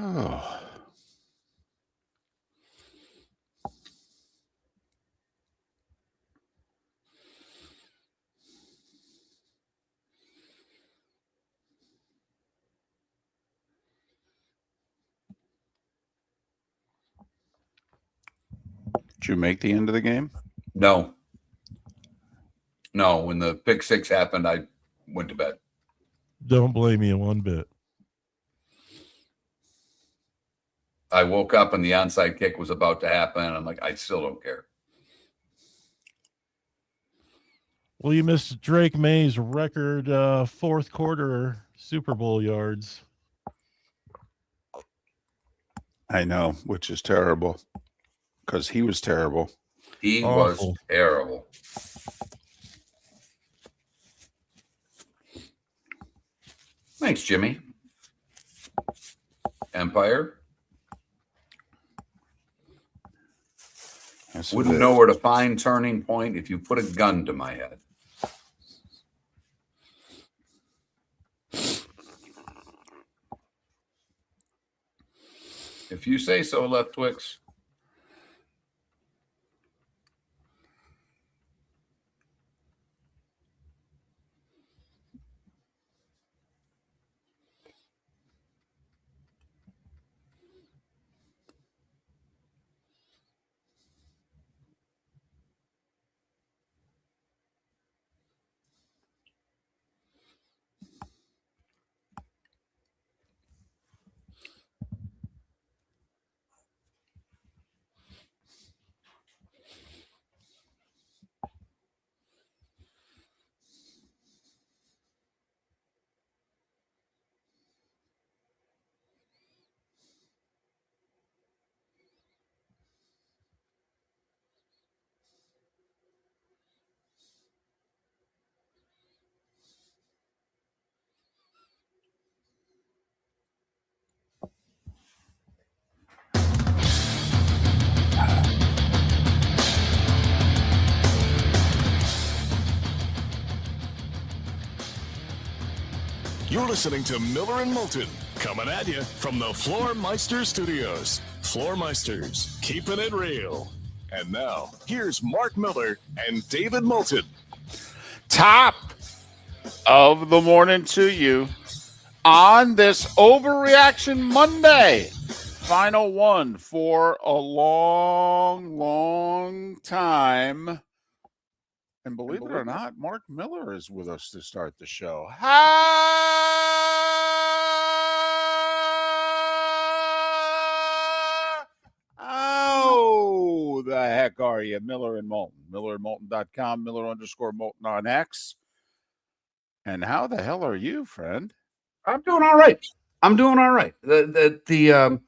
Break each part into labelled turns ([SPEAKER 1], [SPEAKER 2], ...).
[SPEAKER 1] Oh. Did you make the end of the game?
[SPEAKER 2] No. When the pick six happened, I went to bed.
[SPEAKER 3] Don't blame me one bit.
[SPEAKER 2] I woke up and the onside kick was about to happen. I'm like, I still don't care.
[SPEAKER 3] Well, you missed Drake May's record fourth quarter Super Bowl yards.
[SPEAKER 1] I know, which is terrible because he was terrible.
[SPEAKER 2] He
[SPEAKER 3] Awful.
[SPEAKER 2] was terrible. Thanks, Jimmy. Empire. Wouldn't know where to find turning point if you put a gun to my head. If you say so, Left Twix.
[SPEAKER 4] You're listening to Miller and Moulton, coming at you from the Floormeister Studios. Floormeisters, keeping it real. And now, here's Mark Miller and David Moulton.
[SPEAKER 1] Top of the morning to you on this Overreaction Monday. Final one for a long, long time. And believe it or not, Mark Miller is with us to start the show. How the heck are you? Miller and Moulton. MillerandMoulton.com, Miller_Moulton on X. And how the hell are you, friend?
[SPEAKER 2] I'm doing all right. The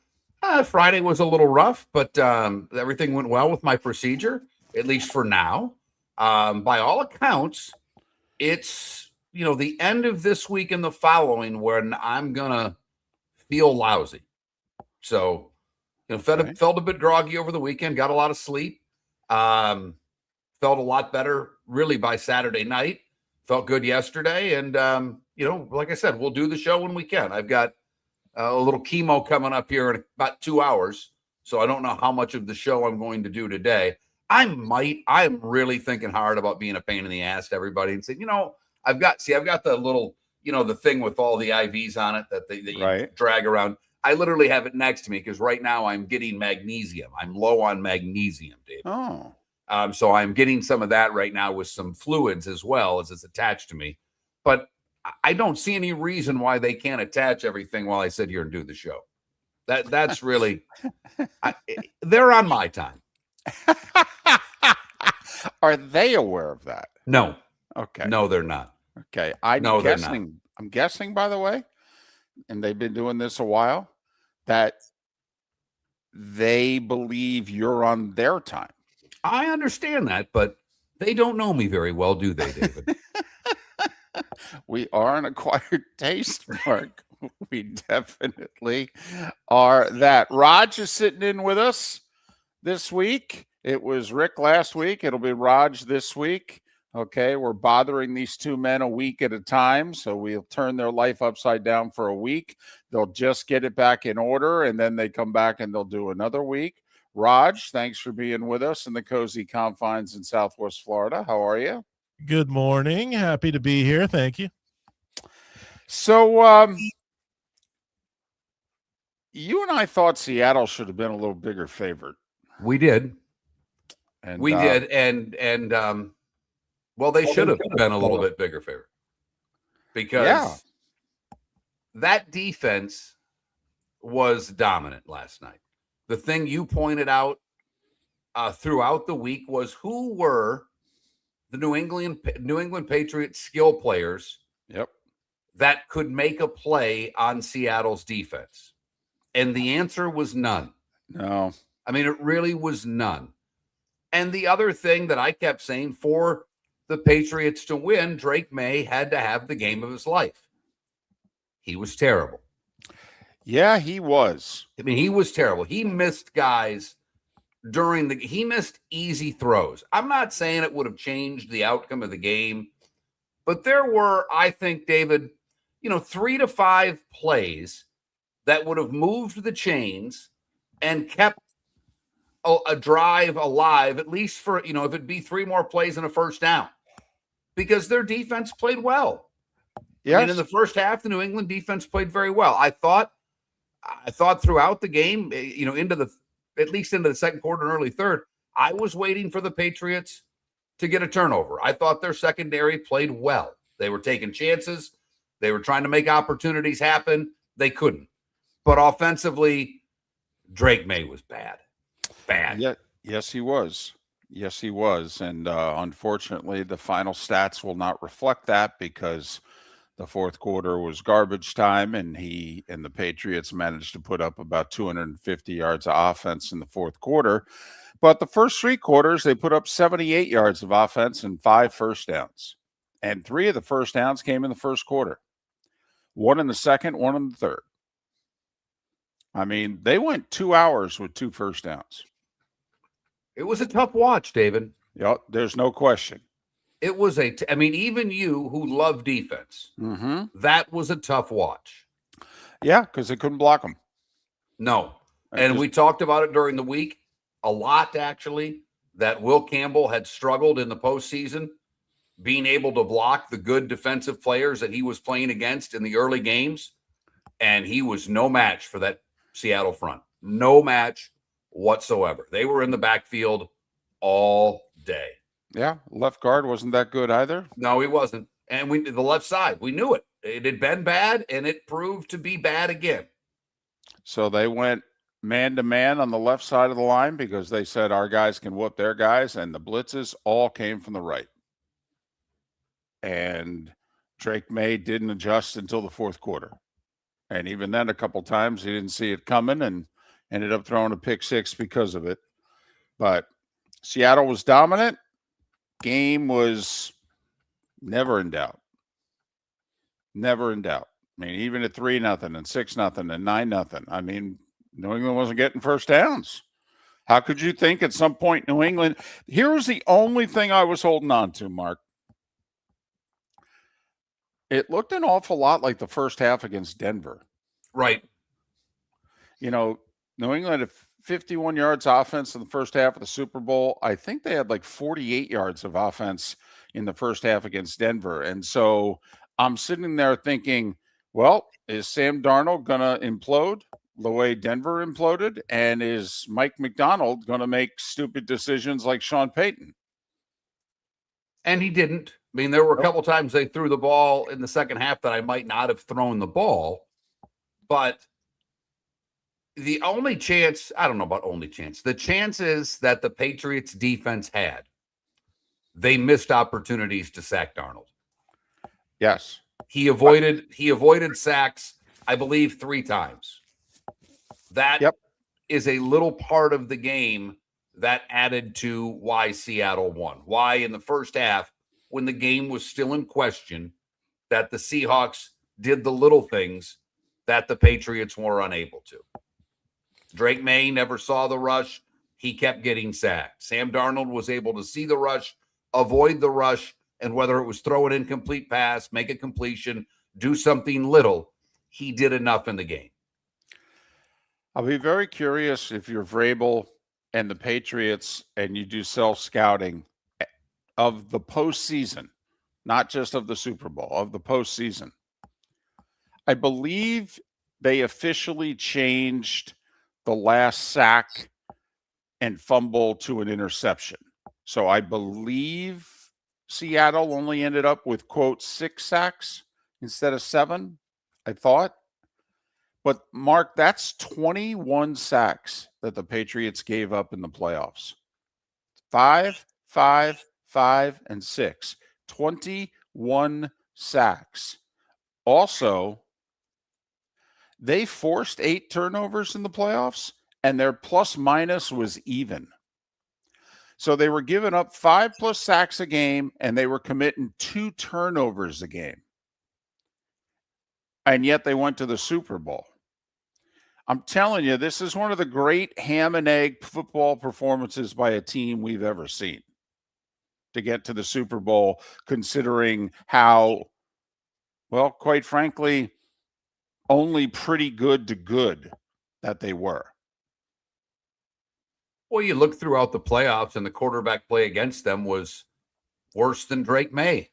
[SPEAKER 2] Friday was a little rough, but everything went well with my procedure, at least for now. By all accounts, it's, the end of this week and the following when I'm going to feel lousy. So, felt a bit groggy over the weekend, got a lot of sleep, felt a lot better really by Saturday night, felt good yesterday. And, like I said, we'll do the show when we can. I've got a little chemo coming up here in about 2 hours. So I don't know how much of the show I'm going to do today. I'm really thinking hard about being a pain in the ass to everybody and saying, I've got the little, the thing with all the IVs on it that you drag around. I literally have it next to me because right now I'm getting magnesium. I'm low on magnesium, Dave.
[SPEAKER 1] Oh.
[SPEAKER 2] So I'm getting some of that right now with some fluids as well as it's attached to me. But I don't see any reason why they can't attach everything while I sit here and do the show. That's really, they're on my time.
[SPEAKER 1] Are they aware of that?
[SPEAKER 2] No.
[SPEAKER 1] Okay.
[SPEAKER 2] No, they're not.
[SPEAKER 1] Okay. I'm guessing, by the way, and they've been doing this a while, that they believe you're on their time.
[SPEAKER 2] I understand that, but they don't know me very well, do they, David?
[SPEAKER 1] We are an acquired taste, Mark. We definitely are that. Raj is sitting in with us this week. It was Rick last week. It'll be Raj this week. Okay, we're bothering these two men a week at a time, so we'll turn their life upside down for a week. They'll just get it back in order, and then they come back and they'll do another week. Raj, thanks for being with us in the cozy confines in Southwest Florida. How are you?
[SPEAKER 3] Good morning. Happy to be here. Thank you.
[SPEAKER 1] So, you and I thought Seattle should have been a little bigger favorite.
[SPEAKER 2] We did.
[SPEAKER 1] And
[SPEAKER 2] We did. And well, they should have been a little bit bigger favorite because that defense was dominant last night. The thing you pointed out throughout the week was who were the New England Patriots skill players that could make a play on Seattle's defense. And the answer was none.
[SPEAKER 1] No.
[SPEAKER 2] I mean, it really was none. And the other thing that I kept saying, for the Patriots to win, Drake May had to have the game of his life. He was terrible.
[SPEAKER 1] Yeah, he was.
[SPEAKER 2] I mean, he was terrible. He missed guys he missed easy throws. I'm not saying it would have changed the outcome of the game, but there were, I think, David, 3 to 5 plays that would have moved the chains and kept a drive alive, at least for, if it'd be 3 more plays and a first down, because their defense played well.
[SPEAKER 1] Yes.
[SPEAKER 2] I mean, in the first half, the New England defense played very well. I thought throughout the game, at least into the second quarter and early third, I was waiting for the Patriots to get a turnover. I thought their secondary played well. They were taking chances. They were trying to make opportunities happen. They couldn't. But offensively, Drake May was bad. Bad.
[SPEAKER 1] Yeah, yes, he was. Yes, he was. And unfortunately, the final stats will not reflect that because the fourth quarter was garbage time, and the Patriots managed to put up about 250 yards of offense in the fourth quarter. But the first 3 quarters, they put up 78 yards of offense and 5 first downs. And 3 of the first downs came in the first quarter. 1 in the second, 1 in the third. I mean, they went 2 hours with 2 first downs.
[SPEAKER 2] It was a tough watch, David.
[SPEAKER 1] Yep, there's no question.
[SPEAKER 2] It was even you who love defense, that was a tough watch.
[SPEAKER 1] Yeah, because they couldn't block them.
[SPEAKER 2] No. And we talked about it during the week a lot, actually, that Will Campbell had struggled in the postseason, being able to block the good defensive players that he was playing against in the early games. And he was no match for that Seattle front. No match whatsoever. They were in the backfield all day.
[SPEAKER 1] Yeah, left guard wasn't that good either.
[SPEAKER 2] No, he wasn't. And the left side, we knew it. It had been bad, and it proved to be bad again.
[SPEAKER 1] So they went man-to-man on the left side of the line because they said our guys can whoop their guys, and the blitzes all came from the right. And Drake May didn't adjust until the fourth quarter. And even then, a couple times, he didn't see it coming and ended up throwing a pick 6 because of it. But Seattle was dominant. Game was never in doubt. Never in doubt. I mean, even at 3-0 and 6-0 and 9-0. I mean, New England wasn't getting first downs. How could you think at some point New England? Here was the only thing I was holding on to, Mark. It looked an awful lot like the first half against Denver.
[SPEAKER 2] Right.
[SPEAKER 1] New England had 51 yards offense in the first half of the Super Bowl. I think they had like 48 yards of offense in the first half against Denver. And so I'm sitting there thinking, well, is Sam Darnold going to implode the way Denver imploded? And is Mike McDonald going to make stupid decisions like Sean Payton?
[SPEAKER 2] And he didn't. I mean, there were a couple times they threw the ball in the second half that I might not have thrown the ball. But the only chance, I don't know about only chance, the chances that the Patriots defense had, they missed opportunities to sack Darnold.
[SPEAKER 1] Yes.
[SPEAKER 2] He avoided sacks, I believe, 3 times. That is a little part of the game that added to why Seattle won. Why in the first half, when the game was still in question, that the Seahawks did the little things that the Patriots were unable to. Drake May never saw the rush. He kept getting sacked. Sam Darnold was able to see the rush, avoid the rush, And whether it was throw an incomplete pass, make a completion, do something little, he did enough in the game.
[SPEAKER 1] I'll be very curious if you're Vrabel and the Patriots and you do self-scouting of the postseason, not just of the Super Bowl, of the postseason. I believe they officially changed the last sack and fumble to an interception. So I believe Seattle only ended up with, quote, 6 sacks instead of 7, I thought. But, Mark, that's 21 sacks that the Patriots gave up in the playoffs. 5, 5, 5, and 6. 21 sacks. Also, they forced 8 turnovers in the playoffs, and their plus-minus was even. So they were giving up 5+ sacks a game, and they were committing 2 turnovers a game. And yet they went to the Super Bowl. I'm telling you, this is one of the great ham and egg football performances by a team we've ever seen to get to the Super Bowl, considering how, well, quite frankly, only pretty good to good that they were.
[SPEAKER 2] Well, you look throughout the playoffs, and the quarterback play against them was worse than Drake May.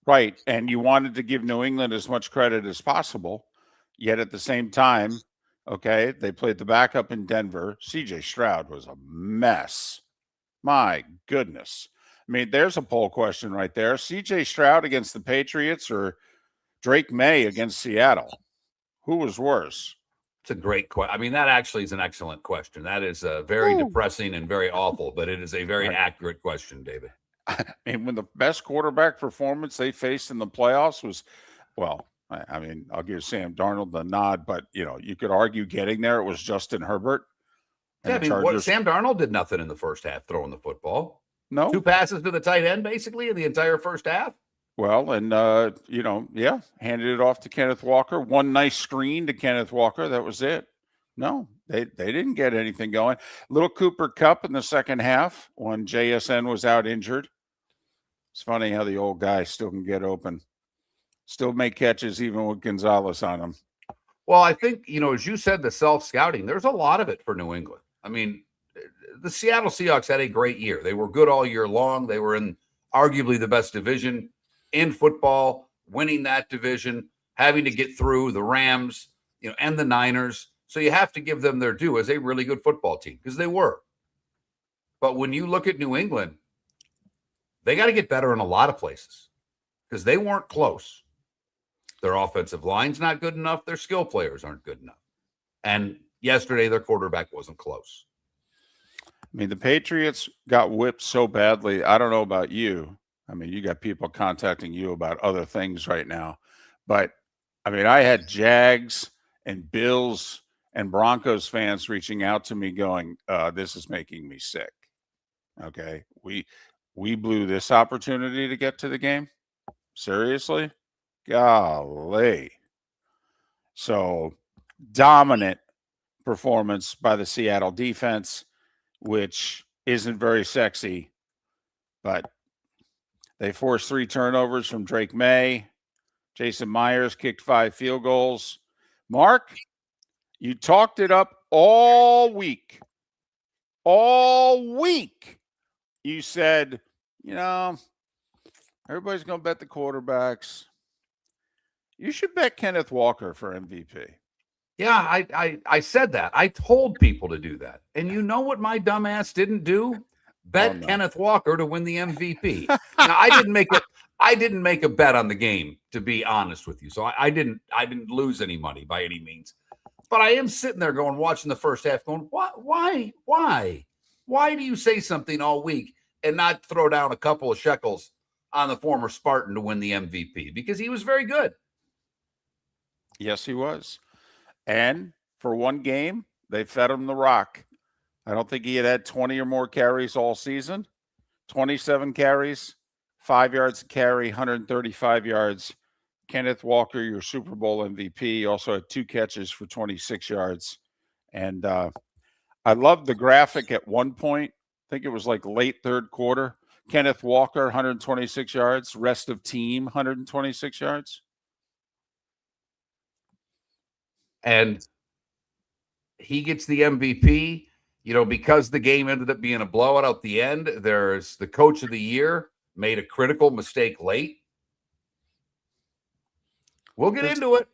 [SPEAKER 1] Right. And you wanted to give New England as much credit as possible. Yet at the same time, okay, they played the backup in Denver. CJ Stroud was a mess. My goodness. I mean, there's a poll question right there. CJ Stroud against the Patriots or Drake May against Seattle? Who was worse?
[SPEAKER 2] It's a great question. I mean, that actually is an excellent question. That is very depressing and very awful, but it is a very accurate question, David.
[SPEAKER 1] I mean, when the best quarterback performance they faced in the playoffs was, well, I mean, I'll give Sam Darnold the nod, but, you know, you could argue getting there, it was Justin Herbert.
[SPEAKER 2] Yeah, I mean, Sam Darnold did nothing in the first half throwing the football.
[SPEAKER 1] No.
[SPEAKER 2] 2 passes to the tight end, basically, in the entire first half.
[SPEAKER 1] Well, and, you know, yeah, handed it off to Kenneth Walker. One nice screen to Kenneth Walker. That was it. No, they didn't get anything going. Little Cooper Kupp in the second half when JSN was out injured. It's funny how the old guy still can get open, still make catches even with Gonzalez on him.
[SPEAKER 2] Well, I think, you know, as you said, the self-scouting, there's a lot of it for New England. I mean, the Seattle Seahawks had a great year. They were good all year long. They were in arguably the best division in football, winning that division, having to get through the Rams, you know, and the Niners. So you have to give them their due as a really good football team, because they were. But when you look at New England, they got to get better in a lot of places because they weren't close. Their offensive line's not good enough. Their skill players aren't good enough. And yesterday, their quarterback wasn't close.
[SPEAKER 1] I mean, the Patriots got whipped so badly. I don't know about you. I mean, you got people contacting you about other things right now. But, I mean, I had Jags and Bills and Broncos fans reaching out to me going, this is making me sick. Okay. We blew this opportunity to get to the game. Seriously? Golly. So, dominant performance by the Seattle defense, which isn't very sexy, but they forced 3 turnovers from Drake May. Jason Myers kicked 5 field goals. Mark, you talked it up all week. All week. You said, you know, everybody's going to bet the quarterbacks. You should bet Kenneth Walker for MVP.
[SPEAKER 2] Yeah, I said that. I told people to do that. And you know what my dumbass didn't do? Bet Kenneth Walker to win the MVP. Now, I didn't make a bet on the game, to be honest with you. So I didn't lose any money by any means. But I am sitting there watching the first half going, why? Why do you say something all week and not throw down a couple of shekels on the former Spartan to win the MVP? Because he was very good.
[SPEAKER 1] Yes, he was. And for one game, they fed him the rock. I don't think he had 20 or more carries all season. 27 carries, 5 yards a carry, 135 yards. Kenneth Walker, your Super Bowl MVP, also had 2 catches for 26 yards. And I loved the graphic at one point. I think it was like late third quarter. Kenneth Walker, 126 yards. Rest of team, 126 yards.
[SPEAKER 2] And he gets the MVP, because the game ended up being a blowout at the end. There's the coach of the year made a critical mistake late. We'll get into it.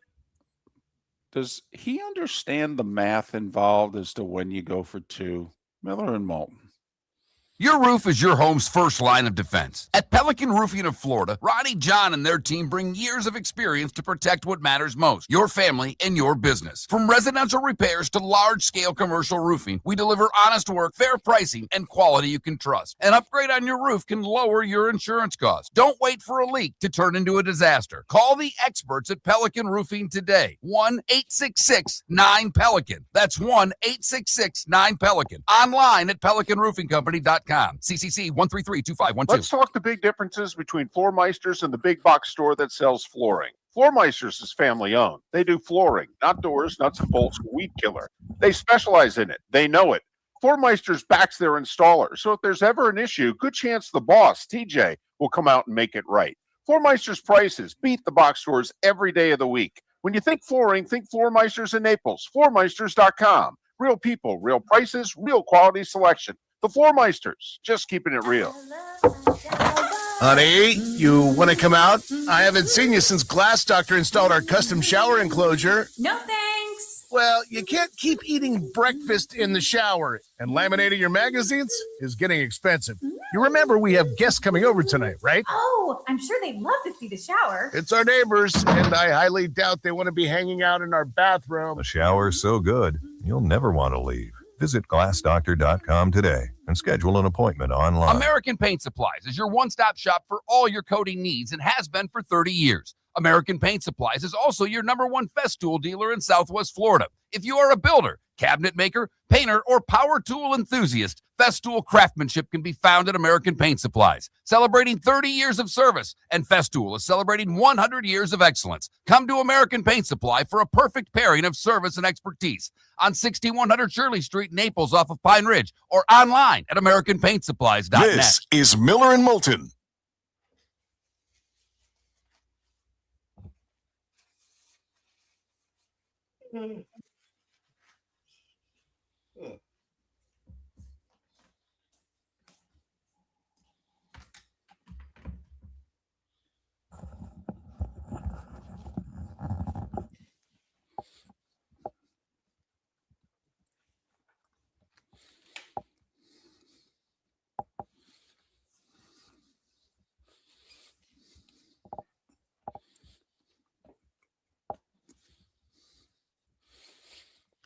[SPEAKER 1] Does he understand the math involved as to when you go for two? Miller and Moulton.
[SPEAKER 5] Your roof is your home's first line of defense. At Pelican Roofing of Florida, Ronnie, John, and their team bring years of experience to protect what matters most, your family and your business. From residential repairs to large-scale commercial roofing, we deliver honest work, fair pricing, and quality you can trust. An upgrade on your roof can lower your insurance costs. Don't wait for a leak to turn into a disaster. Call the experts at Pelican Roofing today. 1-866-9-PELICAN. That's 1-866-9-PELICAN. Online at pelicanroofingcompany.com. CCC 1332512.
[SPEAKER 6] Let's talk the big differences between Floor Meisters and the big box store that sells flooring. Floor Meisters is family owned. They do flooring, not doors, nuts and bolts, weed killer. They specialize in it. They know it. Floor Meisters backs their installer. So if there's ever an issue, good chance the boss, TJ, will come out and make it right. Floor Meisters prices beat the box stores every day of the week. When you think flooring, think Floor Meisters in Naples. FloorMeisters.com. Real people, real prices, real quality selection. The Floor Meisters, just keeping it real.
[SPEAKER 7] Honey, you want to come out? I haven't seen you since Glass Doctor installed our custom shower enclosure.
[SPEAKER 8] No thanks.
[SPEAKER 7] Well, you can't keep eating breakfast in the shower, and laminating your magazines is getting expensive. You remember we have guests coming over tonight, right?
[SPEAKER 8] Oh, I'm sure they'd love to see the shower.
[SPEAKER 7] It's our neighbors, and I highly doubt they want to be hanging out in our bathroom.
[SPEAKER 9] The shower's so good, you'll never want to leave. Visit glassdoctor.com today and schedule an appointment online.
[SPEAKER 5] American Paint Supplies is your one-stop shop for all your coating needs and has been for 30 years. American Paint Supplies is also your #1 Festool dealer in Southwest Florida. If you are a builder, cabinet maker, painter, or power tool enthusiast, Festool craftsmanship can be found at American Paint Supplies. Celebrating 30 years of service, and Festool is celebrating 100 years of excellence. Come to American Paint Supply for a perfect pairing of service and expertise on 6100 Shirley Street, Naples, off of Pine Ridge, or online at AmericanPaintSupplies.net.
[SPEAKER 4] This is Miller and Moulton.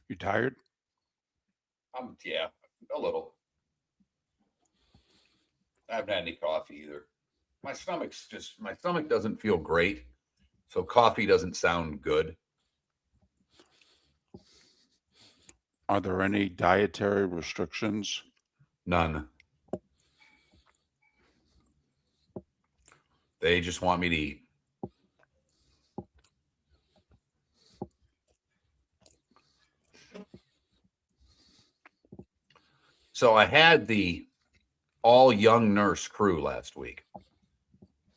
[SPEAKER 1] You tired?
[SPEAKER 2] Yeah, a little. I haven't had any coffee either. My stomach doesn't feel great, so coffee doesn't sound good.
[SPEAKER 1] Are there any dietary restrictions?
[SPEAKER 2] None. They just want me to eat. So I had the all young nurse crew last week.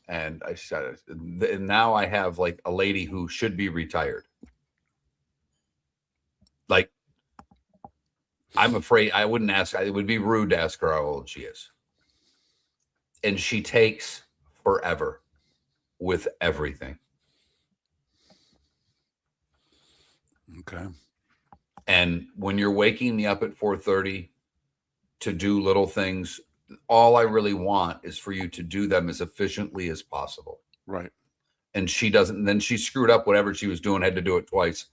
[SPEAKER 2] And I said, and now I have like a lady who should be retired. Like, I'm afraid I wouldn't ask. It would be rude to ask her how old she is. And she takes forever with everything.
[SPEAKER 1] Okay.
[SPEAKER 2] And when you're waking me up at 4:30 to do little things, all I really want is for you to do them as efficiently as possible.
[SPEAKER 1] Right.
[SPEAKER 2] And she doesn't. Then she screwed up whatever she was doing, had to do it twice.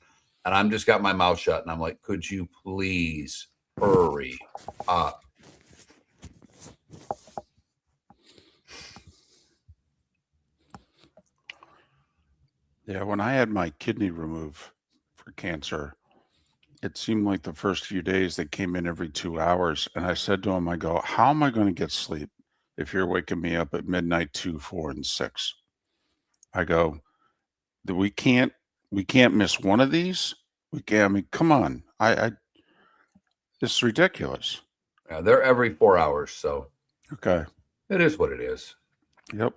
[SPEAKER 2] And I'm just got my mouth shut. And I'm like, could you please hurry up?
[SPEAKER 1] Yeah, when I had my kidney removed for cancer, it seemed like the first few days they came in every 2 hours. And I said to him, I go, how am I going to get sleep if you're waking me up at midnight, 2, 4, and 6? I go, we can't miss one of these. We can't. I mean, come on. It's ridiculous.
[SPEAKER 2] Yeah, they're every 4 hours. So
[SPEAKER 1] okay.
[SPEAKER 2] It is what it is.
[SPEAKER 1] Yep.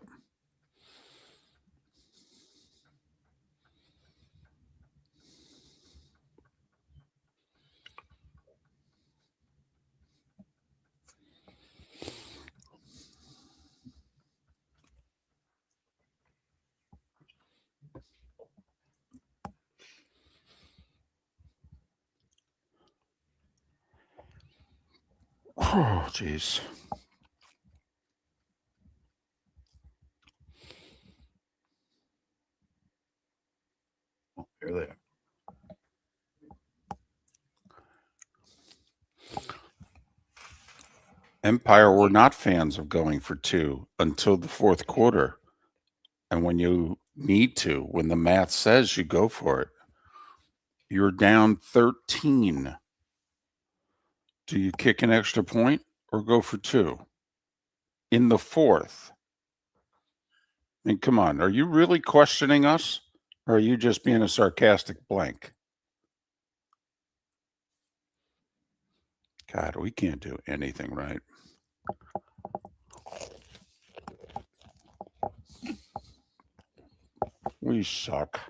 [SPEAKER 1] Oh, jeez.
[SPEAKER 2] Oh, here they are.
[SPEAKER 1] Empire were not fans of going for 2 until the fourth quarter. And when you need to, when the math says you go for it, you're down 13. Do you kick an extra point or go for 2 in the fourth? I mean, come on. Are you really questioning us? Or are you just being a sarcastic blank? God, we can't do anything right. We suck.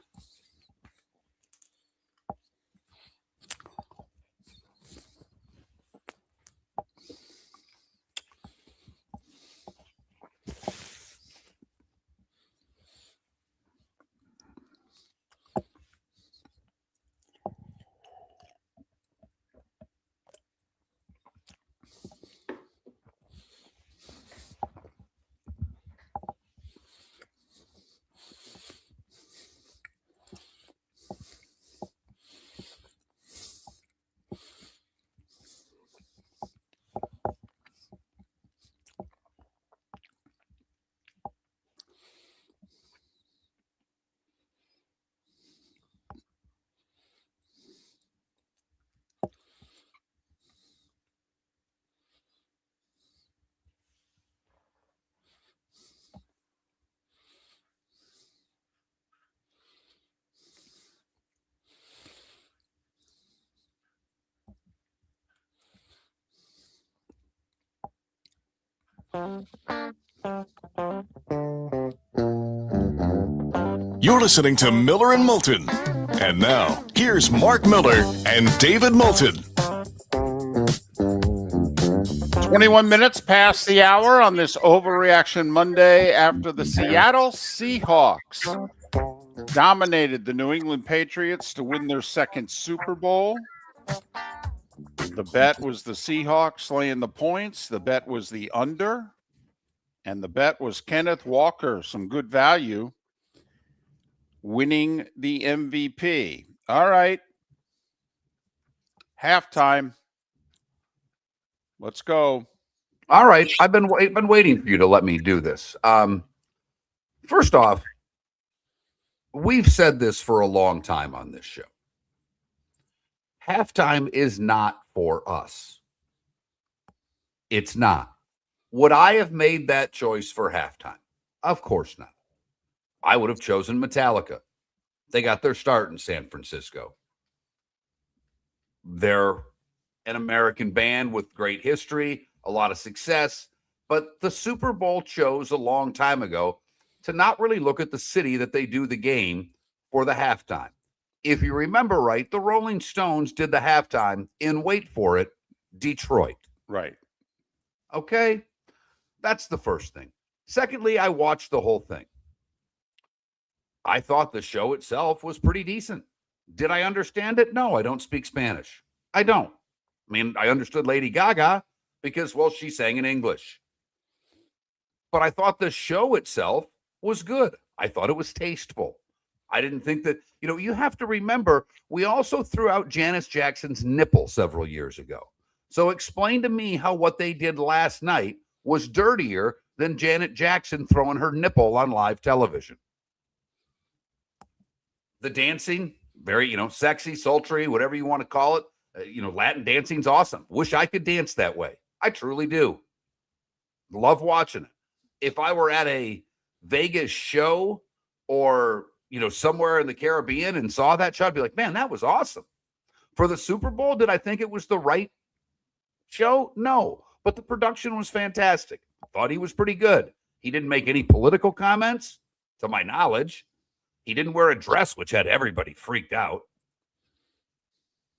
[SPEAKER 4] You're listening to Miller and Moulton. And now, here's Mark Miller and David Moulton.
[SPEAKER 1] 21 minutes past the hour on this Overreaction Monday after the Seattle Seahawks dominated the New England Patriots to win their second Super Bowl. The bet was the Seahawks laying the points. The bet was the under. And the bet was Kenneth Walker, some good value, winning the MVP. All right. Halftime. Let's go.
[SPEAKER 2] All right. I've been waiting for you to let me do this. First off, we've said this for a long time on this show. Halftime is not for us. It's not. Would I have made that choice for halftime? Of course not. I would have chosen Metallica. They got their start in San Francisco. They're an American band with great history, a lot of success, but the Super Bowl chose a long time ago to not really look at the city that they do the game for the halftime. If you remember right, the Rolling Stones did the halftime in, wait for it, Detroit.
[SPEAKER 1] Right.
[SPEAKER 2] Okay? That's the first thing. Secondly, I watched the whole thing. I thought the show itself was pretty decent. Did I understand it? No, I don't speak Spanish. I don't. I mean, I understood Lady Gaga because, well, she sang in English. But I thought the show itself was good. I thought it was tasteful. I didn't think that, you have to remember, we also threw out Janis Jackson's nipple several years ago. So explain to me how what they did last night was dirtier than Janet Jackson throwing her nipple on live television. The dancing, very, sexy, sultry, whatever you want to call it. Latin dancing's awesome. Wish I could dance that way. I truly do. Love watching it. If I were at a Vegas show or, somewhere in the Caribbean and saw that show, I'd be like, man, that was awesome. For the Super Bowl, did I think it was the right show? No, but the production was fantastic. Thought he was pretty good. He didn't make any political comments, to my knowledge. He didn't wear a dress, which had everybody freaked out.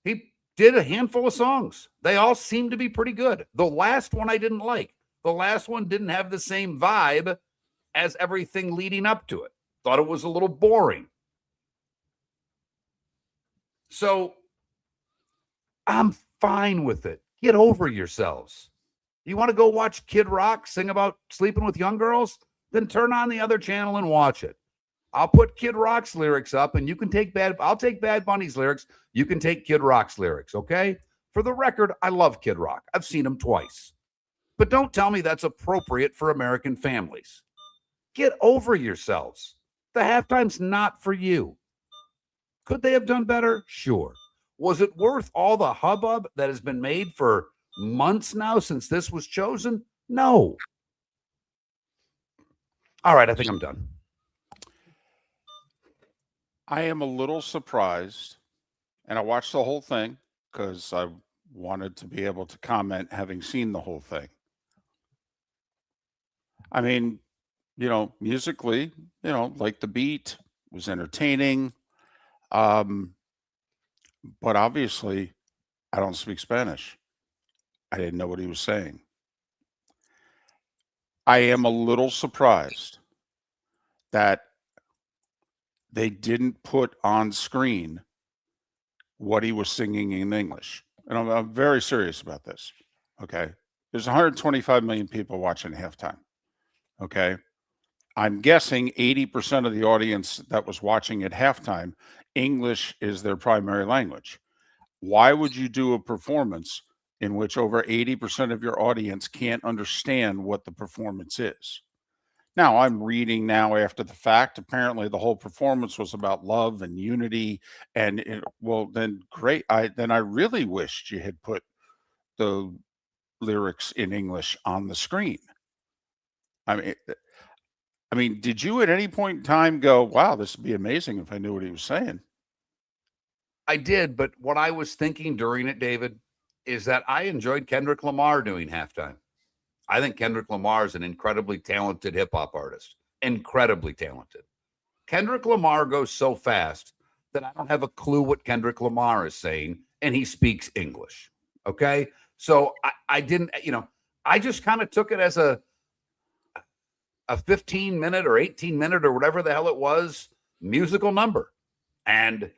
[SPEAKER 2] He did a handful of songs. They all seemed to be pretty good. The last one I didn't like. The last one didn't have the same vibe as everything leading up to it. Thought it was a little boring. So I'm fine with it. Get over yourselves. You want to go watch Kid Rock sing about sleeping with young girls? Then turn on the other channel and watch it. I'll put Kid Rock's lyrics up, and you can take I'll take Bad Bunny's lyrics. You can take Kid Rock's lyrics, okay? For the record, I love Kid Rock. I've seen him twice. But don't tell me that's appropriate for American families. Get over yourselves. The halftime's not for you. Could they have done better? Sure. Was it worth all the hubbub that has been made for months now since this was chosen? No. All right, I think I'm done.
[SPEAKER 1] I am a little surprised, and I watched the whole thing because I wanted to be able to comment having seen the whole thing. I mean, musically, like the beat was entertaining. But obviously, I don't speak Spanish. I didn't know what he was saying. I am a little surprised that they didn't put on screen what he was singing in English. And I'm very serious about this. Okay. There's 125 million people watching halftime. Okay. I'm guessing 80% of the audience that was watching at halftime, English is their primary language. Why would you do a performance in which over 80% of your audience can't understand what the performance is? Now, I'm reading now after the fact. Apparently, the whole performance was about love and unity. And then great. I really wished you had put the lyrics in English on the screen. I mean, did you at any point in time go, wow, this would be amazing if I knew what he was saying?
[SPEAKER 2] I did, but what I was thinking during it, David, is that I enjoyed Kendrick Lamar doing halftime. I think Kendrick Lamar is an incredibly talented hip-hop artist. Incredibly talented. Kendrick Lamar goes so fast that I don't have a clue what Kendrick Lamar is saying, and he speaks English. Okay? So I didn't, I just kind of took it as a 15-minute or 18-minute or whatever the hell it was musical number. And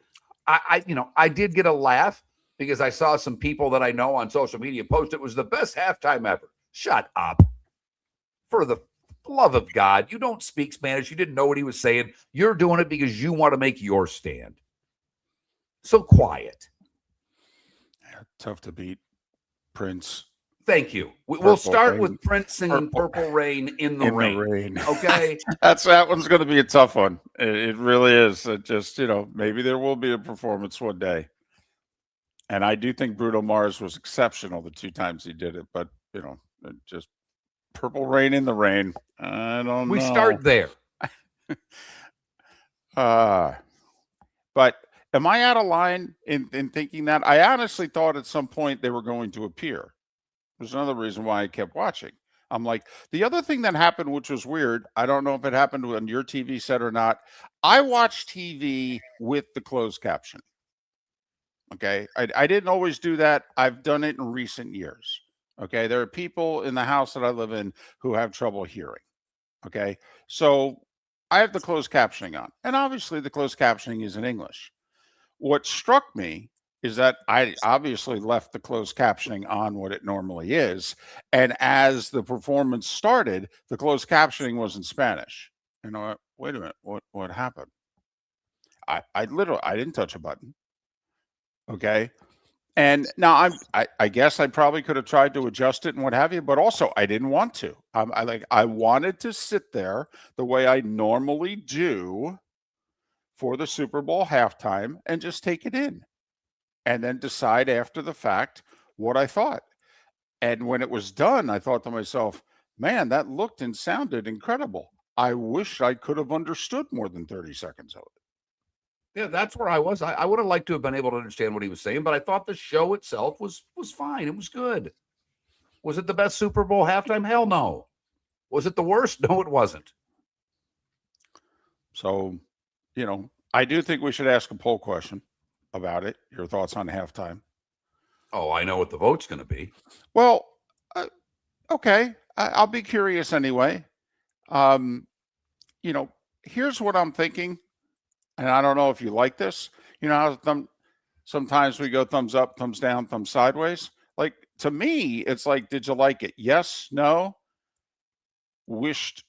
[SPEAKER 2] I did get a laugh because I saw some people that I know on social media post it was the best halftime ever. Shut up. For the love of God, you don't speak Spanish. You didn't know what he was saying. You're doing it because you want to make your stand. So quiet.
[SPEAKER 1] Yeah, tough to beat Prince.
[SPEAKER 2] Thank you. We'll start with Prince singing Purple Rain in the rain. Okay.
[SPEAKER 1] That one's going to be a tough one. It really is. It just, maybe there will be a performance one day. And I do think Bruno Mars was exceptional the two times he did it. But, just Purple Rain in the rain. I don't know.
[SPEAKER 2] We start there.
[SPEAKER 1] But am I out of line in thinking that? I honestly thought at some point they were going to appear. There's another reason why I kept watching. I'm like, the other thing that happened, which was weird, I don't know if it happened on your TV set or not. I watched TV with the closed caption. Okay. I didn't always do that. I've done it in recent years. Okay. There are people in the house that I live in who have trouble hearing. Okay. So I have the closed captioning on. And obviously the closed captioning is in English. What struck me is that I obviously left the closed captioning on what it normally is. And as the performance started, the closed captioning was in Spanish. Wait a minute, what happened? I didn't touch a button. Okay. And now I guess I probably could have tried to adjust it and what have you, but also I didn't want to. I wanted to sit there the way I normally do for the Super Bowl halftime and just take it in and then decide after the fact what I thought. And when it was done, I thought to myself, man, that looked and sounded incredible. I wish I could have understood more than 30 seconds of it.
[SPEAKER 2] Yeah, that's where I was. I would have liked to have been able to understand what he was saying, but I thought the show itself was fine. It was good. Was it the best Super Bowl halftime? Hell no. Was it the worst? No, it wasn't.
[SPEAKER 1] So, I do think we should ask a poll question about it. Your thoughts on halftime?
[SPEAKER 2] Oh, I know what the vote's going to be.
[SPEAKER 1] Well, okay. I'll be curious anyway. Here's what I'm thinking, and I don't know if you like this. You know how sometimes we go thumbs up, thumbs down, thumbs sideways? Like, to me, it's like, did you like it? Yes, no, wished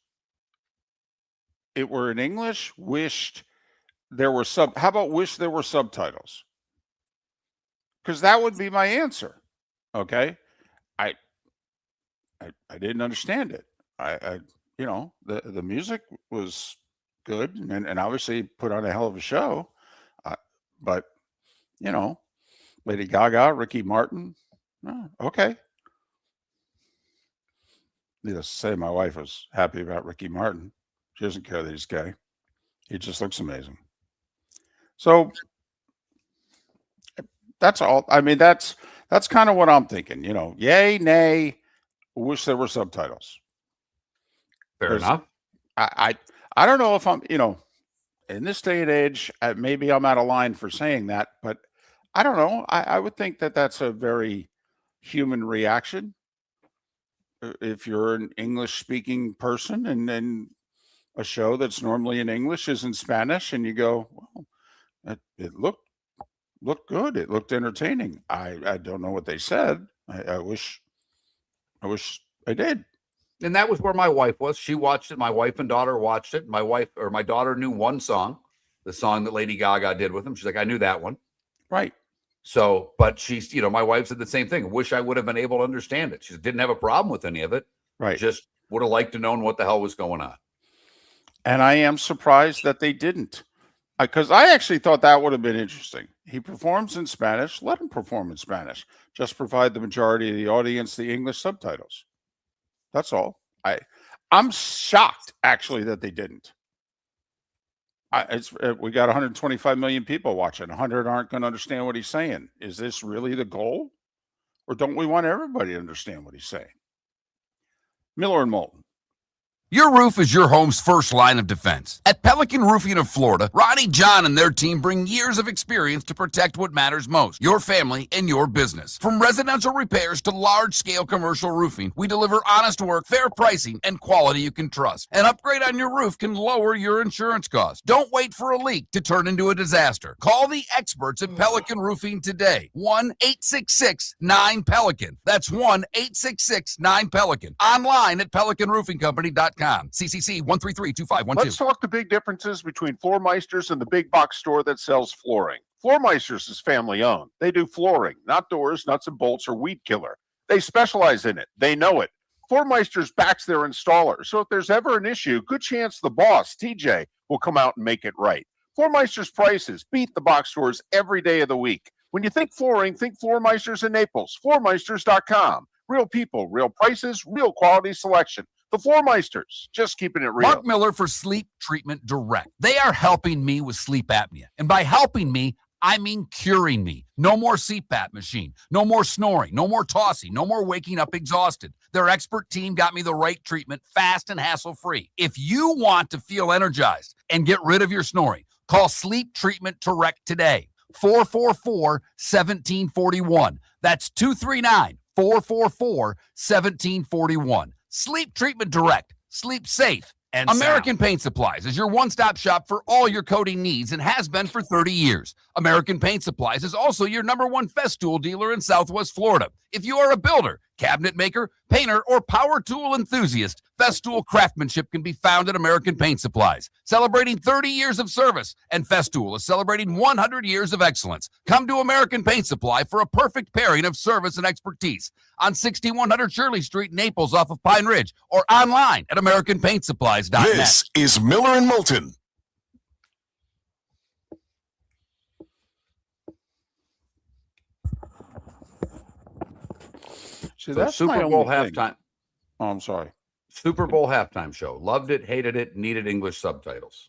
[SPEAKER 1] it were in English, wished there were how about wish there were subtitles? Because that would be my answer. Okay. I didn't understand it. The music was good and obviously put on a hell of a show. But Lady Gaga, Ricky Martin, okay. Needless to say, my wife was happy about Ricky Martin. She doesn't care that he's gay. He just looks amazing. So that's all. I mean, that's kind of what I'm thinking. Yay, nay. Wish there were subtitles.
[SPEAKER 2] Fair enough.
[SPEAKER 1] I don't know if I'm, in this day and age, maybe I'm out of line for saying that, but I don't know. I would think that that's a very human reaction. If you're an English speaking person and then a show that's normally in English is in Spanish and you go, well, it looked good. It looked entertaining. I don't know what they said. I wish I did.
[SPEAKER 2] And that was where my wife was. She watched it. My wife and daughter watched it. My daughter knew one song, the song that Lady Gaga did with him. She's like, I knew that one.
[SPEAKER 1] Right.
[SPEAKER 2] So, but she's, my wife said the same thing. Wish I would have been able to understand it. She didn't have a problem with any of it.
[SPEAKER 1] Right.
[SPEAKER 2] Just would have liked to known what the hell was going on.
[SPEAKER 1] And I am surprised that they didn't. Because I actually thought that would have been interesting. He performs in Spanish. Let him perform in Spanish. Just provide the majority of the audience the English subtitles. That's all. I'm shocked, actually, that they didn't. We got 125 million people watching. 100 aren't going to understand what he's saying. Is this really the goal? Or don't we want everybody to understand what he's saying? Miller and Moulton.
[SPEAKER 5] Your roof is your home's first line of defense. At Pelican Roofing of Florida, Ronnie, John, and their team bring years of experience to protect what matters most, your family and your business. From residential repairs to large-scale commercial roofing, we deliver honest work, fair pricing, and quality you can trust. An upgrade on your roof can lower your insurance costs. Don't wait for a leak to turn into a disaster. Call the experts at Pelican Roofing today. 1-866-9-PELICAN. That's 1-866-9-PELICAN. Online at pelicanroofingcompany.com. CCC 1332512.
[SPEAKER 6] Let's talk the big differences between Floor Meisters and the big box store that sells flooring. Floor Meisters is family owned. They do flooring, not doors, nuts and bolts, or weed killer. They specialize in it. They know it. Floor Meisters backs their installer. So if there's ever an issue, good chance the boss, TJ, will come out and make it right. Floor Meisters prices beat the box stores every day of the week. When you think flooring, think Floor Meisters in Naples. Floormeisters.com. Real people, real prices, real quality selection. The Floor Meisters, just keeping it real.
[SPEAKER 5] Mark Miller for Sleep Treatment Direct. They are helping me with sleep apnea. And by helping me, I mean curing me. No more CPAP machine. No more snoring. No more tossing. No more waking up exhausted. Their expert team got me the right treatment, fast and hassle-free. If you want to feel energized and get rid of your snoring, call Sleep Treatment Direct today. 444-1741. That's 239-444-1741. Sleep Treatment Direct. Sleep safe and American Paint Supplies is your one-stop shop for all your coating needs and has been for 30 years. American Paint Supplies is also your #1 Festool dealer in Southwest Florida. If you are a builder, cabinet maker, painter, or power tool enthusiast, Festool craftsmanship can be found at American Paint Supplies. Celebrating 30 years of service, and Festool is celebrating 100 years of excellence. Come to American Paint Supply for a perfect pairing of service and expertise on 6100 Shirley Street, Naples, off of Pine Ridge, or online at AmericanPaintSupplies.net.
[SPEAKER 4] This is Miller and Moulton.
[SPEAKER 1] See,
[SPEAKER 2] So
[SPEAKER 1] that's
[SPEAKER 2] Super
[SPEAKER 1] my
[SPEAKER 2] Bowl
[SPEAKER 1] only thing.
[SPEAKER 2] halftime.
[SPEAKER 1] Oh, I'm sorry.
[SPEAKER 2] Super Bowl halftime show. Loved it, hated it, needed English subtitles.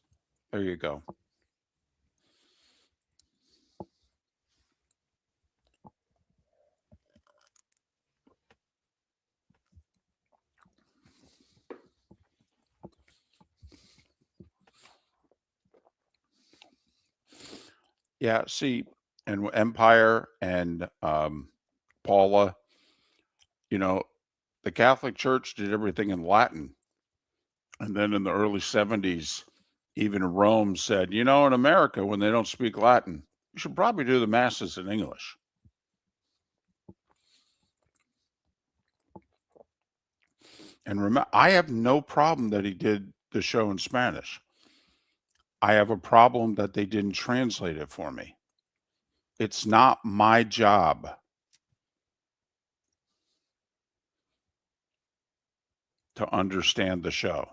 [SPEAKER 1] There you go. Yeah, see, and Empire and Paula, the Catholic Church did everything in Latin. And then in the early 70s, even Rome said, in America, when they don't speak Latin, you should probably do the masses in English. And remember, I have no problem that he did the show in Spanish. I have a problem that they didn't translate it for me. It's not my job to understand the show.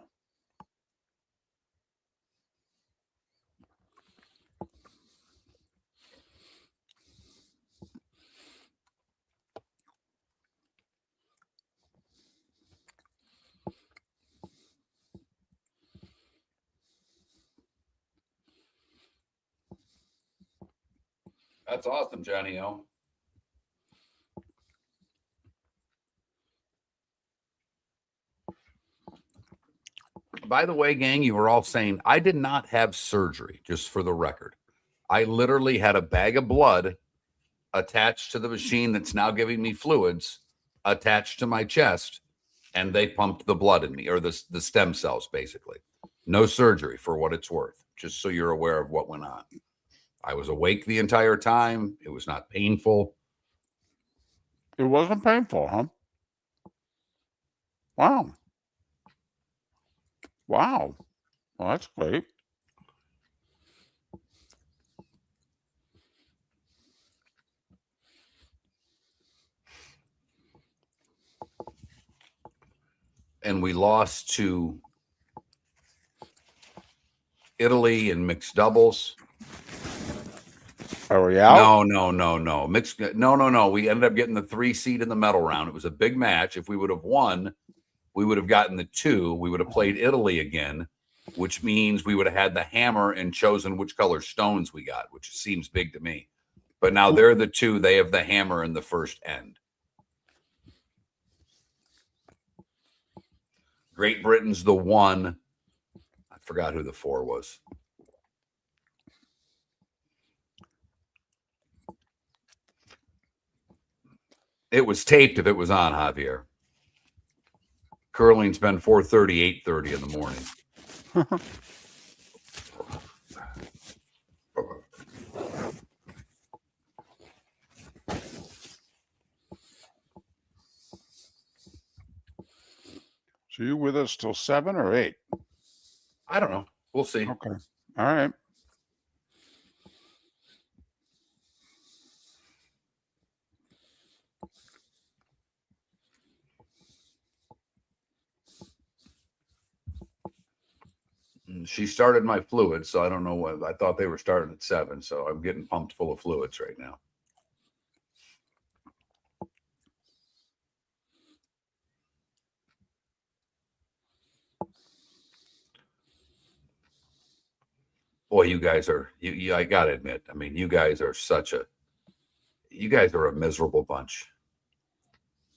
[SPEAKER 2] That's awesome, Johnny O. By the way, gang, you were all saying I did not have surgery, just for the record. I literally had a bag of blood attached to the machine that's now giving me fluids attached to my chest, and they pumped the blood in me, or the stem cells, basically. No surgery, for what it's worth, just so you're aware of what went on. I was awake the entire time. It was not painful.
[SPEAKER 1] It wasn't painful, huh? Wow. Wow. Well, that's great.
[SPEAKER 2] And we lost to Italy in mixed doubles.
[SPEAKER 1] Are we out?
[SPEAKER 2] No. No. We ended up getting the 3 seed in the medal round. It was a big match. If we would have won, we would have gotten the 2. We would have played Italy again, which means we would have had the hammer and chosen which color stones we got, which seems big to me. But now they're the 2. They have the hammer in the first end. Great Britain's the 1. I forgot who the 4 was. It was taped if it was on, Javier. Curling's been 4:30, 8:30 in the morning.
[SPEAKER 1] So you with us till 7 or 8?
[SPEAKER 2] I don't know. We'll see.
[SPEAKER 1] Okay. All right.
[SPEAKER 2] She started my fluids, so I don't know what. I thought they were starting at 7, so I'm getting pumped full of fluids right now. Boy, you guys are, I got to admit, I mean, you guys are a miserable bunch.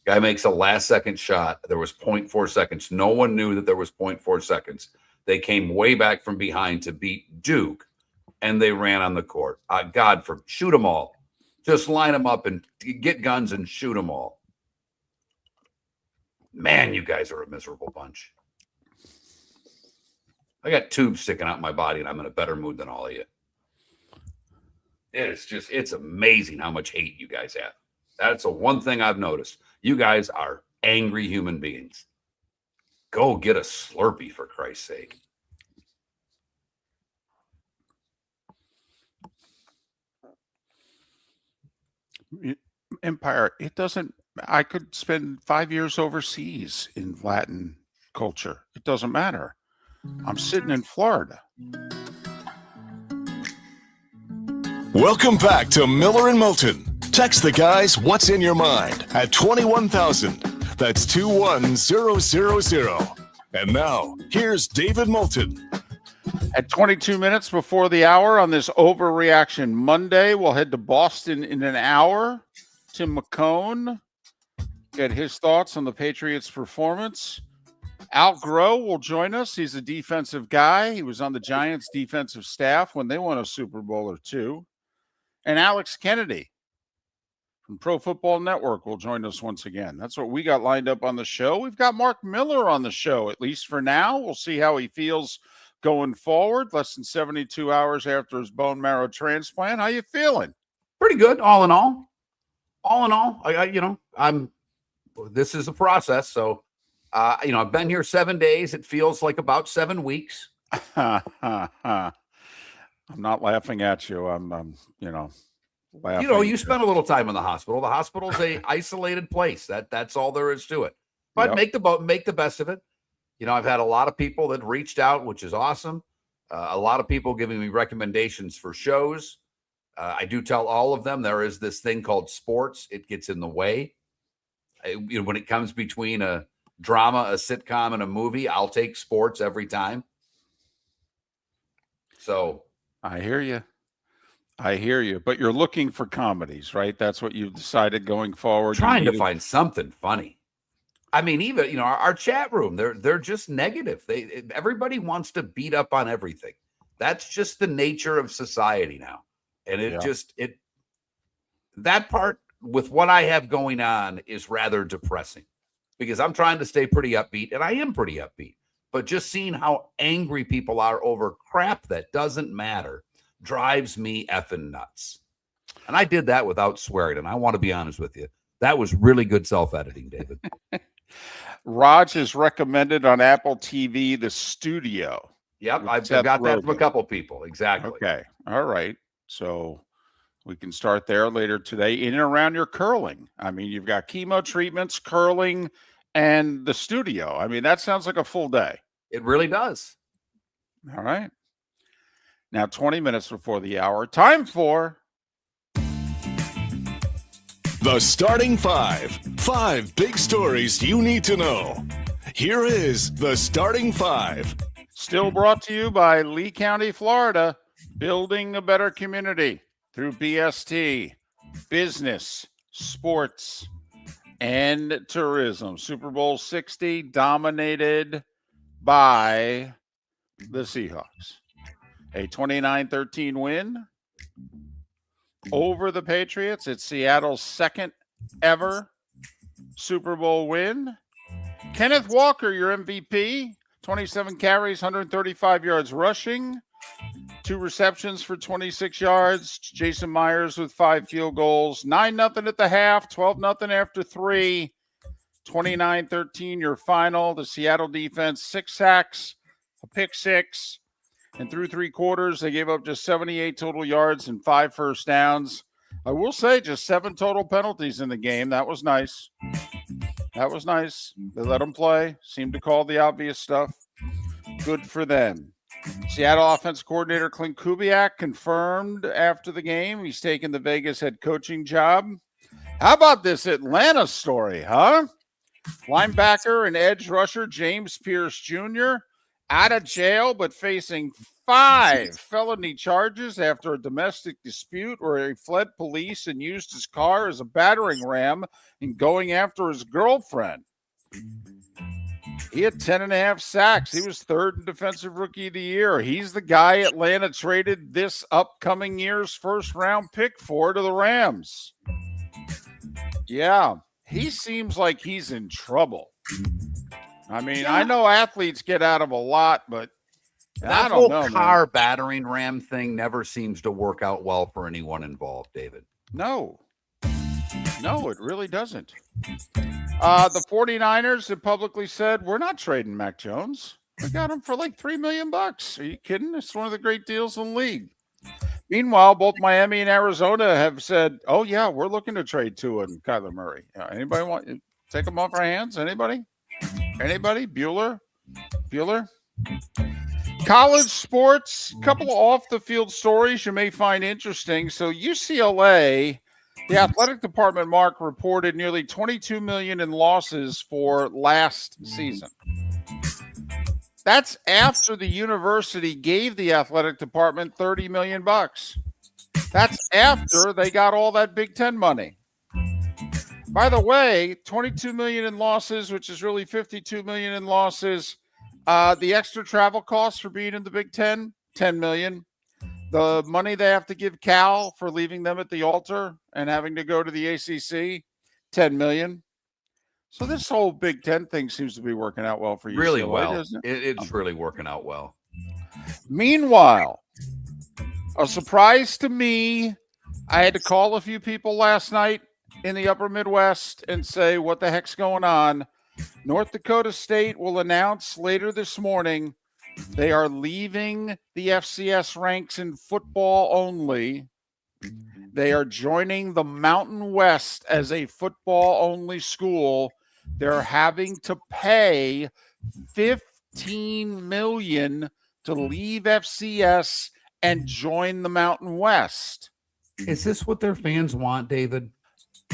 [SPEAKER 2] Guy makes a last second shot. There was 0.4 seconds. No one knew that there was 0.4 seconds. They came way back from behind to beat Duke, and they ran on the court. Shoot them all. Just line them up and get guns and shoot them all. Man, you guys are a miserable bunch. I got tubes sticking out my body, and I'm in a better mood than all of you. It's amazing how much hate you guys have. That's the one thing I've noticed. You guys are angry human beings. Go get a Slurpee, for Christ's sake.
[SPEAKER 1] Empire, it doesn't, I could spend 5 years overseas in Latin culture. It doesn't matter. I'm sitting in Florida.
[SPEAKER 4] Welcome back to Miller and Moulton. Text the guys what's in your mind at 21,000. That's 21000. And now, here's David Moulton.
[SPEAKER 1] At 22 minutes before the hour on this Overreaction Monday, we'll head to Boston in an hour. Tim McKone, get his thoughts on the Patriots' performance. Groh will join us. He's a defensive guy. He was on the Giants' defensive staff when they won a Super Bowl or 2. And Alex Kennedy from Pro Football Network will join us once again. That's what we got lined up on the show. We've got Mark Miller on the show, at least for now. We'll see how he feels going forward. Less than 72 hours after his bone marrow transplant. How you feeling?
[SPEAKER 2] Pretty good, all in all. All in all, this is a process. So, I've been here 7 days. It feels like about 7 weeks.
[SPEAKER 1] I'm not laughing at you. I'm laughing.
[SPEAKER 2] You spend a little time in the hospital. The hospital's a isolated place. That's all there is to it. But
[SPEAKER 1] Yep.
[SPEAKER 2] make the best of it. I've had a lot of people that reached out, which is awesome. A lot of people giving me recommendations for shows. I do tell all of them there is this thing called sports. It gets in the way. When it comes between a drama, a sitcom, and a movie, I'll take sports every time. So
[SPEAKER 1] I hear you. But you're looking for comedies, right? That's what you've decided going forward.
[SPEAKER 2] Trying to find something funny. I mean, even our chat room, they're just negative. Everybody wants to beat up on everything. That's just the nature of society now. And that part with what I have going on is rather depressing because I'm trying to stay pretty upbeat, and I am pretty upbeat. But just seeing how angry people are over crap that doesn't matter drives me effing nuts. And I did that without swearing, and I want to be honest with you. That was really good self-editing, David.
[SPEAKER 1] Raj has recommended on Apple TV The Studio.
[SPEAKER 2] Yep, I've got that from a couple people. Exactly.
[SPEAKER 1] Okay. All right. So we can start there later today in and around your curling. I mean, you've got chemo treatments, curling, and The Studio. I mean, that sounds like a full day.
[SPEAKER 2] It really does.
[SPEAKER 1] All right. Now, 20 minutes before the hour, time for
[SPEAKER 4] The Starting Five. 5 big stories you need to know. Here is The Starting Five.
[SPEAKER 1] Still brought to you by Lee County, Florida, building a better community through BST, business, sports, and tourism. Super Bowl 60 dominated by the Seahawks. A 29-13 win over the Patriots. It's Seattle's second ever Super Bowl win. Kenneth Walker, your MVP, 27 carries, 135 yards rushing, 2 receptions for 26 yards. Jason Myers with 5 field goals, 9-0 at the half, 12-0 after 3, 29-13 your final. The Seattle defense, 6 sacks, a pick 6, and through 3 quarters, they gave up just 78 total yards and 5 first downs. I will say just 7 total penalties in the game. That was nice. That was nice. They let them play. Seemed to call the obvious stuff. Good for them. Seattle offense coordinator Clint Kubiak confirmed after the game he's taking the Vegas head coaching job. How about this Atlanta story, huh? Linebacker and edge rusher James Pierce Jr. out of jail but facing 5 felony charges after a domestic dispute where he fled police and used his car as a battering ram in going after his girlfriend. He had 10.5 sacks. He was 3rd in Defensive Rookie of the Year. He's the guy Atlanta traded this upcoming year's first-round pick for to the Rams. Yeah, he seems like he's in trouble. I mean, I know athletes get out of a lot, but
[SPEAKER 2] that whole car battering ram thing never seems to work out well for anyone involved, David.
[SPEAKER 1] No, it really doesn't. The 49ers have publicly said, we're not trading Mac Jones. We got him for like $3 million. Are you kidding? It's one of the great deals in the league. Meanwhile, both Miami and Arizona have said, oh, yeah, we're looking to trade Tua and Kyler Murray. Anybody want to take them off our hands? Anybody? Bueller? College sports, a couple of off-the-field stories you may find interesting. So UCLA, the athletic department, Mark, reported nearly $22 million in losses for last season. That's after the university gave the athletic department $30 million. That's after they got all that Big Ten money. By the way, $22 million in losses, which is really $52 million in losses. The extra travel costs for being in the Big Ten, $10 million. The money they have to give Cal for leaving them at the altar and having to go to the ACC, $10 million. So this whole Big Ten thing seems to be working out well for you.
[SPEAKER 2] Really well.
[SPEAKER 1] Doesn't it?
[SPEAKER 2] It's really working out well.
[SPEAKER 1] Meanwhile, a surprise to me, I had to call a few people last night in the upper Midwest and say, what the heck's going on? North Dakota State will announce later this morning they are leaving the FCS ranks in football only. They are joining the Mountain West as a football-only school. They're having to pay $15 million to leave FCS and join the Mountain West.
[SPEAKER 2] Is this what their fans want, David?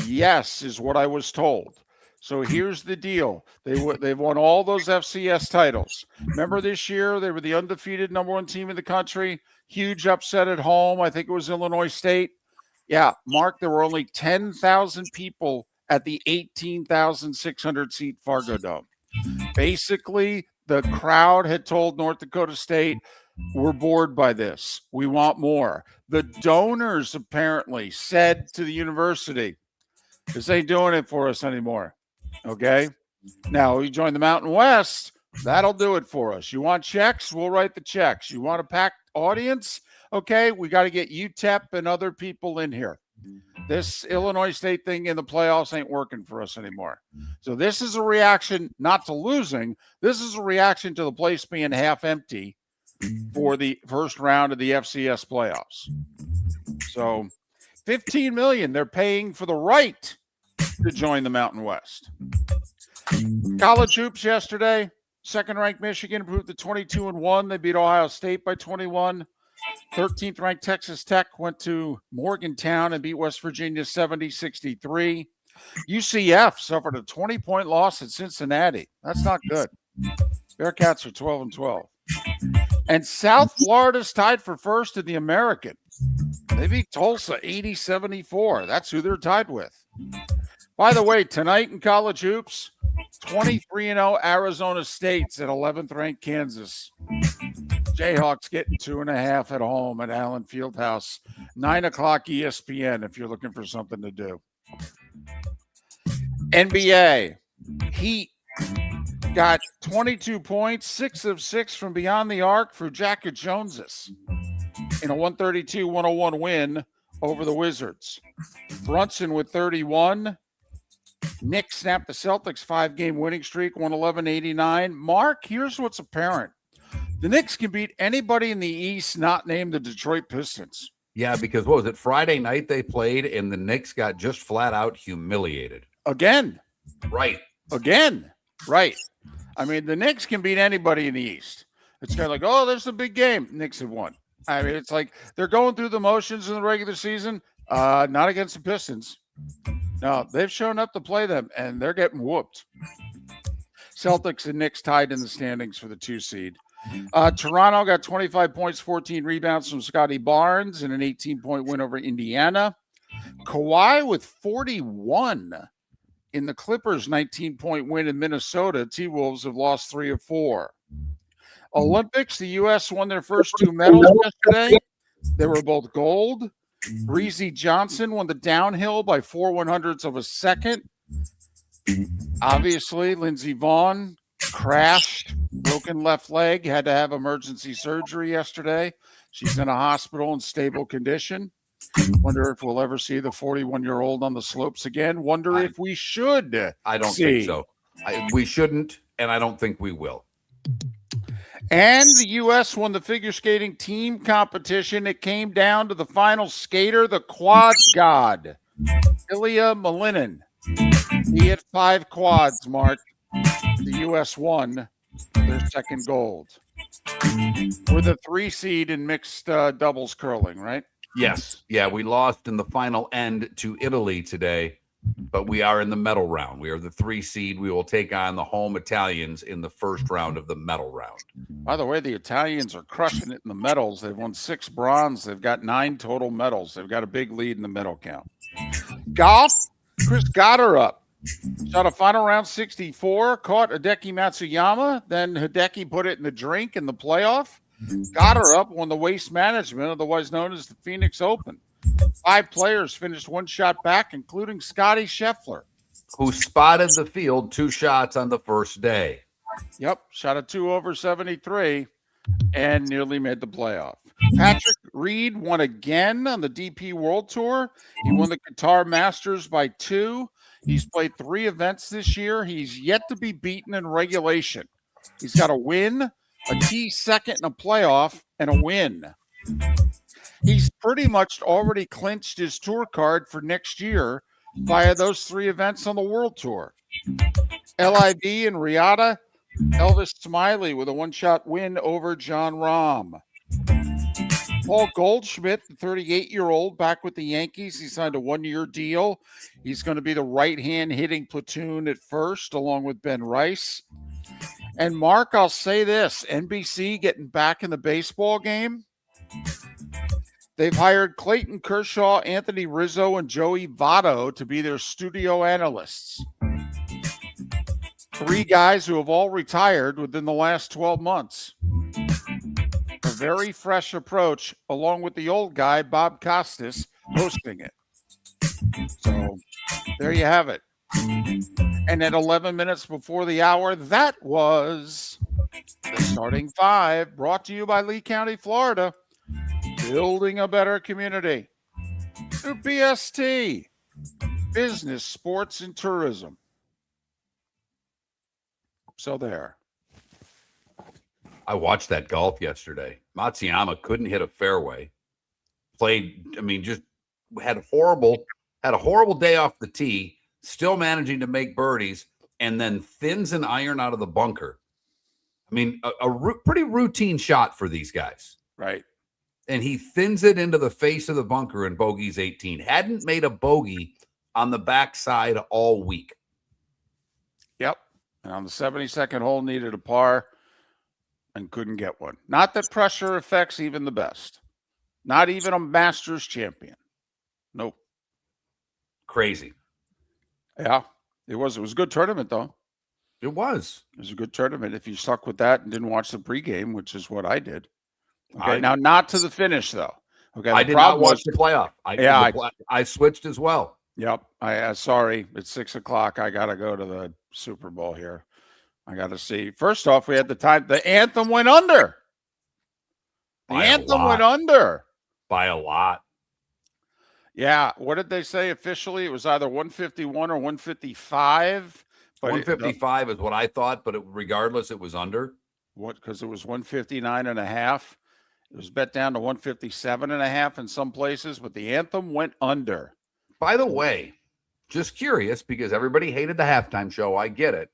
[SPEAKER 1] Yes, is what I was told. So here's the deal. They've won all those FCS titles. Remember this year, they were the undefeated number one team in the country. Huge upset at home. I think it was Illinois State. Yeah, Mark, there were only 10,000 people at the 18,600 seat Fargo Dome. Basically, the crowd had told North Dakota State, we're bored by this. We want more. The donors apparently said to the university, this ain't doing it for us anymore. Okay. Now you join the Mountain West. That'll do it for us. You want checks? We'll write the checks. You want a packed audience? Okay. We got to get UTEP and other people in here. This Illinois State thing in the playoffs ain't working for us anymore. So this is a reaction not to losing. This is a reaction to the place being half empty for the first round of the FCS playoffs. So $15 million they're paying for the right to join the Mountain West. College hoops yesterday. Second-ranked Michigan improved to 22-1. They beat Ohio State by 21. 13th-ranked Texas Tech went to Morgantown and beat West Virginia 70-63. UCF suffered a 20-point loss at Cincinnati. That's not good. Bearcats are 12-12. And South Florida's tied for first in the American. They beat Tulsa 80-74. That's who they're tied with. By the way, tonight in college hoops, 23-0 Arizona State's at 11th ranked Kansas. Jayhawks getting 2.5 at home at Allen Fieldhouse. 9 o'clock ESPN if you're looking for something to do. NBA. Heat got 22 points, 6 of 6 from beyond the arc for Jacket Joneses in a 132-101 win over the Wizards. Brunson with 31. Knicks snapped the Celtics 5-game winning streak, 111-89. Mark, here's what's apparent. The Knicks can beat anybody in the East not named the Detroit Pistons.
[SPEAKER 2] Yeah, because what was it? Friday night they played, and the Knicks got just flat out humiliated.
[SPEAKER 1] Again.
[SPEAKER 2] Right.
[SPEAKER 1] Again. Right. I mean, the Knicks can beat anybody in the East. It's kind of like, oh, there's a big game. Knicks have won. I mean, it's like they're going through the motions in the regular season. Not against the Pistons. No, they've shown up to play them, and they're getting whooped. Celtics and Knicks tied in the standings for the 2 seed. Toronto got 25 points, 14 rebounds from Scotty Barnes in an 18-point win over Indiana. Kawhi with 41 in the Clippers' 19-point win in Minnesota. T-Wolves have lost 3 of 4. Olympics, the U.S. won their first 2 medals yesterday. They were both gold. Breezy Johnson won the downhill by 4/100ths of a second. Obviously, Lindsey Vonn crashed, broken left leg, had to have emergency surgery yesterday. She's in a hospital in stable condition. Wonder if we'll ever see the 41-year-old on the slopes again. Wonder if we should.
[SPEAKER 2] I don't think so. We shouldn't, and I don't think we will.
[SPEAKER 1] And the U.S. won the figure skating team competition. It came down to the final skater, the quad god, Ilya Malinin. He hit 5 quads, Mark. The U.S. won their second gold. We're the 3 seed in mixed doubles curling, right?
[SPEAKER 2] Yes. Yeah, we lost in the final end to Italy today, but we are in the medal round. We are the 3 seed. We will take on the home Italians in the first round of the medal round.
[SPEAKER 1] By the way, the Italians are crushing it in the medals. They've won 6 bronze. They've got 9 total medals. They've got a big lead in the medal count. Golf, Chris Goddard up. Shot a final round 64, caught Hideki Matsuyama. Then Hideki put it in the drink in the playoff. Got her up won the Waste Management, otherwise known as the Phoenix Open. 5 players finished one shot back, including Scotty Scheffler,
[SPEAKER 2] who spotted the field 2 shots on the first day.
[SPEAKER 1] Yep, shot a 2 over 73 and nearly made the playoff. Patrick Reed won again on the DP World Tour. He won the Qatar Masters by 2. He's played 3 events this year. He's yet to be beaten in regulation. He's got a win, a key second in a playoff, and a win. He's pretty much already clinched his tour card for next year via those 3 events on the World Tour. LIV in Riyadh, Elvis Smiley with a one-shot win over John Rahm. Paul Goldschmidt, the 38-year-old, back with the Yankees. He signed a 1-year deal. He's going to be the right-hand hitting platoon at first, along with Ben Rice. And Mark, I'll say this, NBC getting back in the baseball game. They've hired Clayton Kershaw, Anthony Rizzo, and Joey Votto to be their studio analysts. 3 guys who have all retired within the last 12 months. A very fresh approach, along with the old guy, Bob Costas, hosting it. So there you have it. And at 11 minutes before the hour, that was the starting 5, brought to you by Lee County, Florida. Building a better community through BST, business, sports, and tourism. So there.
[SPEAKER 2] I watched that golf yesterday. Matsuyama couldn't hit a fairway. Played, just had a horrible day off the tee, still managing to make birdies, and then thins an iron out of the bunker. A pretty routine shot for these guys.
[SPEAKER 1] Right.
[SPEAKER 2] And he thins it into the face of the bunker in bogeys 18. Hadn't made a bogey on the backside all week.
[SPEAKER 1] Yep. And on the 72nd hole, needed a par and couldn't get one. Not that pressure affects even the best. Not even a Masters champion. Nope.
[SPEAKER 2] Crazy.
[SPEAKER 1] Yeah. It was a good tournament, though.
[SPEAKER 2] It was.
[SPEAKER 1] It was a good tournament if you stuck with that and didn't watch the pregame, which is what I did. Okay, now not to the finish, though. Okay,
[SPEAKER 2] I did not watch the playoff. I switched as well.
[SPEAKER 1] Yep. Sorry, it's 6 o'clock. I got to go to the Super Bowl here. I got to see. First off, we had the time. The anthem went under. The anthem went under.
[SPEAKER 2] By a lot.
[SPEAKER 1] Yeah. What did they say officially? It was either 151 or 155.
[SPEAKER 2] 155 is what I thought, but regardless, it was under.
[SPEAKER 1] What? Because it was 159.5. It was bet down to 157.5 in some places, but the anthem went under.
[SPEAKER 2] By the way, just curious, because everybody hated the halftime show. I get it.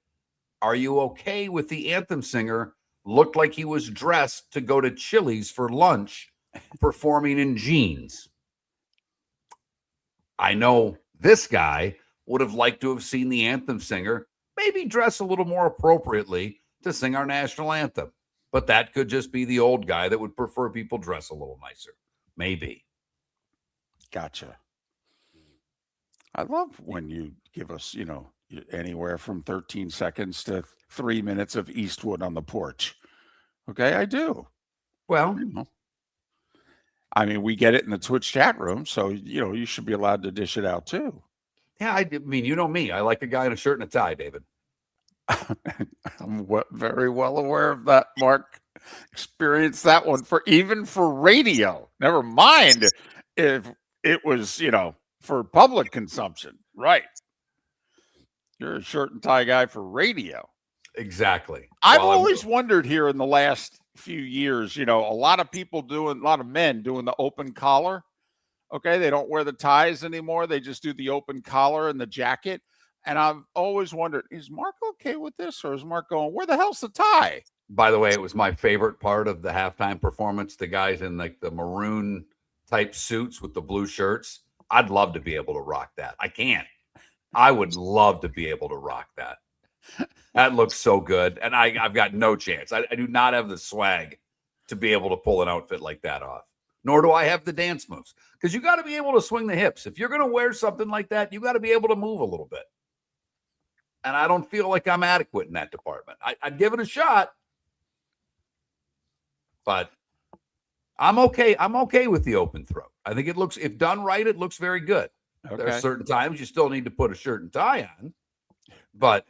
[SPEAKER 2] Are you okay with the anthem singer looked like he was dressed to go to Chili's for lunch, performing in jeans? I know this guy would have liked to have seen the anthem singer maybe dress a little more appropriately to sing our national anthem. But that could just be the old guy that would prefer people dress a little nicer. Maybe.
[SPEAKER 1] Gotcha. I love when you give us, anywhere from 13 seconds to 3 minutes of Eastwood on the porch. Okay, I do.
[SPEAKER 2] Well,
[SPEAKER 1] we get it in the Twitch chat room, so, you should be allowed to dish it out too.
[SPEAKER 2] Yeah, you know me. I like a guy in a shirt and a tie, David.
[SPEAKER 1] I'm very well aware of that, Mark. Experienced that one for radio. Never mind if it was, for public consumption. Right. You're a shirt and tie guy for radio.
[SPEAKER 2] Exactly.
[SPEAKER 1] I've always wondered here in the last few years, a lot of men doing the open collar. Okay. They don't wear the ties anymore. They just do the open collar and the jacket. And I've always wondered, is Mark okay with this? Or is Mark going, where the hell's the tie?
[SPEAKER 2] By the way, it was my favorite part of the halftime performance. The guys in the maroon type suits with the blue shirts. I'd love to be able to rock that. I can't. I would love to be able to rock that. That looks so good. And I've got no chance. I do not have the swag to be able to pull an outfit like that off. Nor do I have the dance moves. Because you got to be able to swing the hips. If you're going to wear something like that, you got to be able to move a little bit. And I don't feel like I'm adequate in that department. I'd give it a shot. But I'm okay. I'm okay with the open throat. I think it looks, if done right, it looks very good.
[SPEAKER 1] Okay.
[SPEAKER 2] There are certain times you still need to put a shirt and tie on, but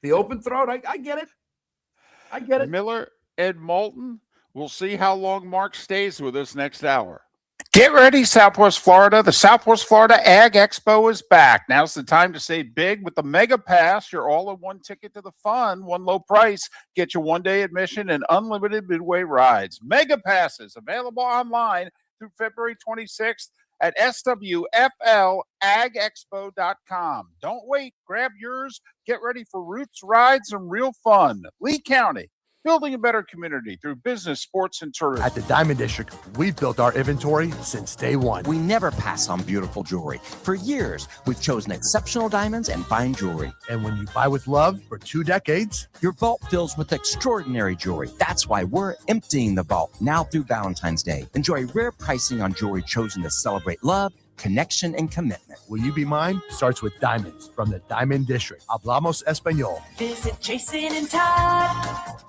[SPEAKER 2] the open throat, I get it. I get it.
[SPEAKER 1] Miller and Moulton. We'll see how long Mark stays with us next hour. Get ready, Southwest Florida. The Southwest Florida Ag Expo is back. Now's the time to save big with the Mega Pass. Your all-in-one ticket to the fun, one low price. Get your one-day admission and unlimited midway rides. Mega Passes available online through February 26th at swflagexpo.com. Don't wait. Grab yours. Get ready for roots, rides, and real fun. Lee County, building a better community through business, sports, and tourism.
[SPEAKER 7] At the Diamond District, we've built our inventory since day one.
[SPEAKER 10] We never pass on beautiful jewelry. For years, we've chosen exceptional diamonds and fine jewelry.
[SPEAKER 7] And when you buy with love for 2 decades,
[SPEAKER 10] your vault fills with extraordinary jewelry. That's why we're emptying the vault now through Valentine's Day. Enjoy rare pricing on jewelry chosen to celebrate love, connection, and commitment.
[SPEAKER 7] Will you be mine? Starts with diamonds from the Diamond District. Hablamos Español.
[SPEAKER 11] Visit Jason and Todd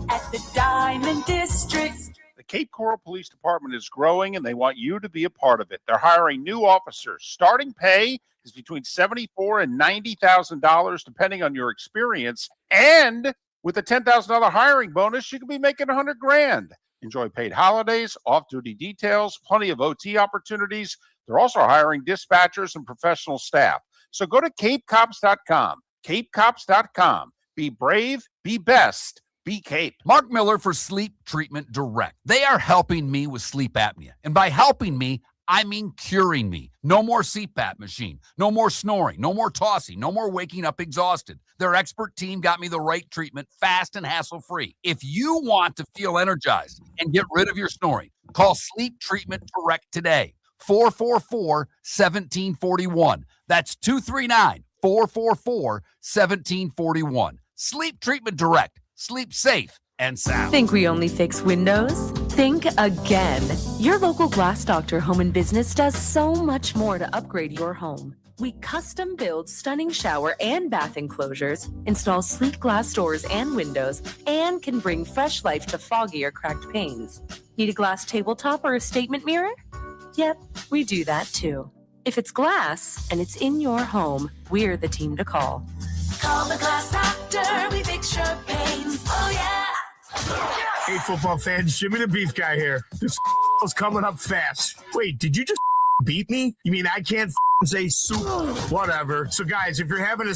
[SPEAKER 11] at the Diamond District.
[SPEAKER 6] The Cape Coral Police Department is growing, and they want you to be a part of it. They're hiring new officers. Starting pay is between $74,000 and $90,000, depending on your experience. And with a $10,000 hiring bonus, you could be making $100,000. Enjoy paid holidays, off-duty details, plenty of OT opportunities. They're also hiring dispatchers and professional staff. So go to capecops.com. capecops.com. Be brave, be best. Be Cape.
[SPEAKER 5] Mark Miller for Sleep Treatment Direct. They are helping me with sleep apnea. And by helping me, I mean curing me. No more CPAP machine. No more snoring. No more tossing. No more waking up exhausted. Their expert team got me the right treatment, fast and hassle-free. If you want to feel energized and get rid of your snoring, call Sleep Treatment Direct today. 444-1741. That's 239-444-1741. Sleep Treatment Direct. Sleep safe and sound.
[SPEAKER 12] Think we only fix windows? Think again. Your local Glass Doctor Home and Business does so much more to upgrade your home. We custom build stunning shower and bath enclosures, install sleek glass doors and windows, and can bring fresh life to foggy or cracked panes. Need a glass tabletop or a statement mirror? Yep, we do that too. If it's glass and it's in your home, we're the team to call.
[SPEAKER 11] Call the Glass Doctor, we fix your pains. Oh, yeah.
[SPEAKER 7] Hey, football fans, Jimmy the Beef Guy here. This is coming up fast. Wait, did you just beat me? You mean I can't say soup? Whatever. So, guys, if you're having a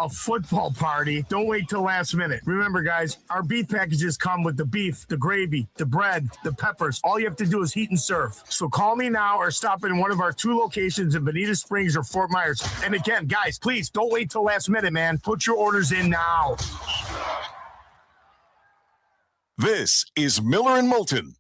[SPEAKER 7] football party, don't wait till last minute. Remember, guys, our beef packages come with the beef, the gravy, the bread, the peppers. All you have to do is heat and serve. So call me now or stop in one of our 2 locations in Bonita Springs or Fort Myers. And again, guys, please don't wait till last minute, man. Put your orders in now.
[SPEAKER 4] This is Miller and Moulton.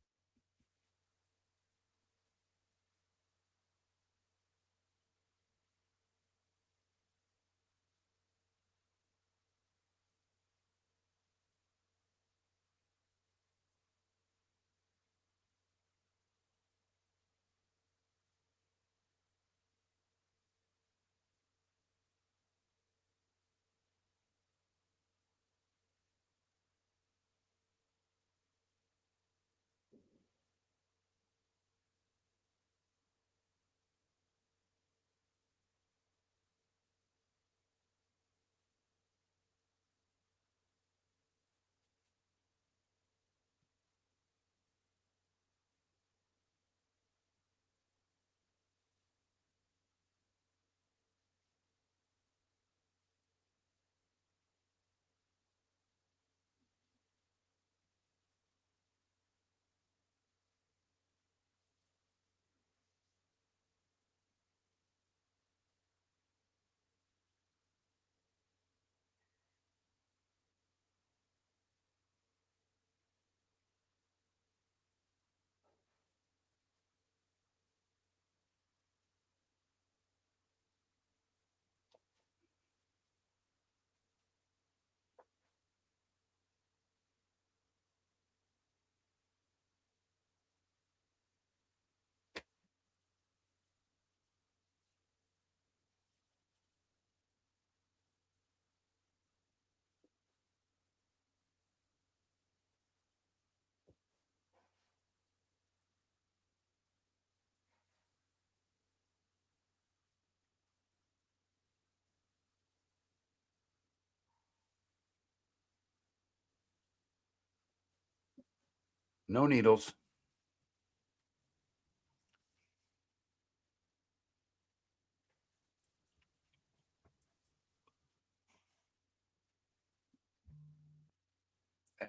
[SPEAKER 2] No needles.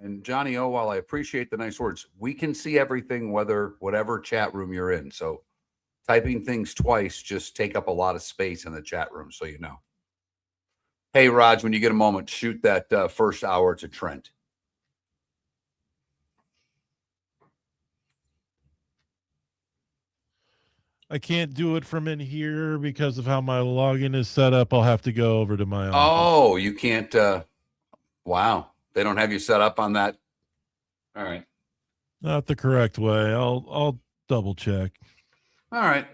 [SPEAKER 2] And Johnny O, while I appreciate the nice words, we can see everything, whatever chat room you're in. So typing things twice just take up a lot of space in the chat room, so you know. Hey, Raj, when you get a moment, shoot that first hour to Trent.
[SPEAKER 3] I can't do it from in here because of how my login is set up. I'll have to go over to my office.
[SPEAKER 2] Oh, you can't. Wow. They don't have you set up on that. All right.
[SPEAKER 3] Not the correct way. I'll double check.
[SPEAKER 2] All right.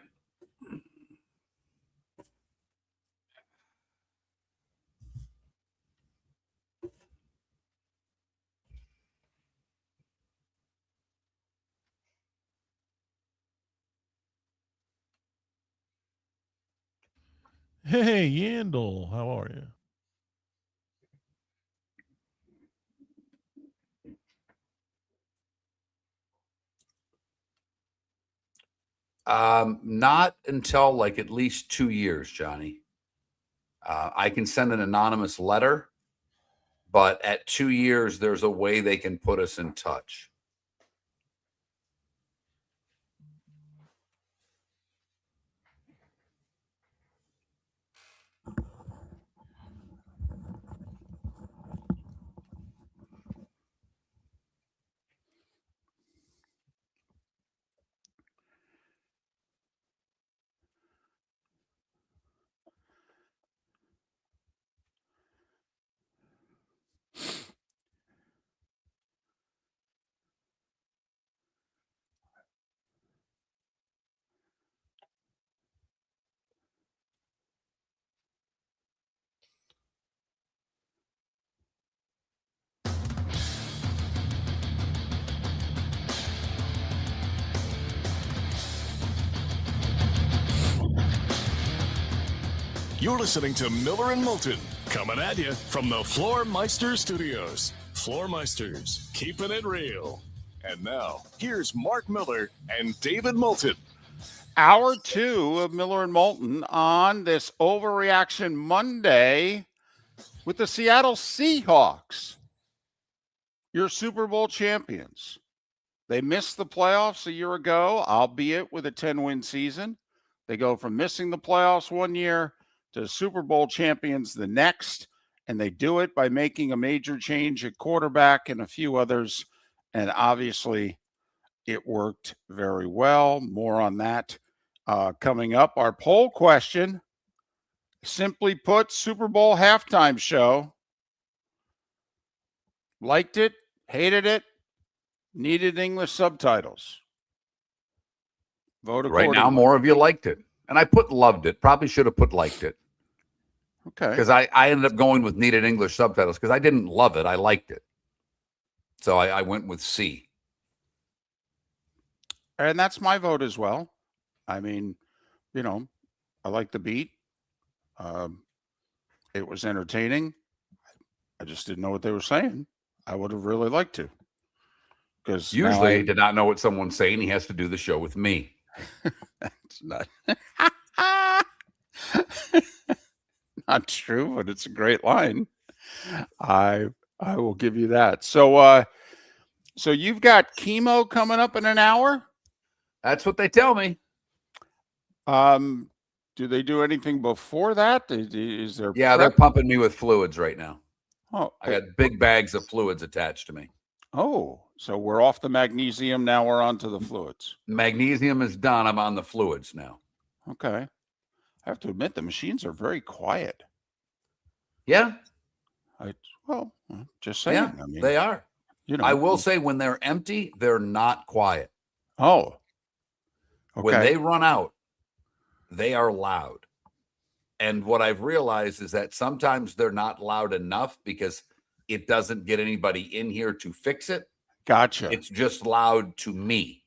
[SPEAKER 3] Hey, Yandel, how are you?
[SPEAKER 2] Not until like at least 2 years, Johnny. I can send an anonymous letter, but at 2 years, there's a way they can put us in touch.
[SPEAKER 4] You're listening to Miller and Moulton, coming at you from the Floor Meister Studios. Floor Meisters, keeping it real. And now, here's Mark Miller and David Moulton.
[SPEAKER 1] Hour 2 of Miller and Moulton on this Overreaction Monday with the Seattle Seahawks, your Super Bowl champions. They missed the playoffs a year ago, albeit with a 10-win season. They go from missing the playoffs one year to Super Bowl champions the next, and they do it by making a major change at quarterback and a few others, and obviously it worked very well. More on that coming up. Our poll question, simply put, Super Bowl halftime show. Liked it, hated it, needed English subtitles. Vote accordingly.
[SPEAKER 2] Right now, more of you liked it. And I put loved it. Probably should have put liked it.
[SPEAKER 1] Okay.
[SPEAKER 2] Because I ended up going with needed English subtitles because I didn't love it. I liked it. So I went with C.
[SPEAKER 1] And that's my vote as well. I mean, you know, I like the beat. It was entertaining. I just didn't know what they were saying. I would have really liked to. Because
[SPEAKER 2] usually he did not know what someone's saying. He has to do the show with me.
[SPEAKER 1] That's not not true, but it's a great line. I will give you that. So so you've got chemo coming up in an hour?
[SPEAKER 2] That's what they tell me.
[SPEAKER 1] Do they do anything before that? Is there
[SPEAKER 2] they're pumping me with fluids right now.
[SPEAKER 1] Oh,
[SPEAKER 2] I got big bags of fluids attached to me.
[SPEAKER 1] Oh, so we're off the magnesium. Now we're on to the fluids.
[SPEAKER 2] Magnesium is done. I'm on the fluids now.
[SPEAKER 1] Okay. I have to admit, the machines are very quiet.
[SPEAKER 2] Yeah.
[SPEAKER 1] Just saying.
[SPEAKER 2] Yeah,
[SPEAKER 1] I mean,
[SPEAKER 2] they are.
[SPEAKER 1] You know,
[SPEAKER 2] I will say when they're empty, they're not quiet.
[SPEAKER 1] Oh. Okay.
[SPEAKER 2] When they run out, they are loud. And what I've realized is that sometimes they're not loud enough because it doesn't get anybody in here to fix it.
[SPEAKER 1] Gotcha.
[SPEAKER 2] It's just loud to me.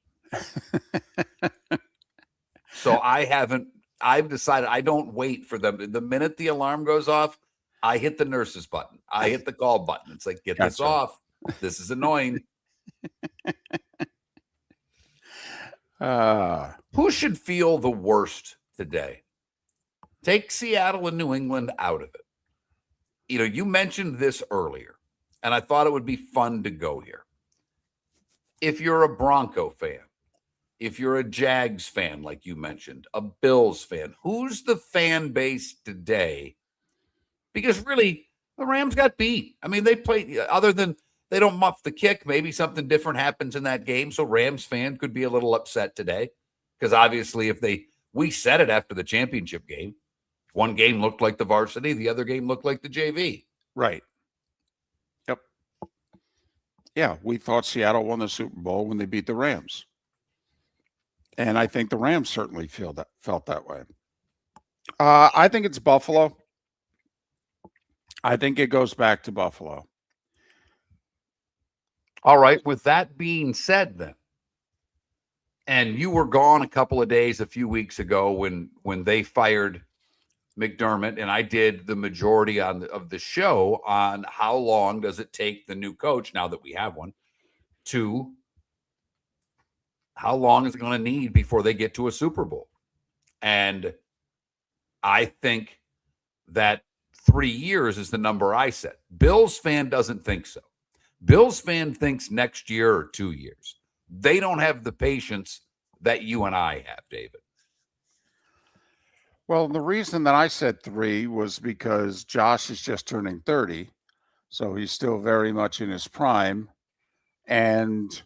[SPEAKER 2] So I've decided I don't wait for them. The minute the alarm goes off, I hit the nurse's button. I hit the call button. It's like, get this off. This is annoying. Who should feel the worst today? Take Seattle and New England out of it. You mentioned this earlier, and I thought it would be fun to go here. If you're a Bronco fan, if you're a Jags fan, like you mentioned, a Bills fan, who's the fan base today? Because really, the Rams got beat. I mean, they played, other than they don't muff the kick, maybe something different happens in that game. So Rams fan could be a little upset today. Because obviously, we said it after the championship game. One game looked like the varsity, the other game looked like the JV.
[SPEAKER 1] Right. Yep. Yeah, we thought Seattle won the Super Bowl when they beat the Rams. And I think the Rams certainly felt that way. I think it's Buffalo. I think it goes back to Buffalo.
[SPEAKER 2] All right. With that being said, then, and you were gone a couple of days a few weeks ago when they fired McDermott, and I did the majority of the show on how long does it take the new coach, now that we have one, to how long is it going to need before they get to a Super Bowl? And I think that 3 years is the number I said. Bills fan doesn't think so. Bills fan thinks next year or 2 years. They don't have the patience that you and I have, David.
[SPEAKER 1] Well, the reason that I said 3 was because Josh is just turning 30. So he's still very much in his prime. And,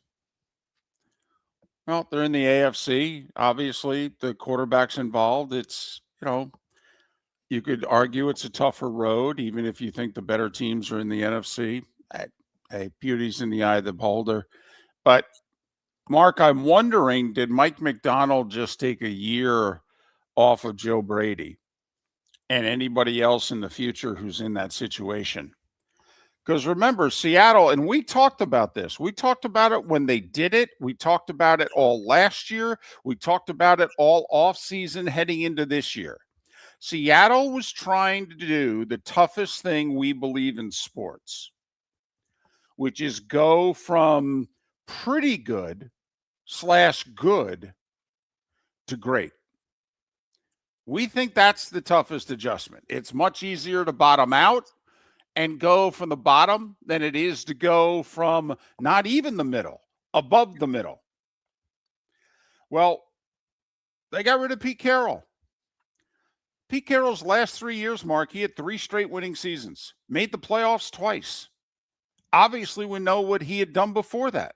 [SPEAKER 1] well, they're in the AFC. Obviously, the quarterback's involved. It's, you could argue it's a tougher road, even if you think the better teams are in the NFC. Hey, beauty's in the eye of the beholder. But, Mark, I'm wondering, did Mike McDonald just take a year off of Joe Brady and anybody else in the future who's in that situation? Because remember, Seattle, and we talked about this. We talked about it when they did it. We talked about it all last year. We talked about it all offseason heading into this year. Seattle was trying to do the toughest thing we believe in sports, which is go from pretty good / good to great. We think that's the toughest adjustment. It's much easier to bottom out and go from the bottom than it is to go from not even the middle, above the middle. Well, they got rid of Pete Carroll. Pete Carroll's last 3 years, Mark, he had 3 straight winning seasons, made the playoffs twice. Obviously, we know what he had done before that.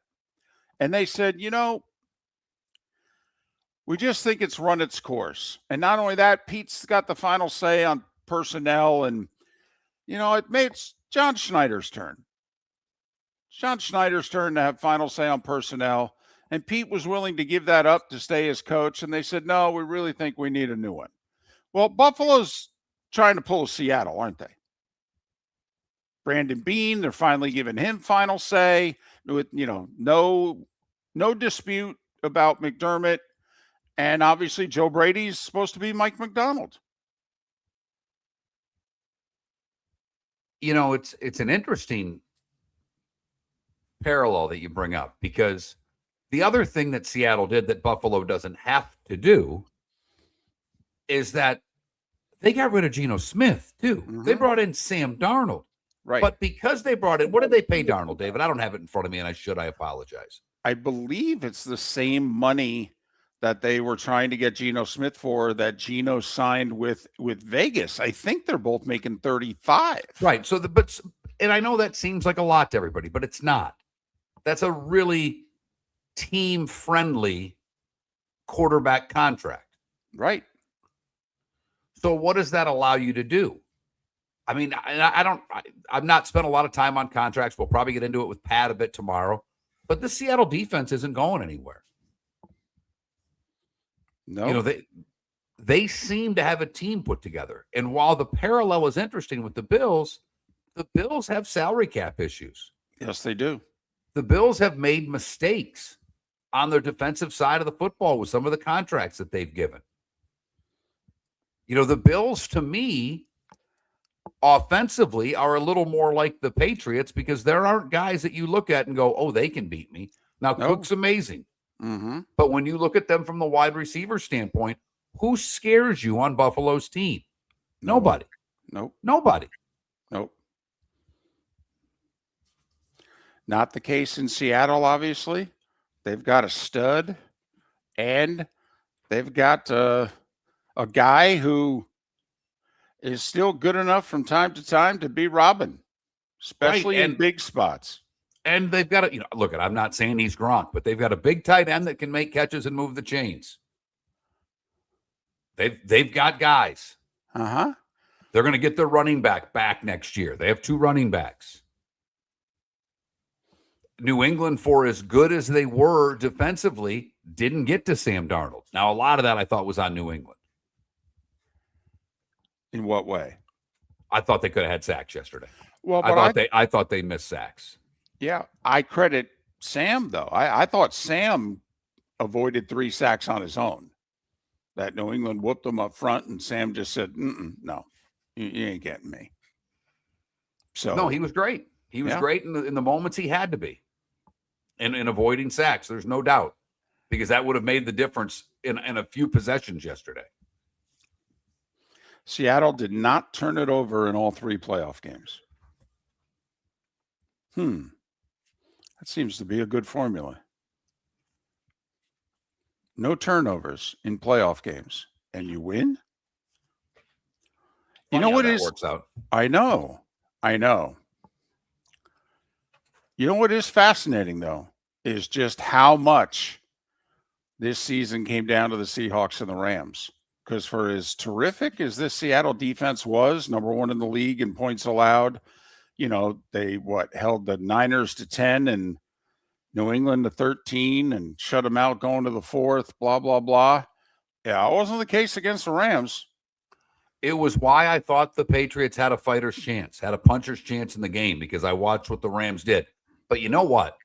[SPEAKER 1] And they said, we just think it's run its course. And not only that, Pete's got the final say on personnel. And, it's John Schneider's turn. John Schneider's turn to have final say on personnel. And Pete was willing to give that up to stay as coach. And they said, no, we really think we need a new one. Well, Buffalo's trying to pull a Seattle, aren't they? Brandon Beane, they're finally giving him final say with, no dispute about McDermott. And obviously, Joe Brady's supposed to be Mike McDonald.
[SPEAKER 2] It's an interesting parallel that you bring up, because the other thing that Seattle did that Buffalo doesn't have to do is that they got rid of Geno Smith, too. Mm-hmm. They brought in Sam Darnold.
[SPEAKER 1] Right.
[SPEAKER 2] But because they brought in, what did they pay Darnold, David? I don't have it in front of me, and I apologize.
[SPEAKER 1] I believe it's the same money that they were trying to get Geno Smith for that Geno signed with Vegas. I think they're both making 35.
[SPEAKER 2] Right. So and I know that seems like a lot to everybody, but it's not. That's a really team-friendly quarterback contract.
[SPEAKER 1] Right.
[SPEAKER 2] So what does that allow you to do? I mean, I've not spent a lot of time on contracts. We'll probably get into it with Pat a bit tomorrow, but the Seattle defense isn't going anywhere.
[SPEAKER 1] No,
[SPEAKER 2] they seem to have a team put together. And while the parallel is interesting with the Bills have salary cap issues.
[SPEAKER 1] Yes, they do.
[SPEAKER 2] The Bills have made mistakes on their defensive side of the football with some of the contracts that they've given. The Bills, to me, offensively are a little more like the Patriots, because there aren't guys that you look at and go, oh, they can beat me. Now, Cook's amazing.
[SPEAKER 1] Mm-hmm.
[SPEAKER 2] But when you look at them from the wide receiver standpoint, who scares you on Buffalo's team? Nobody.
[SPEAKER 1] Nope.
[SPEAKER 2] Nobody.
[SPEAKER 1] Nope. Not the case in Seattle, obviously. They've got a stud, and they've got a guy who is still good enough from time to time to be Robin, especially in big spots.
[SPEAKER 2] And they've got to, look, I'm not saying he's Gronk, but they've got a big tight end that can make catches and move the chains. They've got guys.
[SPEAKER 1] Uh-huh.
[SPEAKER 2] They're going to get their running back next year. They have 2 running backs. New England, for as good as they were defensively, didn't get to Sam Darnold. Now, a lot of that I thought was on New England.
[SPEAKER 1] In what way?
[SPEAKER 2] I thought they could have had sacks yesterday.
[SPEAKER 1] Well,
[SPEAKER 2] I thought they missed sacks.
[SPEAKER 1] Yeah, I credit Sam, though. I thought Sam avoided 3 sacks on his own. That New England whooped him up front, and Sam just said, no, you ain't getting me. So
[SPEAKER 2] no, he was great. He was great in the moments he had to be. And in avoiding sacks, there's no doubt. Because that would have made the difference in a few possessions yesterday.
[SPEAKER 1] Seattle did not turn it over in all 3 playoff games. That seems to be a good formula. No turnovers in playoff games, and you win? You know what is
[SPEAKER 2] works out.
[SPEAKER 1] I know. You know what is fascinating, though, is just how much this season came down to the Seahawks and the Rams. Because for as terrific as this Seattle defense was, number 1 in the league in points allowed, they held the Niners to 10 and New England to 13 and shut them out going to the 4th, blah, blah, blah. Yeah, it wasn't the case against the Rams.
[SPEAKER 2] It was why I thought the Patriots had a fighter's chance, had a puncher's chance in the game, because I watched what the Rams did. But you know what?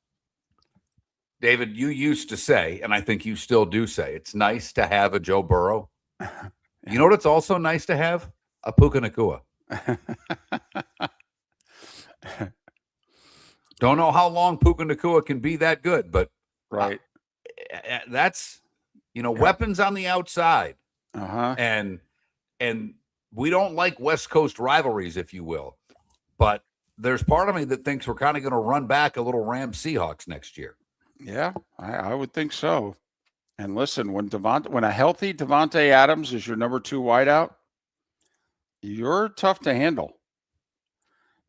[SPEAKER 2] David, you used to say, and I think you still do say, it's nice to have a Joe Burrow. You know what it's also nice to have? A Puka Nacua. Don't know how long Puka Nacua can be that good, but
[SPEAKER 1] right.
[SPEAKER 2] That's, weapons on the outside.
[SPEAKER 1] Uh-huh.
[SPEAKER 2] And we don't like West Coast rivalries, if you will. But there's part of me that thinks we're kind of going to run back a little Rams Seahawks next year.
[SPEAKER 1] Yeah, I would think so. And listen, when a healthy Devontae Adams is your number 2 wideout, you're tough to handle.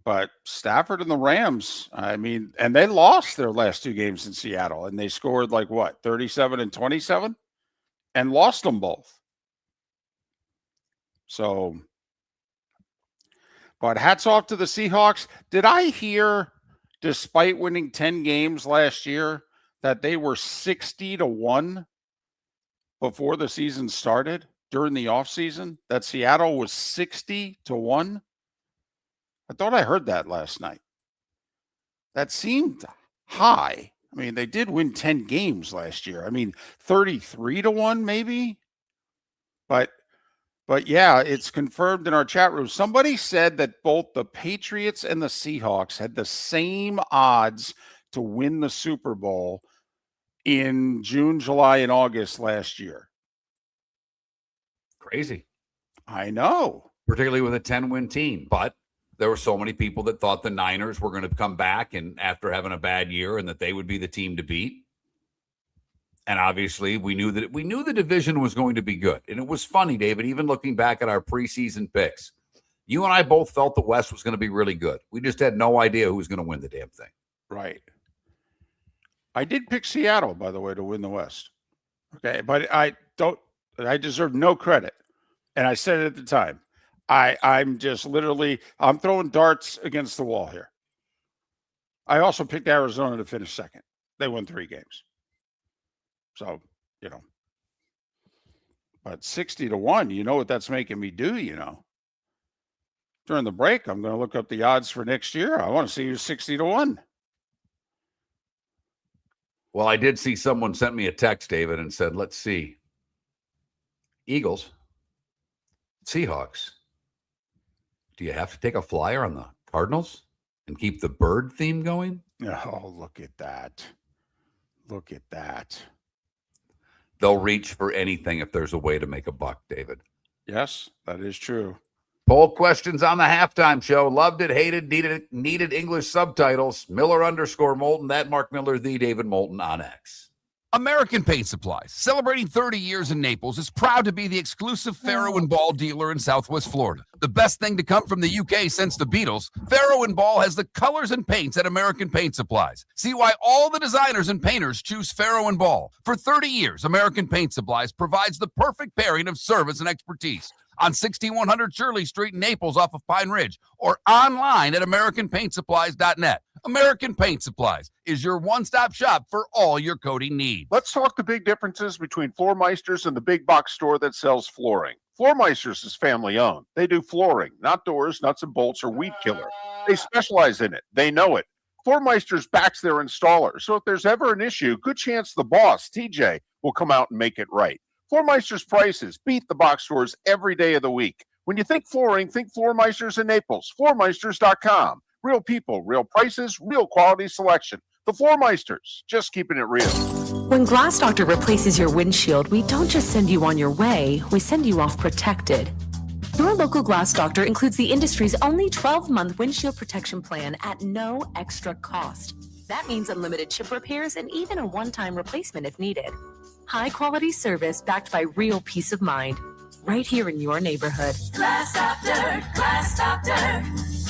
[SPEAKER 1] But Stafford and the Rams, and they lost their last 2 games in Seattle, and they scored 37 and 27, and lost them both. So, but hats off to the Seahawks. Did I hear, despite winning 10 games last year, that they were 60-1 before the season started during the offseason? That Seattle was 60-1? I thought I heard that last night. That seemed high. They did win 10 games last year. 33-1 maybe. But yeah, it's confirmed in our chat room. Somebody said that both the Patriots and the Seahawks had the same odds to win the Super Bowl in June, July, and August last year.
[SPEAKER 2] Crazy.
[SPEAKER 1] I know.
[SPEAKER 2] Particularly with a 10-win team. But there were so many people that thought the Niners were going to come back and after having a bad year, and that they would be the team to beat. And obviously we knew the division was going to be good. And it was funny, David, even looking back at our preseason picks, you and I both felt the West was going to be really good. We just had no idea who was going to win the damn thing.
[SPEAKER 1] Right. I did pick Seattle, by the way, to win the West. Okay. But I deserve no credit. And I said it at the time. I'm just I'm throwing darts against the wall here. I also picked Arizona to finish second. They won 3 games. So, but 60-1, you know what that's making me do, During the break, I'm going to look up the odds for next year. I want to see who's 60-1.
[SPEAKER 2] Well, I did see someone sent me a text, David, and said, let's see. Eagles, Seahawks. Do you have to take a flyer on the Cardinals and keep the bird theme going?
[SPEAKER 1] Oh, look at that. Look at that.
[SPEAKER 2] they'll reach for anything if there's a way to make a buck, David.
[SPEAKER 1] Yes, that is true.
[SPEAKER 2] Poll questions on the halftime show. Loved it, hated, needed English subtitles. Miller_Moulton, that Mark Miller, the David Moulton on X.
[SPEAKER 5] American Paint Supplies, celebrating 30 years in Naples, is proud to be the exclusive Faro and Ball dealer in Southwest Florida. The best thing to come from the UK since the Beatles, Faro and Ball has the colors and paints at American Paint Supplies. See why all the designers and painters choose Faro and Ball. For 30 years, American Paint Supplies provides the perfect pairing of service and expertise. On 6100 Shirley Street in Naples off of Pine Ridge, or online at AmericanPaintSupplies.net. American Paint Supplies is your one-stop shop for all your coating needs.
[SPEAKER 6] Let's talk the big differences between Floormeisters and the big box store that sells flooring. Floormeisters is family owned. They do flooring, not doors, nuts and bolts, or weed killer. They specialize in it. They know it. Floormeisters backs their installer, so if there's ever an issue, good chance the boss, TJ, will come out and make it right. Floormeister's prices beat the box stores every day of the week. When you think flooring, think Floormeisters in Naples. Floormeisters.com. Real people, real prices, real quality selection. The Floormeisters, just keeping it real.
[SPEAKER 12] When Glass Doctor replaces your windshield, we don't just send you on your way, we send you off protected. Your local Glass Doctor includes the industry's only 12-month windshield protection plan at no extra cost. That means unlimited chip repairs and even a one-time replacement if needed. High-quality service backed by real peace of mind, right here in your neighborhood.
[SPEAKER 11] Glass Doctor, Glass Doctor.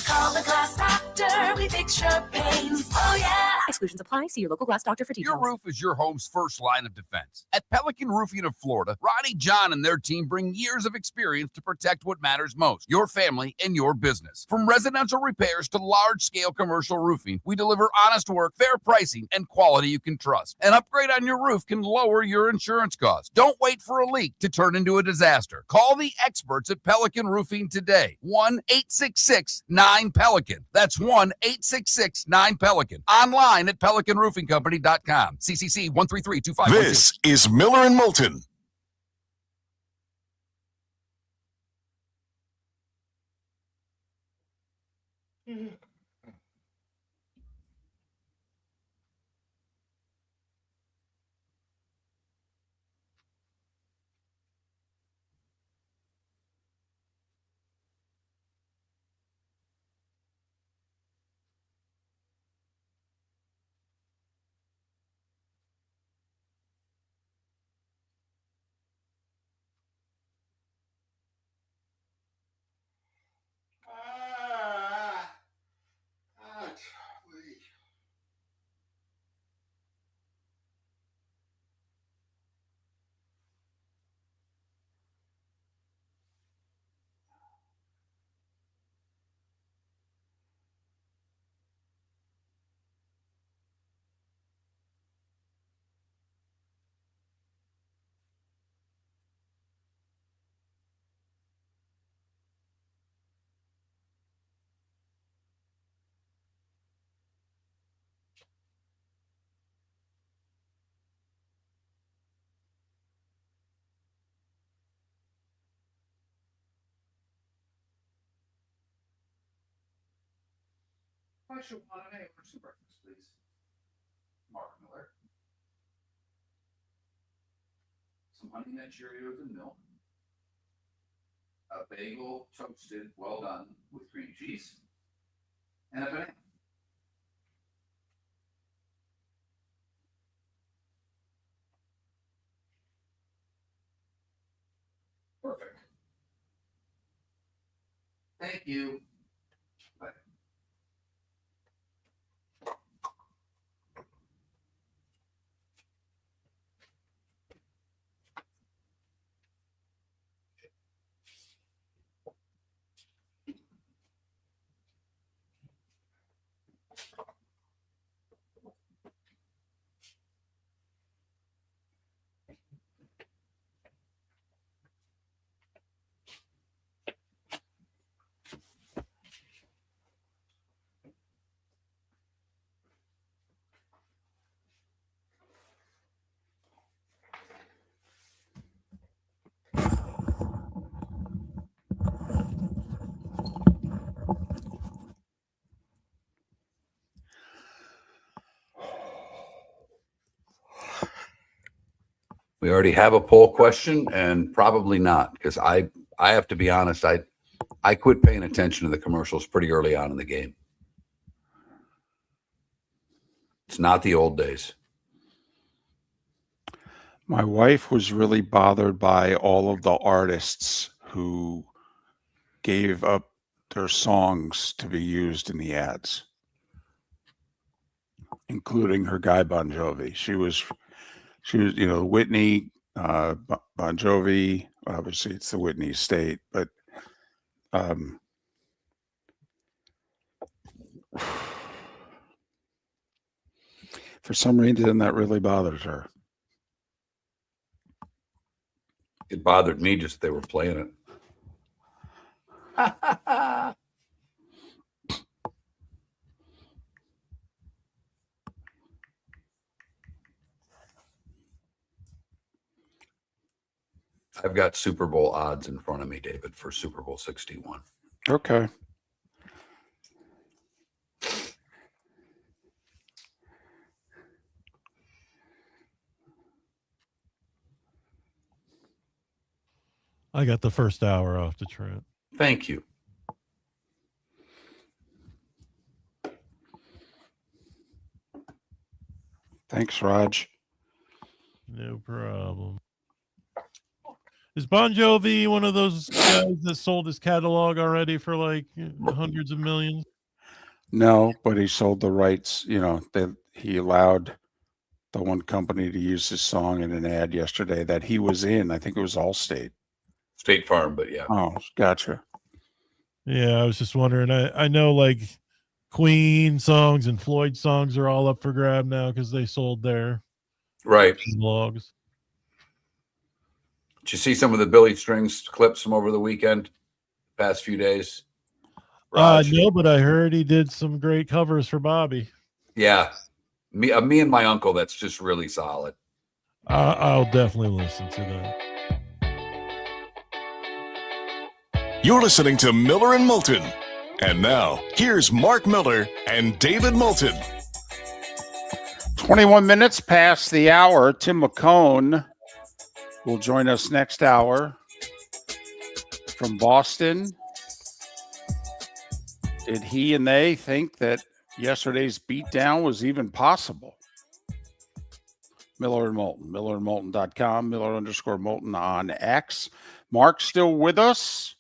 [SPEAKER 11] Call the Glass Doctor, we fix your pains. Oh, yeah.
[SPEAKER 12] Exclusions apply. See your local Glass Doctor for details.
[SPEAKER 5] Your roof is your home's first line of defense. At Pelican Roofing of Florida, Ronnie, John, and their team bring years of experience to protect what matters most, your family and your business. From residential repairs to large-scale commercial roofing, we deliver honest work, fair pricing, and quality you can trust. An upgrade on your roof can lower your insurance costs. Don't wait for a leak to turn into a disaster. Call the experts at Pelican Roofing today. 1-866-9-PELICAN. That's 1-866-9-PELICAN. Online at PelicanRoofingCompany.com. CCC 1332512.
[SPEAKER 4] This is Miller and Moulton.
[SPEAKER 2] I should want an egg for some breakfast, please. Mark Miller. Some Honey Nut Cheerios and milk. A bagel toasted, well done, with cream cheese. And a banana. Perfect. Thank you. Bye. We already have a poll question, and probably not, because I have to be honest. I quit paying attention to the commercials pretty early on in the game. It's not the old days.
[SPEAKER 1] My wife was really bothered by all of the artists who gave up their songs to be used in the ads, including her guy Bon Jovi. She was, Whitney, Bon Jovi. Obviously, it's the Whitney estate, but for some reason, that really bothers her.
[SPEAKER 2] It bothered me just that they were playing it. I've got Super Bowl odds in front of me, David, for Super Bowl 61.
[SPEAKER 1] Okay.
[SPEAKER 3] I got the first hour off to Trent.
[SPEAKER 2] Thank you.
[SPEAKER 1] Thanks, Raj.
[SPEAKER 3] No problem. Is Bon Jovi one of those guys that sold his catalog already for like hundreds of millions?
[SPEAKER 1] No, but he sold the rights. He allowed the one company to use his song in an ad yesterday that he was in. I think it was Allstate.
[SPEAKER 2] State Farm, but yeah.
[SPEAKER 1] Oh, gotcha.
[SPEAKER 3] Yeah, I was just wondering. I know like Queen songs and Floyd songs are all up for grab now because they sold their catalogs.
[SPEAKER 2] Did you see some of the Billy Strings clips from over the weekend, past few days?
[SPEAKER 3] No, but I heard he did some great covers for Bobby.
[SPEAKER 2] Yeah. Me and my uncle, that's just really solid.
[SPEAKER 3] I'll definitely listen to that.
[SPEAKER 4] You're listening to Miller and Moulton. And now, here's Mark Miller and David Moulton.
[SPEAKER 1] 21 minutes past the hour. Tim McKone will join us next hour from Boston. Did he and they think that yesterday's beatdown was even possible? Miller and Moulton, millerandmoulton.com, Miller_Moulton on X. Mark's still with us,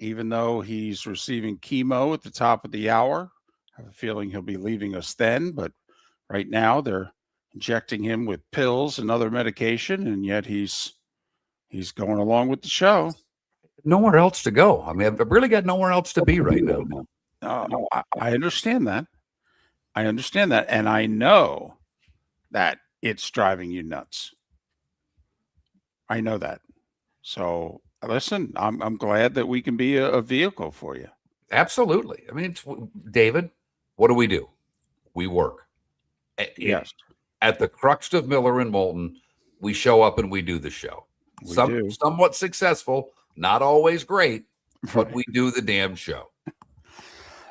[SPEAKER 1] even though he's receiving chemo at the top of the hour. I have a feeling he'll be leaving us then, but right now they're injecting him with pills and other medication, and yet he's going along with the show.
[SPEAKER 2] Nowhere else to go. I mean, I've really got nowhere else to be right now.
[SPEAKER 1] I understand that. And I know that it's driving you nuts. I know that. So listen, I'm glad that we can be a vehicle for you.
[SPEAKER 2] Absolutely. I mean, David, what do? We work.
[SPEAKER 1] Yes.
[SPEAKER 2] At the crux of Miller and Moulton, we show up and we do the show. Somewhat successful, not always great, but we do the damn show.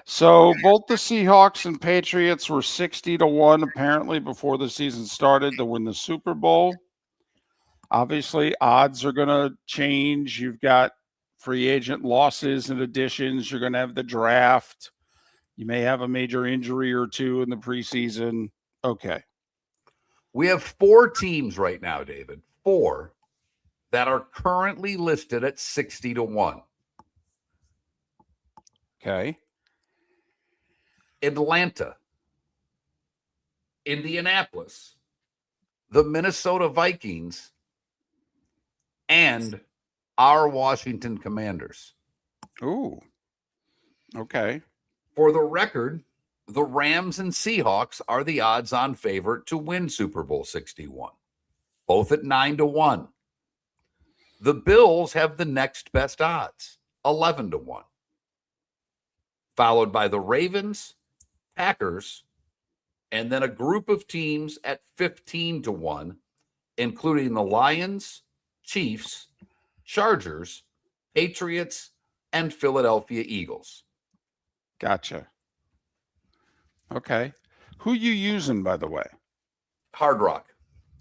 [SPEAKER 1] So both the Seahawks and Patriots were 60-1 apparently before the season started to win the Super Bowl. Obviously, odds are going to change. You've got free agent losses and additions. You're going to have the draft. You may have a major injury or two in the preseason. Okay.
[SPEAKER 2] We have 4 teams right now, David, 4 that are currently listed at 60-1.
[SPEAKER 1] Okay.
[SPEAKER 2] Atlanta, Indianapolis, the Minnesota Vikings, and our Washington Commanders.
[SPEAKER 1] Ooh. Okay.
[SPEAKER 2] For the record, the Rams and Seahawks are the odds-on favorite to win Super Bowl 61, both at 9-1. The Bills have the next best odds, 11-1, followed by the Ravens, Packers, and then a group of teams at 15-1, including the Lions, Chiefs, Chargers, Patriots, and Philadelphia Eagles.
[SPEAKER 1] Gotcha. Okay. Who you using, by the way?
[SPEAKER 2] Hard Rock.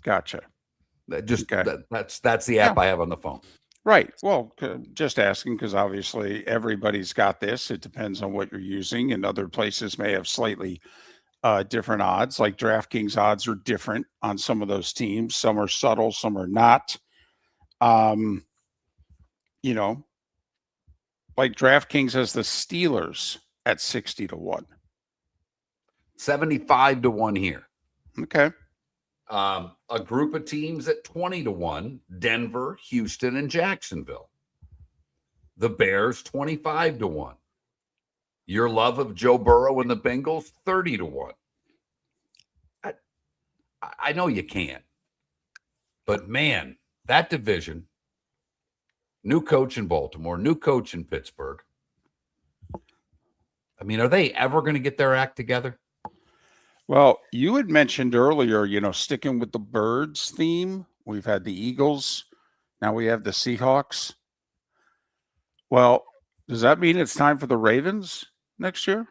[SPEAKER 1] Gotcha.
[SPEAKER 2] That's the app I have on the phone.
[SPEAKER 1] Right. Well, just asking because obviously everybody's got this. It depends on what you're using, and other places may have slightly different odds. Like DraftKings odds are different on some of those teams. Some are subtle, some are not. You know, like DraftKings has the Steelers at 60-1.
[SPEAKER 2] 75-1 here.
[SPEAKER 1] Okay.
[SPEAKER 2] A group of teams at 20-1, Denver, Houston, and Jacksonville. The Bears, 25-1. Your love of Joe Burrow and the Bengals, 30-1. I know you can't. But, man, that division, new coach in Baltimore, new coach in Pittsburgh. I mean, are they ever going to get their act together?
[SPEAKER 1] Well, you had mentioned earlier, sticking with the birds theme. We've had the Eagles. Now we have the Seahawks. Well, does that mean it's time for the Ravens next year?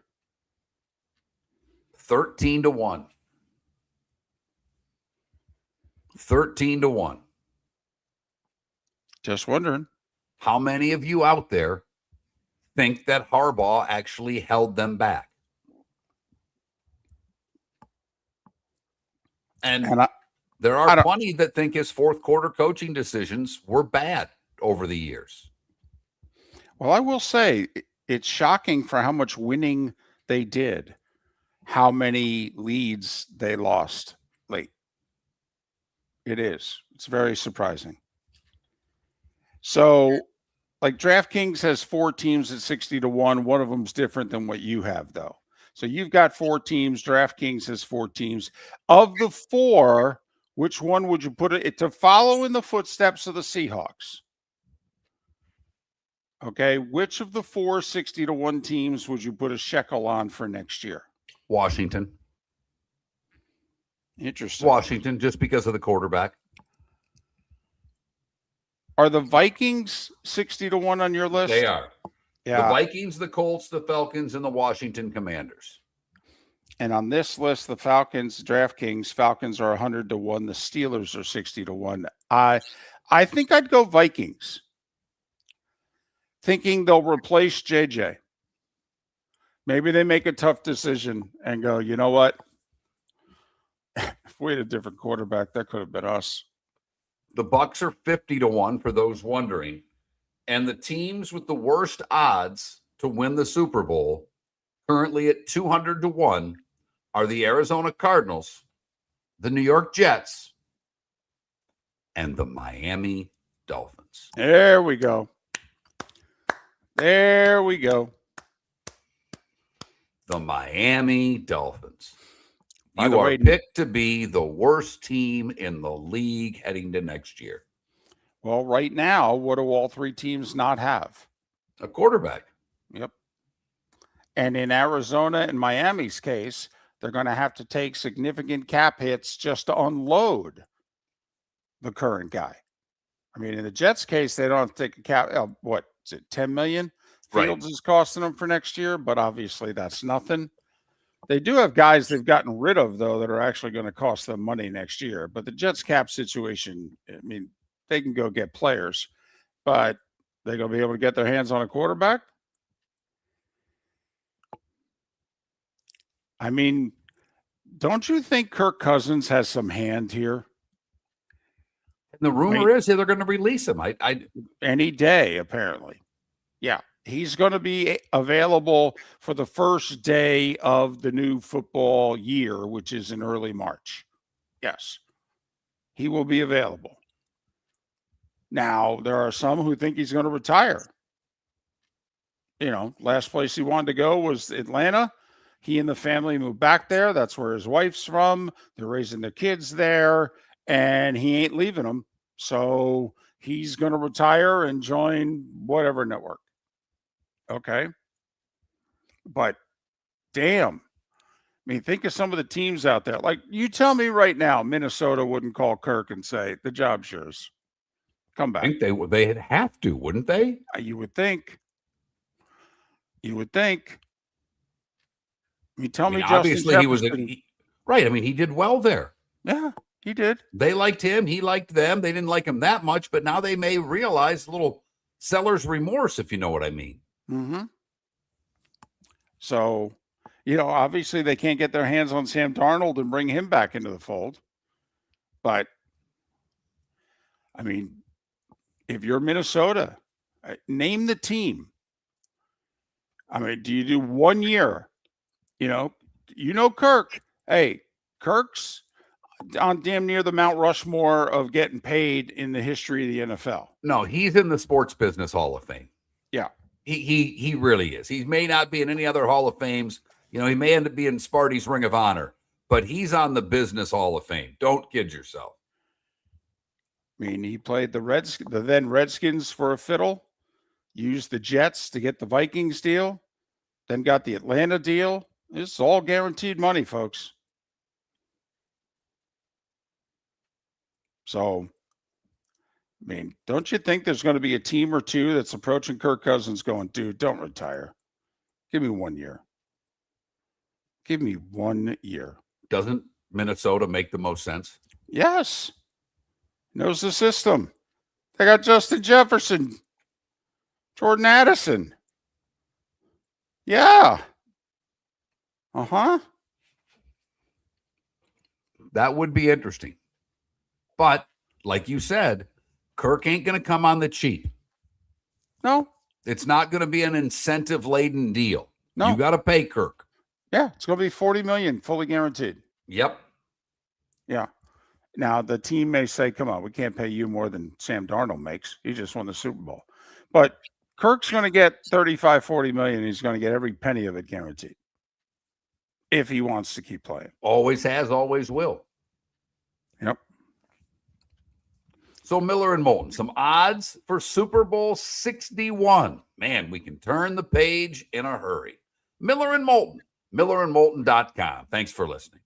[SPEAKER 2] 13-1. 13-1.
[SPEAKER 1] Just wondering.
[SPEAKER 2] How many of you out there think that Harbaugh actually held them back? And there are plenty that think his fourth quarter coaching decisions were bad over the years.
[SPEAKER 1] Well, I will say it's shocking for how much winning they did, how many leads they lost late. It is. It's very surprising. So, like DraftKings has 4 teams at 60-1. One of them's different than what you have, though. So you've got 4 teams. DraftKings has 4 teams. Of the 4, which one would you put it to follow in the footsteps of the Seahawks? Okay, which of the 4 60-1 teams would you put a shekel on for next year?
[SPEAKER 2] Washington.
[SPEAKER 1] Interesting.
[SPEAKER 2] Washington, just because of the quarterback.
[SPEAKER 1] Are the Vikings 60-1 on your list?
[SPEAKER 2] They are.
[SPEAKER 1] Yeah.
[SPEAKER 2] The Vikings, the Colts, the Falcons, and the Washington Commanders.
[SPEAKER 1] And on this list, the Falcons, DraftKings, Falcons are 100-1. The Steelers are 60-1. I think I'd go Vikings, thinking they'll replace JJ. Maybe they make a tough decision and go, you know what? If we had a different quarterback, that could have been us.
[SPEAKER 2] The Bucs are 50-1 for those wondering. And the teams with the worst odds to win the Super Bowl, currently at 200-1, are the Arizona Cardinals, the New York Jets, and the Miami Dolphins.
[SPEAKER 1] There we go. There we go.
[SPEAKER 2] The Miami Dolphins.
[SPEAKER 1] By
[SPEAKER 2] You
[SPEAKER 1] the
[SPEAKER 2] are
[SPEAKER 1] way,
[SPEAKER 2] picked to be the worst team in the league heading to next year.
[SPEAKER 1] Well, right now, what do all 3 teams not have?
[SPEAKER 2] A quarterback.
[SPEAKER 1] Yep. And in Arizona and Miami's case, they're going to have to take significant cap hits just to unload the current guy. I mean, in the Jets' case, they don't have to take a cap. What is it, $10 million? Fields is costing them for next year, but obviously that's nothing. They do have guys they've gotten rid of, though, that are actually going to cost them money next year. But the Jets' cap situation, I mean, they can go get players, but they're going to be able to get their hands on a quarterback. I mean, don't you think Kirk Cousins has some hand here?
[SPEAKER 2] And the rumor is they're going to release him.
[SPEAKER 1] Any day, apparently. Yeah. He's going to be available for the first day of the new football year, which is in early March. Yes. He will be available. Now, there are some who think he's going to retire. Last place he wanted to go was Atlanta. He and the family moved back there. That's where his wife's from. They're raising their kids there, and he ain't leaving them. So he's going to retire and join whatever network. Okay. But damn. I mean, think of some of the teams out there. Like, you tell me right now, Minnesota wouldn't call Kirk and say, the job's yours. Come back.
[SPEAKER 2] I think they'd have to, wouldn't they?
[SPEAKER 1] You would think. You would think. I mean, tell me,
[SPEAKER 2] obviously he was
[SPEAKER 1] Jefferson,
[SPEAKER 2] right. I mean, he did well there.
[SPEAKER 1] Yeah. He did.
[SPEAKER 2] They liked him. He liked them. They didn't like him that much, but now they may realize a little seller's remorse, if you know what I mean.
[SPEAKER 1] Mm-hmm. So, obviously they can't get their hands on Sam Darnold and bring him back into the fold. But, I mean, if you're Minnesota, name the team. I mean, do you do 1 year? Kirk. Hey, Kirk's on damn near the Mount Rushmore of getting paid in the history of the NFL.
[SPEAKER 2] No, he's in the Sports Business Hall of Fame.
[SPEAKER 1] Yeah.
[SPEAKER 2] He really is. He may not be in any other Hall of Fames. He may end up being Sparty's Ring of Honor, but he's on the Business Hall of Fame. Don't kid yourself.
[SPEAKER 1] I mean, he played the then Redskins for a fiddle, used the Jets to get the Vikings deal, then got the Atlanta deal. It's all guaranteed money, folks. So, I mean, don't you think there's going to be a team or two that's approaching Kirk Cousins going, dude, don't retire. Give me 1 year. Give me 1 year.
[SPEAKER 2] Doesn't Minnesota make the most sense?
[SPEAKER 1] Yes. Knows the system. They got Justin Jefferson, Jordan Addison. Yeah. Uh-huh.
[SPEAKER 2] That would be interesting. But, like you said, Kirk ain't going to come on the cheap.
[SPEAKER 1] No.
[SPEAKER 2] It's not going to be an incentive-laden deal.
[SPEAKER 1] No.
[SPEAKER 2] You got to pay Kirk.
[SPEAKER 1] Yeah, it's going to be $40 million, fully guaranteed.
[SPEAKER 2] Yep.
[SPEAKER 1] Yeah. Now, the team may say, come on, we can't pay you more than Sam Darnold makes. He just won the Super Bowl. But Kirk's going to get $35-40 million, and he's going to get every penny of it guaranteed if he wants to keep playing.
[SPEAKER 2] Always has, always will.
[SPEAKER 1] Yep.
[SPEAKER 2] So Miller and Moulton, some odds for Super Bowl 61. Man, we can turn the page in a hurry. Miller and Moulton, millerandmoulton.com. Thanks for listening.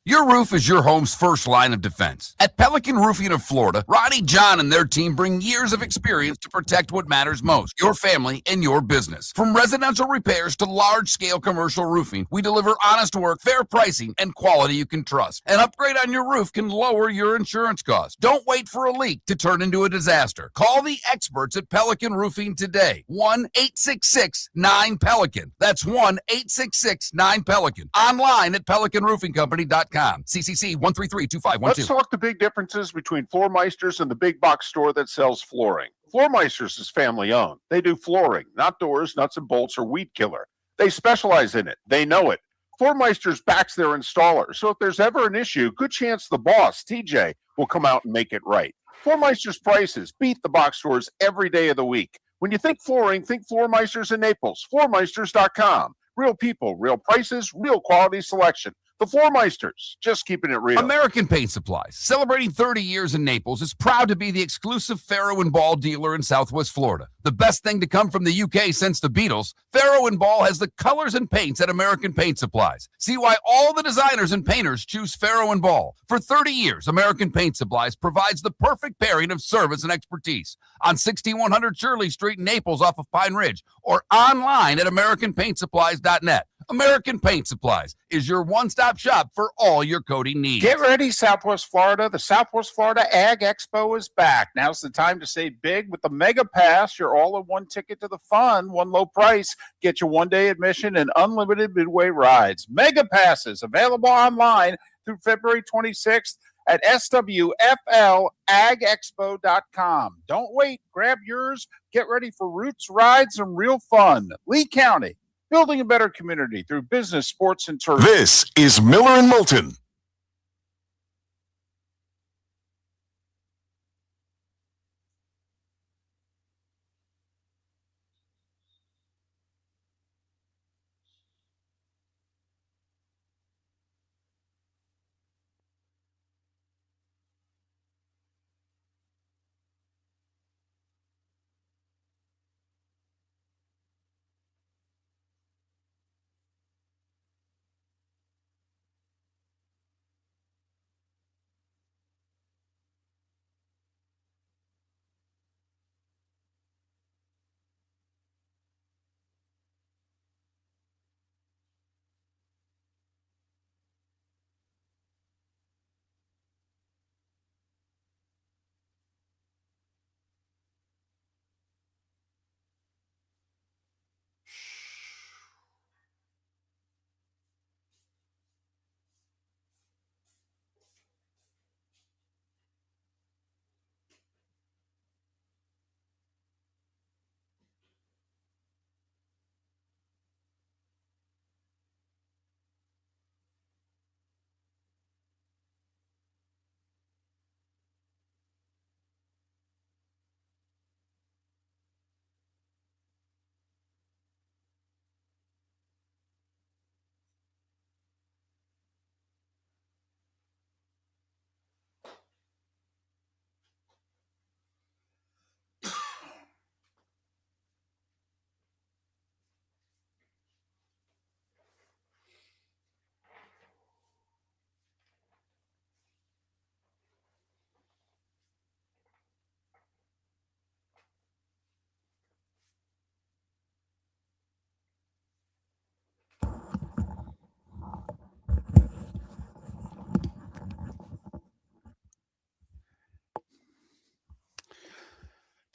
[SPEAKER 5] Your roof is your home's first line of defense. At Pelican Roofing of Florida, Ronnie, John, and their team bring years of experience to protect what matters most, your family and your business. From residential repairs to large-scale commercial roofing, we deliver honest work, fair pricing, and quality you can trust. An upgrade on your roof can lower your insurance costs. Don't wait for a leak to turn into a disaster. Call the experts at Pelican Roofing today. 1-866-9-PELICAN. That's 1-866-9-PELICAN. Online at pelicanroofingcompany.com. CCC 1332512.
[SPEAKER 6] Let's talk the big differences between Floor Meisters and the big box store that sells flooring. Floor Meisters is family owned. They do flooring, not doors, nuts and bolts, or weed killer. They specialize in it. They know it. Floor Meisters backs their installer. So if there's ever an issue, good chance the boss, TJ, will come out and make it right. Floor Meisters prices beat the box stores every day of the week. When you think flooring, think Floor Meisters in Naples. Floormeisters.com. Real people, real prices, real quality selection. The Floor Meisters, just keeping it real.
[SPEAKER 5] American Paint Supplies, celebrating 30 years in Naples, is proud to be the exclusive Farrow & Ball dealer in Southwest Florida. The best thing to come from the UK since the Beatles, Farrow & Ball has the colors and paints at American Paint Supplies. See why all the designers and painters choose Farrow & Ball. For 30 years, American Paint Supplies provides the perfect pairing of service and expertise on 6100 Shirley Street in Naples off of Pine Ridge or online at AmericanPaintSupplies.net. American Paint Supplies is your one-stop shop for all your coating needs.
[SPEAKER 1] Get ready, Southwest Florida. The Southwest Florida Ag Expo is back. Now's the time to save big with the Mega Pass. Your all-in-one ticket to the fun, one low price. Get your one-day admission and unlimited midway rides. Mega Passes available online through February 26th at swflagexpo.com. Don't wait. Grab yours. Get ready for roots, rides, and real fun. Lee County, building a better community through business, sports, and tourism.
[SPEAKER 4] This is Miller and Moulton.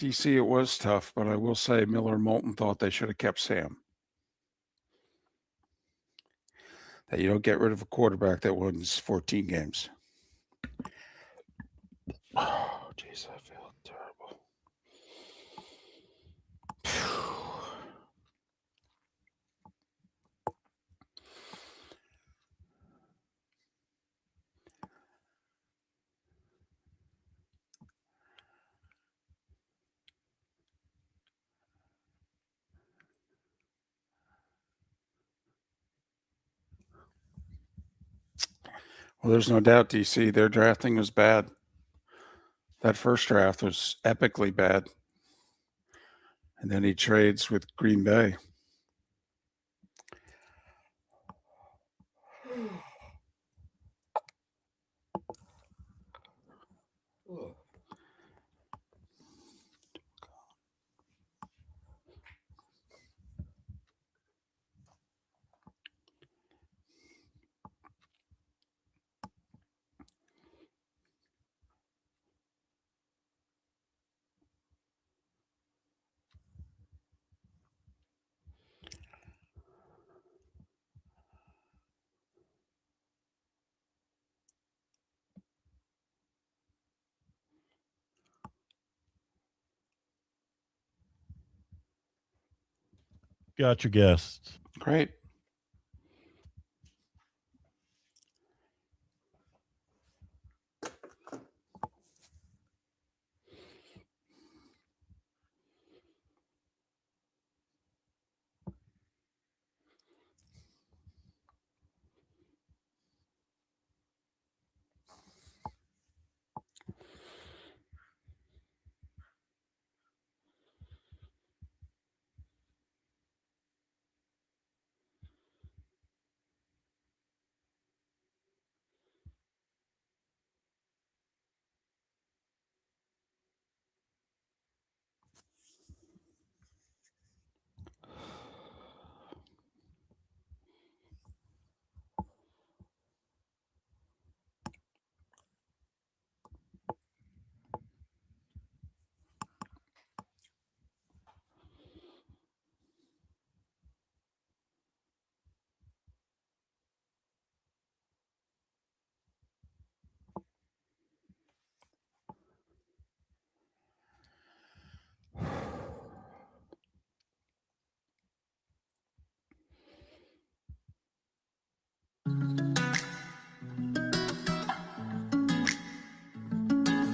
[SPEAKER 1] DC, it was tough, but I will say Miller and Moulton thought they should have kept Sam. That you don't get rid of a quarterback that wins 14 games. Oh, jeez, I feel terrible. Well, there's no doubt, DC, their drafting was bad. That first draft was epically bad. And then he trades with Green Bay.
[SPEAKER 3] Got your guest.
[SPEAKER 1] Great.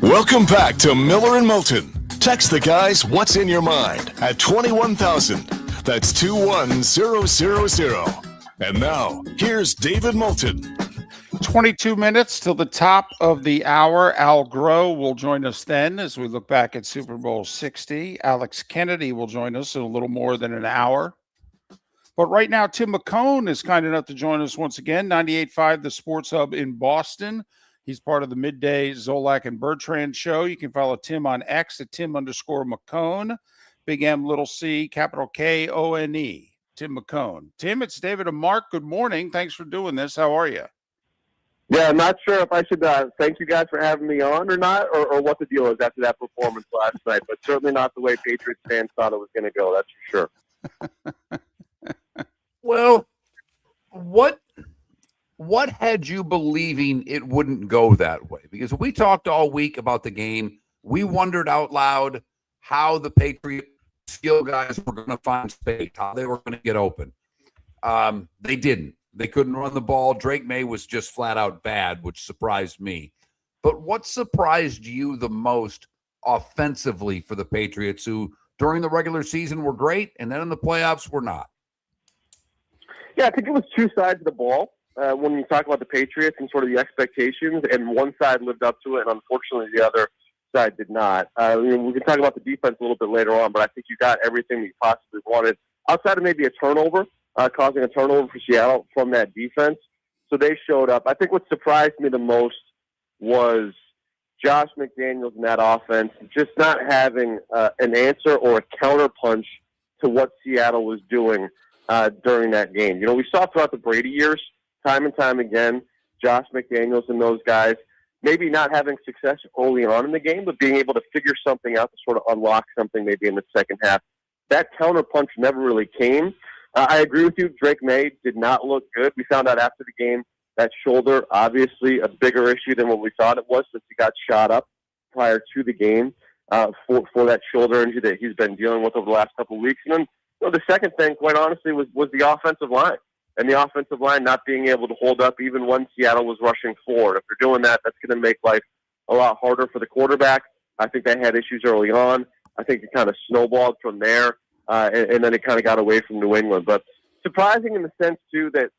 [SPEAKER 4] Welcome back to Miller and Moulton. Text the guys what's in your mind at 21,000. That's 21000. And now, here's David Moulton.
[SPEAKER 1] 22 minutes till the top of the hour. Al Groh will join us then as we look back at Super Bowl 60. Alex Kennedy will join us in a little more than an hour. But right now, Tim McKone is kind enough to join us once again. 98.5, the Sports Hub in Boston. He's part of the midday Zolak and Bertrand show. You can follow Tim on X at Tim_McKone. Big M, little C, capital K-O-N-E. Tim McKone. Tim, it's David and Mark. Good morning. Thanks for doing this. How are you?
[SPEAKER 13] Yeah, I'm not sure if I should thank you guys for having me on or not, or what the deal is after that performance last night, but certainly not the way Patriots fans thought it was going to go, that's for sure.
[SPEAKER 2] Well, what had you believing it wouldn't go that way? Because we talked all week about the game. We wondered out loud how the Patriot skill guys were going to find space, how they were going to get open. They didn't. They couldn't run the ball. Drake May was just flat out bad, which surprised me. But what surprised you the most offensively for the Patriots, who during the regular season were great and then in the playoffs were not?
[SPEAKER 13] Yeah, I think it was two sides of the ball. When you talk about the Patriots and sort of the expectations, and one side lived up to it, and unfortunately the other side did not. We can talk about the defense a little bit later on, but I think you got everything that you possibly wanted, outside of maybe a turnover, causing a turnover for Seattle from that defense. So they showed up. I think what surprised me the most was Josh McDaniels in that offense just not having an answer or a counterpunch to what Seattle was doing during that game. You know, we saw throughout the Brady years, time and time again, Josh McDaniels and those guys maybe not having success early on in the game, but being able to figure something out to sort of unlock something maybe in the second half. That counterpunch never really came. I agree with you. Drake May did not look good. We found out after the game that shoulder, obviously a bigger issue than what we thought it was since he got shot up prior to the game for that shoulder injury that he's been dealing with over the last couple of weeks. And then the second thing, quite honestly, was the offensive line. And the offensive line not being able to hold up even when Seattle was rushing forward. If they're doing that, that's going to make life a lot harder for the quarterback. I think they had issues early on. I think it kind of snowballed from there, and then it kind of got away from New England. But surprising in the sense, too, that,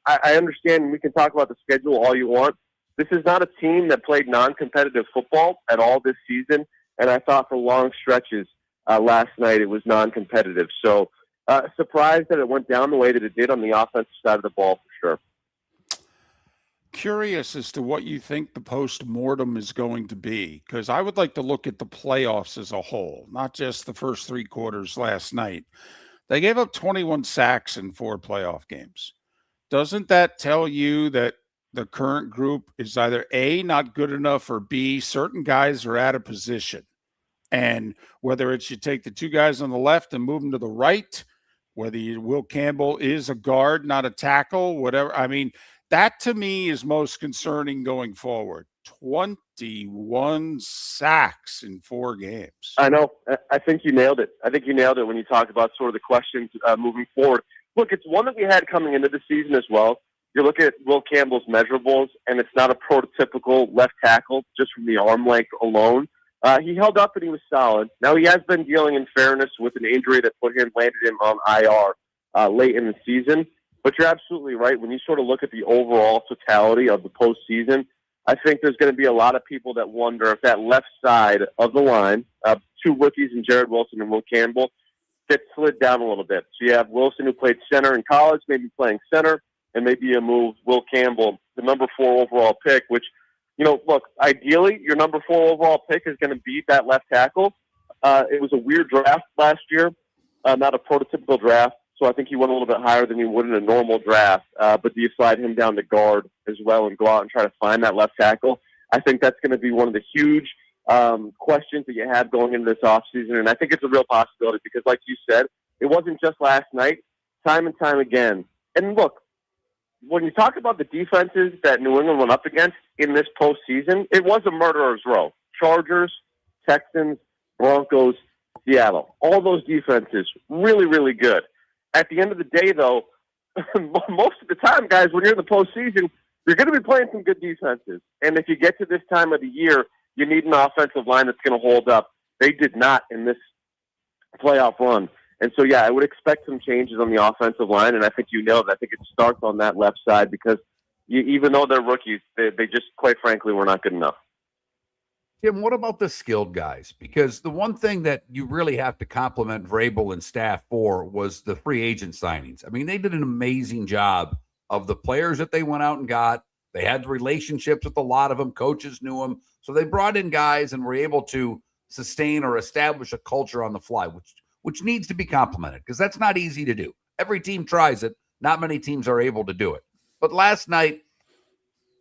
[SPEAKER 13] I understand we can talk about the schedule all you want. This is not a team that played non-competitive football at all this season, and I thought for long stretches last night it was non-competitive. So surprised that it went down the way that it did on the offensive side of the ball, for sure.
[SPEAKER 1] Curious as to what you think the post-mortem is going to be, because I would like to look at the playoffs as a whole, not just the first three quarters last night. They gave up 21 sacks in 4 playoff games. Doesn't that tell you that the current group is either A, not good enough, or B, certain guys are out of position? And whether it's you take the 2 guys on the left and move them to the right, whether Will Campbell is a guard, not a tackle, whatever. I mean, that to me is most concerning going forward. 21 sacks in 4 games.
[SPEAKER 13] I know. I think you nailed it. I think you nailed it when you talk about sort of the questions moving forward. Look, it's one that we had coming into the season as well. You look at Will Campbell's measurables, and it's not a prototypical left tackle just from the arm length alone. He held up and he was solid. Now, he has been dealing, in fairness, with an injury that landed him on IR late in the season. But you're absolutely right. When you sort of look at the overall totality of the postseason, I think there's going to be a lot of people that wonder if that left side of the line, 2 rookies in Jared Wilson and Will Campbell, gets slid down a little bit. So you have Wilson, who played center in college, maybe playing center, and maybe you move Will Campbell, the number 4 overall pick, which, look, ideally, your number 4 overall pick is going to beat that left tackle. It was a weird draft last year, not a prototypical draft, so I think he went a little bit higher than he would in a normal draft. But do you slide him down to guard as well and go out and try to find that left tackle? I think that's going to be one of the huge questions that you have going into this offseason, and I think it's a real possibility because, like you said, it wasn't just last night, time and time again. And look, when you talk about the defenses that New England went up against in this postseason, it was a murderer's row. Chargers, Texans, Broncos, Seattle. All those defenses, really, really good. At the end of the day, though, most of the time, guys, when you're in the postseason, you're going to be playing some good defenses. And if you get to this time of the year, you need an offensive line that's going to hold up. They did not in this playoff run. And so, yeah, I would expect some changes on the offensive line, and I think you nailed it. I think it starts on that left side because even though they're rookies, they just, quite frankly, were not good enough.
[SPEAKER 2] Tim, what about the skilled guys? Because the one thing that you really have to compliment Vrabel and staff for was the free agent signings. I mean, they did an amazing job of the players that they went out and got. They had relationships with a lot of them. Coaches knew them. So they brought in guys and were able to sustain or establish a culture on the fly, which needs to be complimented because that's not easy to do. Every team tries it. Not many teams are able to do it. But last night,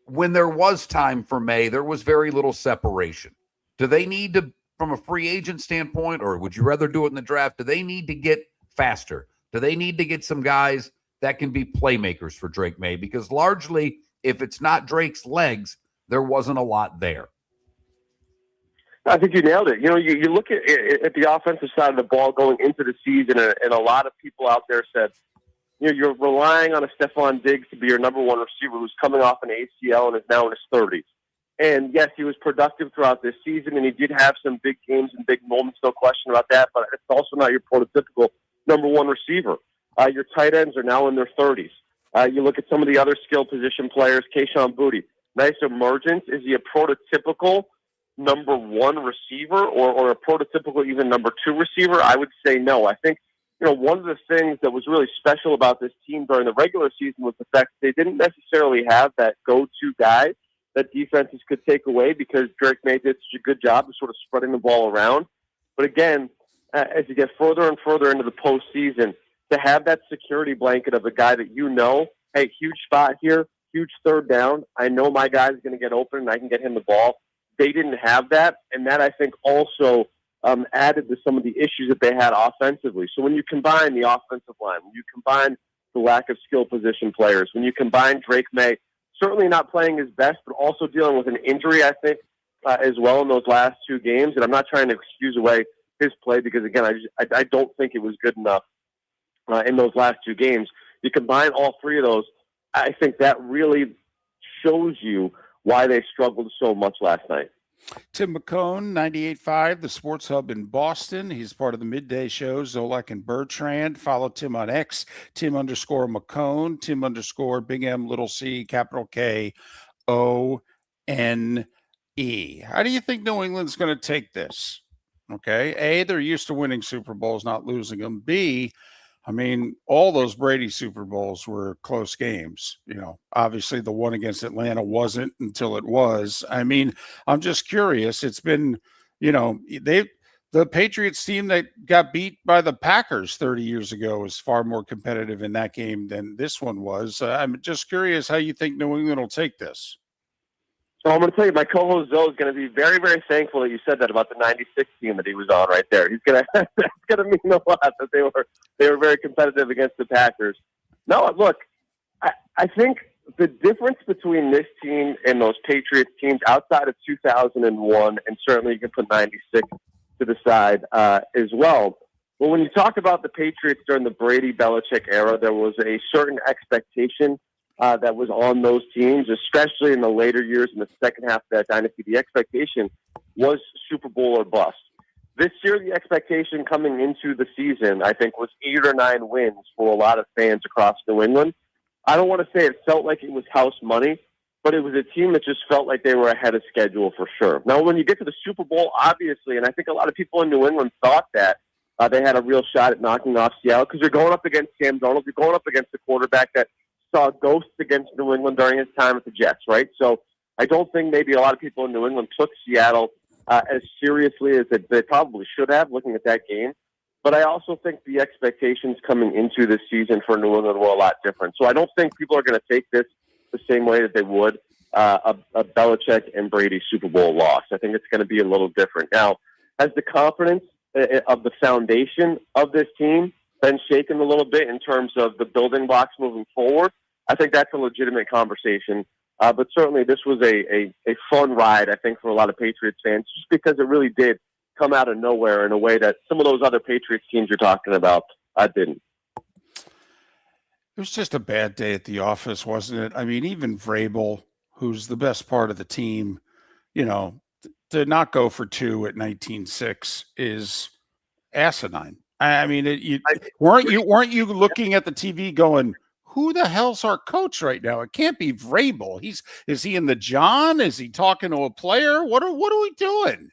[SPEAKER 2] when there was time for May, there was very little separation. Do they need to, from a free agent standpoint, or would you rather do it in the draft? Do they need to get faster? Do they need to get some guys that can be playmakers for Drake May? Because largely, if it's not Drake's legs, there wasn't a lot there.
[SPEAKER 13] I think you nailed it. You look at the offensive side of the ball going into the season, and a lot of people out there said, you're relying on a Stephon Diggs to be your number 1 receiver who's coming off an ACL and is now in his 30s. And, yes, he was productive throughout this season, and he did have some big games and big moments, no question about that, but it's also not your prototypical number 1 receiver. Your tight ends are now in their 30s. You look at some of the other skill position players, Kayshon Boutte, nice emergence. Is he a prototypical number 1 receiver or a prototypical even number 2 receiver? I would say no. I think, one of the things that was really special about this team during the regular season was the fact that they didn't necessarily have that go-to guy that defenses could take away because Drake May did such a good job of sort of spreading the ball around. But again, as you get further and further into the postseason, to have that security blanket of a guy that hey, huge spot here, huge third down. I know my guy's going to get open and I can get him the ball. They didn't have that, and that I think also added to some of the issues that they had offensively. So when you combine the offensive line, when you combine the lack of skill position players, when you combine Drake May certainly not playing his best, but also dealing with an injury, I think, as well in those last two games. And I'm not trying to excuse away his play because, again, I don't think it was good enough in those last two games. You combine all three of those, I think that really shows you why they struggled so much last night.
[SPEAKER 1] Tim McKone, 98.5, the Sports Hub in Boston. He's part of the midday show, Zolak and Bertrand. Follow Tim on X, Tim_McKone, Tim_ Big M, little C, capital K, O-N-E. How do you think New England's going to take this? Okay. A, they're used to winning Super Bowls, not losing them. B, I mean, all those Brady Super Bowls were close games. You know, obviously the one against Atlanta wasn't until it was. I mean, I'm just curious. It's been, you know, the Patriots team that got beat by the Packers 30 years ago was far more competitive in that game than this one was. I'm just curious how you think New England will take this.
[SPEAKER 13] So I'm going to tell you, my co-host Zoe is going to be very, very thankful that you said that about the '96 team that he was on right there. He's going to that's going to mean a lot that they were very competitive against the Packers. No, look, I think the difference between this team and those Patriots teams outside of 2001, and certainly you can put '96 to the side as well. Well, when you talk about the Patriots during the Brady-Belichick era, there was a certain expectation that was on those teams, especially in the later years in the second half of that dynasty. The expectation was Super Bowl or bust. This year, the expectation coming into the season, I think, was 8 or 9 wins for a lot of fans across New England. I don't want to say it felt like it was house money, but it was a team that just felt like they were ahead of schedule for sure. Now, when you get to the Super Bowl, obviously, and I think a lot of people in New England thought that they had a real shot at knocking off Seattle because you're going up against Sam Darnold, you're going up against the quarterback that saw ghosts against New England during his time at the Jets, right? So I don't think maybe a lot of people in New England took Seattle as seriously as they probably should have looking at that game. But I also think the expectations coming into this season for New England were a lot different. So I don't think people are going to take this the same way that they would a Belichick and Brady Super Bowl loss. I think it's going to be a little different. Now, has the confidence of the foundation of this team been shaken a little bit in terms of the building blocks moving forward? I think that's a legitimate conversation. But certainly this was a fun ride, I think, for a lot of Patriots fans, just because it really did come out of nowhere in a way that some of those other Patriots teams you're talking about didn't.
[SPEAKER 1] It was just a bad day at the office, wasn't it? I mean, even Vrabel, who's the best part of the team, you know, to not go for 2 at 19-6 is asinine. I mean, weren't you looking at the TV going, who the hell's our coach right now? It can't be Vrabel. Is he in the John? Is he talking to a player? What are we doing?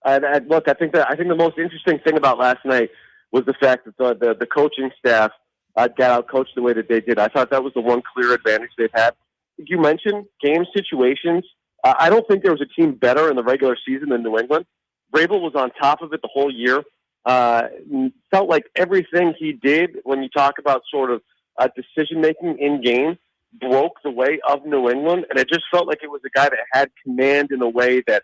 [SPEAKER 13] Look, I think the most interesting thing about last night was the fact that the coaching staff got out coached the way that they did. I thought that was the one clear advantage they've had. You mentioned game situations. I don't think there was a team better in the regular season than New England. Vrabel was on top of it the whole year. Felt like everything he did when you talk about sort of decision-making in game broke the way of New England, and it just felt like it was a guy that had command in a way that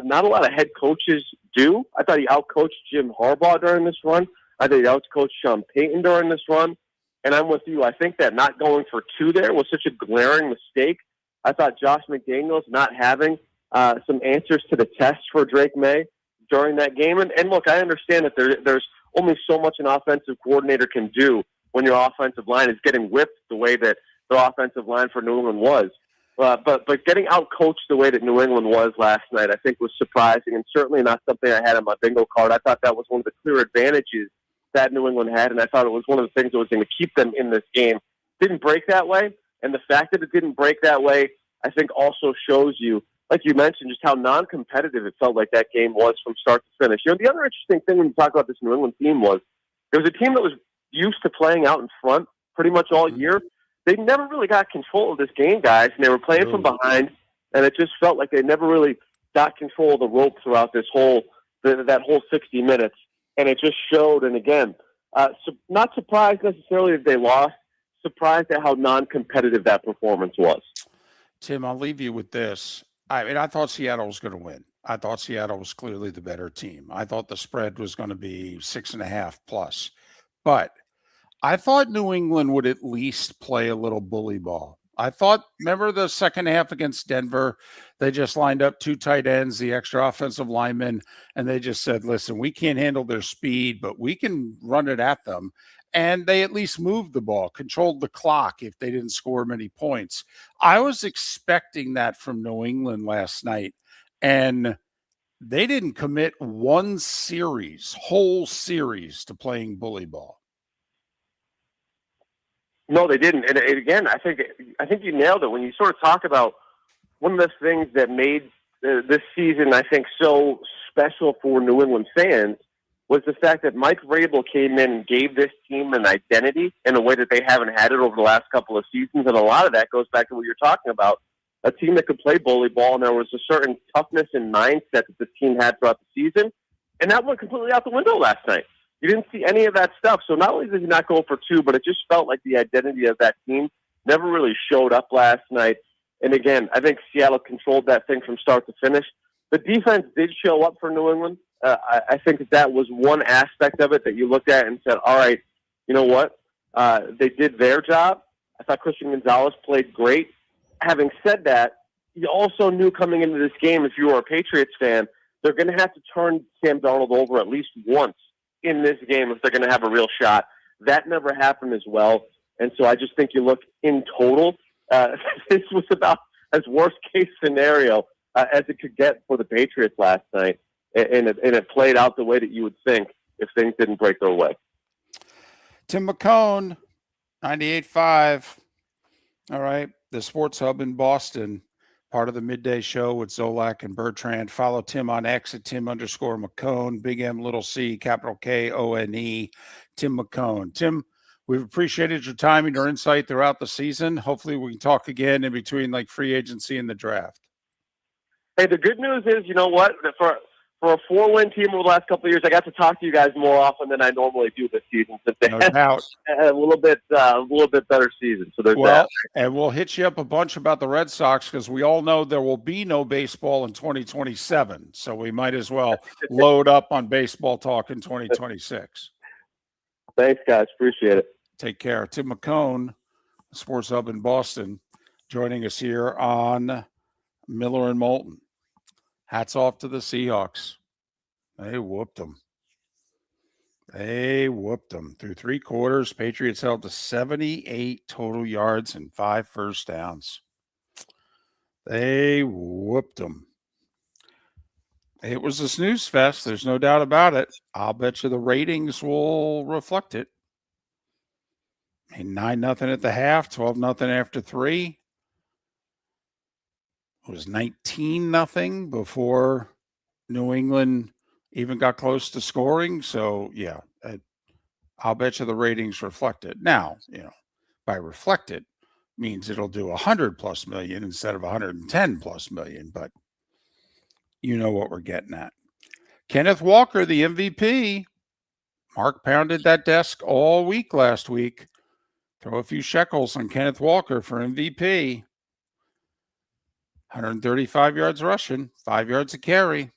[SPEAKER 13] not a lot of head coaches do. I thought he outcoached Jim Harbaugh during this run. I thought he outcoached Sean Payton during this run, and I'm with you. I think that not going for 2 there was such a glaring mistake. I thought Josh McDaniels not having some answers to the test for Drake May during that game, and look, I understand that there's only so much an offensive coordinator can do when your offensive line is getting whipped the way that the offensive line for New England was. But getting out-coached the way that New England was last night, I think was surprising and certainly not something I had on my bingo card. I thought that was one of the clear advantages that New England had, and I thought it was one of the things that was going to keep them in this game. Didn't break that way, and the fact that it didn't break that way, I think also shows you, like you mentioned, just how non-competitive it felt like that game was from start to finish. You know, the other interesting thing when you talk about this New England team was there was a team that was used to playing out in front pretty much all year. They never really got control of this game, guys, and they were playing from behind, and it just felt like they never really got control of the rope throughout this that whole 60 minutes, and it just showed. And again, not surprised necessarily that they lost. surprised at how non-competitive that performance was.
[SPEAKER 1] Tim, I'll leave you with this. I mean, I thought Seattle was going to win. I thought Seattle was clearly the better team. I thought the spread was going to be 6.5 plus. But I thought New England would at least play a little bully ball. I thought, remember the second half against Denver, they just lined up 2 tight ends, the extra offensive linemen, and they just said, listen, we can't handle their speed, but we can run it at them. And they at least moved the ball, controlled the clock if they didn't score many points. I was expecting that from New England last night, and they didn't commit one whole series to playing bully ball.
[SPEAKER 13] No, they didn't. And again, I think you nailed it when you sort of talk about one of the things that made this season, I think, so special for New England fans was the fact that Mike Vrabel came in and gave this team an identity in a way that they haven't had it over the last couple of seasons. And a lot of that goes back to what you're talking about, a team that could play bully ball, and there was a certain toughness and mindset that the team had throughout the season. And that went completely out the window last night. You didn't see any of that stuff. So not only did he not go for 2, but it just felt like the identity of that team never really showed up last night. And again, I think Seattle controlled that thing from start to finish. The defense did show up for New England. I think that was one aspect of it that you looked at and said, all right, you know what? They did their job. I thought Christian Gonzalez played great. Having said that, you also knew coming into this game, if you were a Patriots fan, they're going to have to turn Sam Darnold over at least once in this game if they're going to have a real shot. That never happened as well. And so I just think you look in total, this was about as worst-case scenario as it could get for the Patriots last night. And it played out the way that you would think if things didn't break their way.
[SPEAKER 1] Tim McKone, 98.5. All right. The Sports Hub in Boston, part of the midday show with Zolak and Bertrand. Follow Tim on X at Tim_McKone, big M, little C, capital Kone, Tim McKone. Tim, we've appreciated your time and your insight throughout the season. Hopefully we can talk again in between like free agency and the draft.
[SPEAKER 13] Hey, the good news is, you know what? For a 4-win team over the last couple of years, I got to talk to you guys more often than I normally do this season. Since they had a little bit better season. So there's that.
[SPEAKER 1] And we'll hit you up a bunch about the Red Sox because we all know there will be no baseball in 2027. So we might as well load up on baseball talk in 2026.
[SPEAKER 13] Thanks, guys. Appreciate it.
[SPEAKER 1] Take care. Tim McKone, Sports Hub in Boston, joining us here on Miller and Moulton. Hats off to the Seahawks. They whooped them. Through 3 quarters. Patriots held to 78 total yards and 5 first downs. They whooped them. It was a snooze fest. There's no doubt about it. I'll bet you the ratings will reflect it. 9-0 at the half, 12-0 after 3. It was 19-0 before New England even got close to scoring. So, yeah, I'll bet you the ratings reflect it. Now, by reflect it means it'll do 100+ million instead of 110+ million. But you know what we're getting at. Kenneth Walker, the MVP. Mark pounded that desk all week last week. Throw a few shekels on Kenneth Walker for MVP. 135 yards rushing, 5 yards a carry.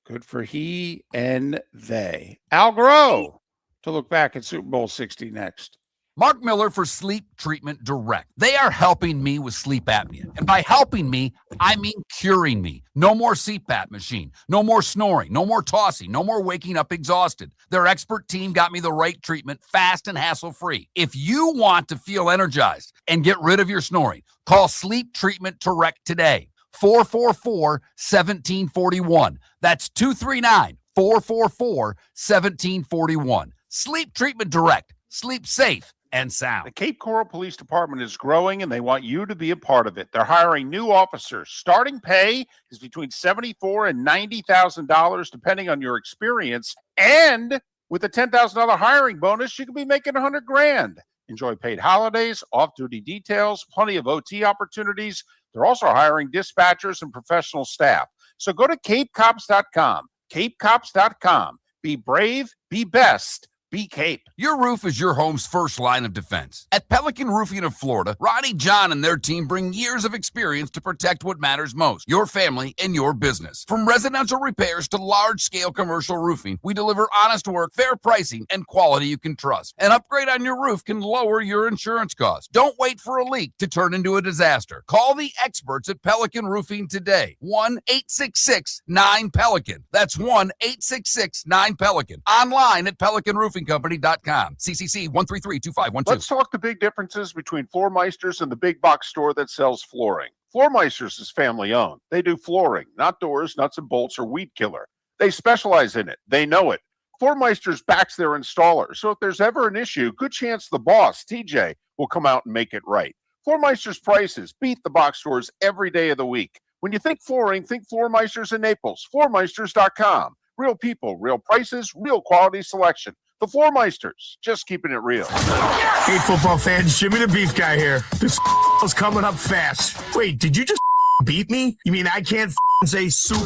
[SPEAKER 1] Good for he and they. Al Groh to look back at Super Bowl 60 next.
[SPEAKER 5] Mark Miller for Sleep Treatment Direct. They are helping me with sleep apnea. And by helping me, I mean curing me. No more CPAP machine. No more snoring. No more tossing. No more waking up exhausted. Their expert team got me the right treatment fast and hassle-free. If you want to feel energized and get rid of your snoring, call Sleep Treatment Direct today. 444-1741. That's 239-444-1741. Sleep Treatment Direct. Sleep safe and sound.
[SPEAKER 1] The Cape Coral Police Department is growing, and they want you to be a part of it. They're hiring new officers. Starting pay is between $74,000 and $90,000, depending on your experience. And with a $10,000 hiring bonus, you could be making $100,000. Enjoy paid holidays, off-duty details, plenty of OT opportunities. They're also hiring dispatchers and professional staff. So go to CapeCops.com. CapeCops.com. Be brave, be best. Be Cape.
[SPEAKER 5] Your roof is your home's first line of defense. At Pelican Roofing of Florida, Ronnie John and their team bring years of experience to protect what matters most, your family and your business. From residential repairs to large-scale commercial roofing, we deliver honest work, fair pricing, and quality you can trust. An upgrade on your roof can lower your insurance costs. Don't wait for a leak to turn into a disaster. Call the experts at Pelican Roofing today. 1-866-9-PELICAN. That's 1-866-9-PELICAN. Online at PelicanRoofingCompany.com. CCC 1332512.
[SPEAKER 6] Let's talk the big differences between Floor Meisters and the big box store that sells flooring. Floor Meisters is family owned. They do flooring, not doors, nuts and bolts, or weed killer. They specialize in it. They know it. Floor Meisters backs their installer, so if there's ever an issue, good chance the boss, TJ, will come out and make it right. Floor Meisters prices beat the box stores every day of the week. When you think flooring, think Floor Meisters in Naples. FloorMeisters.com. Real people, real prices, real quality selection. The Floor Meisters, just keeping it real.
[SPEAKER 7] Hey, football fans, Jimmy the Beef Guy here. This is coming up fast. Wait, did you just beat me? You mean I can't say soup?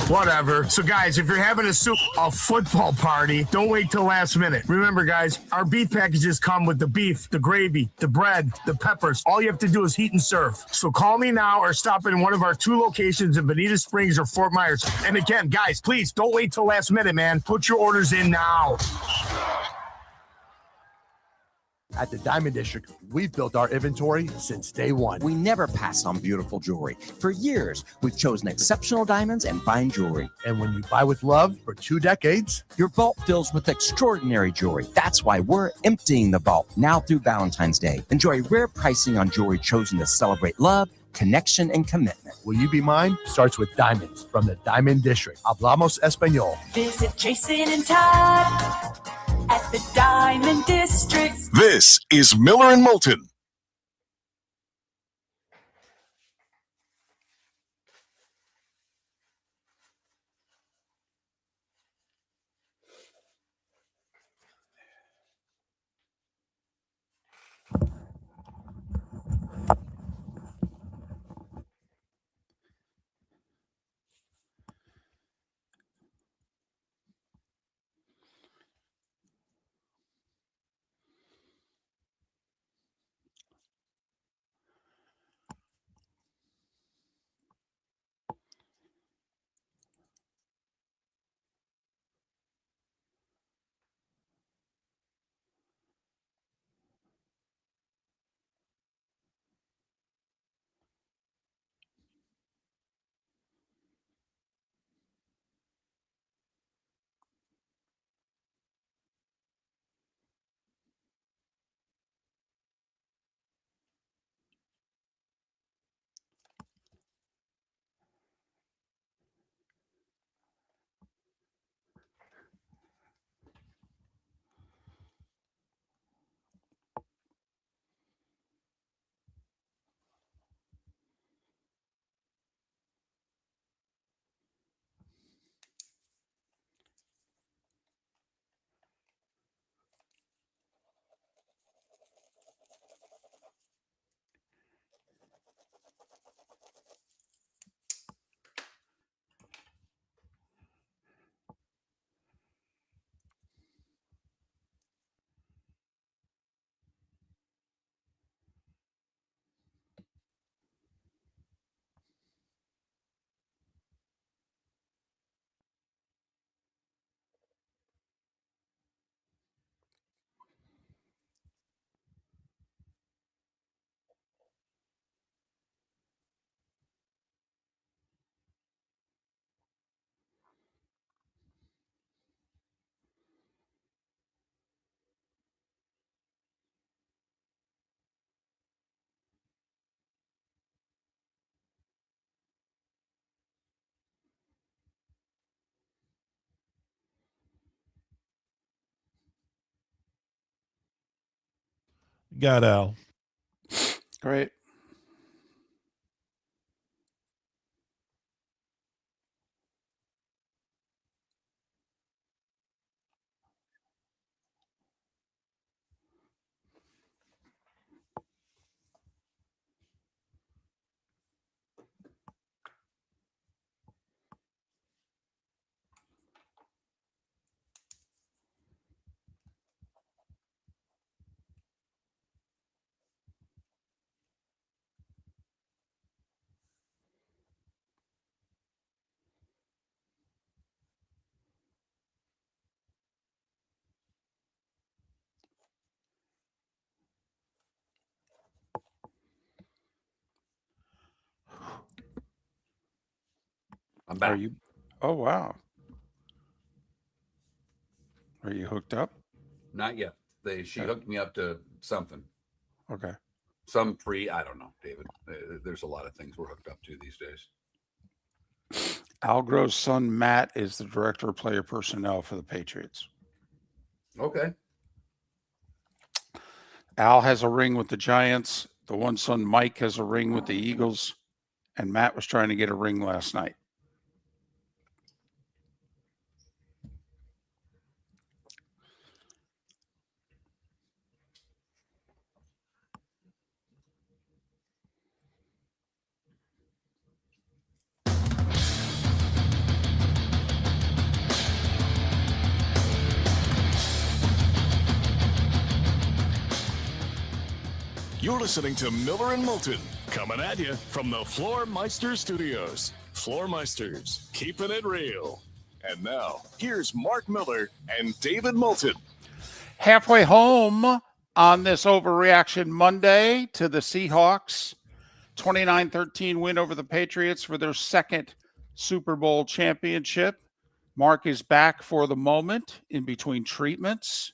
[SPEAKER 7] Whatever. So, guys, if you're having a football party, don't wait till last minute. Remember, guys, our beef packages come with the beef, the gravy, the bread, the peppers. All you have to do is heat and serve. So call me now or stop in one of our 2 locations in Bonita Springs or Fort Myers. And again, guys, please don't wait till last minute, man. Put your orders in now.
[SPEAKER 14] At the Diamond District, we've built our inventory since day one.
[SPEAKER 10] We never pass on beautiful jewelry. For years, we've chosen exceptional diamonds and fine jewelry.
[SPEAKER 14] And when you buy with love for 2 decades,
[SPEAKER 10] your vault fills with extraordinary jewelry. That's why we're emptying the vault now through Valentine's Day. Enjoy rare pricing on jewelry chosen to celebrate love, connection, and commitment.
[SPEAKER 14] Will you be mine? Starts with diamonds from the Diamond District. Hablamos Español.
[SPEAKER 11] Visit Jason and Todd at the Diamond District.
[SPEAKER 4] This is Miller and Moulton.
[SPEAKER 3] Got Al.
[SPEAKER 1] Great.
[SPEAKER 2] I'm back.
[SPEAKER 1] Oh, wow. Are you hooked up?
[SPEAKER 2] Not yet. She hooked me up to something.
[SPEAKER 1] Okay.
[SPEAKER 2] Some free, I don't know, David. There's a lot of things we're hooked up to these days.
[SPEAKER 1] Al Groh's son, Matt, is the director of player personnel for the Patriots.
[SPEAKER 2] Okay.
[SPEAKER 1] Al has a ring with the Giants. The one son, Mike, has a ring with the Eagles. And Matt was trying to get a ring last night.
[SPEAKER 4] You're listening to Miller and Moulton, coming at you from the Floor Meister Studios. Floor Meisters, keeping it real. And now, here's Mark Miller and David Moulton.
[SPEAKER 1] Halfway home on this Overreaction Monday to the Seahawks. 29-13 win over the Patriots for their second Super Bowl championship. Mark is back for the moment in between treatments.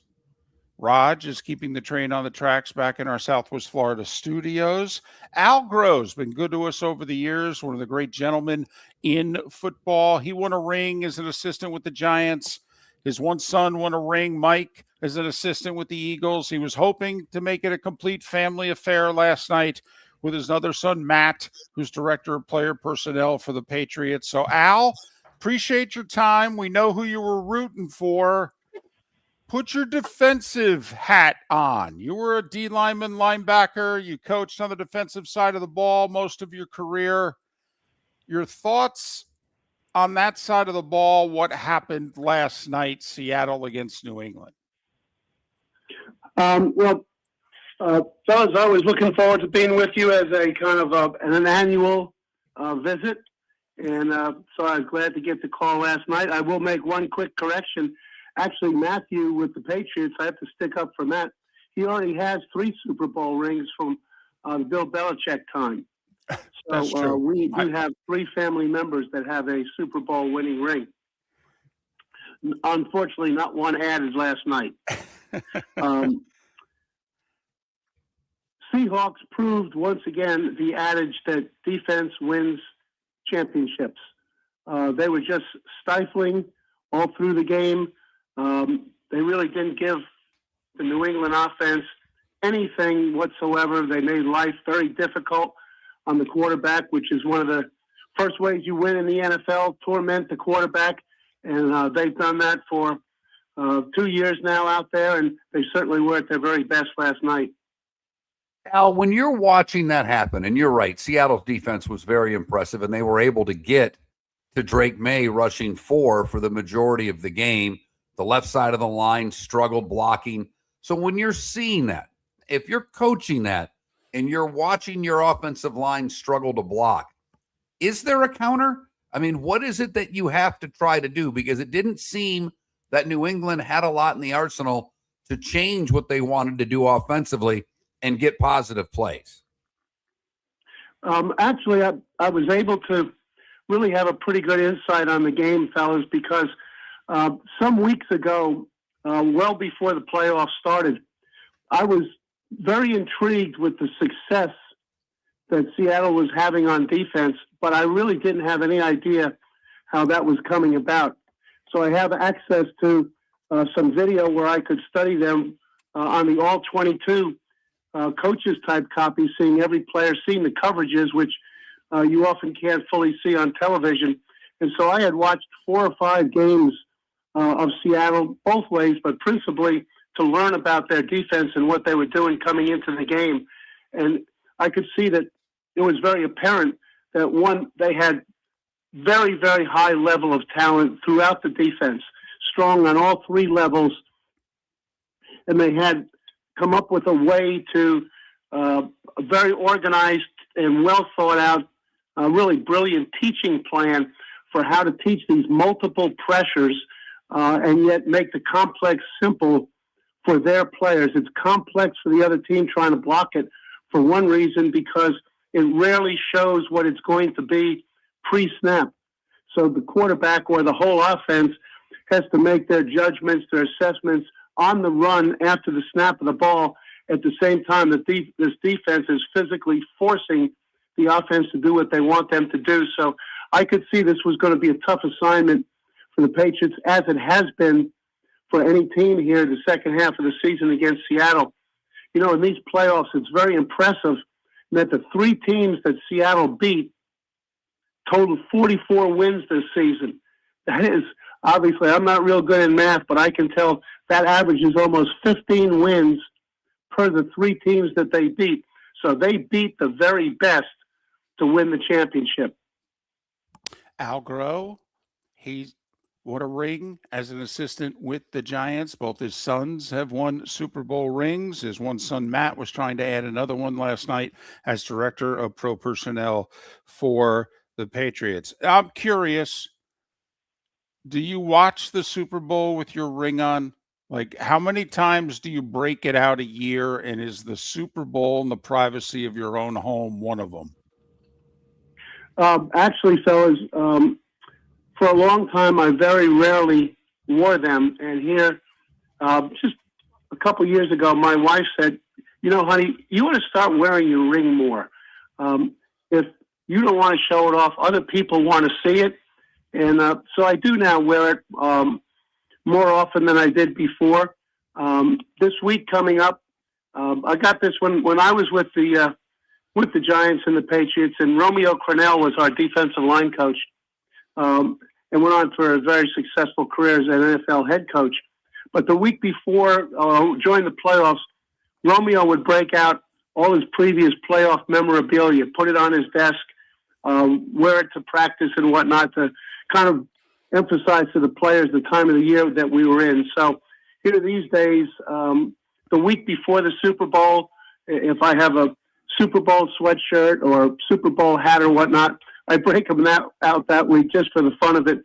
[SPEAKER 1] Raj is keeping the train on the tracks back in our Southwest Florida studios. Al Groh's been good to us over the years, one of the great gentlemen in football. He won a ring as an assistant with the Giants. His one son won a ring, Mike, as an assistant with the Eagles. He was hoping to make it a complete family affair last night with his other son, Matt, who's director of player personnel for the Patriots. So, Al, appreciate your time. We know who you were rooting for. Put your defensive hat on. You were a D lineman, linebacker. You coached on the defensive side of the ball most of your career. Your thoughts on that side of the ball, what happened last night, Seattle against New England?
[SPEAKER 15] Fellas, I was looking forward to being with you as a kind of an annual visit. And so I was glad to get the call last night. I will make one quick correction. Actually, Matthew with the Patriots, I have to stick up for Matt. He already has 3 Super Bowl rings from the Bill Belichick time. So we do have 3 family members that have a Super Bowl winning ring. Unfortunately, not one added last night. Seahawks proved once again the adage that defense wins championships. They were just stifling all through the game. They really didn't give the New England offense anything whatsoever. They made life very difficult on the quarterback, which is one of the first ways you win in the NFL, torment the quarterback. And they've done that for 2 years now out there, and they certainly were at their very best last night.
[SPEAKER 2] Al, when you're watching that happen, and you're right, Seattle's defense was very impressive, and they were able to get to Drake May rushing 4 for the majority of the game. The left side of the line struggled blocking. So when you're seeing that, if you're coaching that and you're watching your offensive line struggle to block, is there a counter? I mean, what is it that you have to try to do? Because it didn't seem that New England had a lot in the arsenal to change what they wanted to do offensively and get positive plays.
[SPEAKER 15] Actually, I was able to really have a pretty good insight on the game, fellas, because some weeks ago, well before the playoffs started, I was very intrigued with the success that Seattle was having on defense, but I really didn't have any idea how that was coming about. So I have access to some video where I could study them on the all-22 coaches type copy, seeing every player, seeing the coverages, which you often can't fully see on television. And so I had watched 4 or 5 games of Seattle both ways, but principally to learn about their defense and what they were doing coming into the game. And I could see that it was very apparent that, one, they had very, very high level of talent throughout the defense, strong on all 3 levels. And they had come up with a way to a very organized and well thought out, really brilliant teaching plan for how to teach these multiple pressures and yet make the complex simple for their players. It's complex for the other team trying to block it for one reason, because it rarely shows what it's going to be pre-snap. So the quarterback or the whole offense has to make their judgments, their assessments on the run after the snap of the ball. At the same time that this defense is physically forcing the offense to do what they want them to do. So I could see this was going to be a tough assignment for the Patriots, as it has been for any team here the second half of the season against Seattle. You know, in these playoffs, it's very impressive that the three teams that Seattle beat totaled 44 wins this season. That is, obviously, I'm not real good in math, but I can tell that average is almost 15 wins per the three teams that they beat. So they beat the very best to win the championship.
[SPEAKER 1] Al Groh, he's won a ring as an assistant with the Giants. Both his sons have won Super Bowl rings. His one son, Matt, was trying to add another one last night as director of pro personnel for the Patriots. I'm curious, do you watch the Super Bowl with your ring on? Like, how many times do you break it out a year, and is the Super Bowl in the privacy of your own home one of them?
[SPEAKER 15] Actually, fellas, for a long time, I very rarely wore them. And here, just a couple years ago, my wife said, you know, honey, you want to start wearing your ring more. If you don't want to show it off, other people want to see it. And so I do now wear it more often than I did before. This week coming up, I got this when I was with the Giants and the Patriots, and Romeo Crennel was our defensive line coach, and went on for a very successful career as an NFL head coach. But the week before, during the playoffs, Romeo would break out all his previous playoff memorabilia, put it on his desk, wear it to practice and whatnot to kind of emphasize to the players the time of the year that we were in. So here these days, the week before the Super Bowl, if I have a Super Bowl sweatshirt or Super Bowl hat or whatnot, I break them out that week just for the fun of it,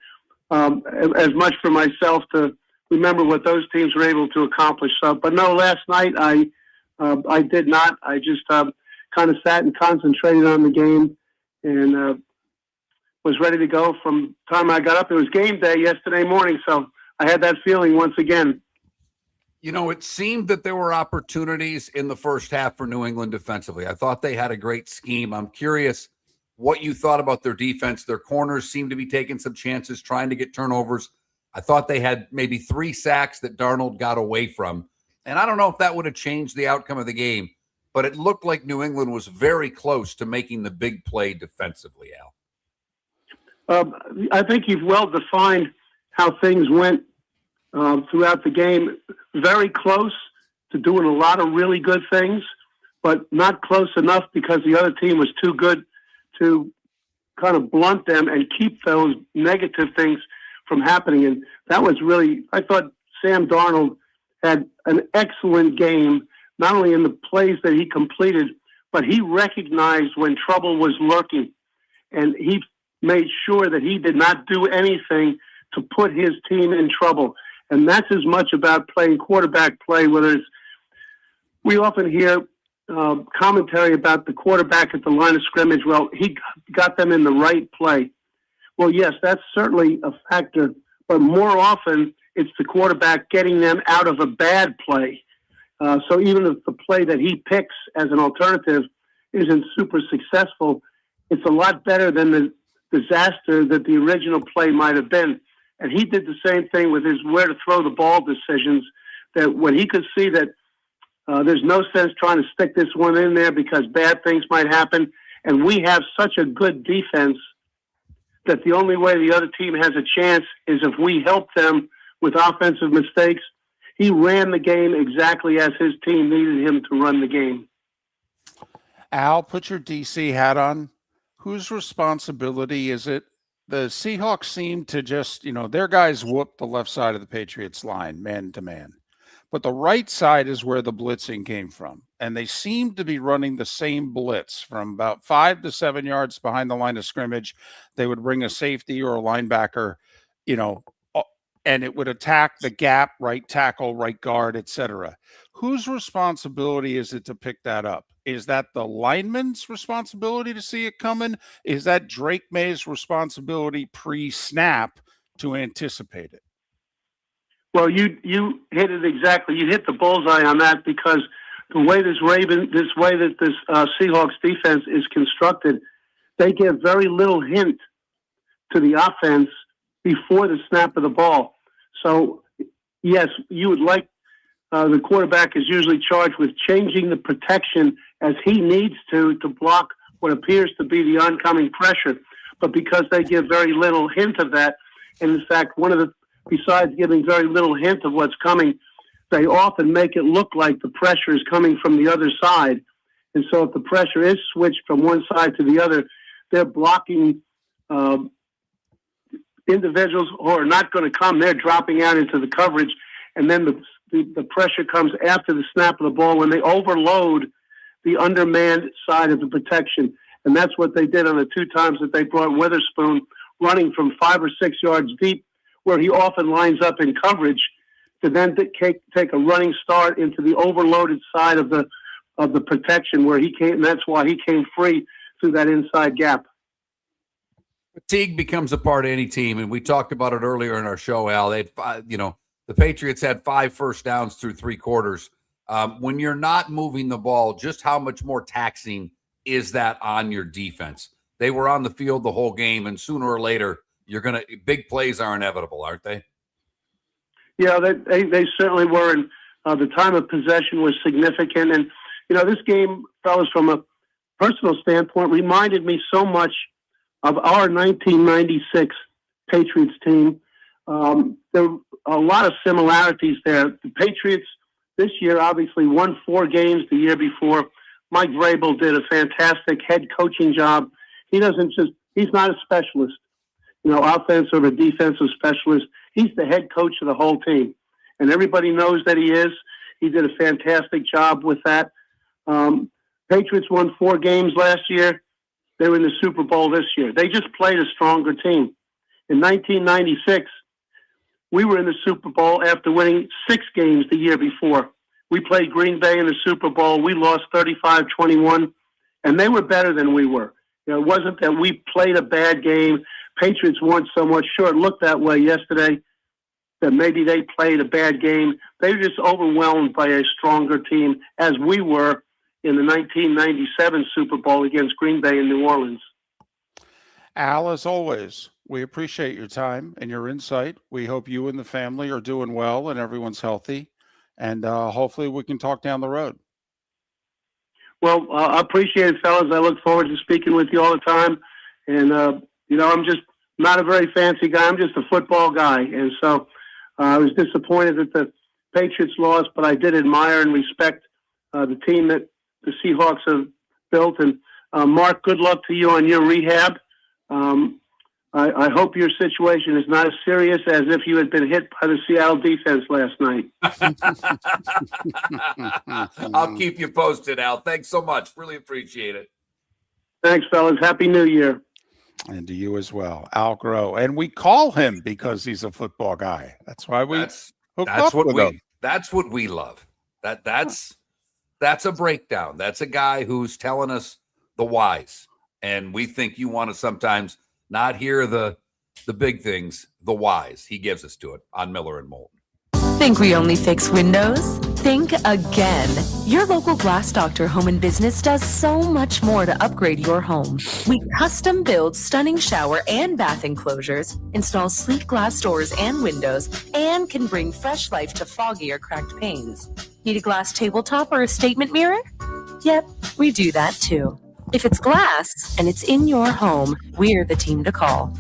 [SPEAKER 15] as much for myself to remember what those teams were able to accomplish. So, but no, last night I did not. I just kind of sat and concentrated on the game and was ready to go from the time I got up. It was game day yesterday morning, so I had that feeling once again.
[SPEAKER 2] You know, it seemed that there were opportunities in the first half for New England defensively. I thought they had a great scheme. I'm curious what you thought about their defense. Their corners seemed to be taking some chances, trying to get turnovers. I thought they had maybe 3 sacks that Darnold got away from. And I don't know if that would have changed the outcome of the game, but it looked like New England was very close to making the big play defensively, Al.
[SPEAKER 15] I think you've well defined how things went throughout the game. Very close to doing a lot of really good things, but not close enough because the other team was too good to kind of blunt them and keep those negative things from happening. And that was really, I thought Sam Darnold had an excellent game, not only in the plays that he completed, but he recognized when trouble was lurking. And he made sure that he did not do anything to put his team in trouble. And that's as much about playing quarterback play, whether it's, we often hear commentary about the quarterback at the line of scrimmage. Well, he got them in the right play. Well, yes, that's certainly a factor, but more often it's the quarterback getting them out of a bad play. So even if the play that he picks as an alternative isn't super successful, it's a lot better than the disaster that the original play might have been. And he did the same thing with his where to throw the ball decisions, that when he could see that there's no sense trying to stick this one in there because bad things might happen, and we have such a good defense that the only way the other team has a chance is if we help them with offensive mistakes. He ran the game exactly as his team needed him to run the game.
[SPEAKER 1] Al, put your DC hat on. Whose responsibility is it? The Seahawks seem to just, their guys whooped the left side of the Patriots line, man to man. But the right side is where the blitzing came from. And they seem to be running the same blitz from about 5 to 7 yards behind the line of scrimmage. They would bring a safety or a linebacker, and it would attack the gap, right tackle, right guard, etc. Whose responsibility is it to pick that up? Is that the lineman's responsibility to see it coming? Is that Drake May's responsibility pre-snap to anticipate it?
[SPEAKER 15] Well, you hit it exactly. You hit the bullseye on that, because the way this Seahawks defense is constructed, they give very little hint to the offense before the snap of the ball. So, yes, you would like the quarterback is usually charged with changing the protection as he needs to block what appears to be the oncoming pressure. But because they give very little hint of that, and in fact, besides giving very little hint of what's coming, they often make it look like the pressure is coming from the other side. And so if the pressure is switched from one side to the other, they're blocking individuals who are not going to come. They're dropping out into the coverage, and then the pressure comes after the snap of the ball when they overload the undermanned side of the protection. And that's what they did on the 2 times that they brought Witherspoon running from 5 or 6 yards deep, where he often lines up in coverage, to then take a running start into the overloaded side of the protection where he came. And that's why he came free through that inside gap.
[SPEAKER 2] Fatigue becomes a part of any team, and we talked about it earlier in our show, Al. They had, the Patriots had 5 first downs through 3 quarters. When you're not moving the ball, just how much more taxing is that on your defense? They were on the field the whole game, and sooner or later, big plays are inevitable, aren't they?
[SPEAKER 15] Yeah, they certainly were, and the time of possession was significant. And, this game, fellas, from a personal standpoint, reminded me so much of our 1996 Patriots team. There were a lot of similarities there. The Patriots this year obviously won 4 games the year before. Mike Vrabel did a fantastic head coaching job. He's not a specialist, offensive or defensive specialist. He's the head coach of the whole team, and everybody knows that he is. He did a fantastic job with that. Patriots won 4 games last year. They were in the Super Bowl this year. They just played a stronger team. In 1996, we were in the Super Bowl after winning 6 games the year before. We played Green Bay in the Super Bowl. We lost 35-21, and they were better than we were. It wasn't that we played a bad game. Patriots weren't so much. Sure, it looked that way yesterday, that maybe they played a bad game. They were just overwhelmed by a stronger team, as we were in the 1997 Super Bowl against Green Bay in New Orleans.
[SPEAKER 1] Al, as always, we appreciate your time and your insight. We hope you and the family are doing well and everyone's healthy. And hopefully we can talk down the road.
[SPEAKER 15] Well, I appreciate it, fellas. I look forward to speaking with you all the time. And, I'm just not a very fancy guy. I'm just a football guy. And so I was disappointed that the Patriots lost, but I did admire and respect the team that the Seahawks have built. And Mark, good luck to you on your rehab. I hope your situation is not as serious as if you had been hit by the Seattle defense last night.
[SPEAKER 2] I'll keep you posted, Al. Thanks so much. Really appreciate it.
[SPEAKER 15] Thanks, fellas. Happy New Year.
[SPEAKER 1] And to you as well, Al Groh. And we call him because he's a football guy. That's why we
[SPEAKER 2] that's what we love. That's a breakdown. That's a guy who's telling us the whys. And we think you want to sometimes not hear the big things, the whys. He gives us to it on Miller and Moulton.
[SPEAKER 12] Think we only fix windows? Think again. Your local Glass Doctor Home and Business does so much more to upgrade your home. We custom build stunning shower and bath enclosures, install sleek glass doors and windows, and can bring fresh life to foggy or cracked panes. Need a glass tabletop or a statement mirror? Yep, we do that too. If it's glass and it's in your home, we're the team to call.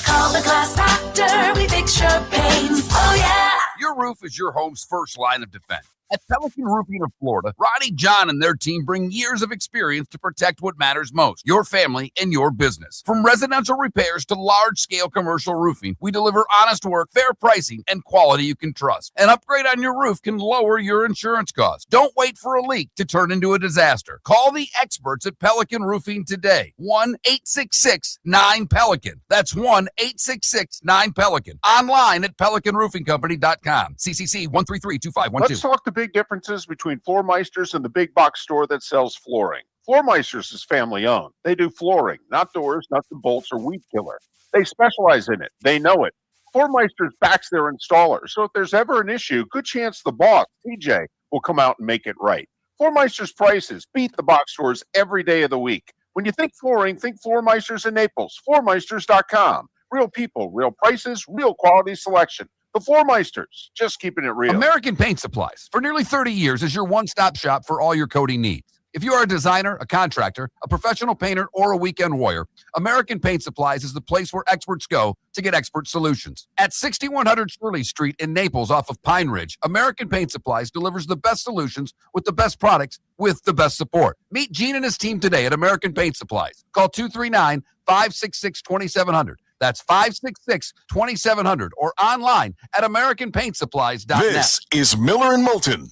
[SPEAKER 11] Call the Glass Doctor, we fix your pains. Oh, yeah.
[SPEAKER 5] Your roof is your home's first line of defense. At Pelican Roofing of Florida, Ronnie, John, and their team bring years of experience to protect what matters most, your family and your business. From residential repairs to large-scale commercial roofing, we deliver honest work, fair pricing, and quality you can trust. An upgrade on your roof can lower your insurance costs. Don't wait for a leak to turn into a disaster. Call the experts at Pelican Roofing today. 1-866-9-PELICAN. That's 1-866-9-PELICAN. Online at pelicanroofingcompany.com. CCC 1332512.
[SPEAKER 6] Let's talk the big differences between Floor Meisters and the big box store that sells flooring. Floor Meisters is family owned. They do flooring, not doors, nuts and bolts, or weed killer. They specialize in it. They know it. Floor Meisters backs their installers. So if there's ever an issue, good chance the boss, TJ, will come out and make it right. Floor Meisters prices beat the box stores every day of the week. When you think flooring, think Floor Meisters in Naples. Floormeisters.com. Real people, real prices, real quality selection. The Floor Meisters, just keeping it real.
[SPEAKER 5] American Paint Supplies, for nearly 30 years, is your one-stop shop for all your coating needs. If you are a designer, a contractor, a professional painter, or a weekend warrior, American Paint Supplies is the place where experts go to get expert solutions. At 6100 Shirley Street in Naples off of Pine Ridge, American Paint Supplies delivers the best solutions with the best products with the best support. Meet Gene and his team today at American Paint Supplies. Call 239-566-2700. That's 566-2700 or online at AmericanPaintSupplies.net.
[SPEAKER 4] This is Miller and Moulton.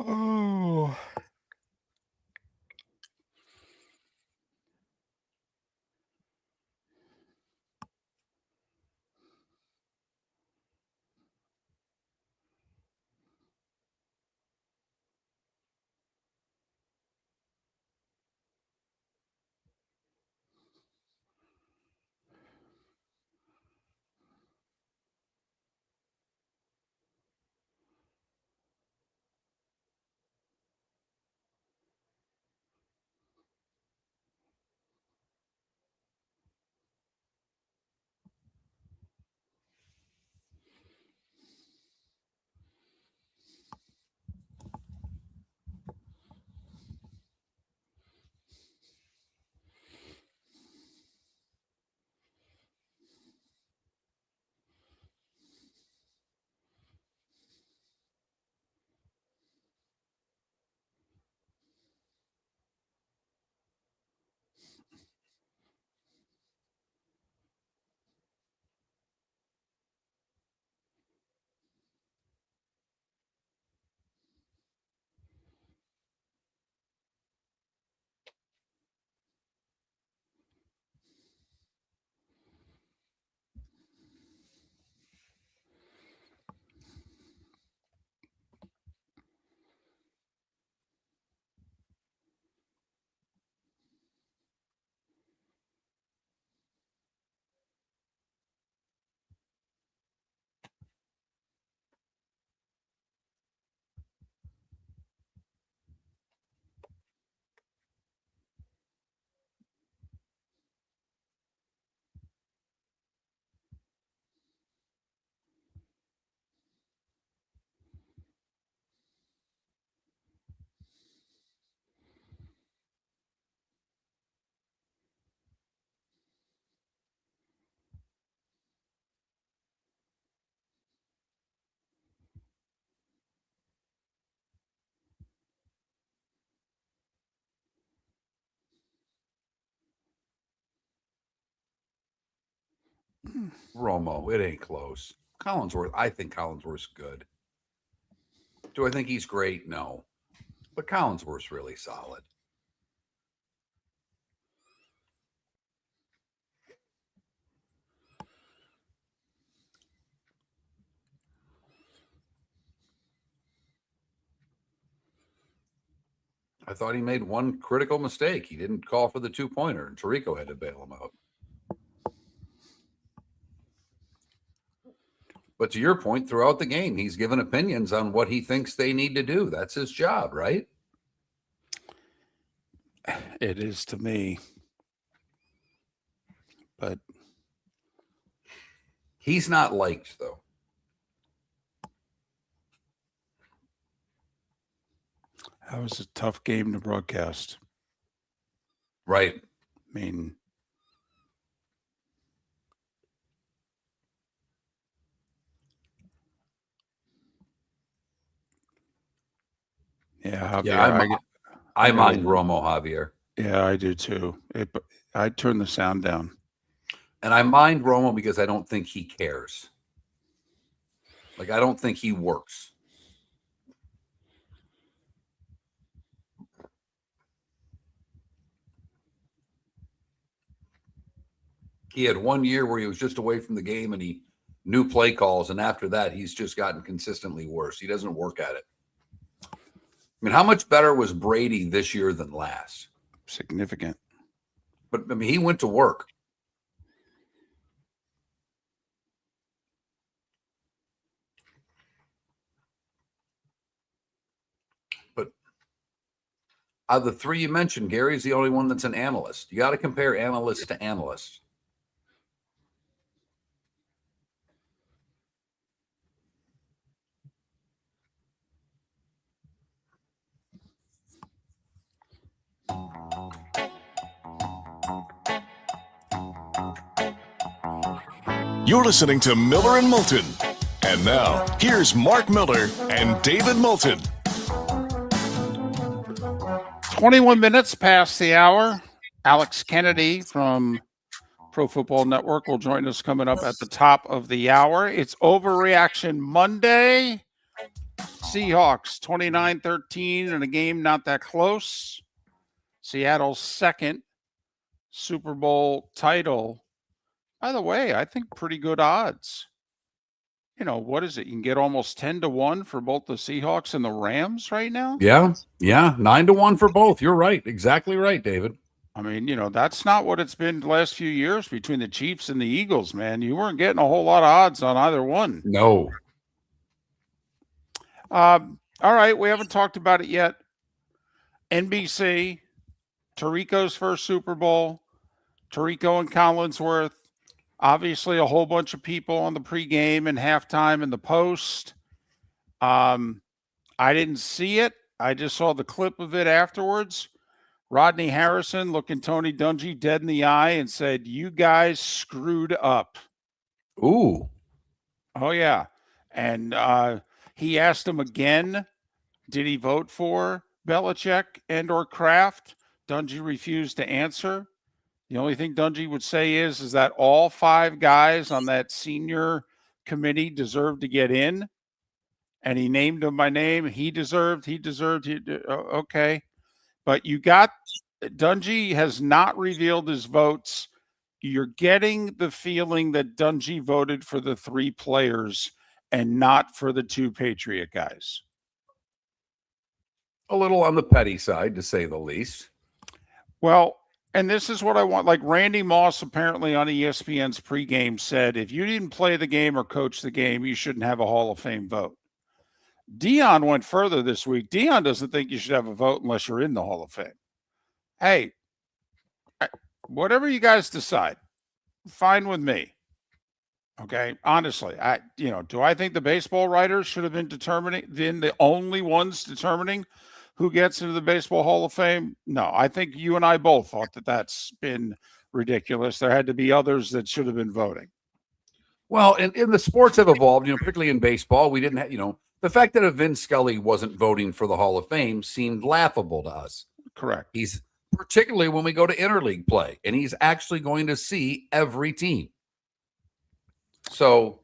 [SPEAKER 1] Oh.
[SPEAKER 2] Romo, it ain't close. Collinsworth, I think Collinsworth's good. Do I think he's great? No. But Collinsworth's really solid. I thought he made one critical mistake. He didn't call for the two-pointer, and Tirico had to bail him out. But to your point, throughout the game, he's given opinions on what he thinks they need to do. That's his job, right?
[SPEAKER 1] It is to me. But
[SPEAKER 2] he's not liked, though.
[SPEAKER 1] That was a tough game to broadcast.
[SPEAKER 2] Right.
[SPEAKER 1] I mean, yeah, Javier.
[SPEAKER 2] Yeah, I mind Romo, Javier.
[SPEAKER 1] Yeah, I do too. I turn the sound down.
[SPEAKER 2] And I mind Romo because I don't think he cares. Like, I don't think he works. He had 1 year where he was just away from the game and he knew play calls. And after that, he's just gotten consistently worse. He doesn't work at it. I mean, how much better was Brady this year than last?
[SPEAKER 1] Significant.
[SPEAKER 2] But, I mean, he went to work. But of the three you mentioned, Gary's the only one that's an analyst. You got to compare analyst to analyst.
[SPEAKER 4] You're listening to Miller and Moulton. And now, here's Mark Miller and David Moulton.
[SPEAKER 1] 21 minutes past the hour. Alex Kennedy from Pro Football Network will join us coming up at the top of the hour. It's Overreaction Monday. Seahawks 29-13 in a game not that close. Seattle's second Super Bowl title. By the way, I think pretty good odds. You know, what is it? You can get almost 10-1 for both the Seahawks and the Rams right now.
[SPEAKER 2] Yeah. 9-1 for both. You're right. Exactly right, David.
[SPEAKER 1] I mean, you know, that's not what it's been the last few years between the Chiefs and the Eagles, man. You weren't getting a whole lot of odds on either one.
[SPEAKER 2] No.
[SPEAKER 1] All right. We haven't talked about it yet. NBC, Tirico's first Super Bowl, Tirico and Collinsworth. Obviously, a whole bunch of people on the pregame and halftime and the post. I didn't see it. I just saw the clip of it afterwards. Rodney Harrison looking Tony Dungy dead in the eye and said, "You guys screwed up."
[SPEAKER 2] Ooh.
[SPEAKER 1] Oh, yeah. And he asked him again, did he vote for Belichick and or Kraft? Dungy refused to answer. The only thing Dungy would say is that all five guys on that senior committee deserved to get in. And he named them by name. He deserved. Okay. But Dungy has not revealed his votes. You're getting the feeling that Dungy voted for the three players and not for the two Patriot guys.
[SPEAKER 2] A little on the petty side, to say the least.
[SPEAKER 1] Well, and this is what I want. Like Randy Moss apparently on ESPN's pregame said, if you didn't play the game or coach the game, you shouldn't have a Hall of Fame vote. Dion went further this week. Dion doesn't think you should have a vote unless you're in the Hall of Fame. Hey, whatever you guys decide, fine with me. Okay, honestly, do I think the baseball writers should have been the only ones determining who gets into the Baseball Hall of Fame? No, I think you and I both thought that that's been ridiculous. There had to be others that should have been voting.
[SPEAKER 2] Well, and the sports have evolved, particularly in baseball. We didn't have, the fact that a Vince Scully wasn't voting for the Hall of Fame seemed laughable to us.
[SPEAKER 1] Correct.
[SPEAKER 2] He's particularly when we go to interleague play, and he's actually going to see every team. So,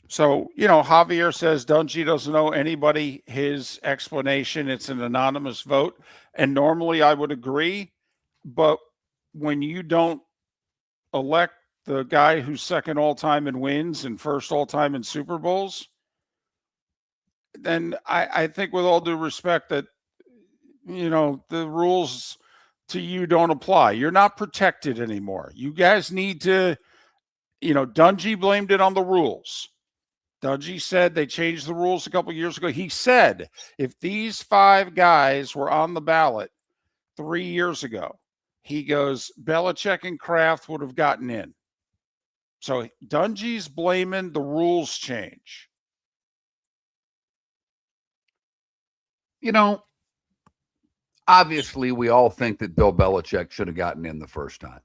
[SPEAKER 1] Javier says Dungy doesn't know anybody. His explanation, it's an anonymous vote. And normally I would agree. But when you don't elect the guy who's second all-time in wins and first all-time in Super Bowls, then I think with all due respect that, the rules to you don't apply. You're not protected anymore. You guys need to, Dungy blamed it on the rules. Dungy said they changed the rules a couple years ago. He said if these five guys were on the ballot, 3 years ago. He goes, Belichick and Kraft would have gotten in. So Dungy's blaming the rules change.
[SPEAKER 2] Obviously, we all think that Bill Belichick should have gotten in the first time.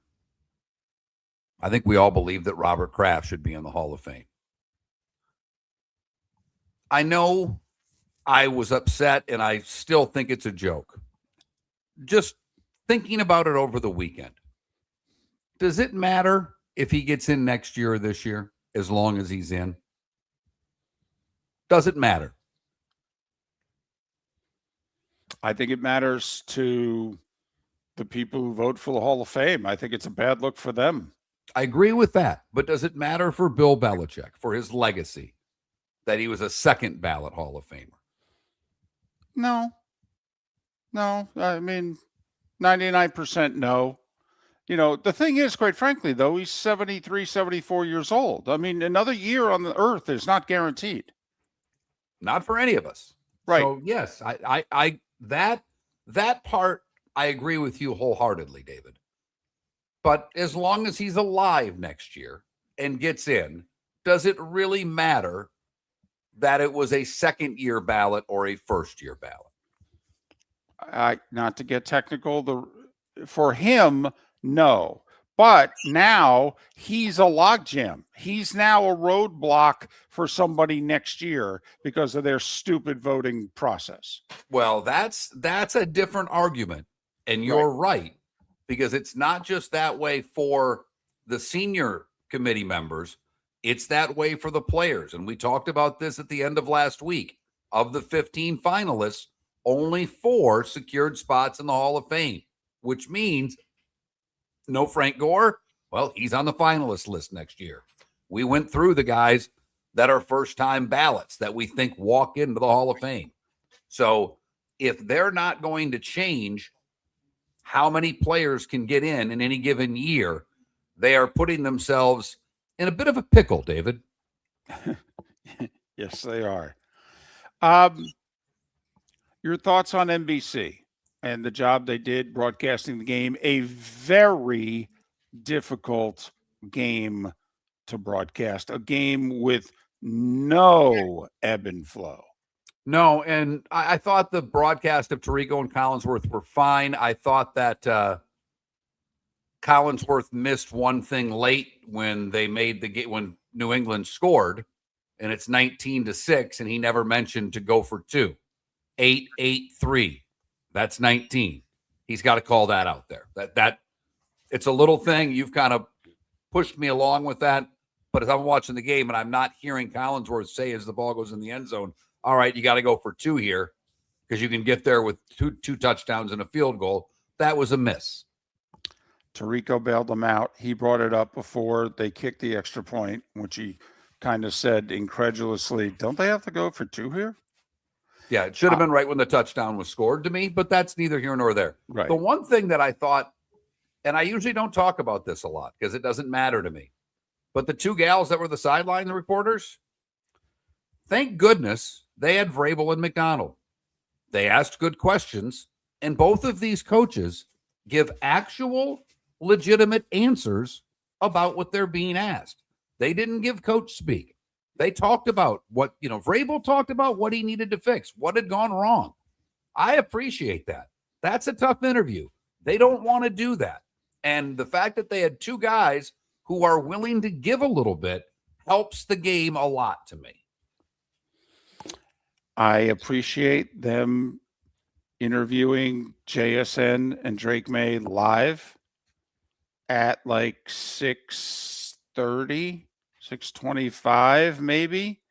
[SPEAKER 2] I think we all believe that Robert Kraft should be in the Hall of Fame. I know I was upset, and I still think it's a joke. Just thinking about it over the weekend. Does it matter if he gets in next year or this year, as long as he's in? Does it matter?
[SPEAKER 1] I think it matters to the people who vote for the Hall of Fame. I think it's a bad look for them.
[SPEAKER 2] I agree with that. But does it matter for Bill Belichick, for his legacy, that he was a second ballot Hall of Famer?
[SPEAKER 1] No. I mean, 99% no. The thing is, quite frankly, though, he's 73, 74 years old. I mean, another year on the earth is not guaranteed.
[SPEAKER 2] Not for any of us.
[SPEAKER 1] Right.
[SPEAKER 2] So, yes, I that part, I agree with you wholeheartedly, David. But as long as he's alive next year and gets in, does it really matter that it was a second-year ballot or a first-year ballot?
[SPEAKER 1] Not to get technical, for him, no. But now he's a logjam. He's now a roadblock for somebody next year because of their stupid voting process.
[SPEAKER 2] Well, that's a different argument, and you're right, because it's not just that way for the senior committee members. It's that way for the players. And we talked about this at the end of last week. Of the 15 finalists, only 4 secured spots in the Hall of Fame, which means no Frank Gore. Well, he's on the finalist list next year. We went through the guys that are first-time ballots that we think walk into the Hall of Fame. So if they're not going to change how many players can get in any given year, they are putting themselves in a bit of a pickle, David.
[SPEAKER 1] Yes, they are. Your thoughts on NBC and the job they did broadcasting the game, a very difficult game to broadcast, a game with no ebb and flow.
[SPEAKER 2] No, and I thought the broadcast of Tirico and Collinsworth were fine. I thought that Collinsworth missed one thing late when they made the game, when New England scored, and it's 19-6, and he never mentioned to go for 2. 8-8-3. That's 19. He's got to call that out there. That it's a little thing. You've kind of pushed me along with that, but as I'm watching the game and I'm not hearing Collinsworth say as the ball goes in the end zone, all right, you got to go for 2 here because you can get there with two touchdowns and a field goal. That was a miss.
[SPEAKER 1] Tirico bailed them out. He brought it up before they kicked the extra point, which he kind of said incredulously, don't they have to go for 2 here?
[SPEAKER 2] Yeah, it should have been right when the touchdown was scored to me, but that's neither here nor there.
[SPEAKER 1] Right.
[SPEAKER 2] The one thing that I thought, and I usually don't talk about this a lot because it doesn't matter to me, but the 2 gals that were the sideline reporters, thank goodness they had Vrabel and McDonald. They asked good questions, and both of these coaches give actual legitimate answers about what they're being asked. They didn't give coach speak. They talked about what, Vrabel talked about what he needed to fix, what had gone wrong. I appreciate that. That's a tough interview. They don't want to do that. And the fact that they had 2 guys who are willing to give a little bit helps the game a lot to me.
[SPEAKER 1] I appreciate them interviewing JSN and Drake May live at like 6:30. 6:25 maybe.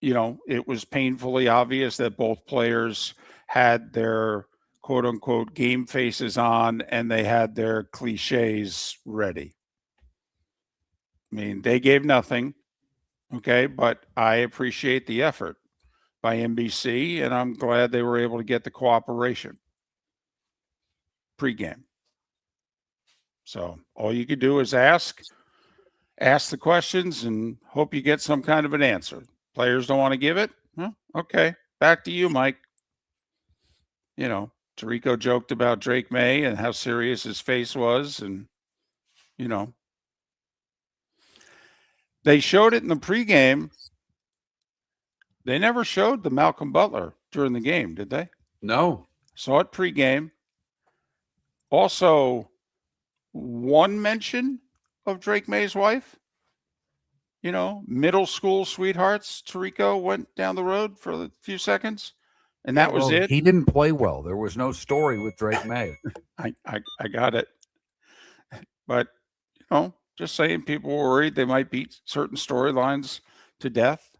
[SPEAKER 1] It was painfully obvious that both players had their quote unquote game faces on and they had their cliches ready. I mean, they gave nothing. Okay, but I appreciate the effort by NBC, and I'm glad they were able to get the cooperation pregame. So all you could do is ask the questions and hope you get some kind of an answer. Players don't want to give it? Okay, back to you, Mike. Tirico joked about Drake May and how serious his face was. And, they showed it in the pregame. They never showed the Malcolm Butler during the game, did they?
[SPEAKER 2] No.
[SPEAKER 1] Saw it pregame. Also, one mention of Drake May's wife. Middle school sweethearts. Tirico went down the road for a few seconds, and that was it.
[SPEAKER 2] He didn't play well. There was no story with Drake May.
[SPEAKER 1] I got it. But, just saying, people were worried they might beat certain storylines to death.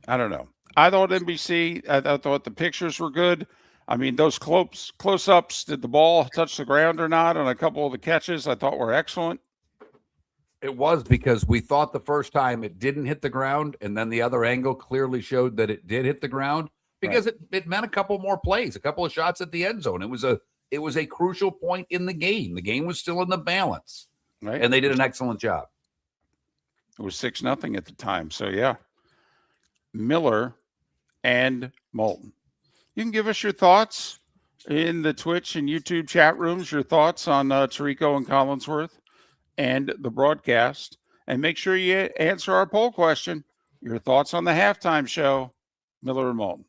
[SPEAKER 1] I don't know. I thought NBC, I thought the pictures were good. I mean, those close-ups, did the ball touch the ground or not on a couple of the catches, I thought were excellent.
[SPEAKER 2] It was, because we thought the first time it didn't hit the ground, and then the other angle clearly showed that it did hit the ground, because it meant a couple more plays, a couple of shots at the end zone. It was a crucial point in the game. The game was still in the balance,
[SPEAKER 1] right?
[SPEAKER 2] And they did an excellent job.
[SPEAKER 1] It was 6-0 at the time. So, yeah. Miller and Moulton. You can give us your thoughts in the Twitch and YouTube chat rooms, your thoughts on Tirico and Collinsworth and the broadcast. And make sure you answer our poll question. Your thoughts on the halftime show, Miller and Moulton.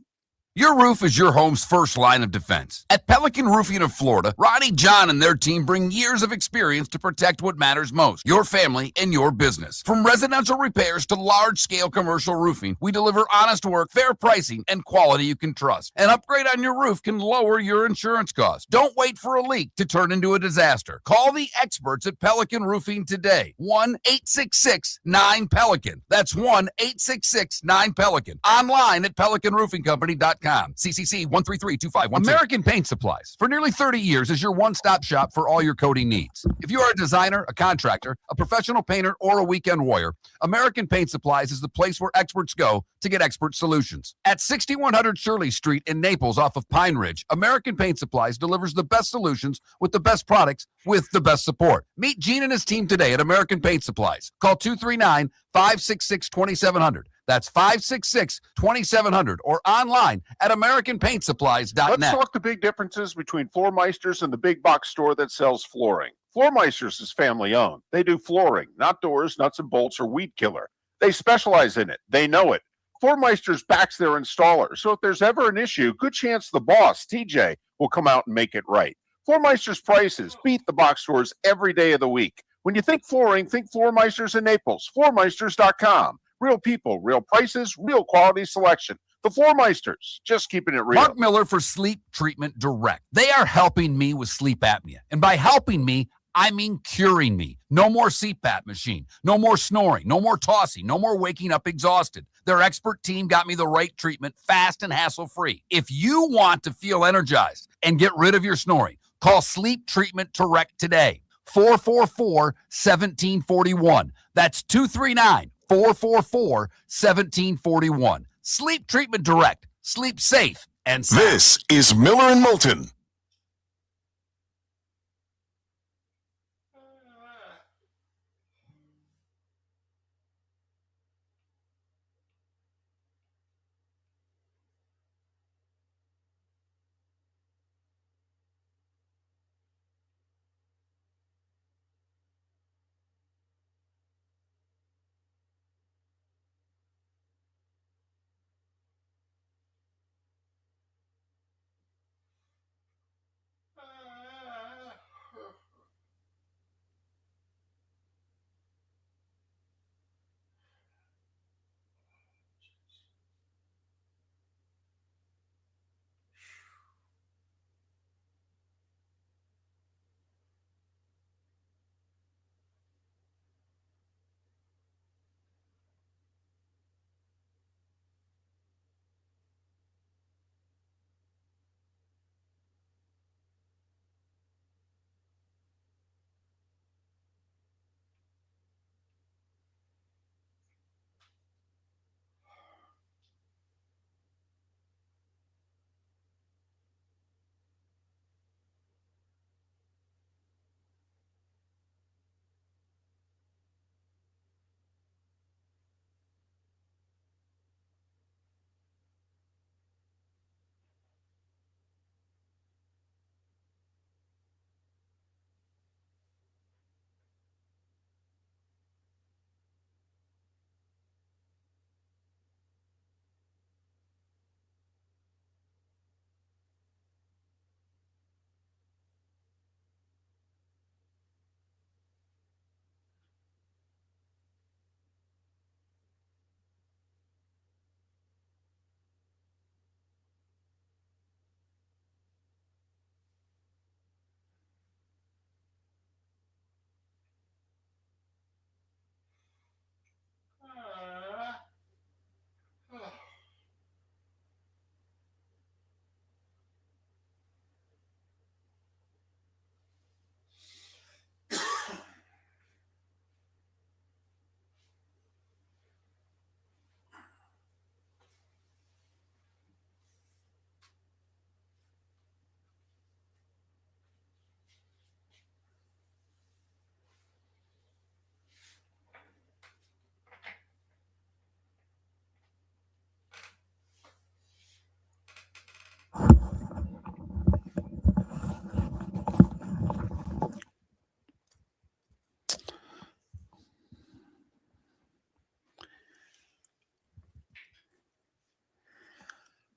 [SPEAKER 5] Your roof is your home's first line of defense. At Pelican Roofing of Florida, Ronnie, John, and their team bring years of experience to protect what matters most, your family and your business. From residential repairs to large-scale commercial roofing, we deliver honest work, fair pricing, and quality you can trust. An upgrade on your roof can lower your insurance costs. Don't wait for a leak to turn into a disaster. Call the experts at Pelican Roofing today. 1-866-9-PELICAN. That's 1-866-9-PELICAN. Online at PelicanRoofingCompany.com. CCC 1332512. American Paint Supplies, for nearly 30 years, is your one-stop shop for all your coating needs. If you are a designer, a contractor, a professional painter, or a weekend warrior, American Paint Supplies is the place where experts go to get expert solutions. At 6100 Shirley Street in Naples off of Pine Ridge, American Paint Supplies delivers the best solutions with the best products with the best support. Meet Gene and his team today at American Paint Supplies. Call 239-566-2700. That's 566-2700, or online at AmericanPaintSupplies.net.
[SPEAKER 6] Let's talk the big differences between Floor Meisters and the big box store that sells flooring. Floor Meisters is family owned. They do flooring, not doors, nuts and bolts, or weed killer. They specialize in it. They know it. Floor Meisters backs their installer, so if there's ever an issue, good chance the boss, TJ, will come out and make it right. Floor Meisters prices beat the box stores every day of the week. When you think flooring, think Floor Meisters in Naples. FloorMeisters.com. Real people, real prices, real quality selection. The Floor Meisters, just keeping it real.
[SPEAKER 5] Mark Miller for Sleep Treatment Direct. They are helping me with sleep apnea. And by helping me, I mean curing me. No more CPAP machine. No more snoring. No more tossing. No more waking up exhausted. Their expert team got me the right treatment, fast and hassle-free. If you want to feel energized and get rid of your snoring, call Sleep Treatment Direct today. 444-1741. That's 239-444-1741. Sleep Treatment Direct. Sleep safe and sound.
[SPEAKER 4] This is Miller and Moulton.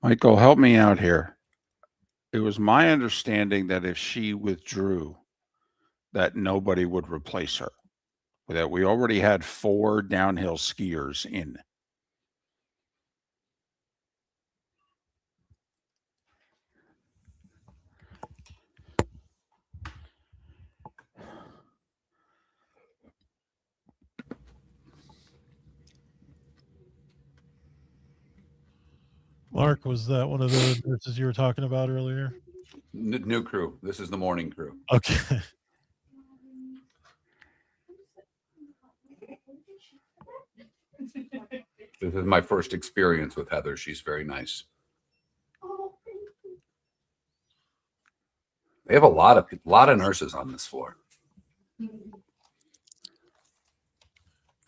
[SPEAKER 1] Michael, help me out here. It was my understanding that if she withdrew, that nobody would replace her. That we already had 4 downhill skiers in.
[SPEAKER 3] Mark, was that one of the nurses you were talking about earlier?
[SPEAKER 2] New crew. This is the morning crew.
[SPEAKER 3] Okay.
[SPEAKER 2] This is my first experience with Heather. She's very nice. They have a lot of nurses on this floor.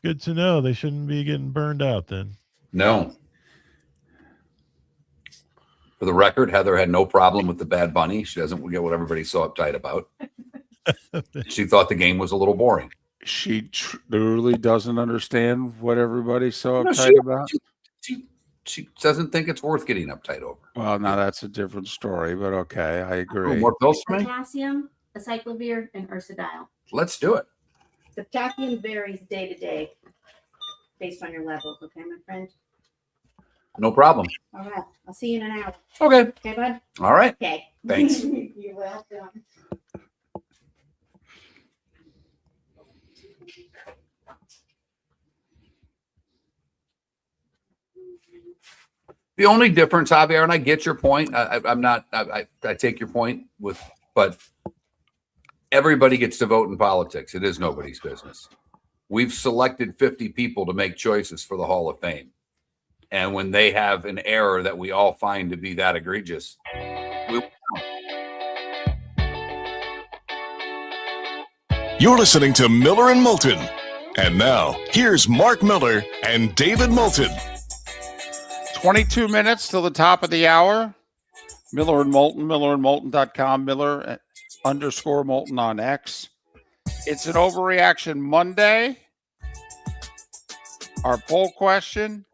[SPEAKER 3] Good to know. They shouldn't be getting burned out then.
[SPEAKER 2] No. For the record, Heather had no problem with the Bad Bunny. She doesn't get what everybody's so uptight about. She thought the game was a little boring.
[SPEAKER 1] She truly doesn't understand what everybody's so uptight about.
[SPEAKER 2] She doesn't think it's worth getting uptight over.
[SPEAKER 1] Well, now that's a different story, but okay, I agree.
[SPEAKER 2] More pills for me?
[SPEAKER 16] Potassium, acyclovir, and ursodiol.
[SPEAKER 2] Let's do it.
[SPEAKER 16] The potassium varies day to day based on your levels, okay, my friend?
[SPEAKER 2] No problem.
[SPEAKER 16] All right. I'll see you in an hour.
[SPEAKER 2] Okay.
[SPEAKER 16] Okay, bud?
[SPEAKER 2] All right.
[SPEAKER 16] Okay.
[SPEAKER 2] Thanks.
[SPEAKER 16] You're welcome.
[SPEAKER 2] The only difference, Javier, and I get your point. I take your point but everybody gets to vote in politics. It is nobody's business. We've selected 50 people to make choices for the Hall of Fame. And when they have an error that we all find to be that egregious,
[SPEAKER 4] You're listening to Miller and Moulton. And now, here's Mark Miller and David Moulton.
[SPEAKER 1] 22 minutes till the top of the hour. Miller and Moulton, millerandmoulton.com, Miller_Moulton on X. It's an overreaction Monday. Our poll question,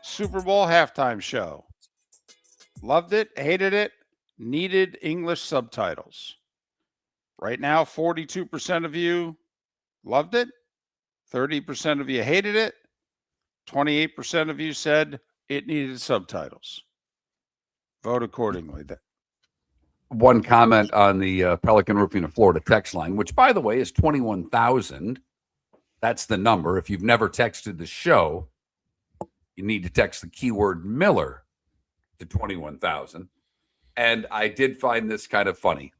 [SPEAKER 1] Super Bowl halftime show. Loved it, hated it, needed English subtitles. Right now, 42% of you loved it. 30% of you hated it. 28% of you said it needed subtitles. Vote accordingly.
[SPEAKER 2] One comment on the Pelican Roofing of Florida text line, which, by the way, is 21,000. That's the number. If you've never texted the show, you need to text the keyword Miller to 21,000. And I did find this kind of funny.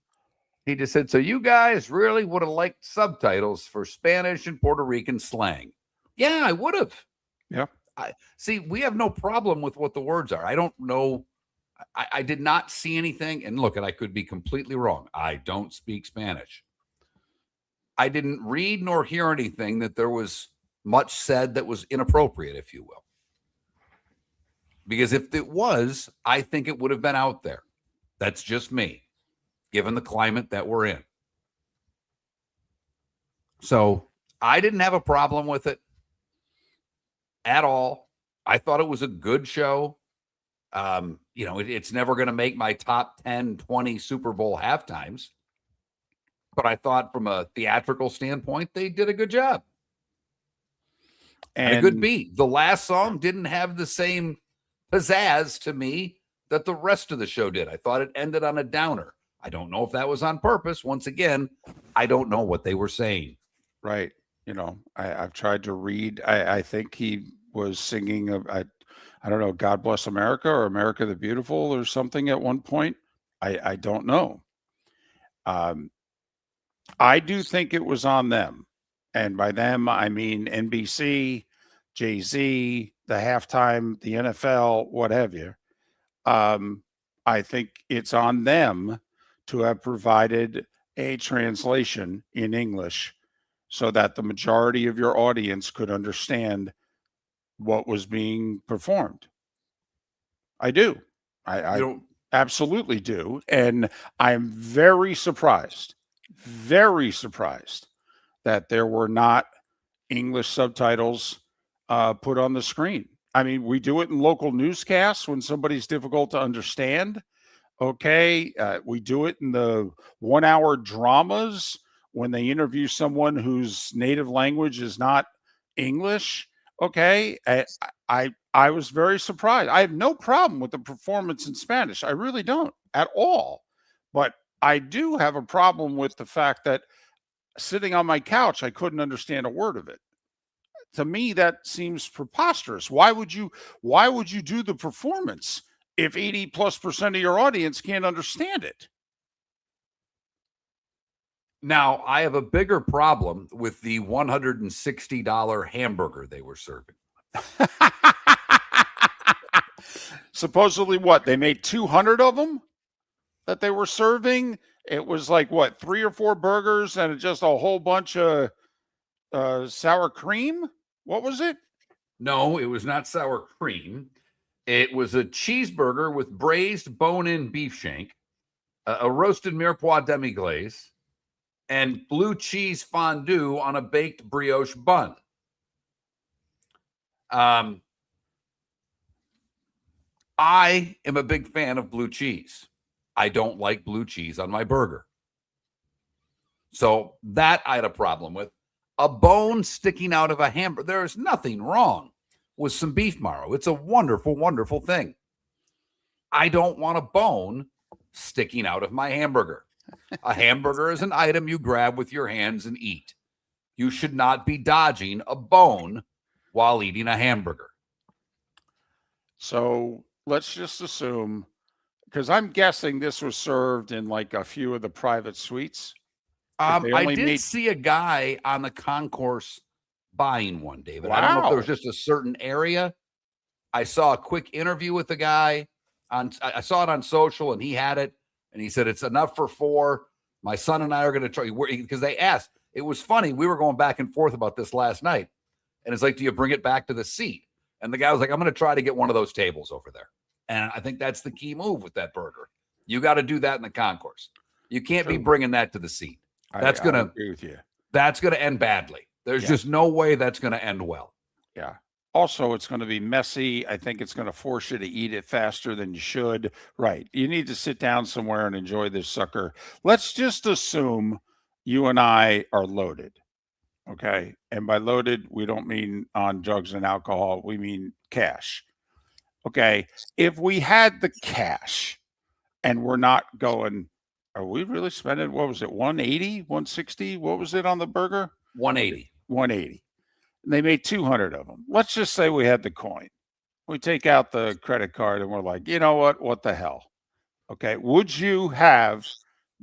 [SPEAKER 2] He just said, so you guys really would have liked subtitles for Spanish and Puerto Rican slang. Yeah, I would have.
[SPEAKER 1] Yeah.
[SPEAKER 2] See, we have no problem with what the words are. I don't know. I did not see anything. And look, and I could be completely wrong. I don't speak Spanish. I didn't read nor hear anything that there was much said that was inappropriate, if you will. Because if it was, I think it would have been out there. That's just me, given the climate that we're in. So I didn't have a problem with it at all. I thought it was a good show. It's never going to make my top 10, 20 Super Bowl halftimes. But I thought from a theatrical standpoint, they did a good job. And a good beat. The last song didn't have the same pizzazz to me that the rest of the show did. I thought it ended on a downer. I don't know if that was on purpose. Once again, I don't know what they were saying.
[SPEAKER 1] Right. I've tried to read. I think he was singing, I don't know, God Bless America or America the Beautiful or something at one point. I don't know. I do think it was on them. And by them, I mean NBC, Jay-Z, the halftime, the NFL, what have you. I think it's on them to have provided a translation in English so that the majority of your audience could understand what was being performed. I do. I absolutely do. And I'm very surprised that there were not English subtitles put on the screen I mean, we do it in local newscasts when somebody's difficult to understand. Okay. We do it in the 1 hour dramas when they interview someone whose native language is not English. Okay. I was very surprised. I have no problem with the performance in Spanish. I really don't at all. But I do have a problem with the fact that sitting on my couch, I couldn't understand a word of it. To me, that seems preposterous. Why would you do the performance if 80+% of your audience can't understand it?
[SPEAKER 2] Now, I have a bigger problem with the $160 hamburger they were serving.
[SPEAKER 1] Supposedly what? They made 200 of them that they were serving. It was like what, 3 or 4 burgers and just a whole bunch of sour cream? What was it?
[SPEAKER 2] No, it was not sour cream. It was a cheeseburger with braised bone-in beef shank, a roasted mirepoix demi-glace, and blue cheese fondue on a baked brioche bun. I am a big fan of blue cheese. I don't like blue cheese on my burger. So that I had a problem with. A bone sticking out of a hamburger. There's nothing wrong with some beef marrow. It's a wonderful, wonderful thing. I don't want a bone sticking out of my hamburger. A hamburger is an item you grab with your hands and eat. You should not be dodging a bone while eating a hamburger.
[SPEAKER 1] So let's just assume, because I'm guessing this was served in like a few of the private suites.
[SPEAKER 2] I did see a guy on the concourse buying one, David.
[SPEAKER 1] Wow.
[SPEAKER 2] I don't know if there was just a certain area. I saw a quick interview with the guy. I saw it on social, and he had it, and he said, it's enough for 4. My son and I are going to try, because they asked. It was funny. We were going back and forth about this last night, and it's like, do you bring it back to the seat? And the guy was like, I'm going to try to get one of those tables over there. And I think that's the key move with that burger. You got to do that in the concourse. You can't be bringing that to the seat. That's going to
[SPEAKER 1] agree with you.
[SPEAKER 2] That's going to end badly. There's just no way that's going to end well.
[SPEAKER 1] Yeah. Also, it's going to be messy. I think it's going to force you to eat it faster than you should. Right. You need to sit down somewhere and enjoy this sucker. Let's just assume you and I are loaded. Okay. And by loaded, we don't mean on drugs and alcohol. We mean cash. Okay. If we had the cash and we're not going, are we really spending, what was it, 180, 160? What was it on the burger?
[SPEAKER 2] 180.
[SPEAKER 1] 180. And they made 200 of them. Let's just say we had the coin. We take out the credit card and we're like, you know what? What the hell? Okay. Would you have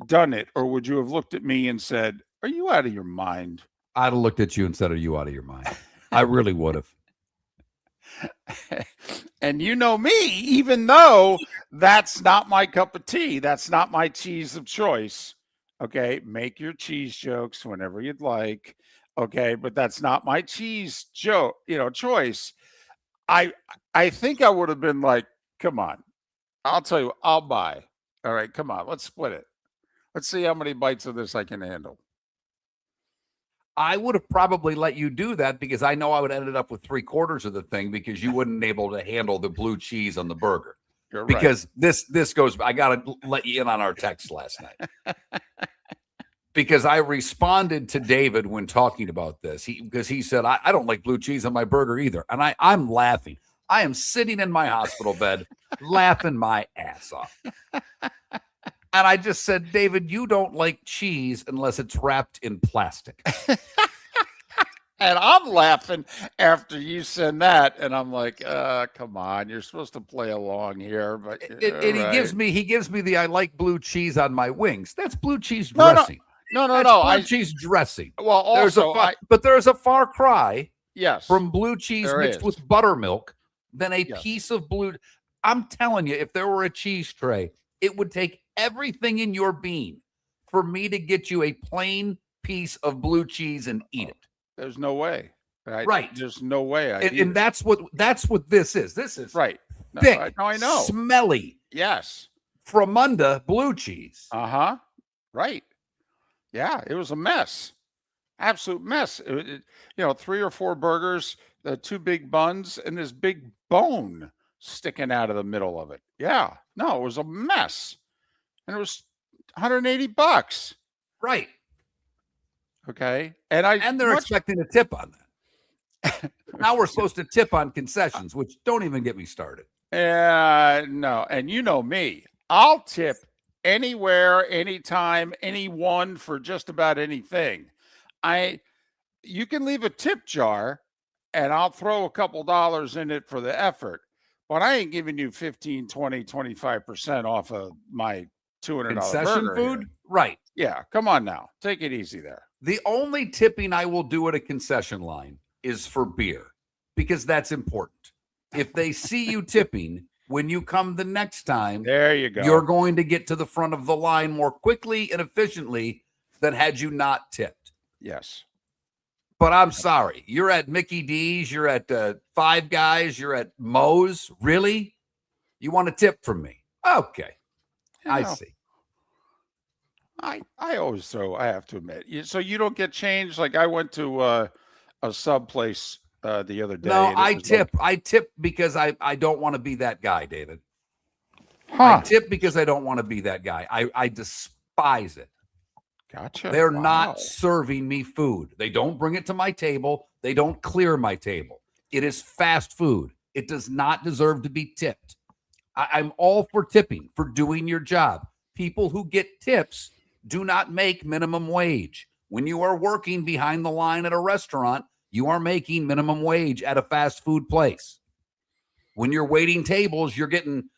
[SPEAKER 1] done it, or would you have looked at me and said, are you out of your mind?
[SPEAKER 2] I'd have looked at you and said, are you out of your mind? I really would have.
[SPEAKER 1] And you know me, even though that's not my cup of tea, that's not my cheese of choice. Okay. Make your cheese jokes whenever you'd like. Okay. But that's not my cheese choice. I think I would have been like, come on, I'll tell you, I'll buy. All right. Come on. Let's split it. Let's see how many bites of this I can handle.
[SPEAKER 2] I would have probably let you do that because I know I would have ended up with 3/4 of the thing because you wouldn't be able to handle the blue cheese on the burger.
[SPEAKER 1] You're right.
[SPEAKER 2] Because this goes, I got to let you in on our text last night. Because I responded to David when talking about this. Because he said, I don't like blue cheese on my burger either. And I'm laughing. I am sitting in my hospital bed laughing my ass off. And I just said, David, you don't like cheese unless it's wrapped in plastic.
[SPEAKER 1] And I'm laughing after you send that. And I'm like, come on, you're supposed to play along here. But
[SPEAKER 2] and he gives me the I like blue cheese on my wings. That's blue cheese dressing.
[SPEAKER 1] No.
[SPEAKER 2] Blue cheese dressing.
[SPEAKER 1] Well, also,
[SPEAKER 2] but there's a far cry from blue cheese
[SPEAKER 1] there
[SPEAKER 2] mixed
[SPEAKER 1] is.
[SPEAKER 2] with buttermilk than a piece of blue. I'm telling you, if there were a cheese tray, it would take everything in your being for me to get you a plain piece of blue cheese and eat it.
[SPEAKER 1] There's no way.
[SPEAKER 2] Right.
[SPEAKER 1] There's no way.
[SPEAKER 2] And that's what this is. This is
[SPEAKER 1] right.
[SPEAKER 2] Thick,
[SPEAKER 1] I know.
[SPEAKER 2] Smelly.
[SPEAKER 1] Yes.
[SPEAKER 2] Fromunda blue cheese.
[SPEAKER 1] Uh-huh. Right. Yeah, it was a mess. Absolute mess. You know, 3 or 4 burgers, the 2 big buns, and this big bone sticking out of the middle of it. Yeah. No, it was a mess. And it was $180.
[SPEAKER 2] Right.
[SPEAKER 1] Okay.
[SPEAKER 2] And they're expecting a tip on that. Now we're supposed to tip on concessions, which don't even get me started.
[SPEAKER 1] No. And you know me. I'll tip anywhere, anytime, anyone for just about anything. You can leave a tip jar and I'll throw a couple dollars in it for the effort, but I ain't giving you 15, 20, 25% off of my $200
[SPEAKER 2] Concession
[SPEAKER 1] burger
[SPEAKER 2] food?
[SPEAKER 1] here.
[SPEAKER 2] Right.
[SPEAKER 1] Yeah, come on now. Take it easy there.
[SPEAKER 2] The only tipping I will do at a concession line is for beer because that's important. If they see you tipping when you come the next time,
[SPEAKER 1] there you go.
[SPEAKER 2] You're going to get to the front of the line more quickly and efficiently than had you not tipped.
[SPEAKER 1] Yes.
[SPEAKER 2] But I'm sorry. You're at Mickey D's. You're at Five Guys. You're at Moe's. Really? You want a tip from me? Okay. I see.
[SPEAKER 1] I always throw, I have to admit. So you don't get changed? Like I went to a sub place the other day.
[SPEAKER 2] No, I tip. I tip because I don't want to be that guy, David.
[SPEAKER 1] Huh.
[SPEAKER 2] I tip because I don't want to be that guy. I despise it.
[SPEAKER 1] Gotcha.
[SPEAKER 2] They're not serving me food. They don't bring it to my table. They don't clear my table. It is fast food. It does not deserve to be tipped. I'm all for tipping, for doing your job. People who get tips do not make minimum wage. When you are working behind the line at a restaurant, you are making minimum wage at a fast food place. When you're waiting tables, you're getting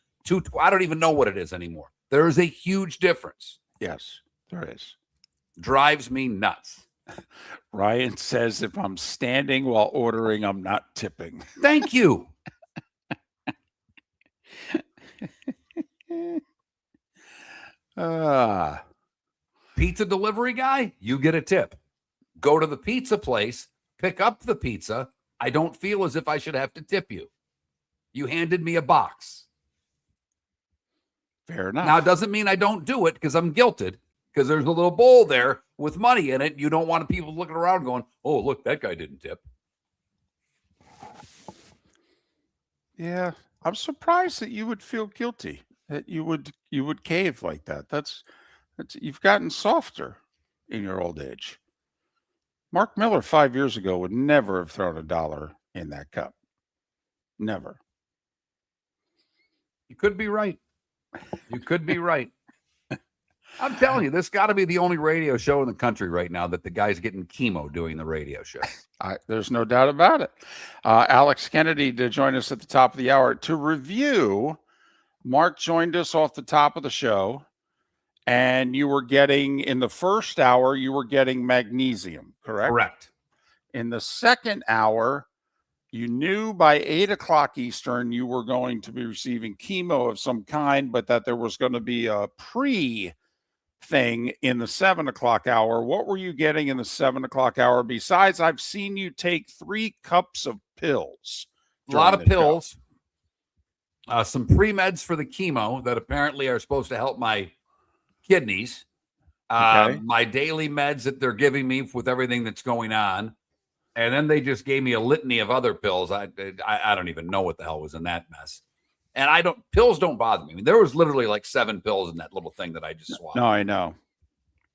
[SPEAKER 2] I don't even know what it is anymore. There is a huge difference.
[SPEAKER 1] Yes, there is.
[SPEAKER 2] Drives me nuts.
[SPEAKER 1] Ryan says if I'm standing while ordering, I'm not tipping.
[SPEAKER 2] Thank you. Pizza delivery guy, you get a tip. Go to the pizza place, pick up the pizza. I don't feel as if I should have to tip you. You handed me a box.
[SPEAKER 1] Fair enough.
[SPEAKER 2] Now, it doesn't mean I don't do it because I'm guilted, because there's a little bowl there with money in it. You don't want people looking around going, oh, look, that guy didn't tip.
[SPEAKER 1] Yeah, I'm surprised that you would feel guilty, that you would cave like that. That's you've gotten softer in your old age. Mark Miller 5 years ago would never have thrown $1 in that cup. Never.
[SPEAKER 2] You could be right. You could be right. I'm telling you, this got to be the only radio show in the country right now that the guy's getting chemo doing the radio show.
[SPEAKER 1] There's no doubt about it. Alex Kennedy to join us at the top of the hour. To review, Mark joined us off the top of the show, and you were getting, in the first hour, you were getting magnesium, correct?
[SPEAKER 2] Correct. In
[SPEAKER 1] the second hour, you knew by 8 o'clock Eastern you were going to be receiving chemo of some kind, but that there was going to be a thing in the 7 o'clock hour. What were you getting in the 7 o'clock hour? Besides, I've seen you take 3 cups of pills.
[SPEAKER 2] A lot of pills. Some pre-meds for the chemo that apparently are supposed to help my kidneys.
[SPEAKER 1] Okay.
[SPEAKER 2] My daily meds that they're giving me with everything that's going on. And then they just gave me a litany of other pills. I don't even know what the hell was in that mess. And pills don't bother me. I mean, there was literally like 7 pills in that little thing that I just swallowed.
[SPEAKER 1] No, I know.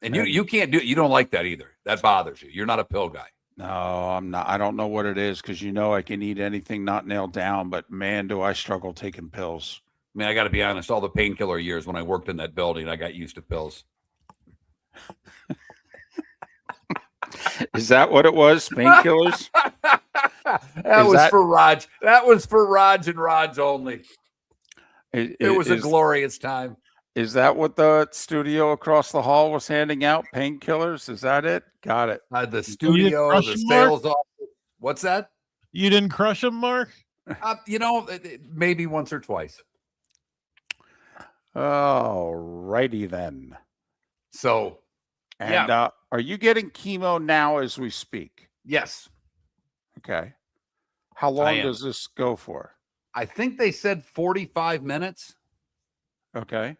[SPEAKER 2] And you can't do it. You don't like that either. That bothers you. You're not a pill guy.
[SPEAKER 1] No, I'm not. I don't know what it is because I can eat anything not nailed down, but man, do I struggle taking pills.
[SPEAKER 2] I mean, I got to be honest, all the painkiller years when I worked in that building, I got used to pills.
[SPEAKER 1] Is that what it was? Painkillers?
[SPEAKER 2] That was for Raj. That was for Raj and Raj only. It was a glorious time.
[SPEAKER 1] Is that what the studio across the hall was handing out? Painkillers? Is that it? Got it.
[SPEAKER 2] The studio, the sales office. What's that?
[SPEAKER 3] You didn't crush him, Mark?
[SPEAKER 2] Maybe once or twice.
[SPEAKER 1] Oh, righty then.
[SPEAKER 2] So,
[SPEAKER 1] and are you getting chemo now as we speak?
[SPEAKER 2] Yes.
[SPEAKER 1] Okay. How long does this go for?
[SPEAKER 2] I think they said 45 minutes.
[SPEAKER 1] Okay.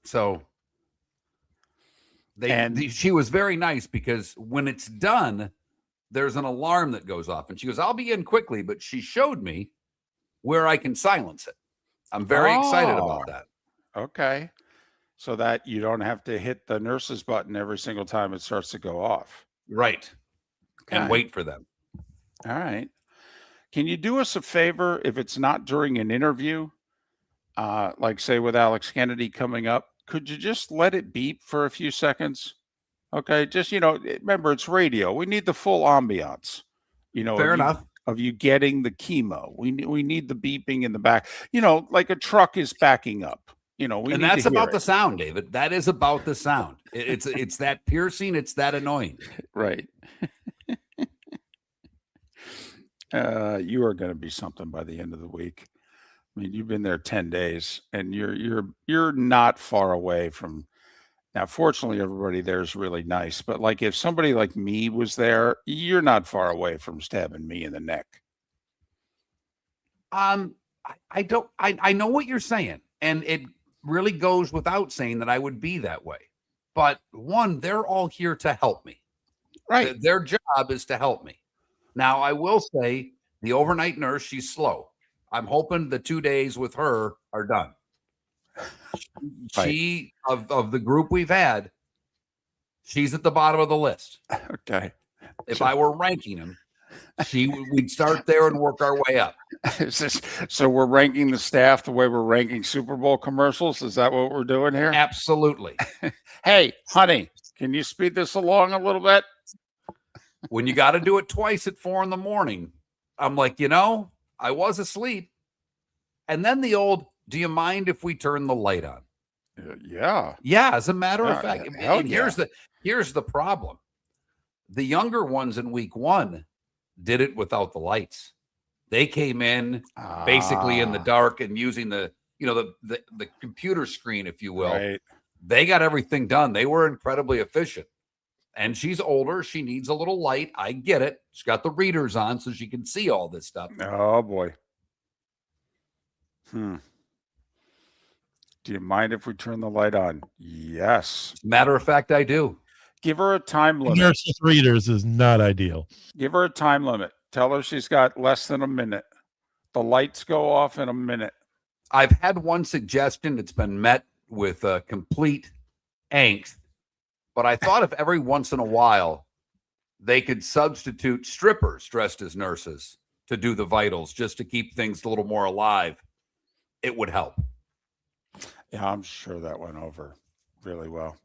[SPEAKER 2] So She was very nice because when it's done, there's an alarm that goes off. And she goes, I'll be in quickly. But she showed me where I can silence it. I'm very excited about that.
[SPEAKER 1] Okay. So that you don't have to hit the nurse's button every single time it starts to go off.
[SPEAKER 2] Right.
[SPEAKER 1] Okay.
[SPEAKER 2] And wait for them.
[SPEAKER 1] All right. Can you do us a favor if it's not during an interview, like say with Alex Kennedy coming up, could you just let it beep for a few seconds? Okay. Just, remember it's radio. We need the full ambiance,
[SPEAKER 2] Fair enough.
[SPEAKER 1] Of you getting the chemo. We need the beeping in the back, like a truck is backing up.
[SPEAKER 2] And that's about the sound, David. That is about the sound. It's that piercing. It's that annoying.
[SPEAKER 1] Right. You are going to be something by the end of the week. I mean, you've been there 10 days, and you're not far away from. Now, fortunately, everybody there is really nice. But like, if somebody like me was there, you're not far away from stabbing me in the neck.
[SPEAKER 2] I know what you're saying, and it really goes without saying that I would be that way. But one, they're all here to help me.
[SPEAKER 1] Right.
[SPEAKER 2] Their job is to help me. Now, I will say the overnight nurse, she's slow. I'm hoping the 2 days with her are done. She, of the group we've had, she's at the bottom of the list.
[SPEAKER 1] Okay.
[SPEAKER 2] If I were ranking them, we'd start there and work our way up.
[SPEAKER 1] So we're ranking the staff the way we're ranking Super Bowl commercials? Is that what we're doing here?
[SPEAKER 2] Absolutely.
[SPEAKER 1] Hey, honey, can you speed this along a little bit?
[SPEAKER 2] When you got to do it twice at 4 a.m, I'm like, I was asleep. And then the old, do you mind if we turn the light on?
[SPEAKER 1] Yeah.
[SPEAKER 2] Yeah, as a matter of fact. And
[SPEAKER 1] yeah.
[SPEAKER 2] Here's the problem. The younger ones in week 1 did it without the lights. They came in basically in the dark and using the computer screen, if you will.
[SPEAKER 1] Right.
[SPEAKER 2] They got everything done. They were incredibly efficient. And she's older. She needs a little light. I get it. She's got the readers on so she can see all this stuff.
[SPEAKER 1] Oh, boy. Do you mind if we turn the light on? Yes.
[SPEAKER 2] Matter of fact, I do.
[SPEAKER 1] Give her a time limit.
[SPEAKER 3] Nurses readers is not ideal.
[SPEAKER 1] Give her a time limit. Tell her she's got less than a minute. The lights go off in a minute.
[SPEAKER 2] I've had one suggestion that's been met with complete angst. But I thought if every once in a while they could substitute strippers dressed as nurses to do the vitals just to keep things a little more alive, it would help.
[SPEAKER 1] Yeah, I'm sure that went over really well.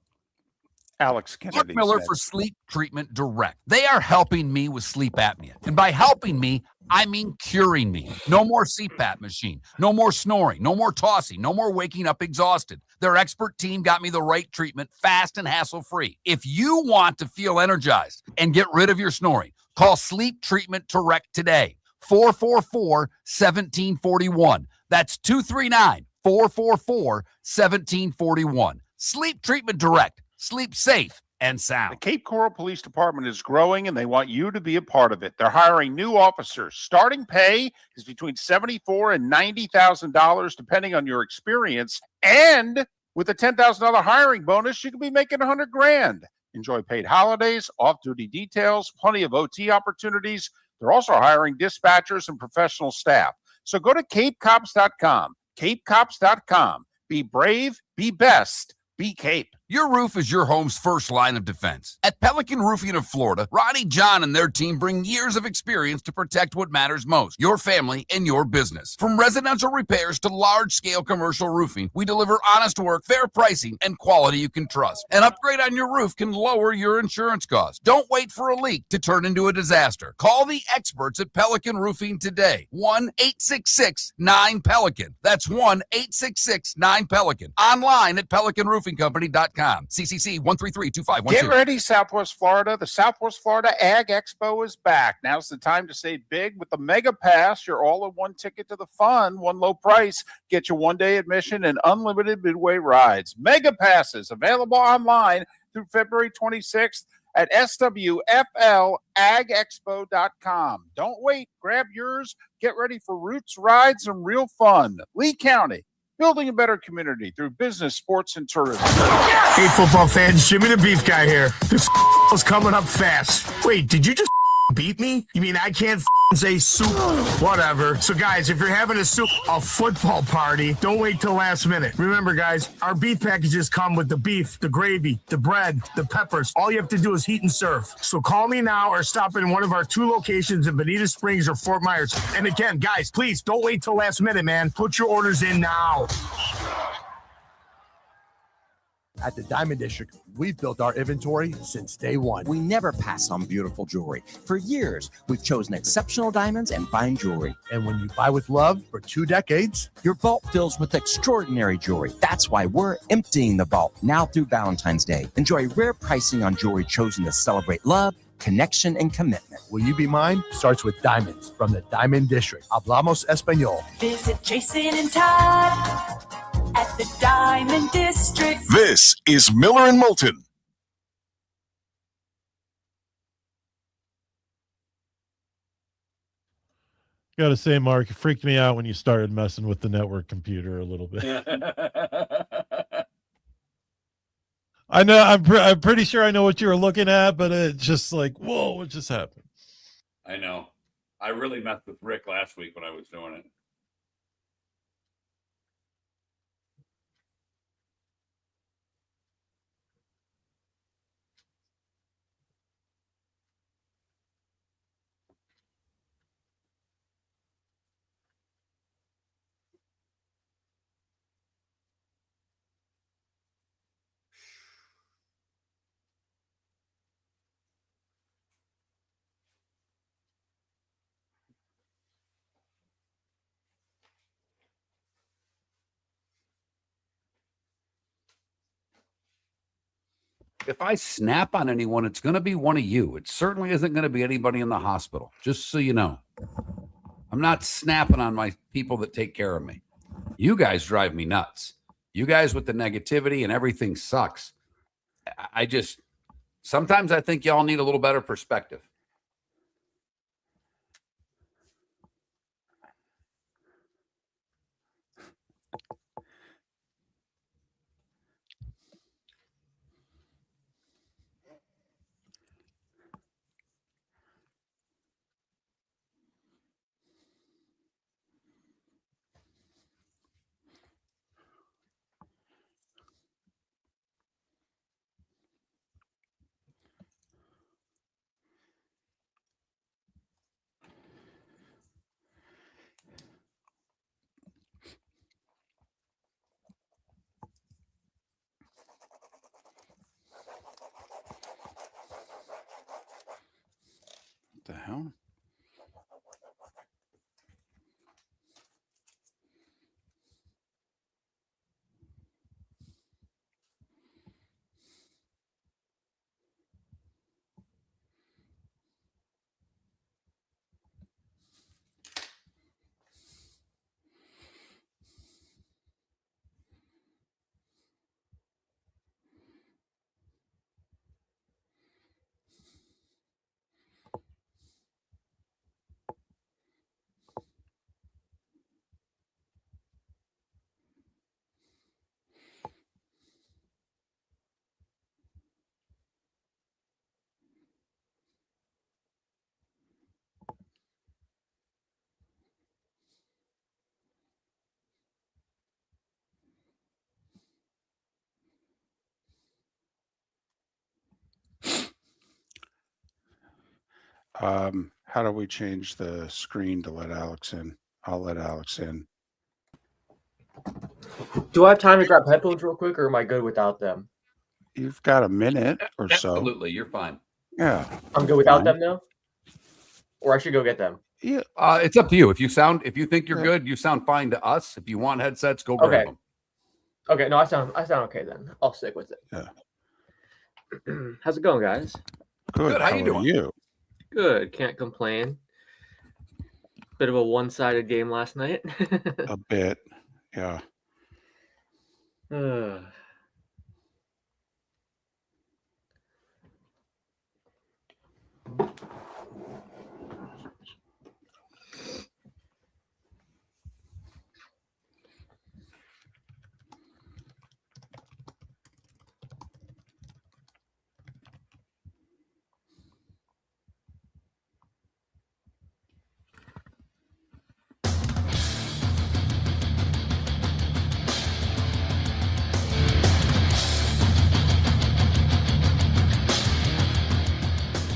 [SPEAKER 1] Alex Kennedy.
[SPEAKER 5] Mark Miller for Sleep Treatment Direct. They are helping me with sleep apnea. And by helping me, I mean curing me. No more CPAP machine. No more snoring. No more tossing. No more waking up exhausted. Their expert team got me the right treatment, fast and hassle-free. If you want to feel energized and get rid of your snoring, call Sleep Treatment Direct today. 444-1741. That's 239-444-1741. Sleep Treatment Direct. Sleep safe and sound.
[SPEAKER 6] The Cape Coral Police Department is growing, and they want you to be a part of it. They're hiring new officers. Starting pay is between $74,000 and $90,000, depending on your experience. And with a $10,000 hiring bonus, you could be making $100,000. Enjoy paid holidays, off-duty details, plenty of OT opportunities. They're also hiring dispatchers and professional staff. So go to capecops.com. Capecops.com. Be brave, be best, be Cape.
[SPEAKER 5] Your roof is your home's first line of defense. At Pelican Roofing of Florida, Ronnie John and their team bring years of experience to protect what matters most, your family and your business. From residential repairs to large-scale commercial roofing, we deliver honest work, fair pricing, and quality you can trust. An upgrade on your roof can lower your insurance costs. Don't wait for a leak to turn into a disaster. Call the experts at Pelican Roofing today. 1-866-9-PELICAN. That's 1-866-9-PELICAN. Online at pelicanroofingcompany.com. CCC 1332512.
[SPEAKER 6] Get ready, Southwest Florida. The Southwest Florida Ag Expo is back. Now's the time to save big with the Mega Pass. Your all-in-one ticket to the fun, one low price. Get you one-day admission and unlimited midway rides. Mega Passes available online through February 26th at swflagexpo.com. Don't wait. Grab yours. Get ready for roots, rides, and real fun. Lee County, building a better community through business, sports, and tourism.
[SPEAKER 7] Hey, football fans, Jimmy the Beef Guy here. This is coming up fast. Wait, did you just beat me? You mean I can't say soup? Whatever. So, guys, if you're having a football party, don't wait till last minute. Remember, guys, our beef packages come with the beef, the gravy, the bread, the peppers. All you have to do is heat and serve. So call me now or stop in one of our 2 locations in Bonita Springs or Fort Myers. And again, guys, please don't wait till last minute, man. Put your orders in now.
[SPEAKER 14] At the Diamond District, we've built our inventory since day one.
[SPEAKER 10] We never pass on beautiful jewelry. For years, we've chosen exceptional diamonds and fine jewelry.
[SPEAKER 14] And when you buy with love for 2 decades,
[SPEAKER 10] your vault fills with extraordinary jewelry. That's why we're emptying the vault now through Valentine's Day. Enjoy rare pricing on jewelry chosen to celebrate love, connection, and commitment.
[SPEAKER 14] Will you be mine? Starts with diamonds from the Diamond District. Hablamos Español.
[SPEAKER 11] Visit Jason and Todd at the Diamond District.
[SPEAKER 4] This is Miller and Moulton.
[SPEAKER 3] Gotta say, Mark, it freaked me out when you started messing with the network computer a little bit. I know, I'm pretty sure I know what you were looking at, but it's just like, whoa, what just happened?
[SPEAKER 2] I know. I really messed with Rick last week when I was doing it. If I snap on anyone, it's going to be one of you. It certainly isn't going to be anybody in the hospital, just so you know. I'm not snapping on my people that take care of me. You guys drive me nuts. You guys with the negativity and everything sucks. Sometimes I think y'all need a little better perspective. What the hell? How do we change the screen to let Alex in? I'll let Alex in.
[SPEAKER 17] Do I have time to grab headphones real quick, or am I good without them?
[SPEAKER 1] You've got a minute or so.
[SPEAKER 2] Absolutely, you're fine.
[SPEAKER 1] Yeah.
[SPEAKER 17] I'm good without them now? Or I should go get them?
[SPEAKER 1] Yeah.
[SPEAKER 2] It's up to you. If you think you're good, you sound fine to us. If you want headsets, go grab them.
[SPEAKER 17] Okay, no, I sound okay then. I'll stick with it.
[SPEAKER 1] Yeah.
[SPEAKER 17] How's it going, guys?
[SPEAKER 1] Good. How you doing?
[SPEAKER 17] Good. Can't complain. Bit of a one-sided game last night.
[SPEAKER 1] A bit. Yeah.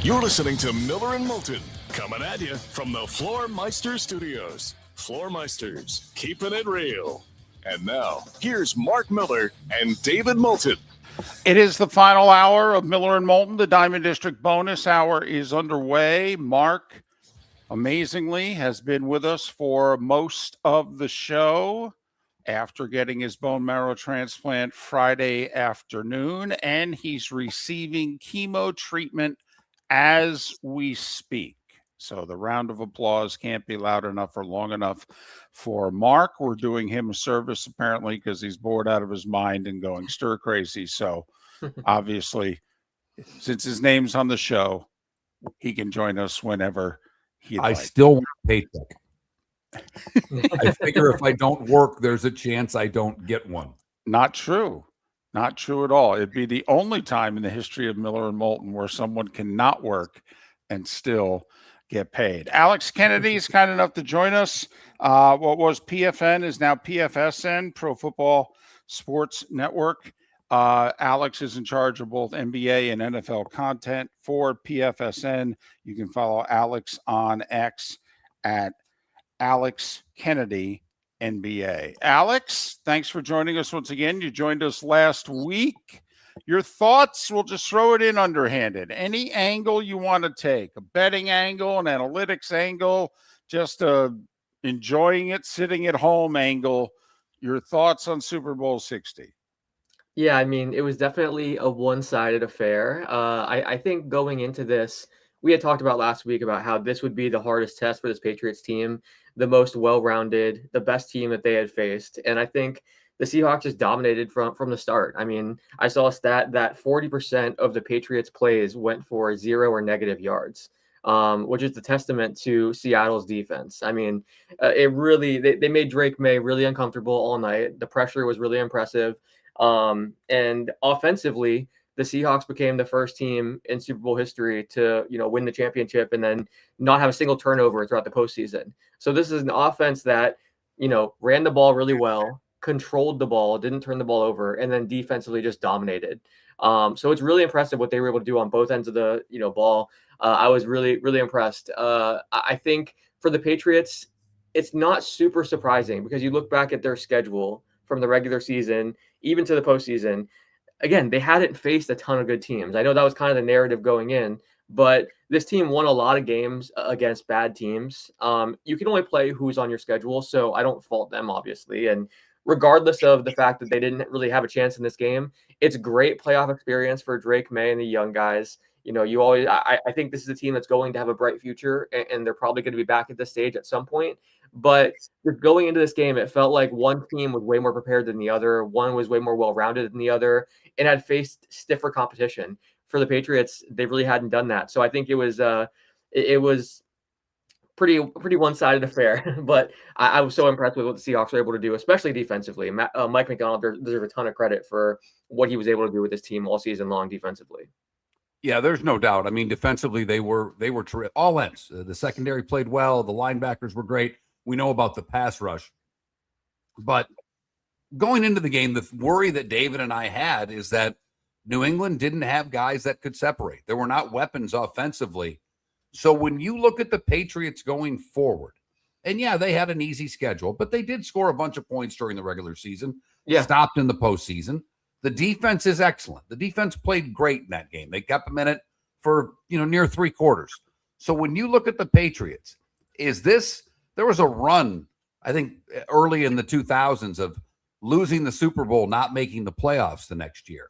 [SPEAKER 4] You're listening to Miller and Moulton, coming at you from the Floor Meister Studios. Floor Meisters, keeping it real. And now, here's Mark Miller and David Moulton.
[SPEAKER 1] It is the final hour of Miller and Moulton. The Diamond District bonus hour is underway. Mark, amazingly, has been with us for most of the show after getting his bone marrow transplant Friday afternoon, and he's receiving chemo treatment as we speak. So the round of applause can't be loud enough or long enough for Mark. We're doing him a service, apparently, because he's bored out of his mind and going stir crazy. So obviously, since his name's on the show, he can join us whenever he'd like.
[SPEAKER 2] I still want a paycheck. I figure if I don't work, there's a chance I don't get one.
[SPEAKER 1] Not true. Not true at all. It'd be the only time in the history of Miller and Moulton where someone cannot work and still get paid. Alex Kennedy is kind enough to join us. What was PFN is now PFSN, Pro Football Sports Network. Alex is in charge of both NBA and NFL content for PFSN. You can follow Alex on X at Alex Kennedy NBA. Alex, thanks for joining us once again. You joined us last week. Your thoughts, we'll just throw it in underhanded. Any angle you want to take, a betting angle, an analytics angle, just a enjoying it, sitting at home angle. Your thoughts on Super Bowl 60?
[SPEAKER 17] Yeah, I mean, it was definitely a one-sided affair. I think going into this, we had talked about last week about how this would be the hardest test for this Patriots team, the most well-rounded, the best team that they had faced. And I think the Seahawks just dominated from the start. I mean, I saw a stat that 40% of the Patriots plays went for 0 or negative yards, which is a testament to Seattle's defense. I mean, it really, they made Drake May really uncomfortable all night. The pressure was really impressive. And offensively, the Seahawks became the first team in Super Bowl history to, win the championship and then not have a single turnover throughout the postseason. So this is an offense that, ran the ball really well, controlled the ball, didn't turn the ball over, and then defensively just dominated. So it's really impressive what they were able to do on both ends of the, ball. I was really, really impressed. I think for the Patriots, it's not super surprising because you look back at their schedule from the regular season, even to the postseason. Again, they hadn't faced a ton of good teams. I know that was kind of the narrative going in, but this team won a lot of games against bad teams. You can only play who's on your schedule, so I don't fault them, obviously. And regardless of the fact that they didn't really have a chance in this game, it's great playoff experience for Drake May and the young guys. I think this is a team that's going to have a bright future, and they're probably going to be back at this stage at some point. But just going into this game, it felt like one team was way more prepared than the other. One was way more well-rounded than the other and had faced stiffer competition. For the Patriots, they really hadn't done that. So I think it was pretty one-sided affair. But I was so impressed with what the Seahawks were able to do, especially defensively. Mike McDonald deserves a ton of credit for what he was able to do with his team all season long defensively.
[SPEAKER 2] Yeah, there's no doubt. I mean, defensively, they were terrific. All ends. The secondary played well. The linebackers were great. We know about the pass rush. But going into the game, the worry that David and I had is that New England didn't have guys that could separate. There were not weapons offensively. So when you look at the Patriots going forward, and yeah, they had an easy schedule, but they did score a bunch of points during the regular season, stopped in the postseason. The defense is excellent. The defense played great in that game. They kept them in it for, near 3 quarters. So when you look at the Patriots, there was a run, I think, early in the 2000s of losing the Super Bowl, not making the playoffs the next year.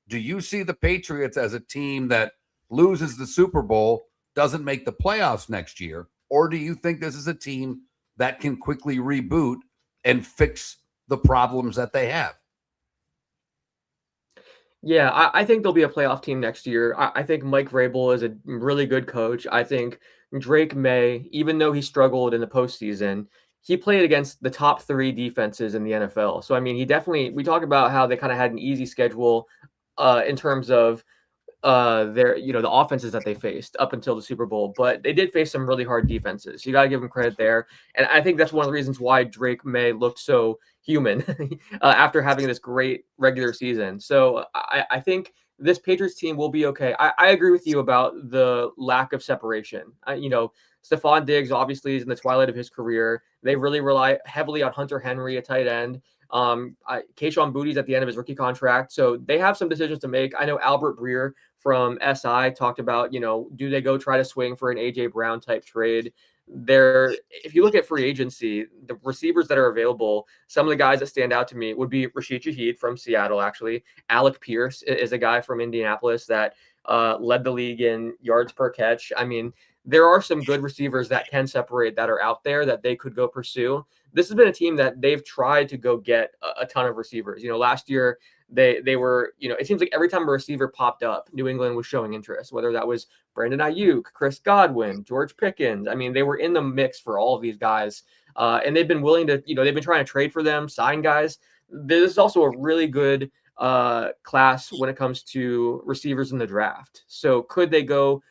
[SPEAKER 2] Do you see the Patriots as a team that loses the Super Bowl, doesn't make the playoffs next year? Or do you think this is a team that can quickly reboot and fix the problems that they have?
[SPEAKER 17] Yeah, I think they'll be a playoff team next year. I think Mike Vrabel is a really good coach. I think Drake May, even though he struggled in the postseason, he played against the top 3 defenses in the NFL. So, I mean, we talk about how they kind of had an easy schedule in terms of the offenses that they faced up until the Super Bowl, but they did face some really hard defenses. You got to give them credit there. And I think that's one of the reasons why Drake May looked so human after having this great regular season. So I think this Patriots team will be okay. I agree with you about the lack of separation. Stephon Diggs obviously is in the twilight of his career. They really rely heavily on Hunter Henry, a tight end. Kayshon Boutte's at the end of his rookie contract, so they have some decisions to make. I know Albert Breer from SI talked about, do they go try to swing for an AJ Brown type trade? If you look at free agency, the receivers that are available, some of the guys that stand out to me would be Rashid Shaheed from Seattle. Actually, Alec Pierce is a guy from Indianapolis that led the league in yards per catch. I mean, there are some good receivers that can separate that are out there that they could go pursue. This has been a team that they've tried to go get a ton of receivers. Last year they were, it seems like every time a receiver popped up, New England was showing interest, whether that was Brandon Ayuk, Chris Godwin, George Pickens. I mean, they were in the mix for all of these guys. And they've been willing to, they've been trying to trade for them, sign guys. There's also a really good class when it comes to receivers in the draft. So could they go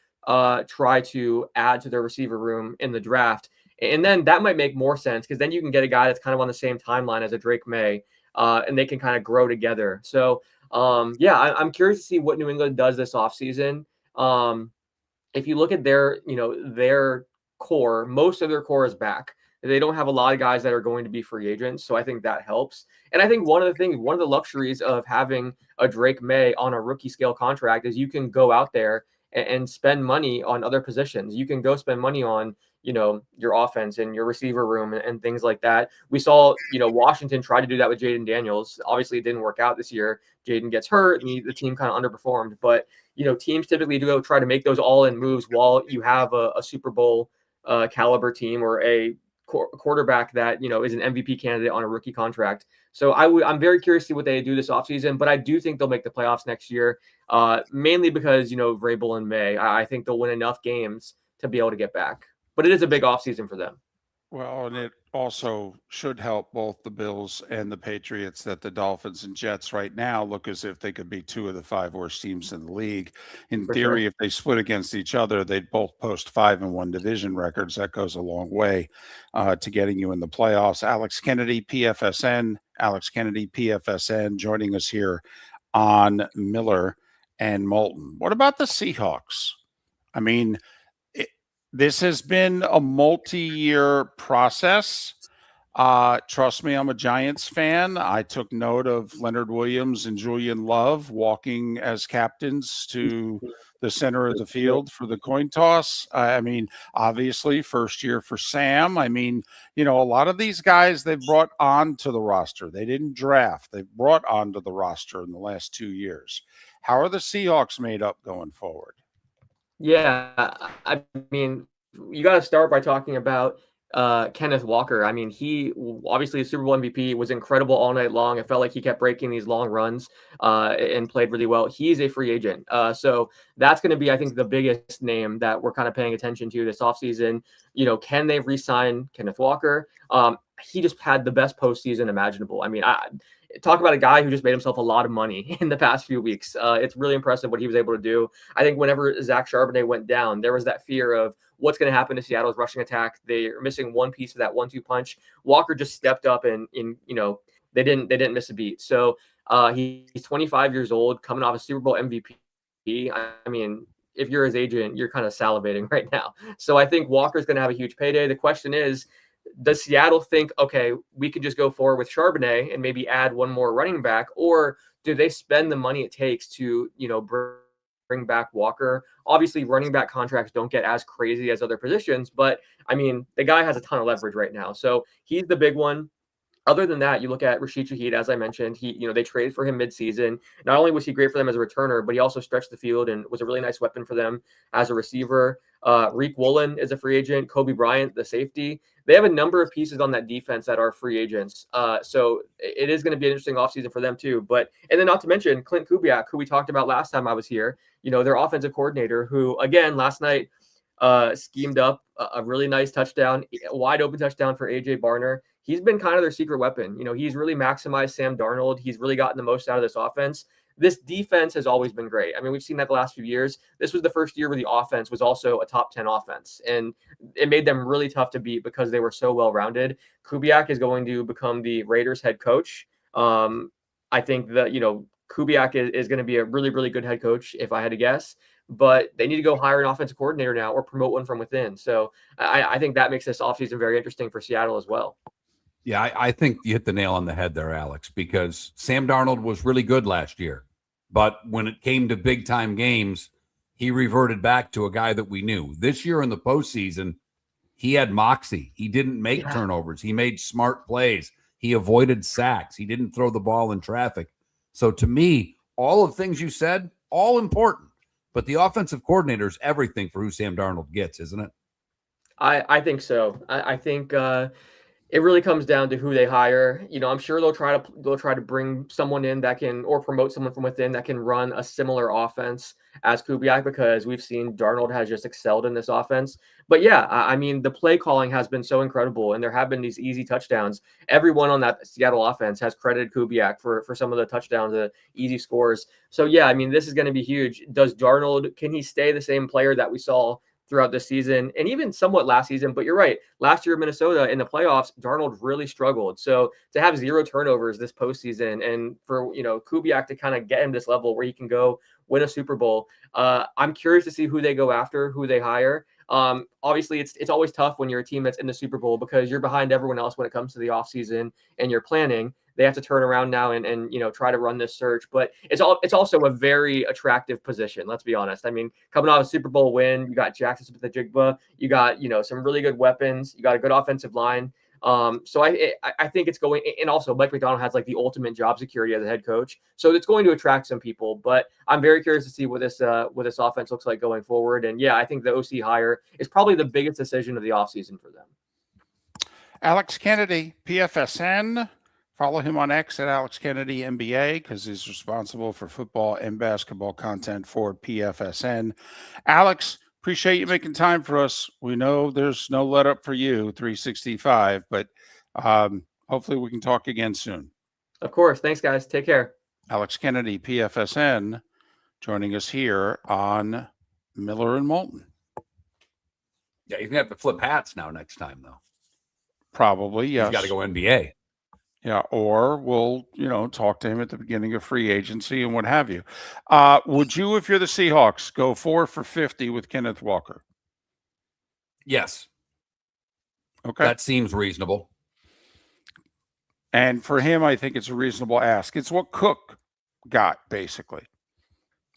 [SPEAKER 17] try to add to their receiver room in the draft? And then that might make more sense because then you can get a guy that's kind of on the same timeline as a Drake May, and they can kind of grow together. So, I'm curious to see what New England does this offseason. If you look at their core, most of their core is back. They don't have a lot of guys that are going to be free agents, so I think that helps. And I think one of the luxuries of having a Drake May on a rookie scale contract is you can go out there and spend money on other positions. You can go spend money on, your offense and your receiver room and things like that. We saw, Washington try to do that with Jaden Daniels. Obviously, it didn't work out this year. Jaden gets hurt and the team kind of underperformed. But, teams typically do go try to make those all-in moves while you have a Super Bowl caliber team or a quarterback that, is an MVP candidate on a rookie contract. So I'm very curious to see what they do this offseason, but I do think they'll make the playoffs next year, mainly because, Vrabel and May. I think they'll win enough games to be able to get back. But it is a big offseason for them.
[SPEAKER 1] Well, and it also should help both the Bills and the Patriots that the Dolphins and Jets right now look as if they could be 2 of the 5 worst teams in the league. In theory, if they split against each other, they'd both post 5-1 division records. That goes a long way to getting you in the playoffs. Alex Kennedy, PFSN, joining us here on Miller and Moulton. What about the Seahawks? I mean, this has been a multi-year process. Trust me, I'm a Giants fan. I took note of Leonard Williams and Julian Love walking as captains to the center of the field for the coin toss. I mean, obviously, first year for Sam. I mean, a lot of these guys they've brought onto the roster. They didn't draft. They've brought onto the roster in the last 2 years. How are the Seahawks made up going forward?
[SPEAKER 17] Yeah, I mean, you got to start by talking about Kenneth Walker. I mean, he obviously a Super Bowl MVP, was incredible all night long. It felt like he kept breaking these long runs and played really well. He's a free agent. So that's going to be, I think, the biggest name that we're kind of paying attention to this offseason. Can they re-sign Kenneth Walker? He just had the best postseason imaginable. I mean, talk about a guy who just made himself a lot of money in the past few weeks. It's really impressive what he was able to do. I think whenever Zach Charbonnet went down, there was that fear of what's going to happen to Seattle's rushing attack. They're missing one piece of that 1-2 punch. Walker just stepped up and they didn't miss a beat. So he's 25 years old, coming off a Super Bowl MVP. I mean, if you're his agent, you're kind of salivating right now. So I think Walker's going to have a huge payday. The question is, does Seattle think, okay, we could just go forward with Charbonnet and maybe add one more running back, or do they spend the money it takes to, bring back Walker? Obviously, running back contracts don't get as crazy as other positions, but I mean, the guy has a ton of leverage right now. So he's the big one. Other than that, you look at Rashid Shaheed, as I mentioned, they traded for him midseason. Not only was he great for them as a returner, but he also stretched the field and was a really nice weapon for them as a receiver. Reek Woolen is a free agent. Kobe Bryant, the safety. They have a number of pieces on that defense that are free agents. So it is going to be an interesting offseason for them too. And then not to mention Clint Kubiak, who we talked about last time I was here, their offensive coordinator, who again, last night schemed up a really nice touchdown, wide open touchdown for AJ Barner. He's been kind of their secret weapon. He's really maximized Sam Darnold. He's really gotten the most out of this offense. This defense has always been great. I mean, we've seen that the last few years. This was the first year where the offense was also a top 10 offense, and it made them really tough to beat because they were so well-rounded. Kubiak is going to become the Raiders head coach. I think that, Kubiak is going to be a really, really good head coach, if I had to guess. But they need to go hire an offensive coordinator now or promote one from within. So I think that makes this offseason very interesting for Seattle as well.
[SPEAKER 2] Yeah, I think you hit the nail on the head there, Alex, because Sam Darnold was really good last year. But when it came to big-time games, he reverted back to a guy that we knew. This year in the postseason, he had moxie. He didn't make turnovers. He made smart plays. He avoided sacks. He didn't throw the ball in traffic. So to me, all of the things you said, all important. But the offensive coordinator is everything for who Sam Darnold gets, isn't it?
[SPEAKER 17] I think so. I think it really comes down to who they hire. I'm sure they'll try to bring someone in that can, or promote someone from within that can run a similar offense as Kubiak, because we've seen Darnold has just excelled in this offense. But yeah, I mean, the play calling has been so incredible, and there have been these easy touchdowns. Everyone on that Seattle offense has credited Kubiak for some of the touchdowns, the easy scores. So yeah, I mean, this is going to be huge. Does Darnold, can he stay the same player that we saw throughout the season and even somewhat last season? But you're right. Last year in Minnesota in the playoffs, Darnold really struggled. So to have 0 turnovers this postseason, and for Kubiak to kind of get him this level where he can go win a Super Bowl, I'm curious to see who they go after, who they hire. Obviously, it's always tough when you're a team that's in the Super Bowl because you're behind everyone else when it comes to the offseason and you're planning. They have to turn around now and try to run this search, but it's also a very attractive position. Let's be honest. I mean, coming off a Super Bowl win, you got Jackson Smith-Njigba, you got some really good weapons, you got a good offensive line. So I think it's going, and also Mike McDonald has like the ultimate job security as a head coach, so it's going to attract some people. But I'm very curious to see what this offense looks like going forward. And yeah, I think the OC hire is probably the biggest decision of the offseason for them.
[SPEAKER 1] Alex Kennedy, PFSN. Follow him on X at Alex Kennedy NBA because he's responsible for football and basketball content for PFSN. Alex, appreciate you making time for us. We know there's no let up for you, 365, but hopefully we can talk again soon.
[SPEAKER 17] Of course. Thanks, guys. Take care.
[SPEAKER 1] Alex Kennedy, PFSN, joining us here on Miller and Moulton.
[SPEAKER 2] Yeah, you're going to have to flip hats now next time, though.
[SPEAKER 1] Probably, yes.
[SPEAKER 2] You got to go NBA.
[SPEAKER 1] Yeah, or we'll, talk to him at the beginning of free agency and what have you. Would you, if you're the Seahawks, go 4 for 50 with Kenneth Walker?
[SPEAKER 2] Yes.
[SPEAKER 1] Okay.
[SPEAKER 2] That seems reasonable.
[SPEAKER 1] And for him, I think it's a reasonable ask. It's what Cook got, basically.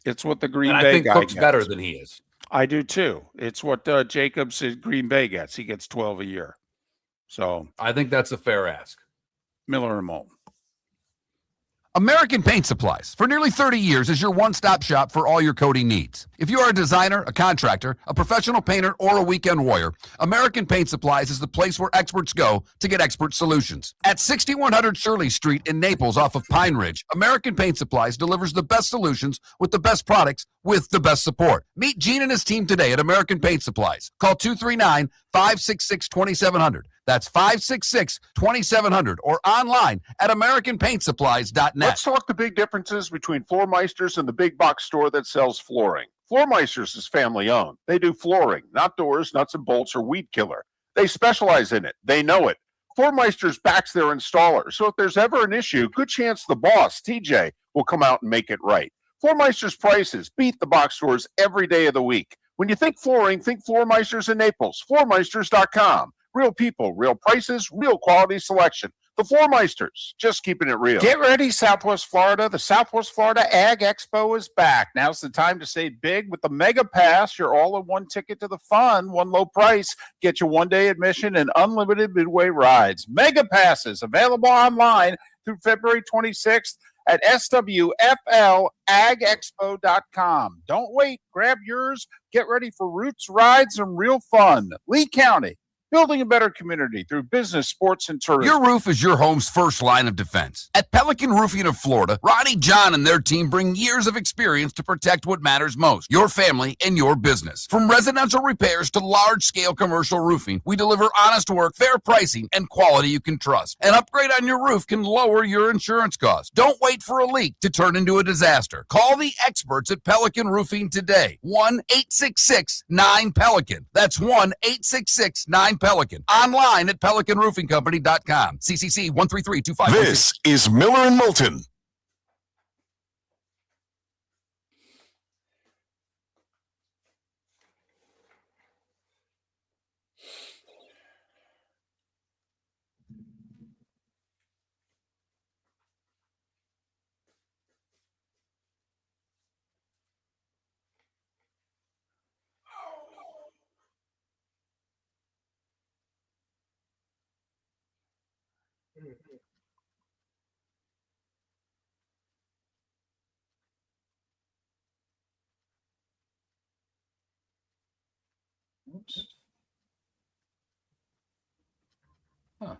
[SPEAKER 1] It's what the Green Bay
[SPEAKER 2] I think
[SPEAKER 1] guy
[SPEAKER 2] Cook's
[SPEAKER 1] gets.
[SPEAKER 2] better than he is.
[SPEAKER 1] I do, too. It's what Jacobs at Green Bay gets. He gets 12 a year. So
[SPEAKER 2] I think that's a fair ask.
[SPEAKER 1] Miller and Moulton.
[SPEAKER 5] American Paint Supplies, for nearly 30 years, is your one-stop shop for all your coating needs. If you are a designer, a contractor, a professional painter, or a weekend warrior, American Paint Supplies is the place where experts go to get expert solutions. At 6100 Shirley Street in Naples off of Pine Ridge, American Paint Supplies delivers the best solutions with the best products with the best support. Meet Gene and his team today at American Paint Supplies. Call 239-566-2700. That's 566-2700 or online at AmericanPaintSupplies.net.
[SPEAKER 6] Let's talk the big differences between Floor Meisters and the big box store that sells flooring. Floor Meisters is family owned. They do flooring, not doors, nuts and bolts, or weed killer. They specialize in it. They know it. Floor Meisters backs their installer. So if there's ever an issue, good chance the boss, TJ, will come out and make it right. Floor Meisters prices beat the box stores every day of the week. When you think flooring, think Floor Meisters in Naples. FloorMeisters.com. Real people, real prices, real quality selection. The Floor Meisters, just keeping it real.
[SPEAKER 1] Get ready, Southwest Florida. The Southwest Florida Ag Expo is back. Now's the time to save big with the Mega Pass. Your all-in-one ticket to the fun, one low price. Get you one-day admission and unlimited midway rides. Mega Passes available online through February 26th at swflagexpo.com. Don't wait. Grab yours. Get ready for roots, rides, and real fun. Lee County. Building a better community through business, sports, and tourism.
[SPEAKER 5] Your roof is your home's first line of defense. At Pelican Roofing of Florida, Ronnie John and their team bring years of experience to protect what matters most, your family and your business. From residential repairs to large-scale commercial roofing, we deliver honest work, fair pricing, and quality you can trust. An upgrade on your roof can lower your insurance costs. Don't wait for a leak to turn into a disaster. Call the experts at Pelican Roofing today. 1-866-9-PELICAN. That's 1-866-9-PELICAN. Online at pelicanroofingcompany.com. CCC 13325.
[SPEAKER 4] This is Miller and Moulton.
[SPEAKER 2] Oops. Huh.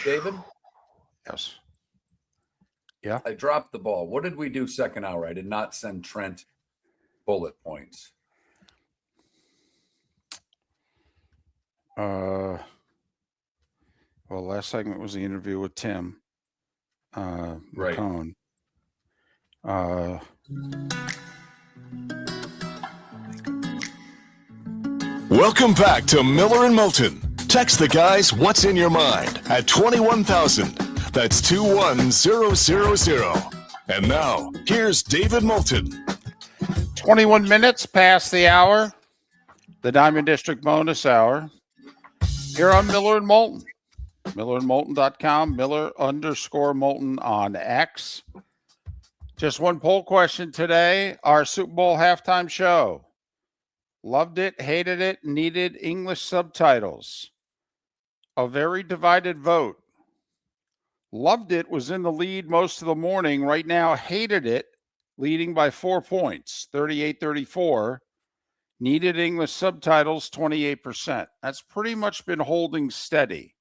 [SPEAKER 2] David?
[SPEAKER 1] Yes. Yeah.
[SPEAKER 2] I dropped the ball. What did we do second hour? I did not send Trent bullet points.
[SPEAKER 1] Well, last segment was the interview with Tim, McKone.
[SPEAKER 4] Welcome back to Miller and Moulton. Text the guys what's in your mind at 21,000. That's 21000. And now, here's David Moulton.
[SPEAKER 1] 21 minutes past the hour, the Diamond District bonus hour, here on Miller and Moulton. MillerandMoulton.com, Miller_Moulton on X. Just one poll question today. Our Super Bowl halftime show. Loved it, hated it, needed English subtitles. A very divided vote. Loved it was in the lead most of the morning. Right now, hated it, leading by 4 points, 38-34. Needed English subtitles, 28%. That's pretty much been holding steady,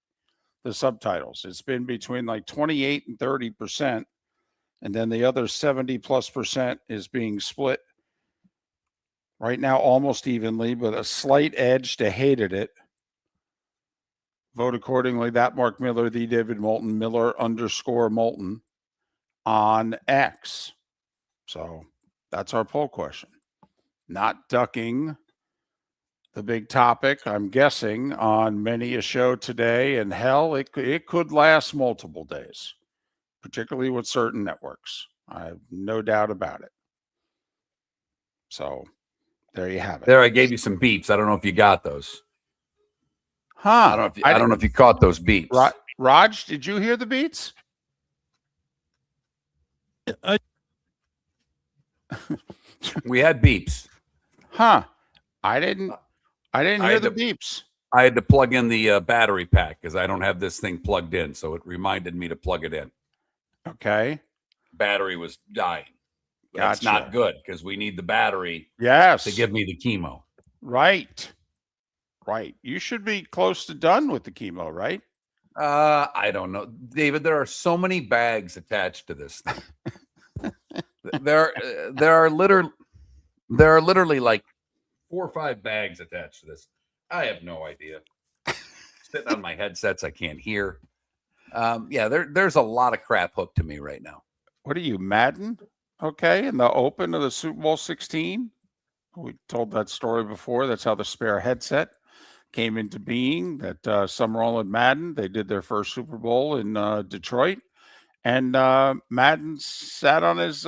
[SPEAKER 1] the subtitles. It's been between like 28 and 30%. And then the other 70+% is being split right now almost evenly, but a slight edge to hated it. Vote accordingly. That Mark Miller, the David Moulton, Miller_Moulton on X. So that's our poll question. Not ducking the big topic, I'm guessing, on many a show today. And hell, it could last multiple days, particularly with certain networks. I have no doubt about it. So there you have it.
[SPEAKER 2] There, I gave you some beeps. I don't know if you got those.
[SPEAKER 1] Huh?
[SPEAKER 2] I don't know if you caught those beeps.
[SPEAKER 1] Raj, did you hear the beats?
[SPEAKER 2] We had beeps.
[SPEAKER 1] Huh? I didn't hear the beeps.
[SPEAKER 2] I had to plug in the battery pack because I don't have this thing plugged in, so it reminded me to plug it in.
[SPEAKER 1] Okay.
[SPEAKER 2] Battery was dying. That's
[SPEAKER 1] Gotcha.
[SPEAKER 2] not good because we need the battery.
[SPEAKER 1] Yes.
[SPEAKER 2] To give me the chemo.
[SPEAKER 1] Right. You should be close to done with the chemo, right?
[SPEAKER 2] I don't know, David. There are so many bags attached to this thing. there are literally like 4 or 5 bags attached to this. I have no idea. Sitting on my headsets, I can't hear. There's a lot of crap hooked to me right now.
[SPEAKER 1] What are you, Madden? Okay, in the open of the Super Bowl 16, we told that story before. That's how the spare headset came into being. That Summerall and Madden, they did their first Super Bowl in Detroit, and Madden sat on his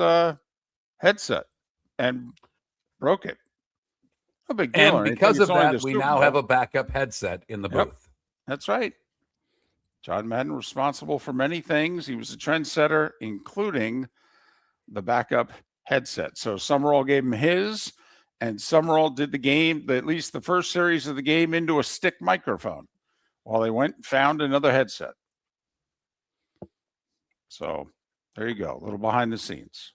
[SPEAKER 1] headset and broke it. No big deal.
[SPEAKER 2] And because of that, we now have a backup headset in the booth.
[SPEAKER 1] That's right. John Madden responsible for many things. He was a trendsetter, including the backup headset. So Summerall gave him his, and Summerall did the game, at least the first series of the game, into a stick microphone while they went and found another headset. So there you go. A little behind the scenes.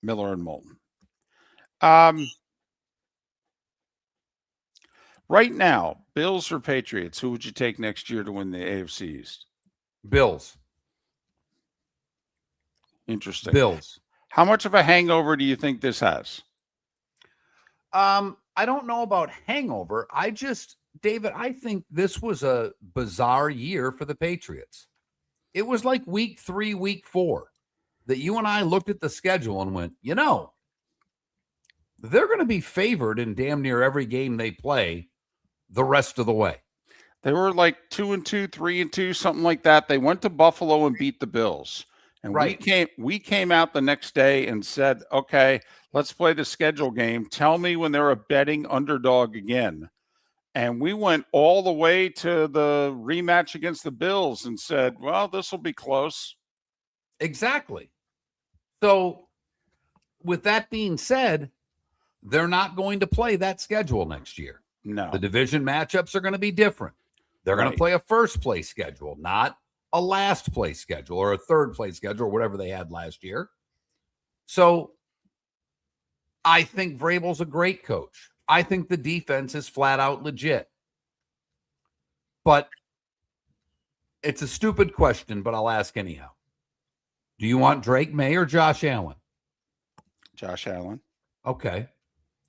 [SPEAKER 1] Miller and Moulton. Right now, Bills or Patriots, who would you take next year to win the AFC East?
[SPEAKER 2] Bills.
[SPEAKER 1] Interesting.
[SPEAKER 2] Bills.
[SPEAKER 1] How much of a hangover do you think this has?
[SPEAKER 2] I don't know about hangover. David, I think this was a bizarre year for the Patriots. It was like week 3, week 4 that you and I looked at the schedule and went, they're going to be favored in damn near every game they play the rest of the way.
[SPEAKER 1] They were like 2-2, 3-2, something like that. They went to Buffalo and beat the Bills. And we came out the next day and said, okay, let's play the schedule game. Tell me when they're a betting underdog again. And we went all the way to the rematch against the Bills and said, well, this will be close.
[SPEAKER 2] Exactly. So with that being said, they're not going to play that schedule next year.
[SPEAKER 1] No.
[SPEAKER 2] The division matchups are going to be different. They're going to play a first place schedule, not a last place schedule or a third place schedule or whatever they had last year. So I think Vrabel's a great coach. I think the defense is flat out legit. But it's a stupid question, but I'll ask anyhow. Do you want Drake May or Josh Allen?
[SPEAKER 1] Josh Allen.
[SPEAKER 2] Okay.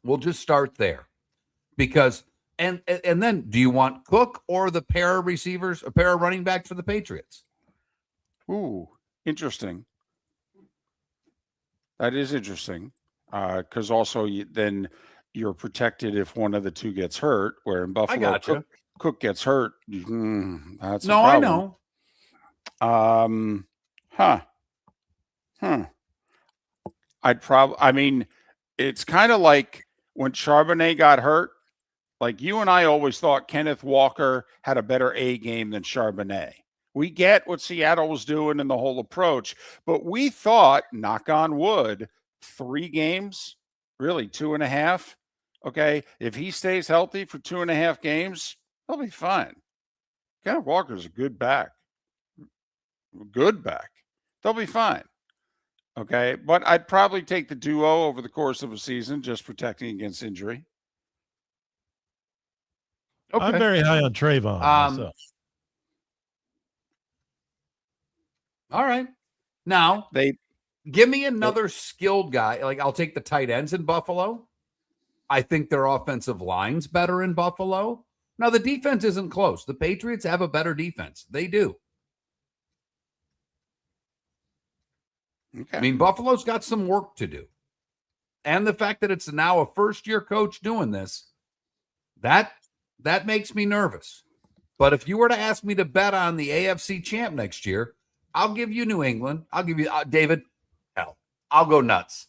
[SPEAKER 2] We'll just start there. Because and then do you want Cook or the pair of receivers, a pair of running backs for the Patriots?
[SPEAKER 1] Ooh, interesting. That is interesting. Because also then you're protected if one of the two gets hurt, where in Buffalo Cook gets hurt. That's
[SPEAKER 2] no, I know.
[SPEAKER 1] It's kind of like when Charbonnet got hurt. Like you and I always thought Kenneth Walker had a better A game than Charbonnet. We get what Seattle was doing and the whole approach, but we thought, knock on wood, 3 games, really 2.5. Okay, if he stays healthy for 2.5 games, he'll be fine. Kenneth Walker's a good back. Good back. They'll be fine. Okay, but I'd probably take the duo over the course of a season, just protecting against injury.
[SPEAKER 3] Okay. I'm very high on Trayvon myself.
[SPEAKER 2] All right. Now, give me another skilled guy. Like, I'll take the tight ends in Buffalo. I think their offensive line's better in Buffalo. Now, the defense isn't close. The Patriots have a better defense. They do.
[SPEAKER 1] Okay.
[SPEAKER 2] I mean, Buffalo's got some work to do. And the fact that it's now a first-year coach doing this, that makes me nervous. But if you were to ask me to bet on the AFC champ next year, I'll give you New England. I'll give you David. Hell, I'll go nuts.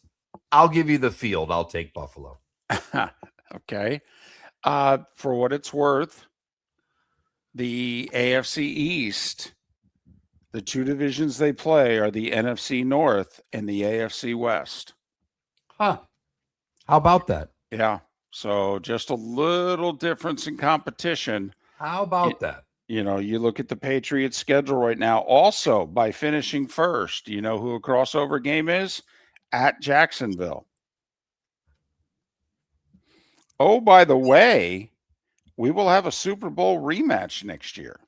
[SPEAKER 2] I'll give you the field. I'll take Buffalo.
[SPEAKER 1] Okay. For what it's worth, the AFC East, the 2 divisions they play are the NFC North and the AFC West.
[SPEAKER 2] Huh. How about that?
[SPEAKER 1] Yeah. So just a little difference in competition.
[SPEAKER 2] How about that?
[SPEAKER 1] You know, you look at the Patriots schedule right now, also by finishing first. You know who a crossover game is? At Jacksonville. Oh, by the way, we will have a Super Bowl rematch next year.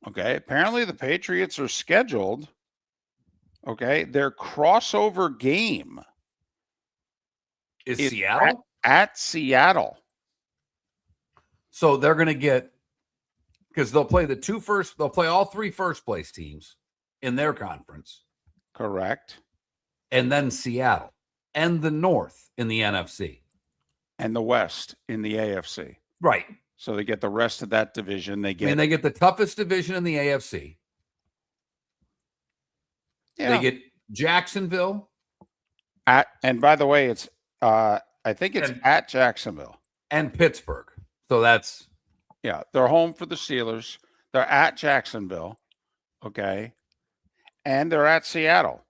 [SPEAKER 1] Okay. Apparently the Patriots are scheduled. Okay. Their crossover game
[SPEAKER 2] is Seattle?
[SPEAKER 1] At Seattle.
[SPEAKER 2] So they're going to get, because they'll play they'll play all 3 first place teams in their conference.
[SPEAKER 1] Correct.
[SPEAKER 2] And then Seattle and the North in the NFC.
[SPEAKER 1] And the West in the AFC.
[SPEAKER 2] Right.
[SPEAKER 1] So they get the rest of that division. They get
[SPEAKER 2] the toughest division in the AFC.
[SPEAKER 1] Yeah.
[SPEAKER 2] They get Jacksonville.
[SPEAKER 1] And by the way, it's I think it's at Jacksonville.
[SPEAKER 2] And Pittsburgh. So that's
[SPEAKER 1] they're home for the Steelers. They're at Jacksonville. Okay. And they're at Seattle.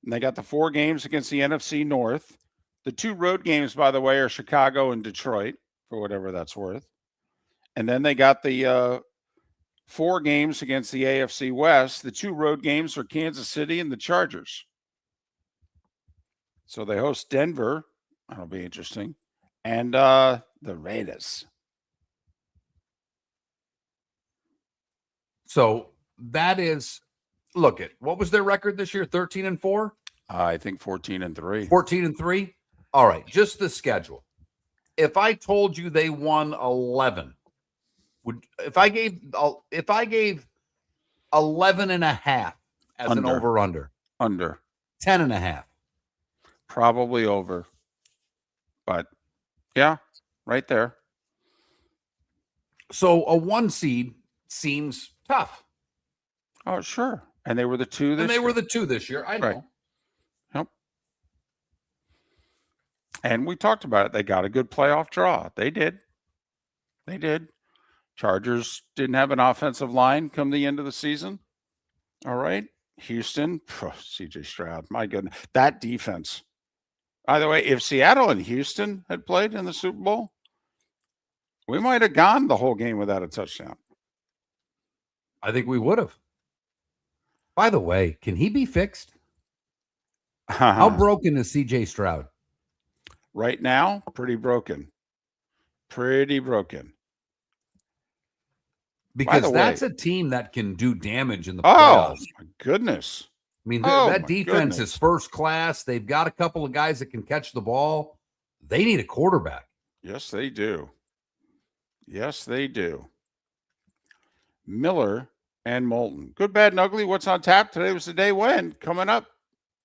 [SPEAKER 1] And they got the 4 games against the NFC North. The 2 road games, by the way, are Chicago and Detroit, for whatever that's worth. And then they got the 4 games against the AFC West. The 2 road games are Kansas City and the Chargers. So they host Denver. That'll be interesting. And the Raiders.
[SPEAKER 2] So that is, look at, what was their record this year? 13-4?
[SPEAKER 1] I think 14-3.
[SPEAKER 2] 14-3? All right, just the schedule. If I told you they won 11, if I gave 11.5 as an over-under.
[SPEAKER 1] Under.
[SPEAKER 2] 10.5.
[SPEAKER 1] Probably over. But yeah, right there.
[SPEAKER 2] So a 1 seed seems tough.
[SPEAKER 1] Oh, sure. And they were the 2 this year.
[SPEAKER 2] were the 2 this year. I know.
[SPEAKER 1] Right. Yep. And we talked about it. They got a good playoff draw. They did. Chargers didn't have an offensive line come the end of the season. All right. Houston, CJ Stroud. My goodness. That defense. By the way, if Seattle and Houston had played in the Super Bowl, we might have gone the whole game without a touchdown.
[SPEAKER 2] I think we would have. By the way, can he be fixed? How broken is CJ Stroud?
[SPEAKER 1] Right now, pretty broken.
[SPEAKER 2] Because that's a team that can do damage in the
[SPEAKER 1] playoffs.
[SPEAKER 2] playoffs.
[SPEAKER 1] My goodness.
[SPEAKER 2] I mean, that defense is first class. They've got a couple of guys that can catch the ball. They need a quarterback.
[SPEAKER 1] Yes, they do. Miller and Moulton. Good, bad, and ugly. What's on tap? Today was the day when. Coming up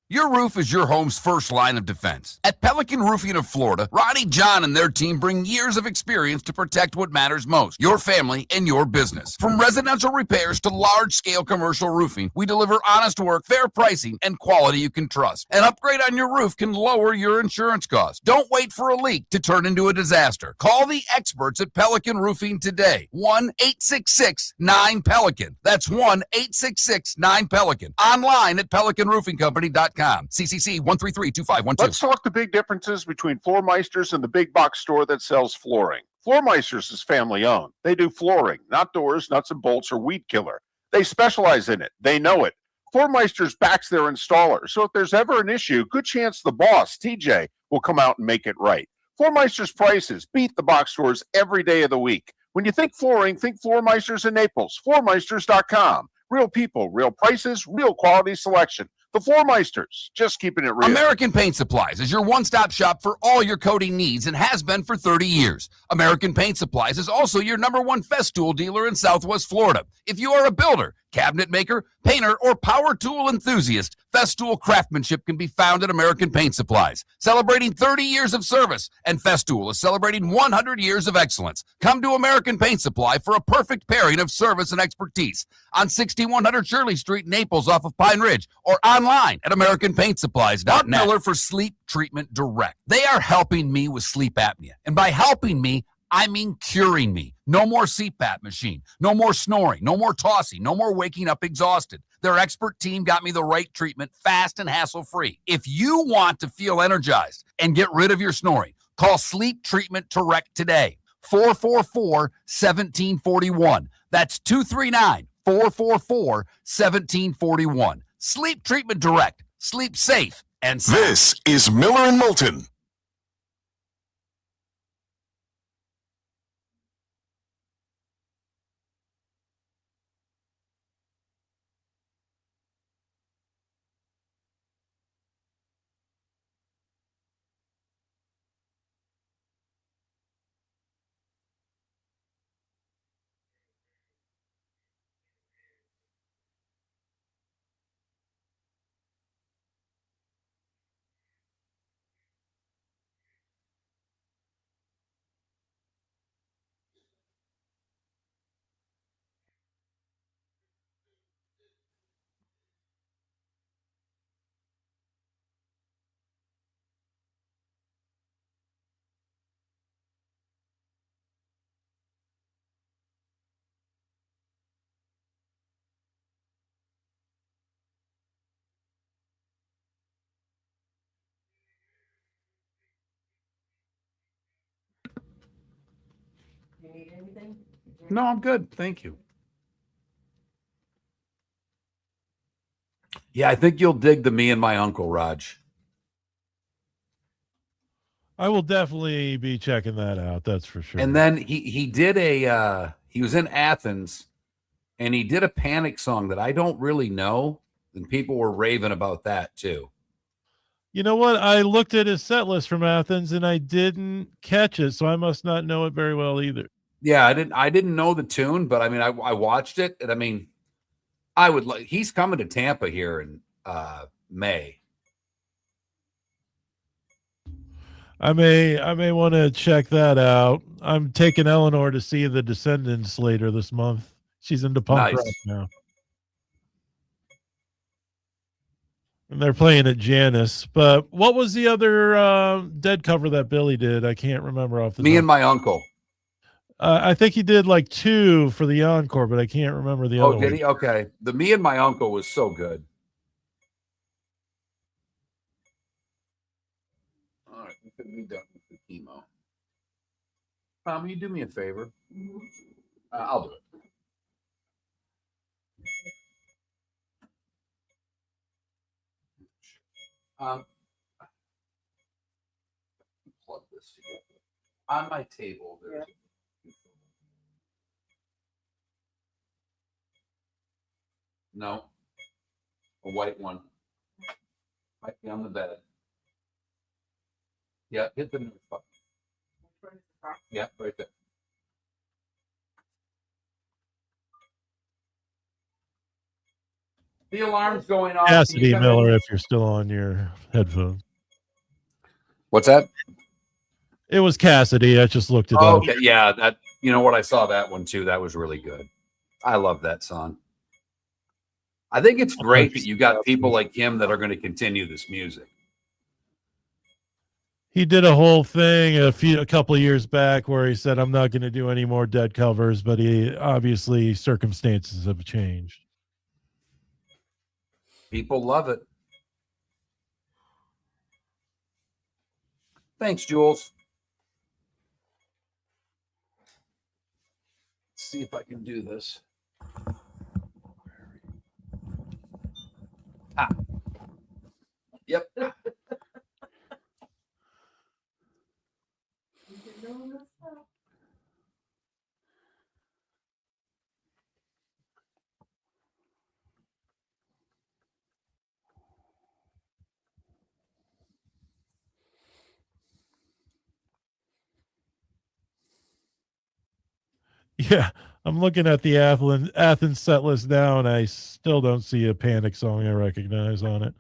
[SPEAKER 5] Your roof is your home's first line of defense. At Pelican Roofing of Florida, Ronnie, John, and their team bring years of experience to protect what matters most, your family and your business. From residential repairs to large-scale commercial roofing, we deliver honest work, fair pricing, and quality you can trust. An upgrade on your roof can lower your insurance costs. Don't wait for a leak to turn into a disaster. Call the experts at Pelican Roofing today. 1-866-9-PELICAN. That's 1-866-9-PELICAN. Online at PelicanRoofingCompany.com. CCC 1332512.
[SPEAKER 6] Let's talk the big differences between Floor Meisters and the big box store that sells flooring. Floor Meisters is family owned. They do flooring, not doors, nuts and bolts, or weed killer. They specialize in it. They know it. Floor Meisters backs their installer, so if there's ever an issue, good chance the boss, TJ, will come out and make it right. Floor Meisters prices beat the box stores every day of the week. When you think flooring, think Floor Meisters in Naples. FloorMeisters.com. Real people, real prices, real quality selection. The Floor Meisters, just keeping it real.
[SPEAKER 5] American Paint Supplies is your one-stop shop for all your coating needs and has been for 30 years. American Paint Supplies is also your #1 Festool dealer in Southwest Florida. If you are a builder, cabinet maker, painter, or power tool enthusiast, Festool craftsmanship can be found at American Paint Supplies. Celebrating 30 years of service, and Festool is celebrating 100 years of excellence. Come to American Paint Supply for a perfect pairing of service and expertise on 6100 Shirley Street, Naples, off of Pine Ridge, or online at AmericanPaintSupplies.net. Mark Miller for Sleep Treatment Direct. They are helping me with sleep apnea, and by helping me, I mean curing me. No more CPAP machine, no more snoring, no more tossing, no more waking up exhausted. Their expert team got me the right treatment, fast and hassle-free. If you want to feel energized and get rid of your snoring, call Sleep Treatment Direct today. 444-1741. That's 239-444-1741. Sleep Treatment Direct. Sleep safe and sound.
[SPEAKER 4] This is Miller and Moulton.
[SPEAKER 2] You need anything? No, I'm good. Thank you. Yeah, I think you'll dig the Me and My Uncle, Raj.
[SPEAKER 3] I will definitely be checking that out. That's for sure.
[SPEAKER 2] And then he did he was in Athens and he did a Panic song that I don't really know. And people were raving about that too.
[SPEAKER 3] You know what? I looked at his set list from Athens and I didn't catch it, so I must not know it very well either.
[SPEAKER 2] Yeah, I didn't know the tune, but I mean I watched it, and I mean I would like he's coming to Tampa here in May.
[SPEAKER 3] I may want to check that out. I'm taking Eleanor to see The Descendants later this month. She's into punk rock now. And they're playing at Janus. But what was the other Dead cover that Billy did? I can't remember off the
[SPEAKER 2] Me
[SPEAKER 3] top.
[SPEAKER 2] and My Uncle.
[SPEAKER 3] I think he did like 2 for the encore, but I can't remember the other
[SPEAKER 2] Oh, did
[SPEAKER 3] one.
[SPEAKER 2] he? Okay. The Me and My Uncle was so good. All right, we could be done with the chemo. Will you do me a favor? I'll do it. Plug this together. On my table, there's no, a white one. Might be on the bed. Yeah, hit the news button. Yeah, right there. The alarm's going off.
[SPEAKER 3] Cassidy Miller, if you're still on your headphones.
[SPEAKER 2] What's that?
[SPEAKER 3] It was Cassidy. I just looked it
[SPEAKER 2] Oh,
[SPEAKER 3] up.
[SPEAKER 2] okay, yeah. That, you know what? I saw that one too. That was really good. I love that song. I think it's great that you got people like him that are going to continue this music.
[SPEAKER 3] He did a whole thing a couple of years back where he said, "I'm not going to do any more Dead covers," but he obviously circumstances have changed.
[SPEAKER 2] People love it. Thanks, Jules. Let's see if I can do this. Ah. Yep.
[SPEAKER 3] Yeah, I'm looking at the Athens set list now, and I still don't see a Panic song I recognize on it.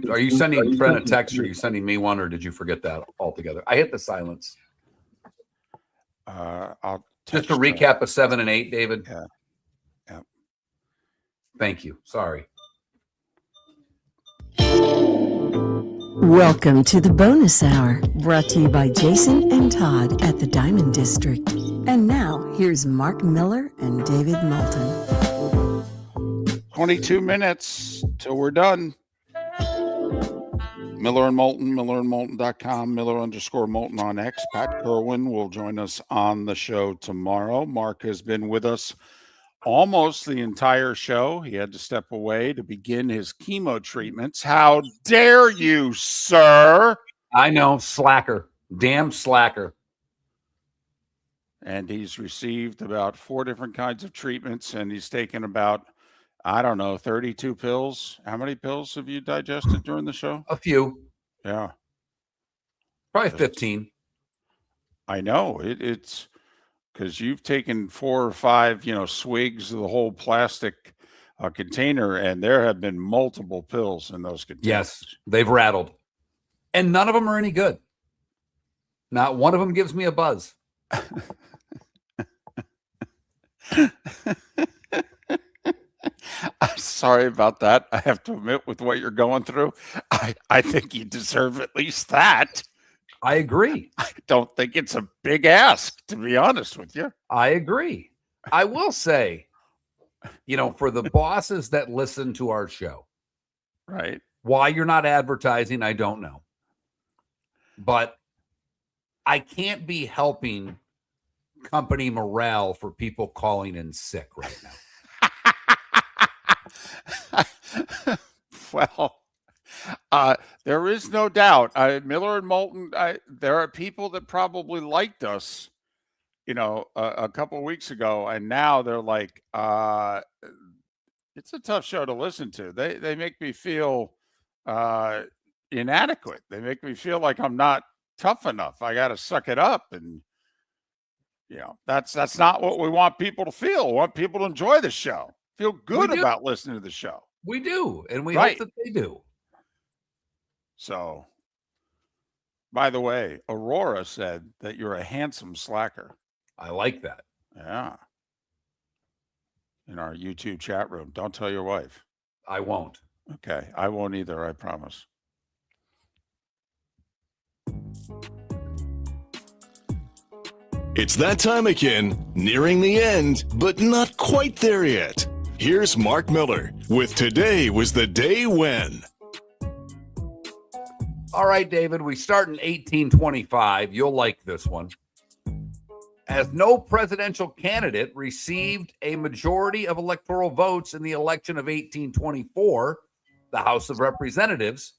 [SPEAKER 2] Are you sending Brent a text, or are you sending me one, or did you forget that altogether? I hit the silence.
[SPEAKER 1] I'll
[SPEAKER 2] just to recap of 7 and 8, David.
[SPEAKER 1] Yeah.
[SPEAKER 2] Thank you. Sorry.
[SPEAKER 18] Welcome to the bonus hour, brought to you by Jason and Todd at the Diamond District. And now, here's Mark Miller and David Moulton.
[SPEAKER 1] 22 minutes till we're done. Miller and Moulton, millerandmoulton.com, Miller_Moulton on X. Pat Kerwin will join us on the show tomorrow. Mark has been with us almost the entire show. He had to step away to begin his chemo treatments. How dare you, sir?
[SPEAKER 2] I know, slacker. Damn slacker.
[SPEAKER 1] And he's received about 4 different kinds of treatments, and he's taken about, I don't know, 32 pills. How many pills have you digested during the show?
[SPEAKER 2] A few.
[SPEAKER 1] Yeah.
[SPEAKER 2] Probably 15.
[SPEAKER 1] I know. It's because you've taken 4 or 5, swigs of the whole plastic container, and there have been multiple pills in those containers.
[SPEAKER 2] Yes, they've rattled. And none of them are any good. Not one of them gives me a buzz.
[SPEAKER 1] I'm sorry about that. I have to admit, with what you're going through, I think you deserve at least that.
[SPEAKER 2] I agree.
[SPEAKER 1] I don't think it's a big ask, to be honest with you.
[SPEAKER 2] I agree. I will say, for the bosses that listen to our show,
[SPEAKER 1] right?
[SPEAKER 2] Why you're not advertising, I don't know. But I can't be helping company morale for people calling in sick right now.
[SPEAKER 1] Well, there is no doubt. Miller and Moulton, there are people that probably liked us, a couple of weeks ago, and now they're like, it's a tough show to listen to. They make me feel inadequate. They make me feel like I'm not tough enough. I got to suck it up, and that's not what we want people to feel. We want people to enjoy the show, feel good about listening to the show.
[SPEAKER 2] We do, and we hope that they do.
[SPEAKER 1] So, by the way, Aurora said that you're a handsome slacker.
[SPEAKER 2] I like that.
[SPEAKER 1] Yeah. In our YouTube chat room. Don't tell your wife.
[SPEAKER 2] I won't.
[SPEAKER 1] Okay. I won't either, I promise.
[SPEAKER 4] It's that time again, nearing the end, but not quite there yet. Here's Mark Miller with Today Was the Day When.
[SPEAKER 2] All right, David, we start in 1825. You'll like this one. as no presidential candidate received a majority of electoral votes in the election of 1824, the House of Representatives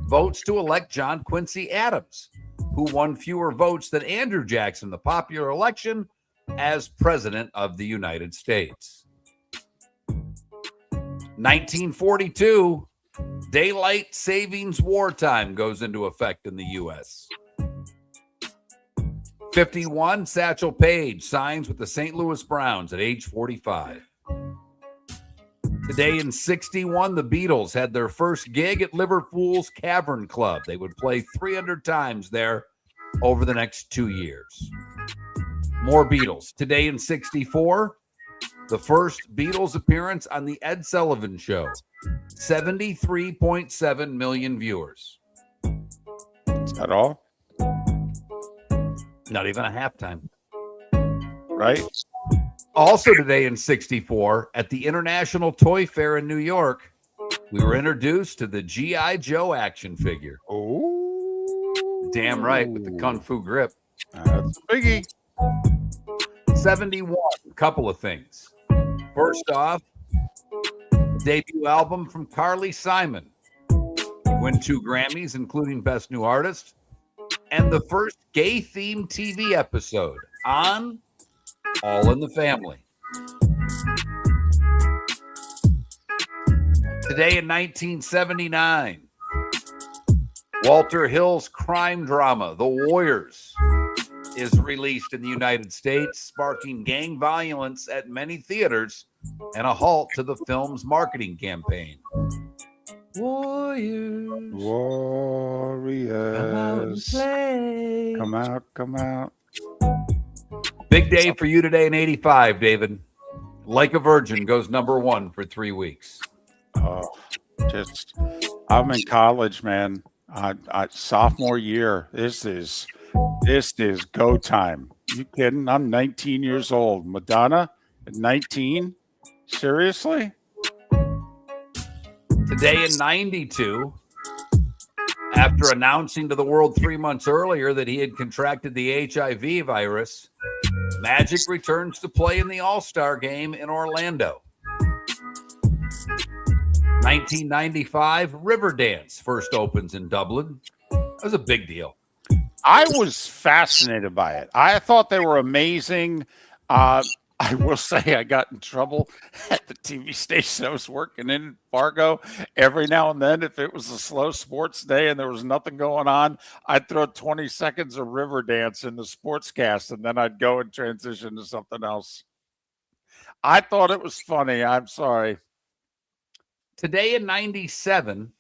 [SPEAKER 2] votes to elect John Quincy Adams, who won fewer votes than Andrew Jackson, the popular election, as President of the United States. 1942, daylight savings wartime goes into effect in the U.S. 51, Satchel Paige signs with the St. Louis Browns at age 45. Today in 61, the Beatles had their first gig at Liverpool's Cavern Club. They would play 300 times there over the next 2 years. More Beatles. Today in 64, the first Beatles appearance on the Ed Sullivan Show. 73.7 million viewers.
[SPEAKER 1] Is that all?
[SPEAKER 2] Not even a halftime.
[SPEAKER 1] Right?
[SPEAKER 2] Also today in 64, at the International Toy Fair in New York, we were introduced to the G.I. Joe action figure.
[SPEAKER 1] Oh,
[SPEAKER 2] damn right, with the Kung Fu grip.
[SPEAKER 1] That's a biggie.
[SPEAKER 2] 71, a couple of things. First off, debut album from Carly Simon. Win 2 Grammys, including Best New Artist. And the first gay-themed TV episode on All in the Family. Today in 1979, Walter Hill's crime drama, The Warriors, is released in the United States, sparking gang violence at many theaters and a halt to the film's marketing campaign. Warriors.
[SPEAKER 1] Warriors. Come out, come out.
[SPEAKER 2] Big day for you today in 85, David. Like a Virgin goes #1 for 3 weeks.
[SPEAKER 1] Oh, I'm in college, man. Sophomore year. This is go time. You kidding? I'm 19 years old. Madonna at 19? Seriously?
[SPEAKER 2] Today in 92, after announcing to the world 3 months earlier that he had contracted the HIV virus, Magic returns to play in the All-Star game in Orlando. 1995, Riverdance first opens in Dublin. That was a big deal.
[SPEAKER 1] I was fascinated by it. I thought they were amazing. I will say I got in trouble at the TV station I was working in Fargo. Every now and then, if it was a slow sports day and there was nothing going on, I'd throw 20 seconds of Riverdance in the sportscast, and then I'd go and transition to something else. I thought it was funny. I'm sorry.
[SPEAKER 2] Today in 97,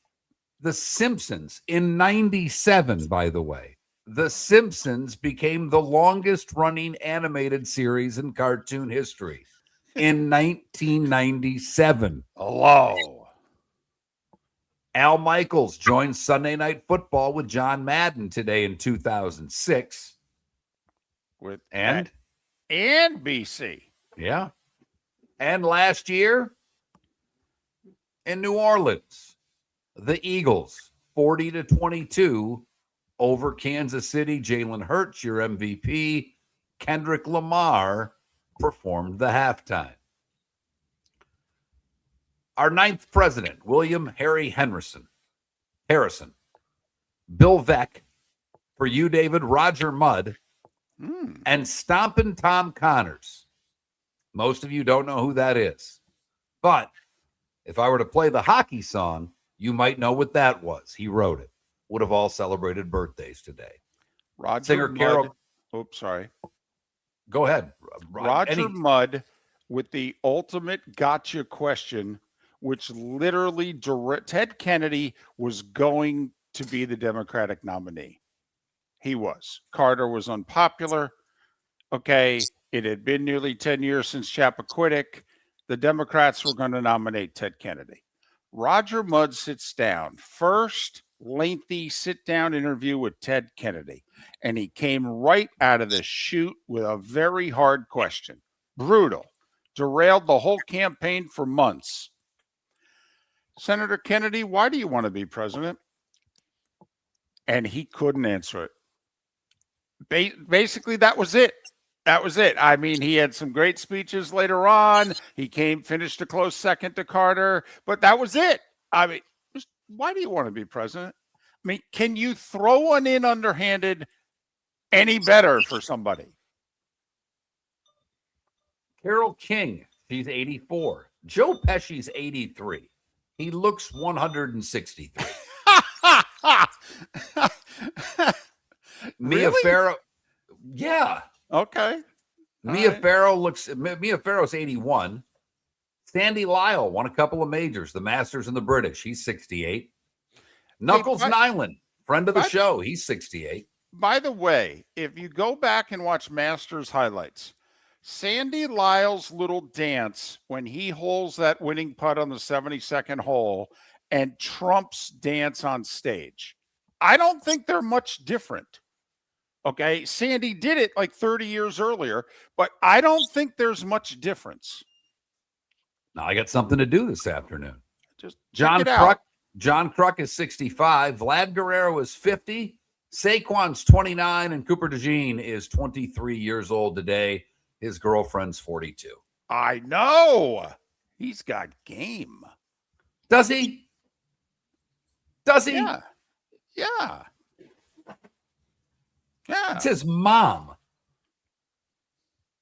[SPEAKER 2] The Simpsons. In 97, by the way. The Simpsons became the longest-running animated series in cartoon history in 1997.
[SPEAKER 1] Hello.
[SPEAKER 2] Al Michaels joined Sunday Night Football with John Madden today in 2006. And
[SPEAKER 1] BC.
[SPEAKER 2] Yeah. And last year in New Orleans, the Eagles, 40-22 over Kansas City. Jalen Hurts, your MVP. Kendrick Lamar performed the halftime. Our 9th president, William Harry Harrison. Bill Veeck, for you, David, Roger Mudd, and Stompin' Tom Connors. Most of you don't know who that is. But if I were to play the hockey song, you might know what that was. He wrote it. Would have all celebrated birthdays today.
[SPEAKER 1] Singer Carol. Oops, sorry.
[SPEAKER 2] Go ahead.
[SPEAKER 1] Roger Mudd with the ultimate gotcha question, which literally Ted Kennedy was going to be the Democratic nominee. He was. Carter was unpopular. Okay, it had been nearly 10 years since Chappaquiddick. The Democrats were going to nominate Ted Kennedy. Roger Mudd sits down. First lengthy sit-down interview with Ted Kennedy, and he came right out of the chute with a very hard question. Brutal. Derailed the whole campaign for months. Senator Kennedy, why do you want to be president? And he couldn't answer it. Basically, that was it. That was it. I mean, he had some great speeches later on. He finished a close second to Carter, but that was it. I mean, why do you want to be president? I mean, can you throw one in underhanded any better for somebody?
[SPEAKER 2] Carole King, she's 84. Joe Pesci's 83. He looks 163. Mia
[SPEAKER 1] Really?
[SPEAKER 2] Farrow. Yeah.
[SPEAKER 1] Okay.
[SPEAKER 2] Mia Farrow's 81. Sandy Lyle won a couple of majors, the Masters and the British. He's 68. Knuckles Nyland, friend of the show. He's 68.
[SPEAKER 1] By the way, if you go back and watch Masters highlights, Sandy Lyle's little dance when he holds that winning putt on the 72nd hole and Trump's dance on stage, I don't think they're much different. Okay, Sandy did it like 30 years earlier, but I don't think there's much difference.
[SPEAKER 2] Now I got something to do this afternoon.
[SPEAKER 1] Just
[SPEAKER 2] John
[SPEAKER 1] check it out.
[SPEAKER 2] John Kruk is 65. Vlad Guerrero is 50. Saquon's 29, and Cooper DeJean is 23 years old today. His girlfriend's 42.
[SPEAKER 1] I know. He's got game.
[SPEAKER 2] Does he? Does he?
[SPEAKER 1] Yeah. Yeah. Yeah.
[SPEAKER 2] It's his mom.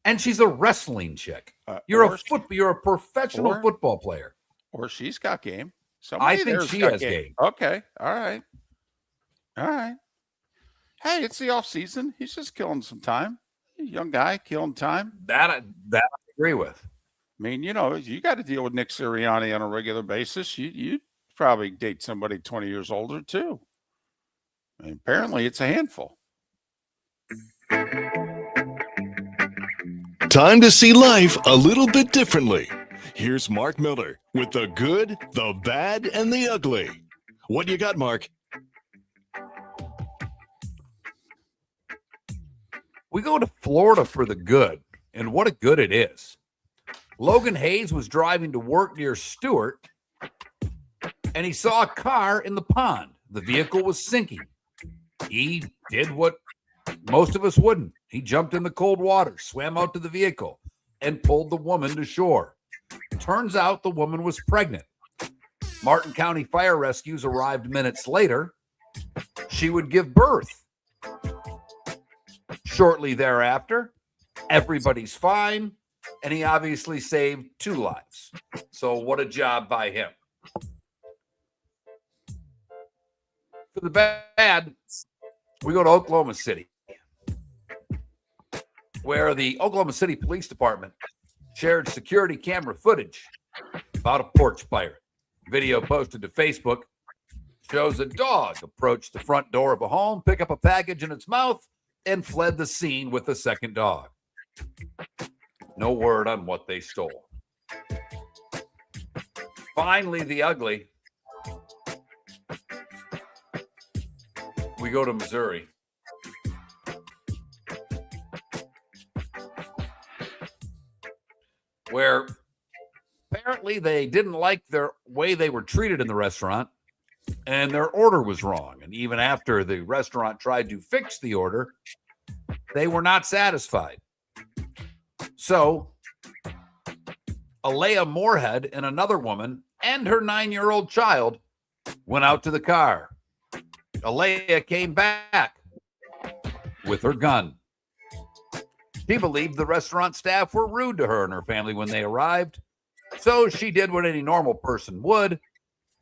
[SPEAKER 2] And she's a wrestling chick. You're a professional football player.
[SPEAKER 1] Or she's got game.
[SPEAKER 2] I think she has game.
[SPEAKER 1] Okay. All right. All right. Hey, it's the off season. He's just killing some time. Young guy killing time.
[SPEAKER 2] That I agree with.
[SPEAKER 1] I mean, you got to deal with Nick Sirianni on a regular basis. You probably date somebody 20 years older too. And apparently it's a handful.
[SPEAKER 4] Time to see life a little bit differently. Here's Mark Miller with the good, the bad, and the ugly. What you got, Mark?
[SPEAKER 2] We go to Florida for the good, and what a good it is. Logan Hayes was driving to work near Stewart, and he saw a car in the pond. The vehicle was sinking. He did what most of us wouldn't. He jumped in the cold water, swam out to the vehicle, and pulled the woman to shore. Turns out the woman was pregnant. Martin County Fire Rescues arrived minutes later. She would give birth. Shortly thereafter, everybody's fine, and he obviously saved 2 lives. So what a job by him. For the bad, we go to Oklahoma City, where the Oklahoma City Police Department shared security camera footage about a porch fire. Video posted to Facebook shows a dog approach the front door of a home, pick up a package in its mouth, and fled the scene with the second dog. No word on what they stole. Finally, the ugly. We go to Missouri. Where apparently they didn't like their way they were treated in the restaurant, and their order was wrong. And even after the restaurant tried to fix the order, they were not satisfied. So, Alea Moorhead and another woman and her 9-year-old child went out to the car. Alea came back with her gun. She believed the restaurant staff were rude to her and her family when they arrived, so she did what any normal person would.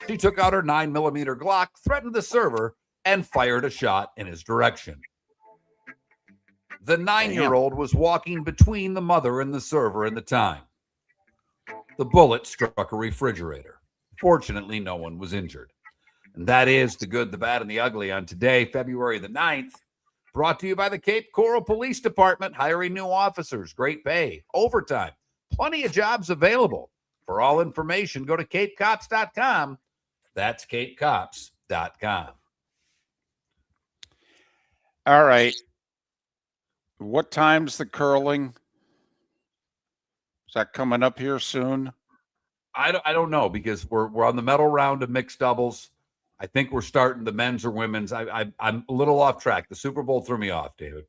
[SPEAKER 2] She took out her 9mm Glock, threatened the server, and fired a shot in his direction. The 9-year-old was walking between the mother and the server at the time. The bullet struck a refrigerator. Fortunately, no one was injured. And that is the good, the bad, and the ugly on today, February the 9th. Brought to you by the Cape Coral Police Department, hiring new officers, great pay, overtime, plenty of jobs available. For all information, go to capecops.com. That's capecops.com.
[SPEAKER 1] All right. What time's the curling? Is that coming up here soon?
[SPEAKER 2] I don't know, because we're on the medal round of mixed doubles. I think we're starting the men's or women's. I'm a little off track. The Super Bowl threw me off, David.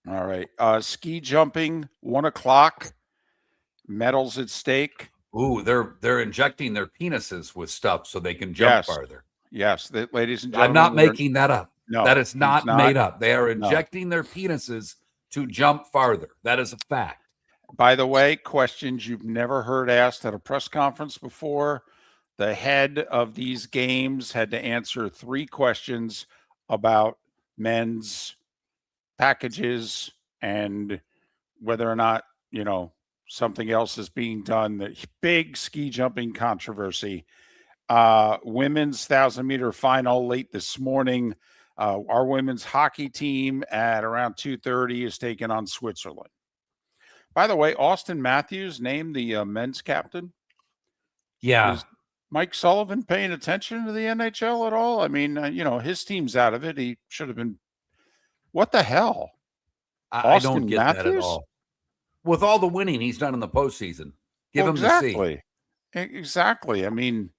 [SPEAKER 1] All right. Ski jumping, 1 o'clock. Medals at stake.
[SPEAKER 2] Ooh, they're injecting their penises with stuff so they can jump farther.
[SPEAKER 1] Yes, ladies and gentlemen.
[SPEAKER 2] I'm not making that up.
[SPEAKER 1] No,
[SPEAKER 2] that is not made up. They are
[SPEAKER 1] No.
[SPEAKER 2] injecting their penises to jump farther. That is a fact.
[SPEAKER 1] By the way, questions you've never heard asked at a press conference before. The head of these games had to answer 3 questions about men's packages and whether or not, something else is being done. The big ski jumping controversy. Women's 1,000-meter final late this morning. Our women's hockey team at around 2:30 is taking on Switzerland. By the way, Austin Matthews named the men's captain.
[SPEAKER 2] Yeah.
[SPEAKER 1] Is Mike Sullivan paying attention to the NHL at all? I mean, his team's out of it. He should have been. What the hell?
[SPEAKER 2] I don't get that at all. With all the winning he's done in the postseason, give him the C.
[SPEAKER 1] Exactly. I mean,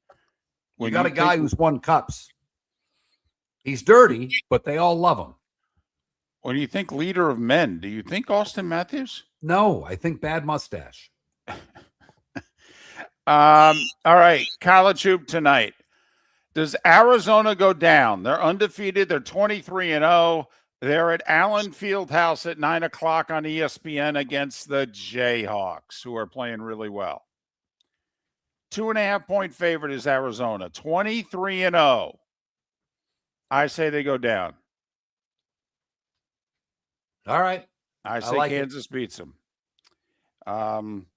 [SPEAKER 2] you got a guy who's won cups. He's dirty, but they all love him.
[SPEAKER 1] When you think leader of men, do you think Austin Matthews?
[SPEAKER 2] No, I think bad mustache.
[SPEAKER 1] All right, college hoop tonight. Does Arizona go down? They're undefeated. They're 23-0. They're at Allen Fieldhouse at 9 o'clock on ESPN against the Jayhawks, who are playing really well. 2.5-point favorite is Arizona, 23-0. I say they go down.
[SPEAKER 2] All right.
[SPEAKER 1] I say Kansas beats them. NBA,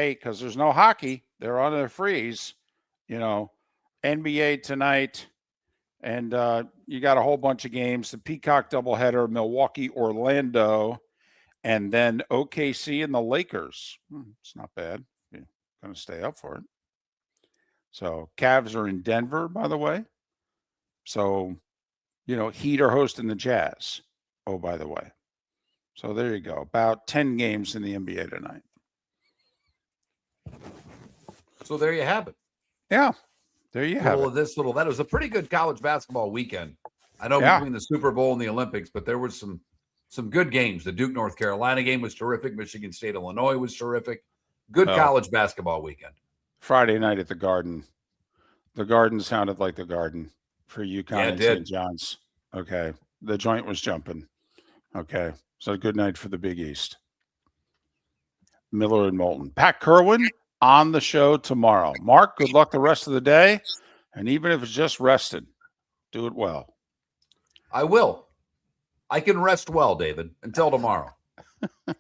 [SPEAKER 1] because there's no hockey. They're on their freeze. NBA tonight. And you got a whole bunch of games. The Peacock doubleheader, Milwaukee, Orlando, and then OKC and the Lakers. It's not bad. You're going to stay up for it. So Cavs are in Denver, by the way. So, Heat are hosting the Jazz. Oh, by the way. So there you go. About 10 games in the NBA tonight.
[SPEAKER 2] So there you have it.
[SPEAKER 1] Yeah. There you have it.
[SPEAKER 2] That was a pretty good college basketball weekend. I know between the Super Bowl and the Olympics, but there was some good games. The Duke North Carolina game was terrific. Michigan State Illinois was terrific. Good college basketball weekend.
[SPEAKER 1] Friday night at the Garden. The Garden sounded like the Garden for UConn and St. John's. Okay. The joint was jumping. Okay. So good night for the Big East. Miller and Moulton. Pat Kerwin on the show tomorrow. Mark, good luck the rest of the day. And even if it's just rested, do it well.
[SPEAKER 2] I will. I can rest well, David, until tomorrow.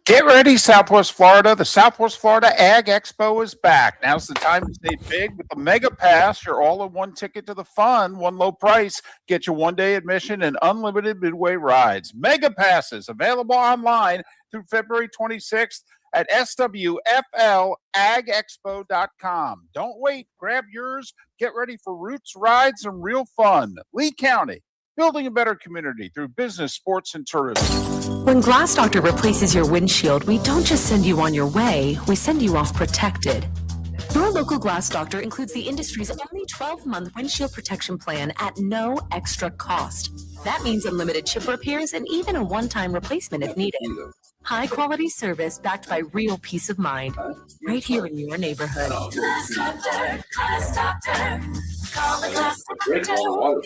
[SPEAKER 1] Get ready, Southwest Florida. The Southwest Florida Ag Expo is back. Now's the time to stay big with the Mega Pass. Your all-in-one ticket to the fun, one low price. Get your one-day admission and unlimited midway rides. Mega Passes available online through February 26th at swflagexpo.com. Don't wait. Grab yours. Get ready for roots, rides, and real fun. Lee County, building a better community through business, sports, and tourism.
[SPEAKER 12] When Glass Doctor replaces your windshield, we don't just send you on your way, we send you off protected. Your local Glass Doctor includes the industry's only 12-month windshield protection plan at no extra cost. That means unlimited chip repairs and even a one-time replacement if needed. High-quality service backed by real peace of mind, right here in your neighborhood.
[SPEAKER 11] Glass Doctor, Glass Doctor. Call the Glass Doctor. Oh,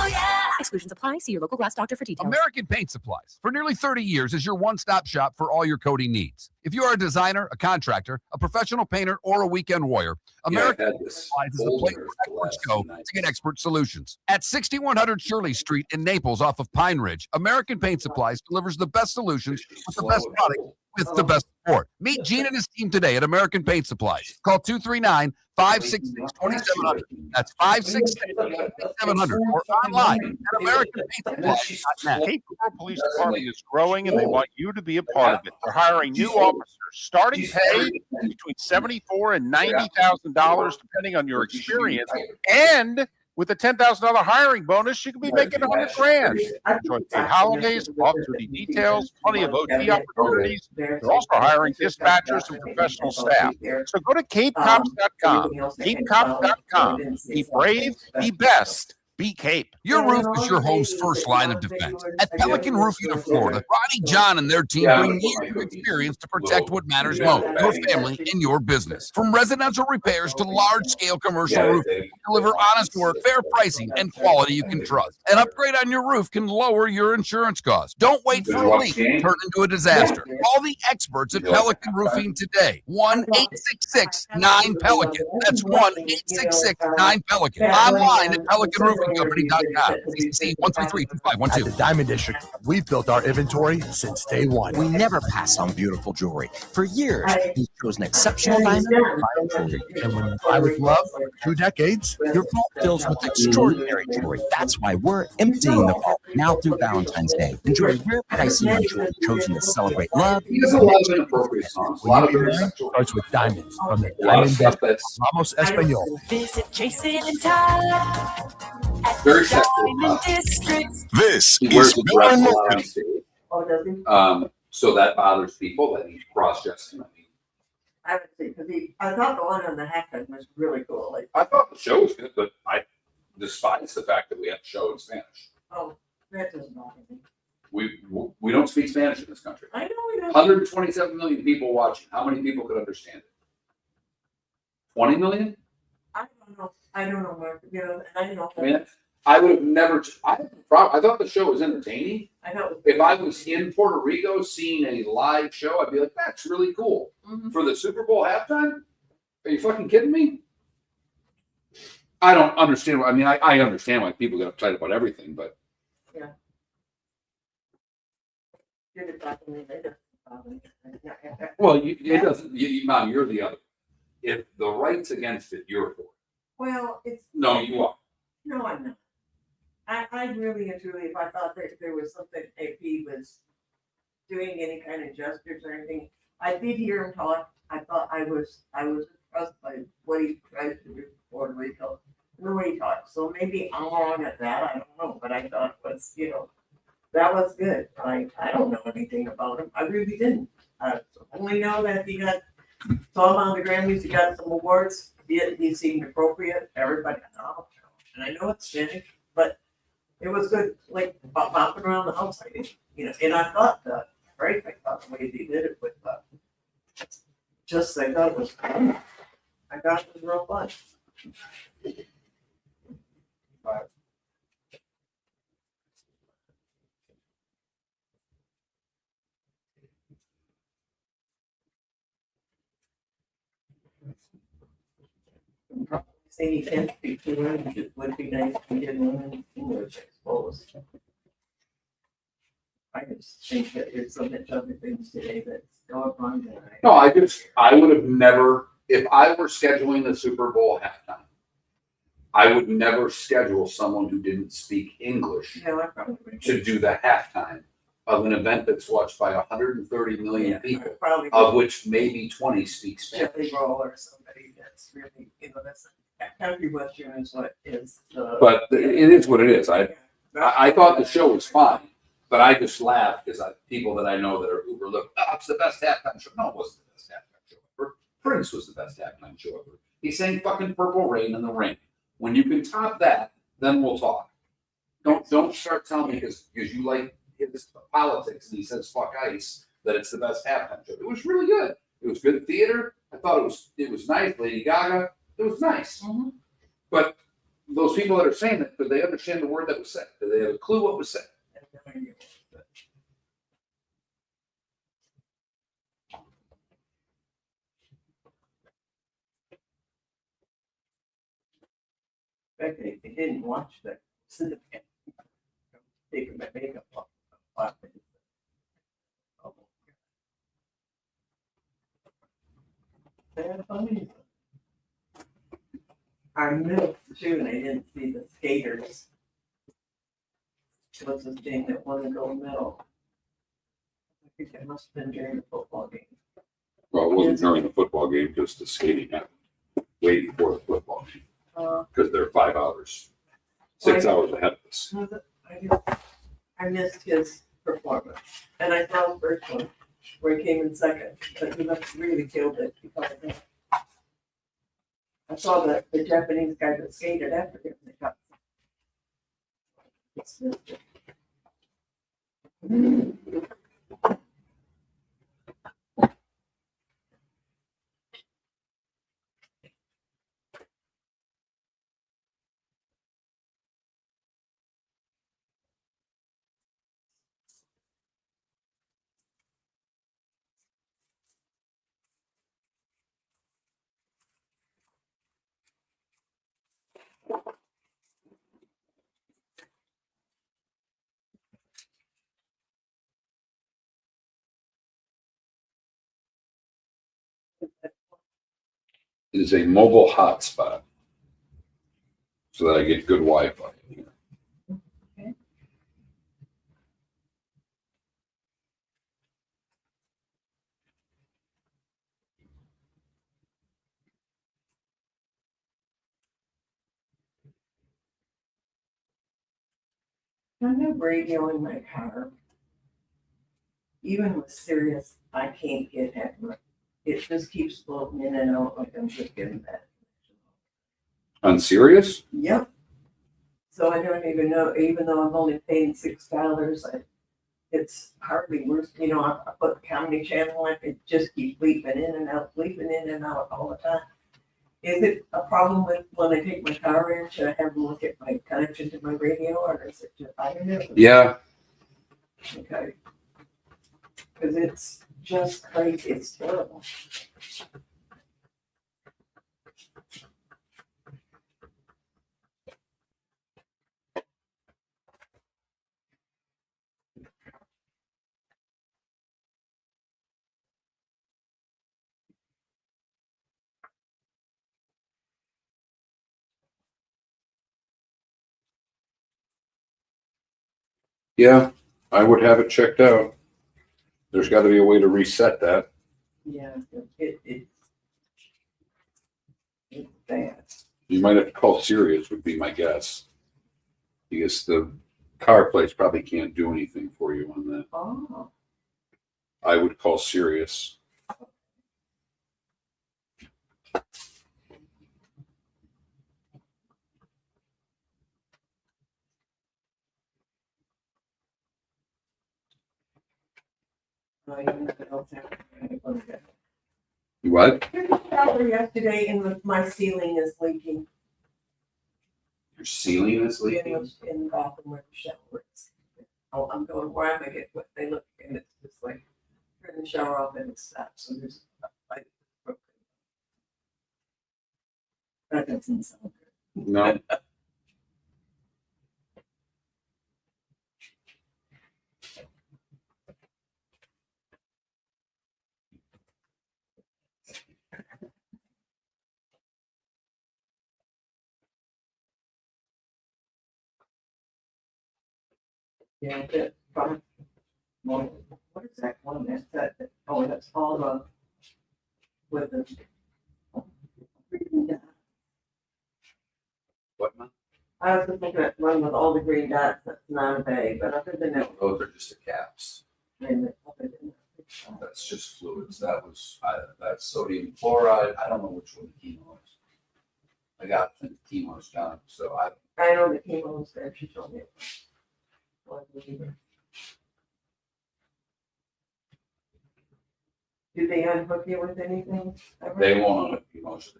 [SPEAKER 11] yeah.
[SPEAKER 12] Exclusions apply. See your local Glass Doctor for details.
[SPEAKER 5] American Paint Supplies, for nearly 30 years, is your one-stop shop for all your coating needs. If you are a designer, a contractor, a professional painter, or a weekend warrior, American Paint Supplies is the place where experts go to get expert solutions. At 6100 Shirley Street in Naples off of Pine Ridge, American Paint Supplies delivers the best solutions with the best product with the best support. Meet Gene and his team today at American Paint Supplies. Call 239-566-2700. That's 566-2700 or online at AmericanPaintSupplies.net.
[SPEAKER 1] Cape Coral Police Department is growing, and they want you to be a part of it. They're hiring new officers. Starting pay between $74,000 and $90,000, depending on your experience. And with a $10,000 hiring bonus, you could be making $100,000. Enjoy paid holidays, off-duty details, plenty of OT opportunities. They're also hiring dispatchers and professional staff. So go to CapeCops.com. CapeCops.com. Be brave, be best.
[SPEAKER 5] Be Cape. Your roof is your home's first line of defense. At Pelican Roofing of Florida, Ronnie John and their team bring years of experience to protect what matters most, your family and your business. From residential repairs to large-scale commercial roofing, deliver honest work, fair pricing, and quality you can trust. An upgrade on your roof can lower your insurance costs. Don't wait for a leak to turn into a disaster. Call the experts at Pelican Roofing today. 1-866-9-PELICAN. That's 1-866-9-PELICAN. Online at PelicanRoofingCompany.com. CCC 1332512.
[SPEAKER 14] At the Diamond District, we've built our inventory since day one.
[SPEAKER 10] We never pass on beautiful jewelry. For years, we chose an exceptional diamond.
[SPEAKER 14] And when you buy with love for 2 decades,
[SPEAKER 10] Your vault fills with extraordinary jewelry. That's why we're emptying the vault now through Valentine's Day. Enjoy rare pricing on jewelry chosen to celebrate love.
[SPEAKER 2] He has a lot of inappropriate songs. A lot of very sexual.
[SPEAKER 14] starts with diamonds from the
[SPEAKER 2] A lot of
[SPEAKER 14] Diamond
[SPEAKER 2] stuff
[SPEAKER 14] District.
[SPEAKER 2] that's
[SPEAKER 14] Ramos Espanol.
[SPEAKER 11] Visit Jason and Todd at
[SPEAKER 2] very
[SPEAKER 11] the
[SPEAKER 2] sexual.
[SPEAKER 11] Diamond District.
[SPEAKER 4] This
[SPEAKER 2] He wears
[SPEAKER 4] is
[SPEAKER 2] a
[SPEAKER 4] Miller
[SPEAKER 2] dress
[SPEAKER 4] and
[SPEAKER 2] a lot
[SPEAKER 4] Moulton.
[SPEAKER 2] on stage.
[SPEAKER 19] Oh, does he?
[SPEAKER 2] So that bothers people that he's cross-dressing. I mean,
[SPEAKER 19] I would see, because I thought the one on the haircut was really cool. Like,
[SPEAKER 2] I thought the show was good, but I despise the fact that we have to show in Spanish.
[SPEAKER 19] oh, that doesn't bother me.
[SPEAKER 2] We don't speak Spanish in this country.
[SPEAKER 19] I know we don't.
[SPEAKER 2] 127 million people watching. How many people could understand it? 20 million?
[SPEAKER 19] I don't know where, you know, and I know.
[SPEAKER 2] I mean, I would have never. I thought the show was entertaining.
[SPEAKER 19] I know.
[SPEAKER 2] If I was in Puerto Rico seeing a live show, I'd be like, "That's really cool." For the Super Bowl halftime, are you fucking kidding me? I don't understand. I mean, I understand why people get upset about everything, but
[SPEAKER 19] Yeah. Did it back in the day.
[SPEAKER 2] well, it doesn't. Mom, you're the other. If the right's against it, you're for it.
[SPEAKER 19] Well, it's.
[SPEAKER 2] No, you are.
[SPEAKER 19] No, I'm not. I really and truly, if I thought that there was something, if he was doing any kind of gestures or anything, I did hear him talk. I thought I was impressed by what he tried to do in Puerto Rico and the way he talked. So maybe I'm wrong at that. I don't know, but I thought it was, you know, that was good. I don't know anything about him. I really didn't. I only know that he got saw him on the Grammys. He got some awards. He seemed appropriate. Everybody, and I know it's Spanish, but it was good, like bopping around the house. I did, you know, and I thought that, right? I thought the way he did it with I thought it was fun. I thought it was real fun. But say he can't speak to her, it would be nice if he did one in English, I suppose. I just think that there's so much other things today that's going on that
[SPEAKER 2] No, I would have never, if I were scheduling the Super Bowl halftime, I would never schedule someone who didn't speak English to do the halftime of an event that's watched by 130 million people, of which maybe 20 speak Spanish.
[SPEAKER 19] Jelly roll or somebody that's really, you know, that's country western is what is the.
[SPEAKER 2] But it is what it is. I thought the show was fine, but I just laughed because people that I know that are uber look, oh, it's the best halftime show. No, it wasn't the best halftime show ever. Prince was the best halftime show ever. He sang fucking Purple Rain in the Rain. When you can top that, then we'll talk. Don't start telling me because you like his politics and he says fuck ICE that it's the best halftime show. It was really good. It was good theater. I thought it was nice. Lady Gaga. It was nice. But those people that are saying it, did they understand the word that was said? Did they have a clue what was said?
[SPEAKER 19] fact, they didn't watch that. Taking my makeup off. Funny. I missed too, and I didn't see the skaters. What's this thing that won the gold medal? I think it must have been during the football game.
[SPEAKER 2] Well, it wasn't during the football game because the skating happened way before the football game. Because they're 5 hours, 6 hours ahead of us.
[SPEAKER 19] I missed his performance, and I saw the first one where he came in second, but he must have really killed it because of that. I saw the Japanese guy that skated after him.
[SPEAKER 2] It is a mobile hotspot so that I get good Wi-Fi in here.
[SPEAKER 19] I have radio in my car. Even with Sirius, I can't get it. It just keeps floating in and out like I'm just getting that.
[SPEAKER 2] On Sirius?
[SPEAKER 19] Yep. So I don't even know, even though I'm only paying $6, it's hardly worth, you know, I put the comedy channel on, it just keeps bleeping in and out all the time. Is it a problem with when I take my car in, should I have them look at my connection to my radio, or is it just, I don't know?
[SPEAKER 2] Yeah.
[SPEAKER 19] Okay. Because it's just crazy, it's terrible.
[SPEAKER 2] Yeah, I would have it checked out. There's got to be a way to reset that.
[SPEAKER 19] Yeah, it's bad.
[SPEAKER 2] You might have to call Sirius, would be my guess. Because the car place probably can't do anything for you on that.
[SPEAKER 19] Oh.
[SPEAKER 2] I would call Sirius. You what?
[SPEAKER 19] Yesterday, and my ceiling is leaking.
[SPEAKER 2] Your ceiling is leaking?
[SPEAKER 19] In the bathroom where the shower is. Oh, I'm going, why am I getting what they look, and it's just like, turn the shower off and it stops, so there's like, that doesn't sound good.
[SPEAKER 2] No.
[SPEAKER 19] Yeah, that, what is that one, that's that, oh, that's all the, with the.
[SPEAKER 2] What, man?
[SPEAKER 19] I was just looking at one with all the green dots, that's not a bag, but other than that.
[SPEAKER 2] Those are just the caps.
[SPEAKER 19] And other than that,
[SPEAKER 2] That's just fluids. That's sodium chloride. I don't know which one the chemo is. I got the chemo's done, so
[SPEAKER 19] I know the chemo was there, she told me. Did they unhook you with anything?
[SPEAKER 2] they won't unhook you most of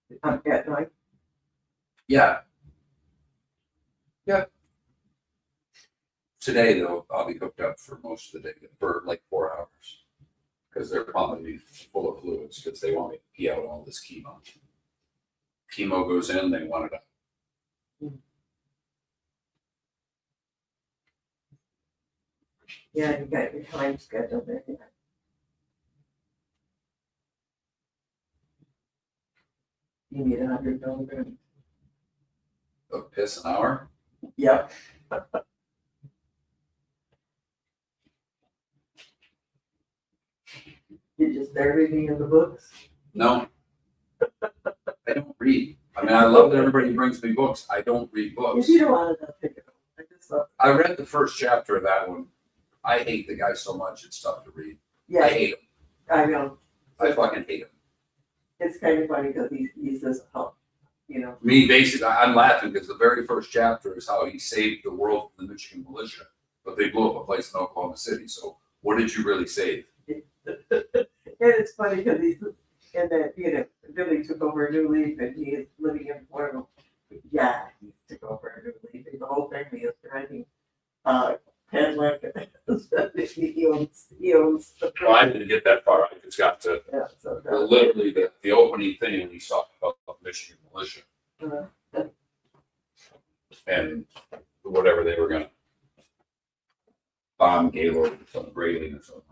[SPEAKER 2] the day.
[SPEAKER 19] At night?
[SPEAKER 2] Yeah. Yeah. Today though, I'll be hooked up for most of the day, for like 4 hours. Because they're pumping me full of fluids because they want me to pee out all this chemo. Chemo goes in, they want it out.
[SPEAKER 19] Yeah, you got your time scheduled there. Yeah. You need 100 milligrams.
[SPEAKER 2] Of piss an hour?
[SPEAKER 19] Yep. You just start reading in the books?
[SPEAKER 2] No. I don't read. I mean, I love that everybody brings me books. I don't read books.
[SPEAKER 19] If you don't want to pick it up, I just thought.
[SPEAKER 2] I read the first chapter of that one. I hate the guy so much, it's tough to read.
[SPEAKER 19] Yeah.
[SPEAKER 2] I hate him.
[SPEAKER 19] I know.
[SPEAKER 2] I fucking hate him.
[SPEAKER 19] It's kind of funny because he says, oh, you know.
[SPEAKER 2] Me, basically, I'm laughing because the very first chapter is how he saved the world from the Michigan militia, but they blew up a place in Oklahoma City. So, what did you really save?
[SPEAKER 19] And it's funny because he's and that Billy took over a new leaf and he is living in one of them. Yeah, he took over a new leaf. And the whole family is driving Cadillac. He owns the.
[SPEAKER 2] Well, I didn't get that far. I just got to literally the opening thing when he's talking about the Michigan militia and whatever they were going to bomb Gaylord or something, Grayling or something.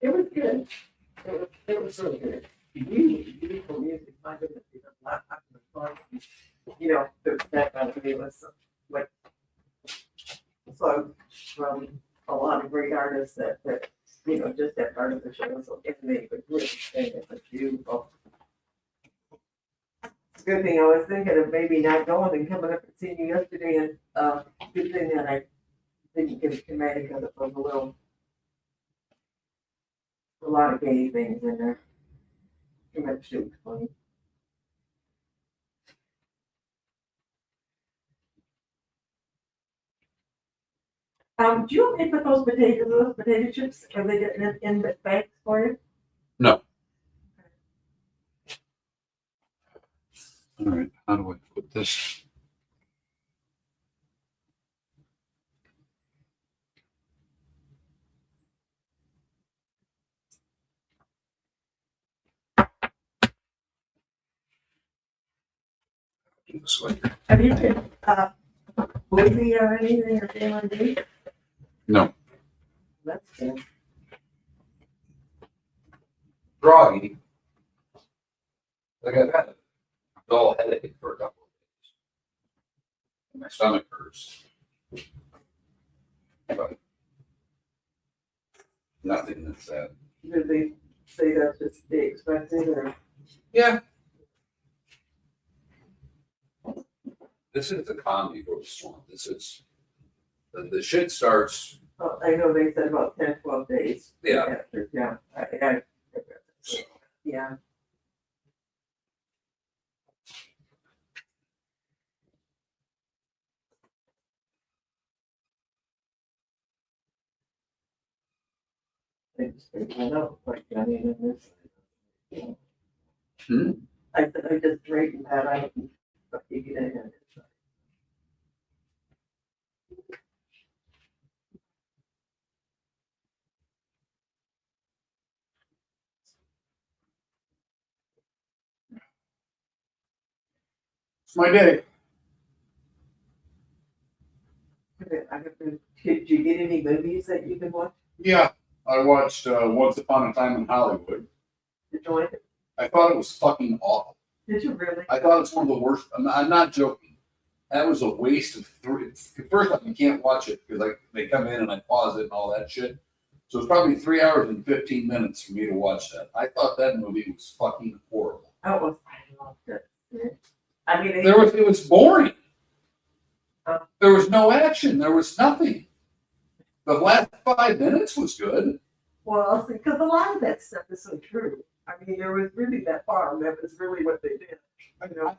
[SPEAKER 19] It was good. It was really good. Beautiful music. My goodness, the background to me was like songs from a lot of great artists that just that part of the show. So if they would really sing it, was beautiful. It's a good thing I was thinking of maybe not going and coming up and seeing you yesterday, and good thing that I didn't get to Maddie because it was a lot of gay things in there. Too much shoot funny. Do you want me to put those potato chips, are they getting in the bags for you?
[SPEAKER 2] No. All right. How do I put this? This way.
[SPEAKER 19] Have you been, movie or anything or family?
[SPEAKER 2] No.
[SPEAKER 19] That's good.
[SPEAKER 2] Groggy. Like I've had a dull headache for a couple of days. My stomach hurts. But nothing that's that.
[SPEAKER 19] Did they say that's just the expected or?
[SPEAKER 2] Yeah. This is the calm before the storm. This is the shit starts.
[SPEAKER 19] Oh, I know they said about 10, 12 days.
[SPEAKER 2] Yeah.
[SPEAKER 19] After, yeah. Yeah. They just figured it out, like, I mean, in this.
[SPEAKER 2] Hmm?
[SPEAKER 19] I just straightened that out and figured it in.
[SPEAKER 2] It's my day.
[SPEAKER 19] Did you get any movies that you can watch?
[SPEAKER 2] Yeah, I watched Once Upon a Time in Hollywood.
[SPEAKER 19] Did you like it?
[SPEAKER 2] I thought it was fucking awful.
[SPEAKER 19] Did you really?
[SPEAKER 2] I thought it's one of the worst. I'm not joking. That was a waste of three. First off, you can't watch it because they come in and I pause it and all that shit. So it's probably 3 hours and 15 minutes for me to watch that. I thought that movie was fucking horrible.
[SPEAKER 19] I loved it. I mean,
[SPEAKER 2] It was boring. There was no action. There was nothing. The last 5 minutes was good.
[SPEAKER 19] Well, because a lot of that stuff is so true. I mean, there was really that farm. That was really what they did.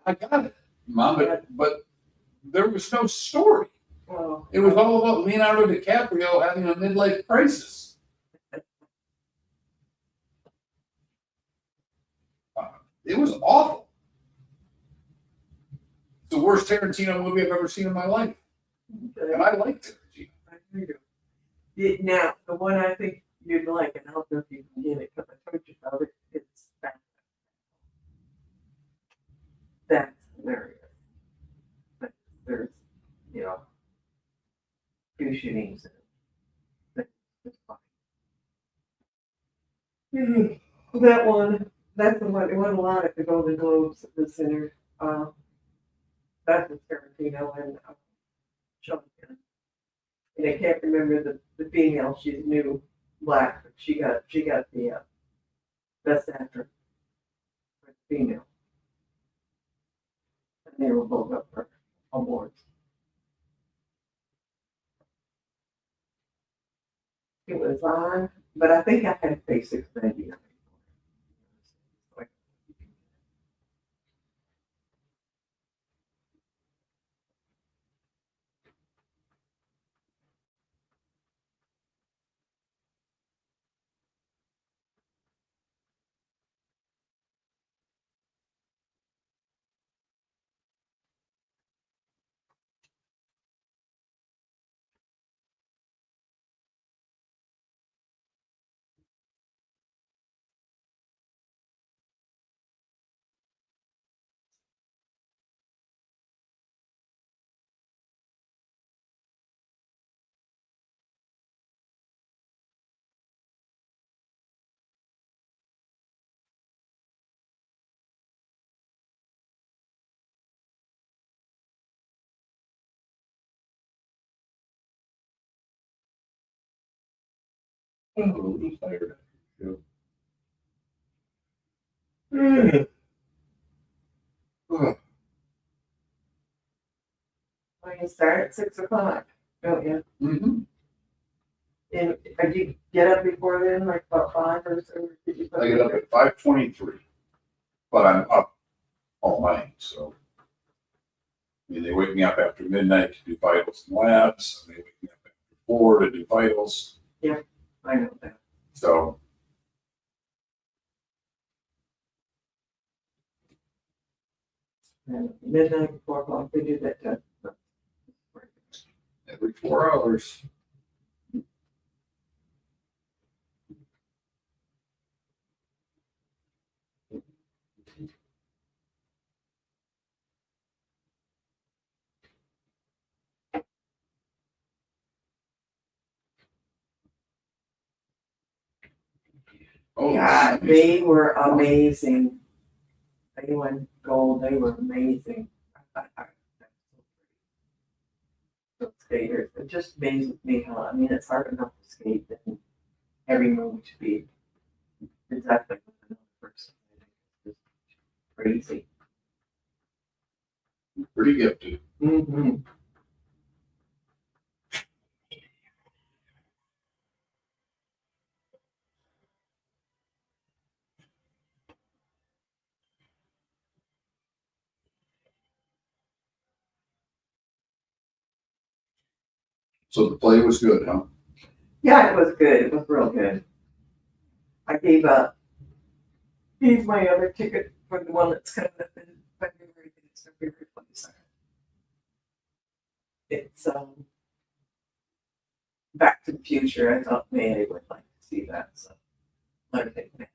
[SPEAKER 2] I got it, Mom, but there was no story.
[SPEAKER 19] Well,
[SPEAKER 2] It was all about Leonardo DiCaprio having a midlife crisis. It was awful. It's the worst Tarantino movie I've ever seen in my life. And I like Tarantino.
[SPEAKER 19] Now, the one I think you'd like, and I don't know if you can get it because I told you about it, it's that. That's hilarious. But there's, two shootings. It's fine. That one, that's the one, it won a lot at the Golden Globes at the center. That's with Tarantino and Sean Penn. And I can't remember the female. She's new black, but she got the best actor for the female. And they were both up for awards. It was on, but I think I had basic idea.
[SPEAKER 2] I'm tired.
[SPEAKER 19] Well, you start at 6 o'clock, don't you?
[SPEAKER 2] Mm-hmm.
[SPEAKER 19] And did you get up before then, like about 5 or so? Did you
[SPEAKER 2] I get up at 5:23, but I'm up all night. So, I mean, they wake me up after midnight to do vitals and labs. And they wake me up after 4 to do vitals.
[SPEAKER 19] Yeah, I know that.
[SPEAKER 2] So,
[SPEAKER 19] And midnight, 4 o'clock, they do that test.
[SPEAKER 2] every 4 hours.
[SPEAKER 19] Oh, God, they were amazing. They went gold. They were amazing. Those skaters, it just amazes me how, I mean, it's hard enough to skate and every move to be exactly like another person. It's crazy.
[SPEAKER 2] Pretty gifted.
[SPEAKER 19] Mm-hmm.
[SPEAKER 2] So the play was good, huh?
[SPEAKER 19] Yeah, it was good. It was real good. I gave my other ticket for the one that's coming up in February. It's February 22nd. It's Back to the Future. I thought Manny would like to see that, so let her take Manny.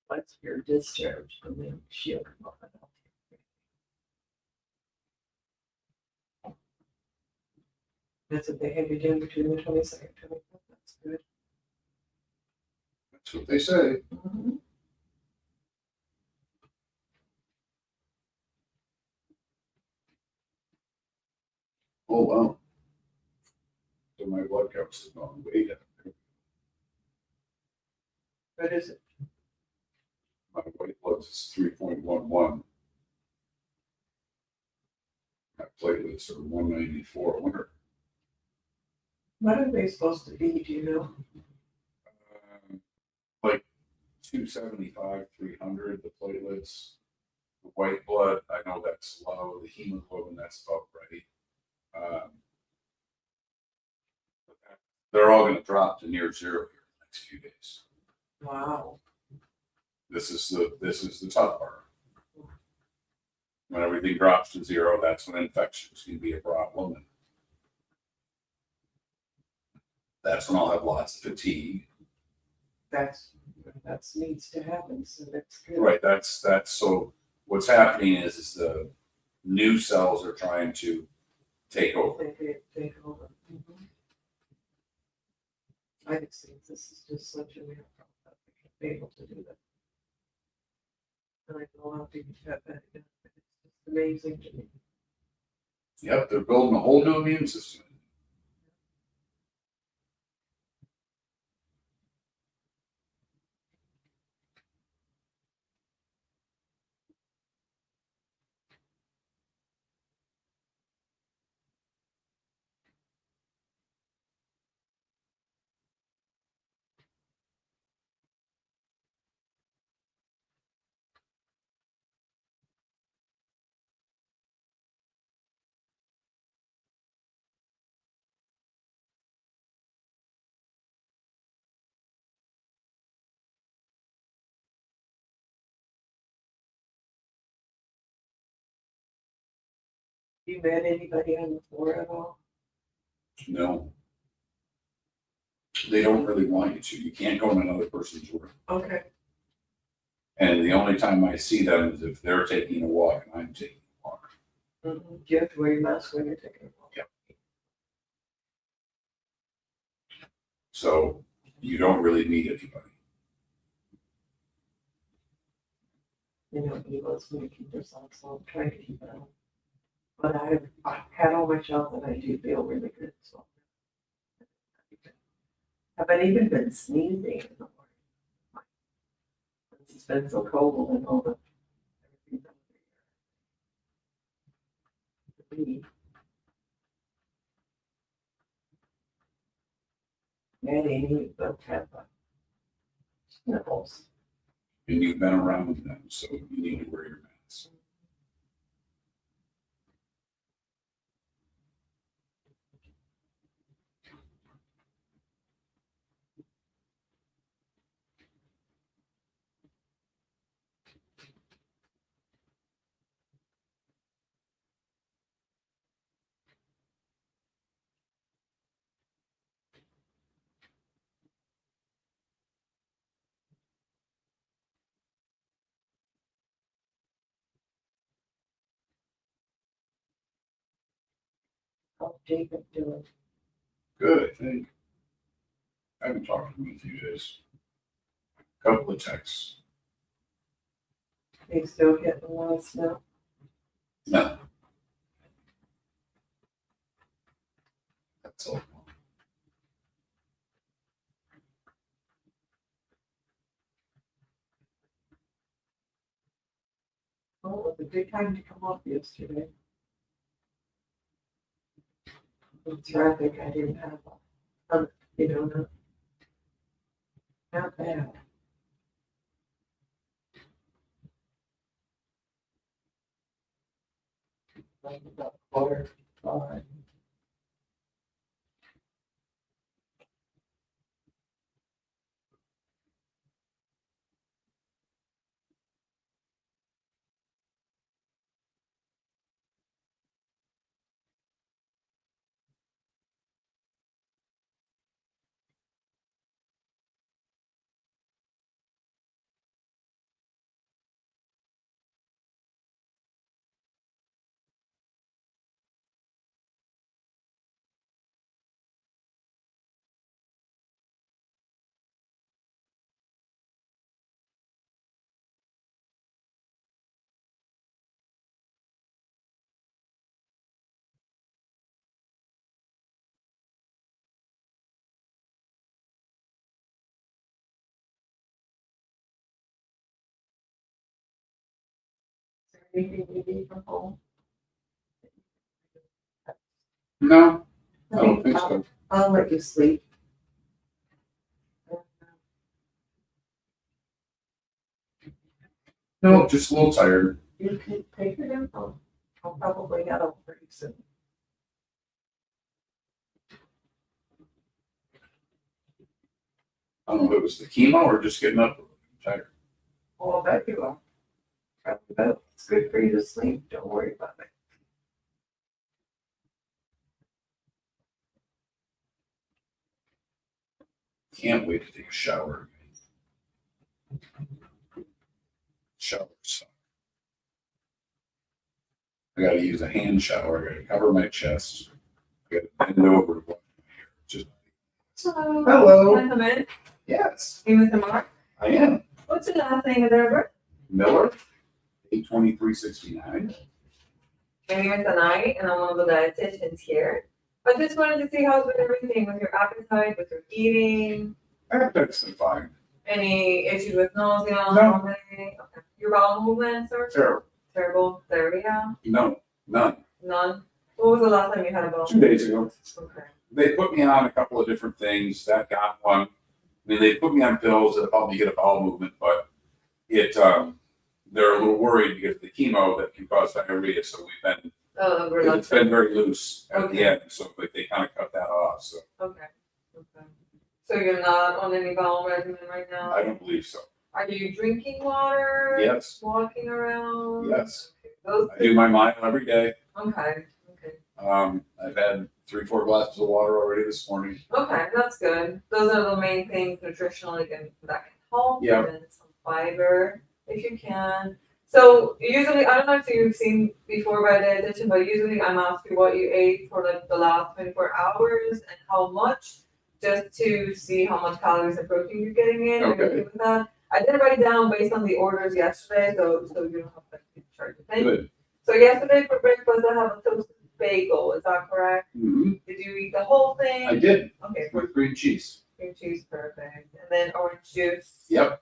[SPEAKER 19] Once you're discharged, and then she'll come up and help you. That's what they had you doing between the 22nd and 25th. That's good.
[SPEAKER 2] That's what they say.
[SPEAKER 19] Mhm.
[SPEAKER 2] Oh, wow. So my blood counts has gone way down.
[SPEAKER 19] What is it?
[SPEAKER 2] My white blood is 3.11. My platelets are 194. I wonder.
[SPEAKER 19] What are they supposed to be? Do you know?
[SPEAKER 2] Like 275, 300, the platelets. The white blood, I know that's low. The hemoglobin, that's about right. They're all going to drop to near zero here in the next few days.
[SPEAKER 19] Wow.
[SPEAKER 2] This is the tough part. When everything drops to zero, that's when infections can be a problem. And that's when I'll have lots of fatigue.
[SPEAKER 19] That needs to happen. So that's good.
[SPEAKER 2] Right. That's so what's happening is the new cells are trying to take over.
[SPEAKER 19] Take over. Mm-hmm. I just think this is just such a miracle that we can be able to do that. And I know a lot of people have that. It's just amazing to me.
[SPEAKER 2] Yep, they're building a whole new immune system.
[SPEAKER 19] You met anybody on the floor at all?
[SPEAKER 2] No. They don't really want you to. You can't go in another person's room.
[SPEAKER 19] Okay.
[SPEAKER 2] And the only time I see them is if they're taking a walk and I'm taking a walk.
[SPEAKER 19] Mm-hmm. Do you have to wear your mask when you're taking a walk?
[SPEAKER 2] Yep. So you don't really meet anybody.
[SPEAKER 19] You know, he wants me to keep this on, so I'm trying to keep it on. But I've had all my shots and I do feel really good. So I've even been sneezing in the morning. It's been so cold and all the everything. Many don't have sniffles.
[SPEAKER 2] And you've been around them, so you need to wear your mask.
[SPEAKER 19] How's Jacob doing?
[SPEAKER 2] Good, I think. I haven't talked to him in a few days. Couple of texts.
[SPEAKER 19] He's still getting a lot of snow.
[SPEAKER 2] No. That's all.
[SPEAKER 19] Well, it was a good time to come up yesterday. The traffic, I didn't have, you know, not bad. Like about 4:05. Anything you need from home?
[SPEAKER 2] No, I don't think so.
[SPEAKER 19] I'll let you sleep.
[SPEAKER 2] No, just a little tired.
[SPEAKER 19] You can take it in. I'll probably get up pretty soon.
[SPEAKER 2] I don't know if it was the chemo or just getting up tired.
[SPEAKER 19] Oh, I bet you are. Probably both. It's good for you to sleep. Don't worry about it.
[SPEAKER 2] Can't wait to take a shower. Shower sucks. I gotta use a hand shower. I gotta cover my chest. I gotta bend over to wash my hair. Just
[SPEAKER 19] Hello. Can I come in?
[SPEAKER 2] yes,
[SPEAKER 19] You Mr. Mark?
[SPEAKER 2] I am.
[SPEAKER 19] What's your last name, Robert?
[SPEAKER 2] Miller, 82369.
[SPEAKER 19] My name is Anai, and I'm one of the dietitians here. I just wanted to see how's been everything with your appetite, with your eating.
[SPEAKER 2] Appetite's been fine.
[SPEAKER 19] Any issues with nausea?
[SPEAKER 2] No.
[SPEAKER 19] Okay. Your bowel movements or
[SPEAKER 2] Terrible.
[SPEAKER 19] terrible diarrhea?
[SPEAKER 2] No, none.
[SPEAKER 19] None. What was the last time you had a bowel?
[SPEAKER 2] 2 days ago.
[SPEAKER 19] Okay.
[SPEAKER 2] They put me on a couple of different things. That got one. I mean, they put me on pills that help me get a bowel movement, but they're a little worried because of the chemo that can cause diarrhea. So we've been, it's been very loose at the end. So like they kind of cut that off. So
[SPEAKER 19] Okay. So you're not on any bowel regimen right now?
[SPEAKER 2] I don't believe so.
[SPEAKER 19] Are you drinking water?
[SPEAKER 2] Yes.
[SPEAKER 19] Walking around?
[SPEAKER 2] Yes.
[SPEAKER 19] Those
[SPEAKER 2] I do my mile every day.
[SPEAKER 19] Okay.
[SPEAKER 2] I've had 3-4 glasses of water already this morning.
[SPEAKER 19] Okay, that's good. Those are the main things nutritionally that can help.
[SPEAKER 2] Yeah.
[SPEAKER 19] And some fiber if you can. So usually, I don't know if you've seen before by dietitian, but usually I'm asked you what you ate for like the last 24 hours and how much, just to see how much calories and protein you're getting in.
[SPEAKER 2] Okay.
[SPEAKER 19] Are you okay with that? I did write down based on the orders yesterday, so you don't have to keep track of things.
[SPEAKER 2] Good.
[SPEAKER 19] So yesterday for breakfast, I have a toasted bagel. Is that correct?
[SPEAKER 2] Mm-hmm.
[SPEAKER 19] Did you eat the whole thing?
[SPEAKER 2] I did.
[SPEAKER 19] Okay.
[SPEAKER 2] With cream cheese.
[SPEAKER 19] Cream cheese, perfect. And then orange juice.
[SPEAKER 2] Yep.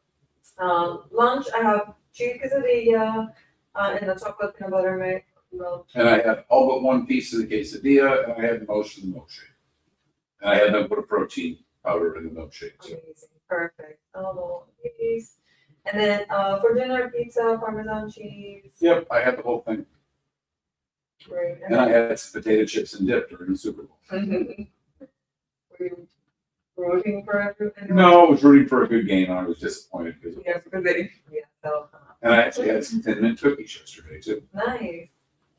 [SPEAKER 19] Lunch, I have cheese quesadilla and a chocolate peanut butter milk.
[SPEAKER 2] And I had all but one piece of the quesadilla, and I had most of the milkshake. And I had them put a protein powder in the milkshake. So.
[SPEAKER 19] Amazing, perfect. All these. And then for dinner, pizza, Parmesan cheese.
[SPEAKER 2] Yep, I had the whole thing.
[SPEAKER 19] Great.
[SPEAKER 2] And I had some potato chips and dip during the Super Bowl.
[SPEAKER 19] Were you rooting for everything?
[SPEAKER 2] No, I was rooting for a good game, and I was disappointed because.
[SPEAKER 19] Yeah, because they so.
[SPEAKER 2] And I actually had some Thin Mint cookies yesterday too.
[SPEAKER 19] Nice.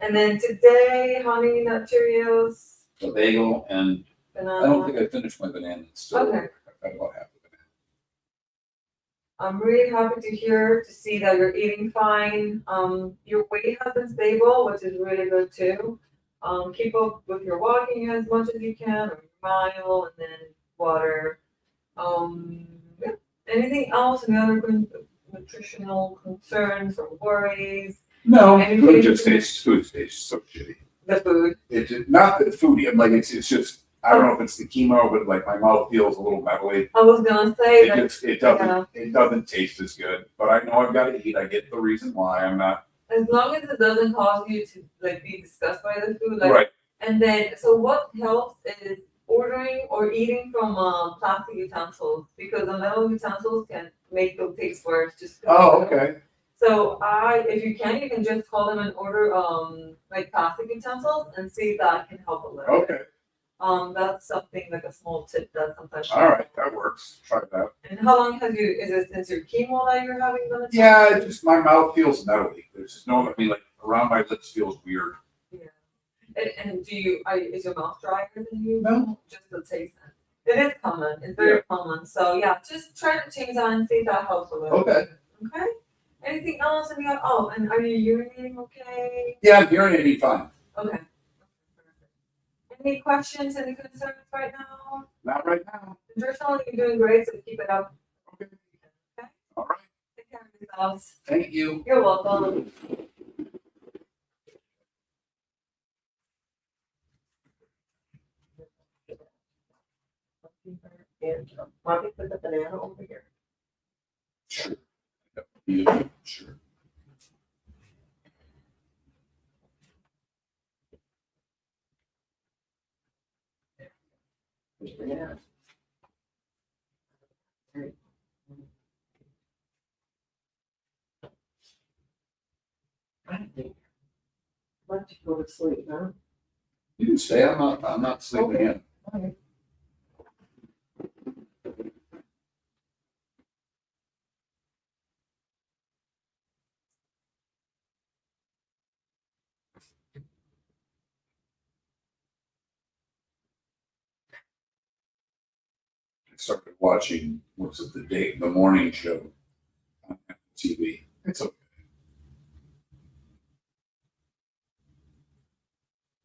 [SPEAKER 19] And then today, honey nut Cheerios.
[SPEAKER 2] A bagel and
[SPEAKER 19] Banana.
[SPEAKER 2] I don't think I finished my banana. It's still
[SPEAKER 19] Okay.
[SPEAKER 2] I've had about half of it.
[SPEAKER 19] I'm really happy to see that you're eating fine. Your weight has been stable, which is really good too. Keep up with your walking as much as you can, or mile, and then water. Yeah. Anything else? Any other nutritional concerns or worries?
[SPEAKER 2] No,
[SPEAKER 19] Anything-
[SPEAKER 2] food just tastes so shitty.
[SPEAKER 19] The food.
[SPEAKER 2] It not the food. I'm like it's just I don't know if it's the chemo, but like my mouth feels a little metally.
[SPEAKER 19] I was gonna say that.
[SPEAKER 2] It doesn't taste as good. But I know I've got to eat. I get the reason why I'm not.
[SPEAKER 19] As long as it doesn't cause you to like be disgusted by the food, like,
[SPEAKER 2] Right.
[SPEAKER 19] And then, so what helps is ordering or eating from plastic utensils, because the metal utensils can make the taste worse.
[SPEAKER 2] Oh, okay.
[SPEAKER 19] So if you can just call them and order like plastic utensils and see if that can help a little.
[SPEAKER 2] Okay.
[SPEAKER 19] That's something like a small tip that sometimes.
[SPEAKER 2] All right, that works. Try that.
[SPEAKER 19] And how long is it since your chemo that you're having the?
[SPEAKER 2] Yeah, it just my mouth feels metally. There's just no, I mean, like around my lips feels weird.
[SPEAKER 19] Yeah. And is your mouth drier than you?
[SPEAKER 2] No.
[SPEAKER 19] Just the taste. It is common. It's very common. So yeah, just try to change that and see if that helps a little.
[SPEAKER 2] Okay.
[SPEAKER 19] Okay. Anything else? And and are you urinating okay?
[SPEAKER 2] Yeah, I'm urinating fine.
[SPEAKER 19] Okay. Any questions, any concerns right now?
[SPEAKER 2] Not right now.
[SPEAKER 19] Nutritionally, you're doing great, so keep it up.
[SPEAKER 2] Okay. All right.
[SPEAKER 19] Take care of yourselves.
[SPEAKER 2] Thank you.
[SPEAKER 19] You're welcome. And why don't we put the banana over here?
[SPEAKER 2] Sure. Yeah, sure.
[SPEAKER 19] Yeah. I think. Let you go to sleep, huh?
[SPEAKER 2] You can stay. I'm not sleeping in.
[SPEAKER 19] Okay.
[SPEAKER 2] I started watching, what's it, the morning show on TV. It's okay.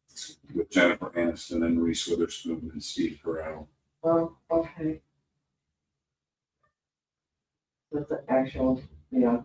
[SPEAKER 2] It's with Jennifer Aniston and Reese Witherspoon and Steve Carell.
[SPEAKER 19] Oh, okay. That's the actual, yeah.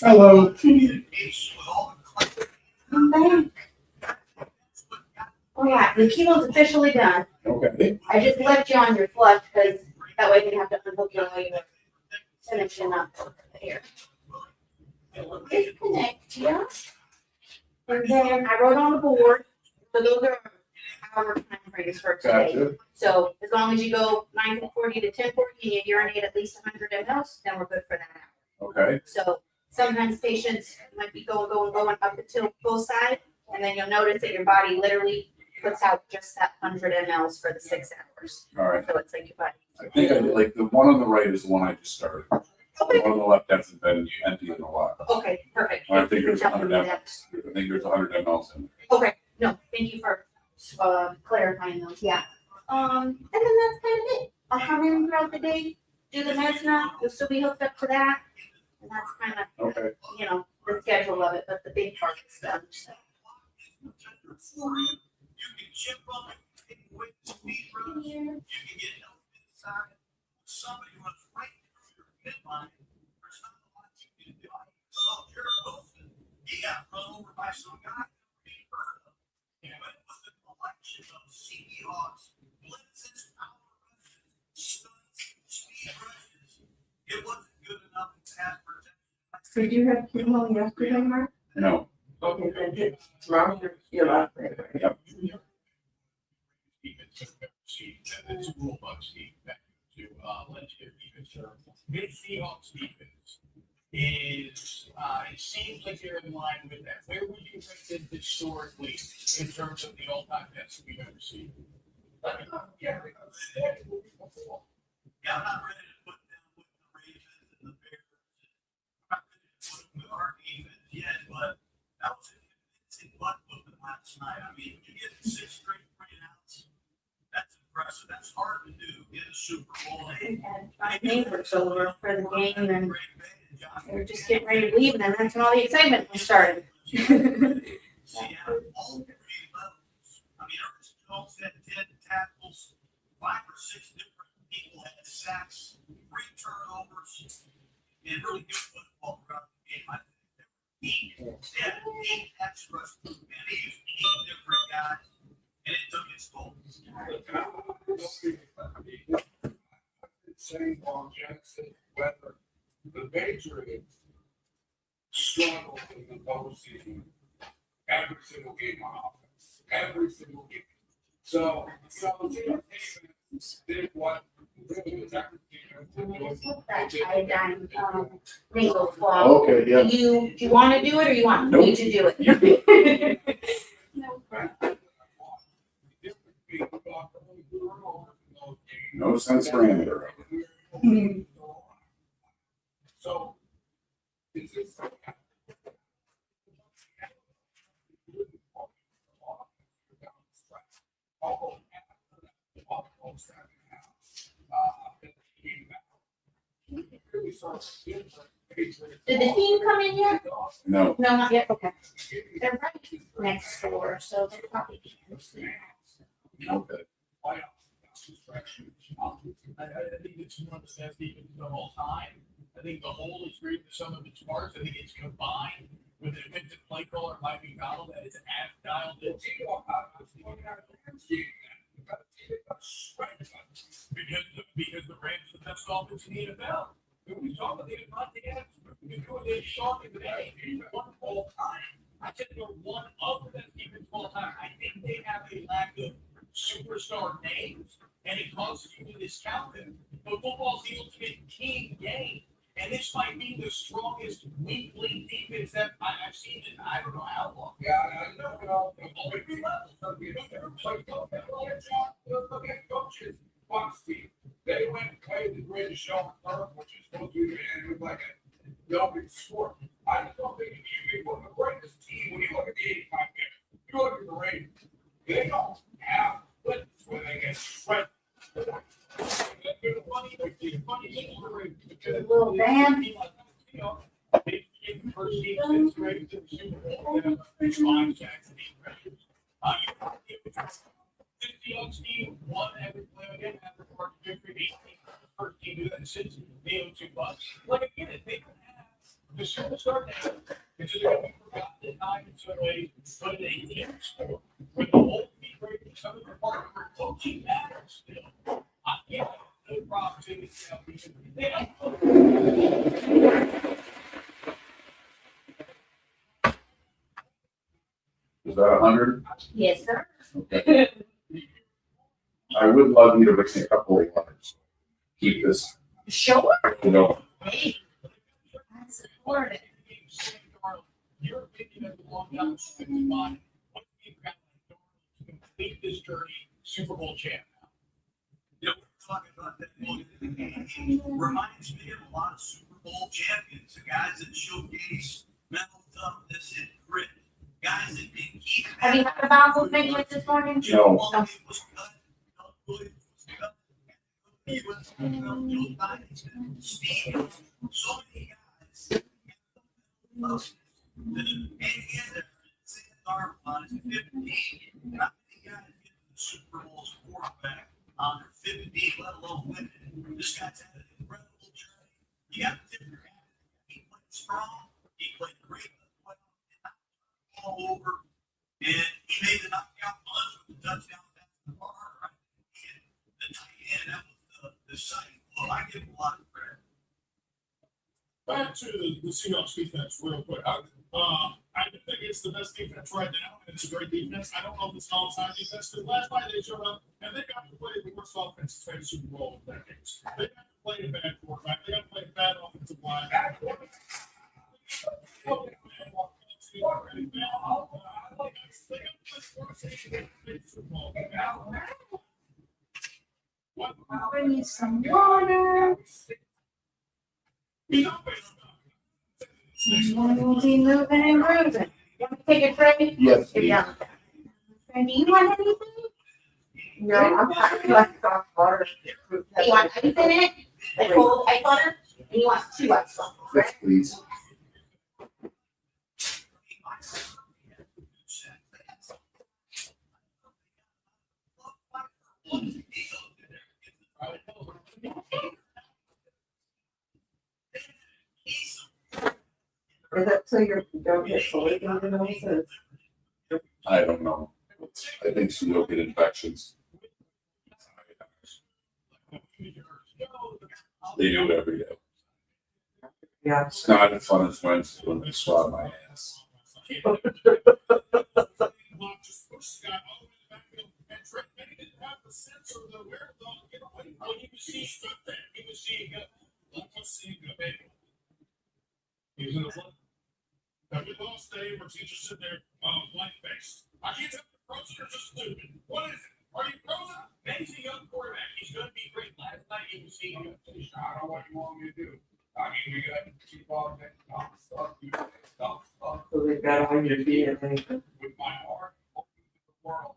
[SPEAKER 15] Hello.
[SPEAKER 16] I'm back. Oh yeah, the chemo's officially done.
[SPEAKER 2] Okay.
[SPEAKER 16] I just left you on your flush because that way you didn't have to unhook your way with finishing up here. Disconnect here. And then I wrote on the board, so those are hour time frames for today.
[SPEAKER 2] Gotcha.
[SPEAKER 16] So as long as you go 9:40 to 10:40 and you urinate at least 100 mLs, then we're good for that hour.
[SPEAKER 2] Okay.
[SPEAKER 16] So sometimes patients might be going up until both sides, and then you'll notice that your body literally puts out just that 100 mLs for the 6 hours.
[SPEAKER 2] All right.
[SPEAKER 16] So it's like your body.
[SPEAKER 2] I think I like the one on the right is the one I just started. The one on the left hasn't been empty in a while.
[SPEAKER 16] Okay, perfect.
[SPEAKER 2] I think there's
[SPEAKER 16] Thank you for
[SPEAKER 2] 100
[SPEAKER 16] telling me that.
[SPEAKER 2] mLs. I think there's 100 mLs in there.
[SPEAKER 16] Okay, no, thank you for clarifying those, yeah. And then that's kind of it. I'll come in throughout the day, do the mesna, you'll still be hooked up to that. And that's kind of,
[SPEAKER 2] Okay.
[SPEAKER 16] you know, the schedule of it, but the big part is done, so.
[SPEAKER 11] Somebody runs right through your midline. There's not a lot you can do. I saw Jared Wilson. He got run over by some guy being heard of. But it was the collection of Seahawks, blitzes, power rushes, stunts, speed rushes. It wasn't good enough in pass protection.
[SPEAKER 19] Did you have chemo yesterday, Mark?
[SPEAKER 2] No.
[SPEAKER 19] Okay, then tomorrow you're off.
[SPEAKER 2] Yep.
[SPEAKER 11] This Seahawks defense is, it seems like they're in line with that. Where would you rank them historically in terms of the all-time best we've ever seen? Yeah, I'm not ready to put them with the Ravens and the Bears. I'm not ready to put them with our defense yet, but that was a convincing butt movement last night. I mean, when you get 6 straight 3-and-outs, that's impressive. That's hard to do in a Super Bowl.
[SPEAKER 16] And my neighbors over for the game, and they were just getting ready to leave, and then that's when all the excitement was started.
[SPEAKER 11] I mean, Ernest Jones had 10 tackles, 5 or 6 different people had sacks, 3 turnovers, and really good football throughout the game. I think they had 8 pass rush, and they used 8 different guys, and it took its toll.
[SPEAKER 20] Saying on Jackson, whether the Patriots struggle in the postseason every single game on offense, every single game. So, the defense did what really was
[SPEAKER 16] Iodine, nasal swab.
[SPEAKER 2] Okay, yeah.
[SPEAKER 16] Do you want to do it, or you want me to do it?
[SPEAKER 2] No sense parameter.
[SPEAKER 20] So, is this
[SPEAKER 16] Did the team come in yet?
[SPEAKER 2] No.
[SPEAKER 16] No, not yet, okay. They're right next door, so they're probably.
[SPEAKER 2] Okay.
[SPEAKER 11] I think it's one of the best defenses of all time. I think the whole is great for some of its parts. I think it's combined with an offensive play caller, Mike McDonald, that is dialed in. Because the Rams are the best offense in the NFL. When we talk about the Adams, we do it this shocking today. One of all time. I said they're one of the best defenses of all time. I think they have a lack of superstar names, and it causes you to discount them. But football's the ultimate team game, and this might be the strongest weekly defense that I've seen in I don't know how long. Yeah, I know. Every level.
[SPEAKER 20] Look at coaches. Fox team. They went and played the greatest show on earth, which is supposed to be with like a dumping sport. I just don't think if you be one of the greatest team, when you look at the 85 minutes, you look at the Raiders, they don't have blitz where they get shredded.
[SPEAKER 16] Little band.
[SPEAKER 11] Team won every play again after first victory. 18 first team do that since the $2. Like again, they don't have the superstar now. It's just going to be forgotten at times in some ways, but in a team sport where the whole team breaking some of the part where coaching matters still. I can't have no problems in this now because they
[SPEAKER 2] Is that 100?
[SPEAKER 16] Yes, sir.
[SPEAKER 21] Okay. I would love you to bring a couple of letters. Keep this.
[SPEAKER 16] Sure.
[SPEAKER 21] Going.
[SPEAKER 16] Hey, I support it.
[SPEAKER 11] Your opinion of the long time what do you got to complete this journey, Super Bowl champ now?
[SPEAKER 22] You know, we're talking about that. Reminds me of a lot of Super Bowl champions, the guys that showcase mental toughness and grit, guys that can keep.
[SPEAKER 16] Have you heard about who made it this morning?
[SPEAKER 21] No.
[SPEAKER 22] So many guys. And our on 15. And I think guys get to the Super Bowl's quarterback under 15, let alone win it. This guy's had an incredible journey. You got to tip your hat. He played strong. He played great. All over. And he made the knockout punch with the touchdown. That's the bar, right? And the tight end, that was the side blow. I give him a lot of credit.
[SPEAKER 11] Back to the Seahawks defense real quick. I think it's the best defense right now, and it's a great defense. I don't know if it's an all-time defense, because last night they showed up, and they got to play the worst offense to play the Super Bowl in decades. They got to play a bad quarterback. They got to play a bad offensive line.
[SPEAKER 16] Bring you some water. We'll be moving and grooving. You want me to take a break?
[SPEAKER 21] Yes,
[SPEAKER 16] You're
[SPEAKER 21] please.
[SPEAKER 16] done. And do you want anything?
[SPEAKER 19] No, I'm happy like soft water.
[SPEAKER 16] You want ice in it? Like cold ice water? And you want 2 ice water,
[SPEAKER 21] Yes,
[SPEAKER 16] correct?
[SPEAKER 21] please.
[SPEAKER 19] Is that so you don't get soy in the nose?
[SPEAKER 21] I don't know. I think so you'll get infections. They do it every day.
[SPEAKER 19] Yeah.
[SPEAKER 21] It's not as fun as when they swab my ass.
[SPEAKER 11] He was in the front. Every lost day where teachers sit there, blank faced. I can't tell if the frozen or just stupid. What is it? Are you frozen? Amazing young quarterback. He's going to be great. Last night he was seeing him. I don't know what you want me to do. I mean, we got to keep on that stuff.
[SPEAKER 19] So they've got all your DNA.
[SPEAKER 11] With my heart, open to the world.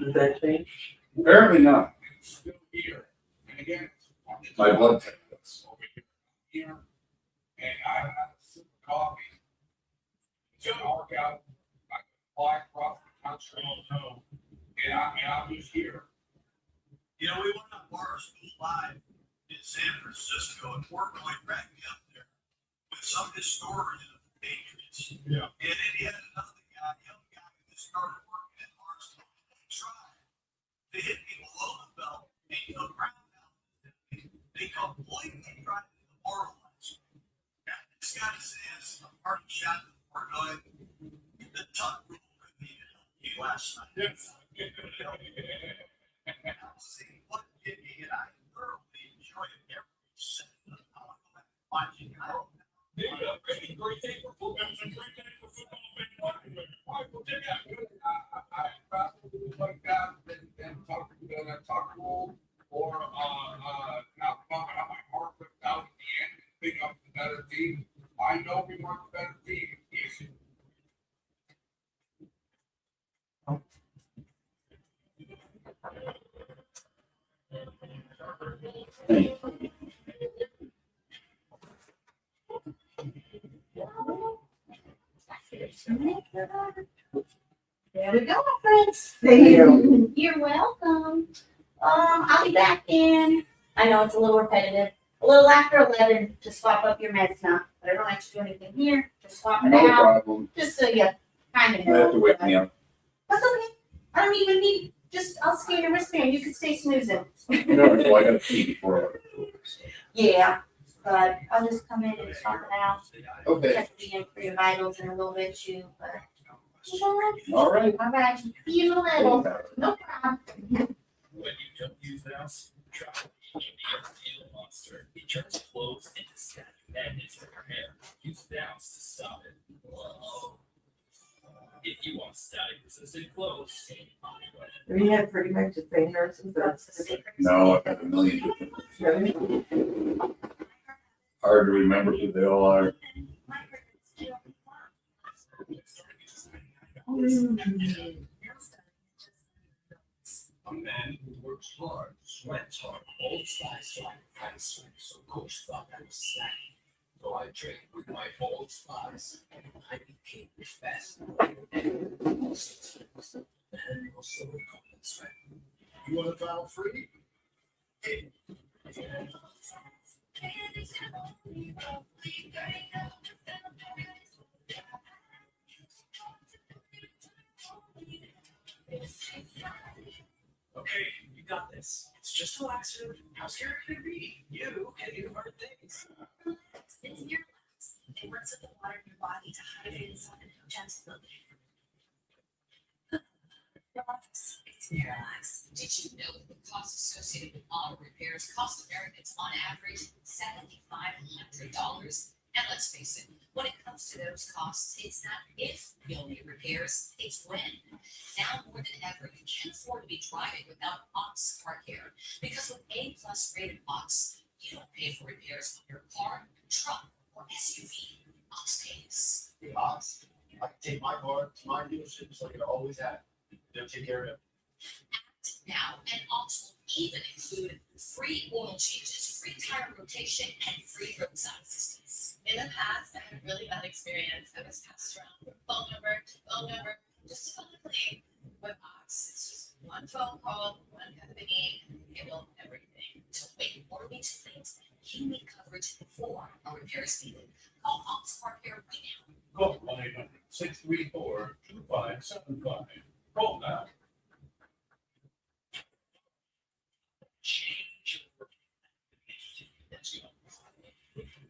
[SPEAKER 19] Does that change?
[SPEAKER 21] Apparently not.
[SPEAKER 11] It's still here. And again,
[SPEAKER 21] My blood type does.
[SPEAKER 11] over here. And I have a sip of coffee. To arc out, I can fly across the country. And I'm just here.
[SPEAKER 22] You know, we went on Barstool Live in San Francisco, and we're going back up there with some historian of the Patriots.
[SPEAKER 11] Yeah.
[SPEAKER 22] And then he had another guy, young guy, who just started working at Barstool. He tried to hit me below the belt, and he took round out. They completely tried to demoralize me. And this guy says, a party shot before going, the tuck rule couldn't even help you last night.
[SPEAKER 11] Yes.
[SPEAKER 22] And I was saying, what did he? And I thoroughly enjoyed every second of how I went watching. I don't know.
[SPEAKER 11] Yeah, great day for football. It was a great day for football. Why will take out? I probably like that and talk to that talk rule or not have my heart ripped out at the end and pick up the better team. I know we want the better team. Yes.
[SPEAKER 16] There we go, my friends.
[SPEAKER 19] Thank you.
[SPEAKER 16] You're welcome. I'll be back in. I know it's a little repetitive. A little after 11 to swap up your meds now. But I don't have to do anything here. Just swap it
[SPEAKER 21] No
[SPEAKER 16] out.
[SPEAKER 21] problem.
[SPEAKER 16] Just so you kind of
[SPEAKER 21] You have to
[SPEAKER 16] know.
[SPEAKER 21] wake me up.
[SPEAKER 16] That's okay. I don't even need. I'll scan your wristband. You can stay snoozing.
[SPEAKER 21] No, so I gotta pee before I
[SPEAKER 16] Yeah, but I'll just come in and swap it out.
[SPEAKER 21] Okay.
[SPEAKER 16] Check again for your vitals in a little bit too. But
[SPEAKER 21] All right.
[SPEAKER 16] All right. See you later. No problem.
[SPEAKER 11] When you don't use the house, try the Deal Monster. It turns clothes into static magnets for your hair. Use the house to stop it. Whoa. If you want static resistant clothes,
[SPEAKER 19] We had pretty much the same nurses.
[SPEAKER 21] No, I've had a million different ones. Hard to remember who they all are.
[SPEAKER 11] a man who works hard, sweats hard, Old Spice like price, so Coach thought I was slack. So I trained with my Old Spice, and I became the best. And also a common sweat. You want to file free? Okay, you got this. It's just a laxative. How scary can it be? You can do hard things.
[SPEAKER 8] It's in your lungs. It works with the water in your body to hydrate and soften gently. Relax. It's Relax.
[SPEAKER 9] Did you know that the costs associated with auto repairs cost Americans on average $7,500? And let's face it, when it comes to those costs, it's not if you'll need repairs, it's when. Now more than ever, you can't afford to be driving without Ox Car Care. Because with A+ rated Ox, you don't pay for repairs on your car, truck, or SUV. Ox pays.
[SPEAKER 11] The Ox, I can take my car to my dealership just like it always had. They'll take care of it.
[SPEAKER 9] Now, and Ox will even include free oil changes, free tire rotation, and free roadside assistance.
[SPEAKER 8] In the past, I had a really bad experience. I was passed around from phone number, just to file a claim. With Ox, it's just one phone call, one company, and handle everything.
[SPEAKER 9] So wait, or be too late. You need coverage before a repair is needed. Call Ox Car Care right now.
[SPEAKER 11] Call 1-800-634-2575. Roll now. Change your Let's go.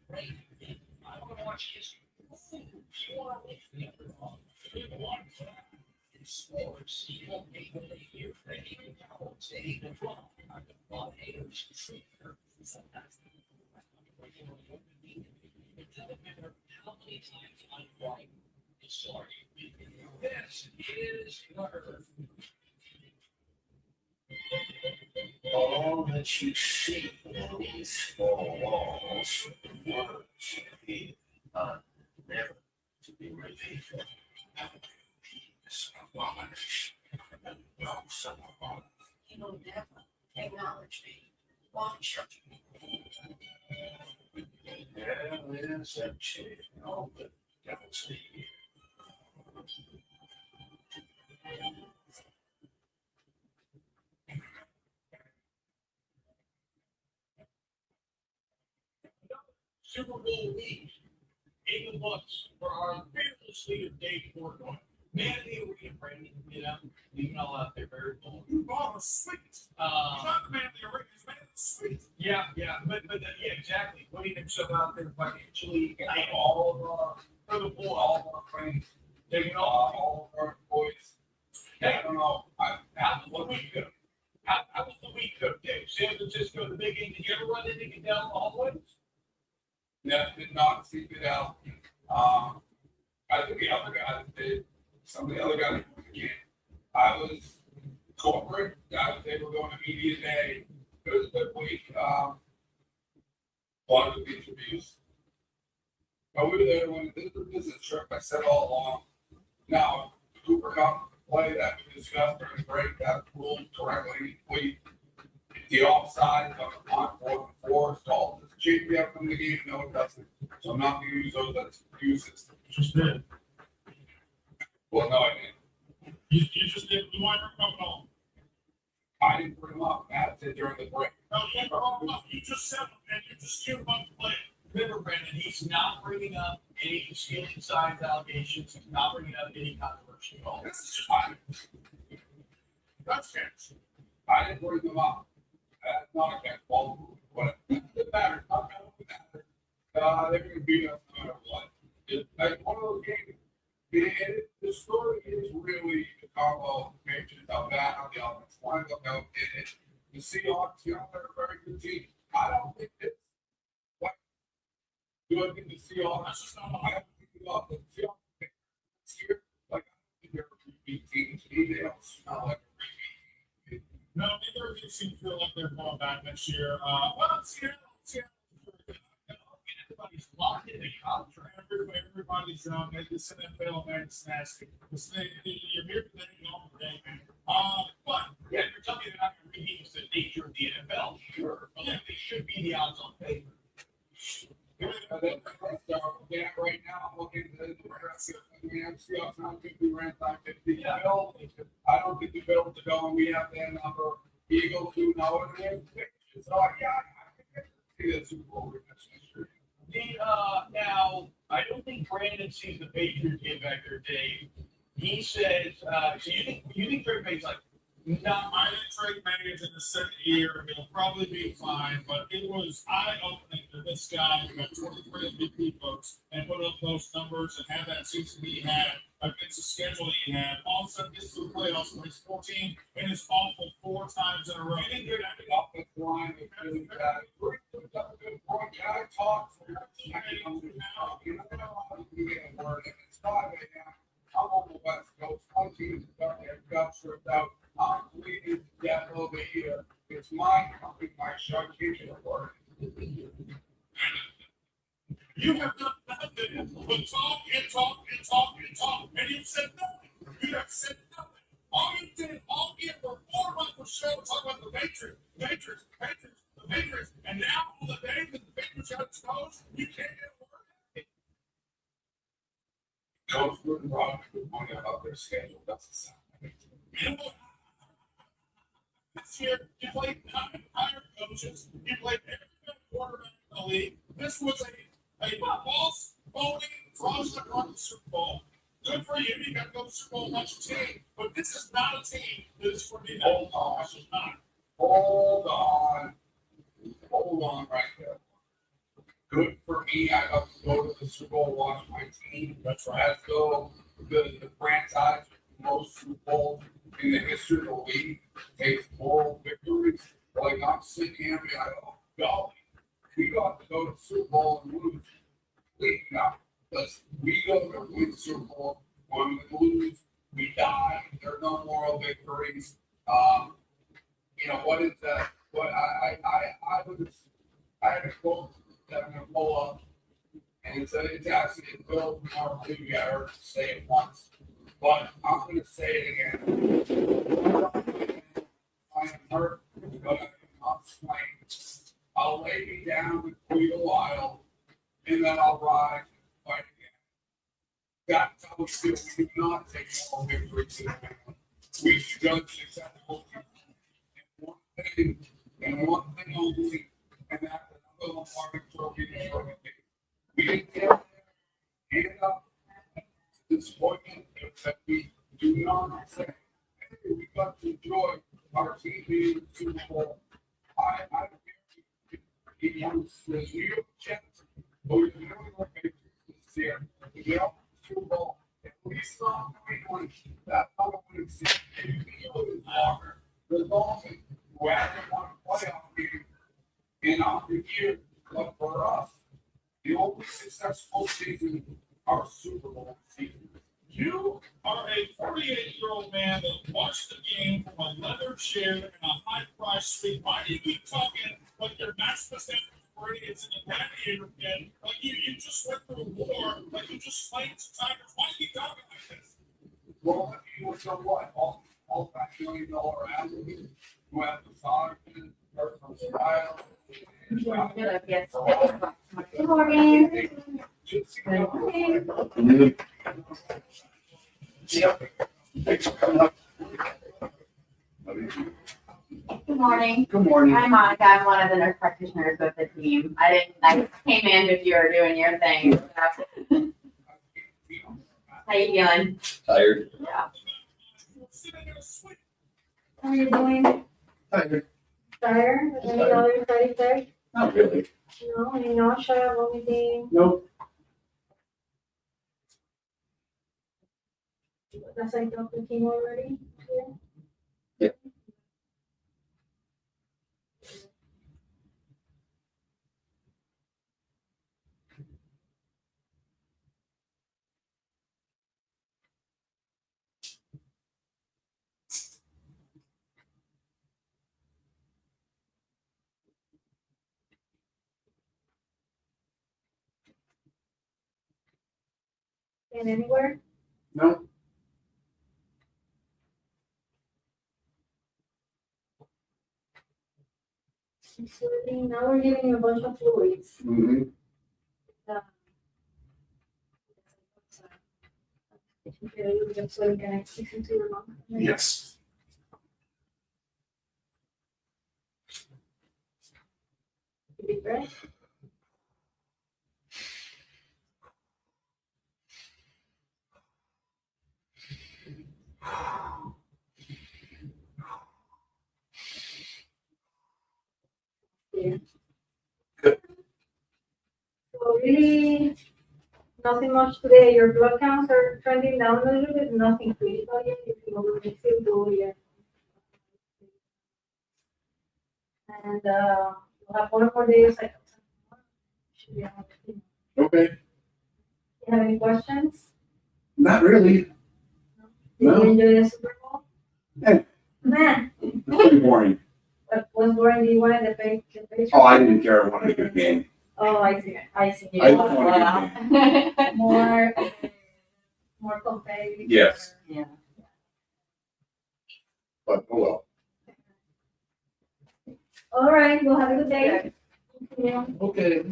[SPEAKER 11] Right. I want to watch history. You want to live the other one. In sports, you won't be able to hear that even now, they even wrong. I'm the ball haters. Sometimes. It doesn't matter how many times I'm right. Sorry. This is Earth. All that you see in these four walls were to be never to be repeated. Peace, abomination, and no son of honor.
[SPEAKER 8] You will never acknowledge me. Watch.
[SPEAKER 11] There is a chief, all the devil's need. Super Bowl week in the books for our fearless leader, Dave Portnoy. Man, the arena, Brandon, leaving all out there very bold. You bought a sweet. He's not the man of the arena, he's man of the sweet. Yeah, but yeah, exactly. Putting himself out there financially, getting all of the pool, all of our friends, taking all of our employees. Hey, I don't know. How was the week go? How was the week go, Dave? San Francisco, the big game. Did you ever run into get down the hallways? No, did not seek it out. I think the other guys did. Some of the other guys did. I was corporate. I was able to go on a media day. It was a good week. A lot of good interviews. But we were there when this was a business trip. I said all along. Now, Cooper Cup play that we discussed during the break, that ruled correctly. The offside on 4th and 4 stalled. Does the change up from the game? No, it doesn't. So I'm not going to use those as excuses. Just did. Well, no, I didn't. You just did. You want to come home? I didn't bring them up. Matt did during the break. No, you didn't bring them up. You just said them, and you just cheered about the play. Remember, Brandon, he's not bringing up any stealing signs allegations. He's not bringing up any controversy at all. This is fine. That's fair. I didn't bring them up. That's not against ball. What it matters. Not matter. They're going to beat us no matter what. It's like one of those games.
[SPEAKER 20] The story is really the combo Patriots how bad on the offense line look out. The Seahawks, they're a very good team. I don't think it's what good in the Seahawks. That's just not I don't think the Seahawks this year, like I don't think they're a repeat team. To me, they don't smell like a repeat team.
[SPEAKER 11] No, neither of you seem to feel like they're going back next year. Well, Seattle. Everybody's locked in the contract. Everybody's this NFL man is nasty. You're here today, gone today, man. But yeah, you're telling me they're not going to repeat the nature of the NFL. Sure, but they should be the odds-on favorite.
[SPEAKER 20] Yeah, right now, I'm looking at the Seahawks. I don't think we ran 550. I don't think the Bills are going. We have their number. Eagles do know it. So yeah, I think that's Super Bowl next year.
[SPEAKER 11] Now, I don't think Brandon sees the Patriots get back there, Dave. He says, so you think Drake May's like, no, I think Drake May is in the second year. He'll probably be fine, but it was eye-opening for this guy who got 23 MVP votes and put up those numbers and had that season he had against the schedule that he had. All of a sudden, gets to the playoffs, wins 14, and is awful 4 times in a row.
[SPEAKER 20] He didn't get any offensive line. I talked for it's not right now. I'm on the West Coast. My team is starting to get guts ripped out. I'm bleeding to death over here. It's my company, my show. Keep it working.
[SPEAKER 11] You have done nothing but talk and talk and talk and talk, and you've said nothing. You have said nothing. All you did all year for 4 months was show talk about the Patriots, the Patriots, and now on the day that the Patriots got exposed, you can't get a word.
[SPEAKER 20] Coach wouldn't brought good money about their schedule. That's a sound.
[SPEAKER 11] This year, you played 9 higher coaches. You played every quarterback in the league. This was a false, phony, fraudulent run to Super Bowl. Good for you. You got to go to the Super Bowl as a team. But this is not a team that is for me.
[SPEAKER 20] Hold on right there. Good for me. I got to go to the Super Bowl, watch my team. That's right. As though the franchise with the most Super Bowls in the history of the league takes moral victories. Like I'm sitting here and be like, oh, golly, we got to go to the Super Bowl and lose. No, because we go to win the Super Bowl. When we lose, we die. There are no moral victories. What is that? What I had a quote that I'm gonna pull up, and it's actually Bill from our movie. I heard say it once, but I'm gonna say it again. I am hurt, but I am not slain. I'll lay me down and plead a while, and then I'll rise and fight again. That's how we feel. We do not take all victories in the family. We judge acceptable. And one thing only, and that's another Lombardi Trophy. We didn't get there, hand up, disappointment that we do not say. We got to enjoy our team being in the Super Bowl. I New York Jets, or the New York Patriots this year, we get off the Super Bowl, at least not 2020. That's how I want to see it. You feel it is longer. The Dolphins, who hasn't won a playoff game in 100 years, but for us, the only successful season are Super Bowl seasons.
[SPEAKER 11] You are a 48-year-old man that watched the game from a leather chair in a high-priced suite. Why do you keep talking like you're Maximus Brady in a gladiator pit? Like you just went through a war, like you just slayed some tigers. Why do you keep talking like this?
[SPEAKER 20] Well, you know what? All $5 million athletes who have the sergeant, personal style.
[SPEAKER 16] Good morning. Good morning. Good morning.
[SPEAKER 20] Good morning.
[SPEAKER 16] I'm Monica. I'm one of the nurse practitioners with the team. I came in if you were doing your thing. How you feeling?
[SPEAKER 21] Tired.
[SPEAKER 16] Yeah. How are you doing?
[SPEAKER 21] Tired.
[SPEAKER 16] Tired? Any other side effects?
[SPEAKER 21] Not really.
[SPEAKER 16] No, any nausea, vomiting?
[SPEAKER 21] Nope.
[SPEAKER 16] That's like the team already. Yeah.
[SPEAKER 2] Yeah.
[SPEAKER 16] And anywhere?
[SPEAKER 2] No.
[SPEAKER 16] Including, now we're giving you a bunch of fluids.
[SPEAKER 2] Mm-hmm.
[SPEAKER 16] So you can listen to your mom.
[SPEAKER 2] Yes.
[SPEAKER 16] Deep breath. Yeah.
[SPEAKER 2] Good.
[SPEAKER 16] So really, nothing much today. Your blood counts are trending down a little bit. Nothing critical yet. If you really feel good yet. And we'll have 4 more days. Should be able to-
[SPEAKER 2] Okay.
[SPEAKER 16] You have any questions?
[SPEAKER 2] Not really.
[SPEAKER 16] Did
[SPEAKER 2] No.
[SPEAKER 16] you enjoy the Super Bowl?
[SPEAKER 2] Eh,
[SPEAKER 16] Man,
[SPEAKER 2] pretty boring.
[SPEAKER 16] what was boring? Do you want the Patriots?
[SPEAKER 2] Oh, I didn't care. I wanted a good game.
[SPEAKER 16] Oh, I see. I see.
[SPEAKER 2] I just want a good game.
[SPEAKER 16] More competitive.
[SPEAKER 2] Yes.
[SPEAKER 16] Yeah.
[SPEAKER 2] But oh well.
[SPEAKER 16] All right. Well, have a good day. Yeah.
[SPEAKER 2] Okay.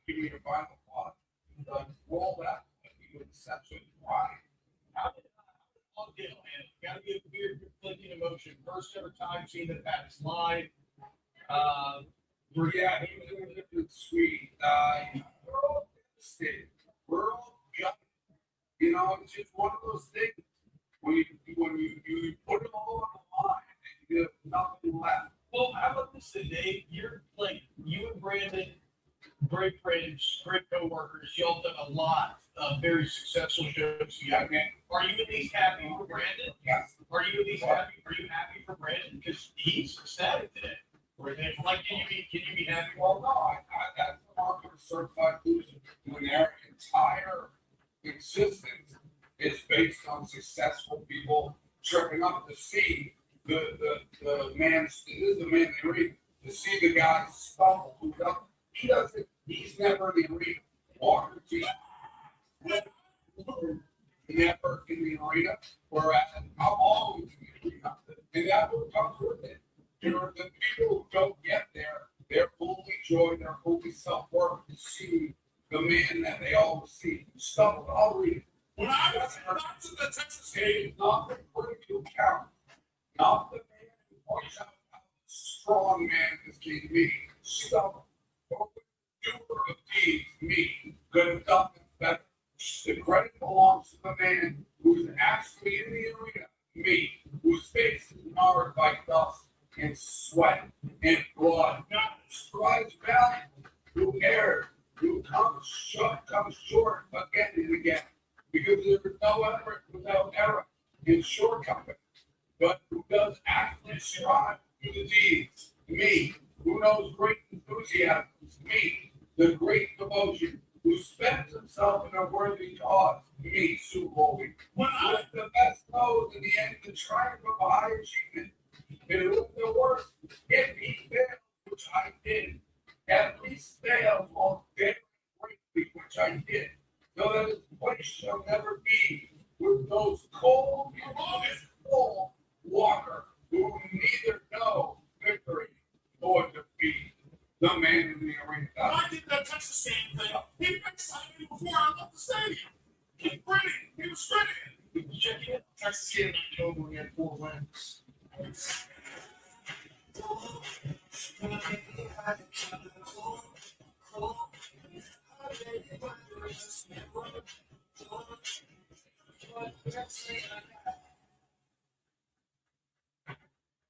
[SPEAKER 20] Give me your final thought. Roll that. You would essentially why. How did on deal, man? Gotta be a weird conflicting emotion. First ever time seeing that that's live. Yeah, he was sweet. We're all devastated. We're all young. You know, it's just one of those things when you put it all on the line and you have nothing left. Well, how about this today? You're like you and Brandon, great friends, great co-workers. Y'all done a lot of very successful shows. Yeah, man. Are you at least happy for Brandon? Yes. Are you at least happy? Are you happy for Brandon? Because he's ecstatic today. Like, can you be happy? Well, no, that's the mark of a certified loser. When their entire existence is based on successful people tripping up to see the man. This is the man they read to see the guy stumble. He doesn't. He's never in the arena. Walker, never in the arena. Whereas I'm always in the arena, and that's what comes with it. You know, the people who don't get there, their only joy, their only self-worth is seeing the man that they always see. Stumble. I'll read it. When I was to the Texas game, not the critical count, not the man who points out how strong man this can be. Stumble. Doer of deeds, me, could have done it better. The credit belongs to the man who's actually in the arena, me, whose face is marred by dust and sweat and blood. Not strides valiant, who erred, who comes short again and again, because there is no effort without error and shortcoming, but who does actually strive to the deeds, me, who knows great enthusiasm, me, the great devotion, who spends himself in a worthy cause, me, Sue Bowling. When I was the best knows in the end the triumph of a high achievement, and it was the worst if he failed, which I did. At least failed while daring greatly, which I did, so that his place shall never be with those cold, cold Walker, who neither know victory nor defeat. The man in the arena. I did that Texas game thing. He fixed me before I left the stadium. He gritty. He was gritty. Check it. Texas game in October, we had 4 wins.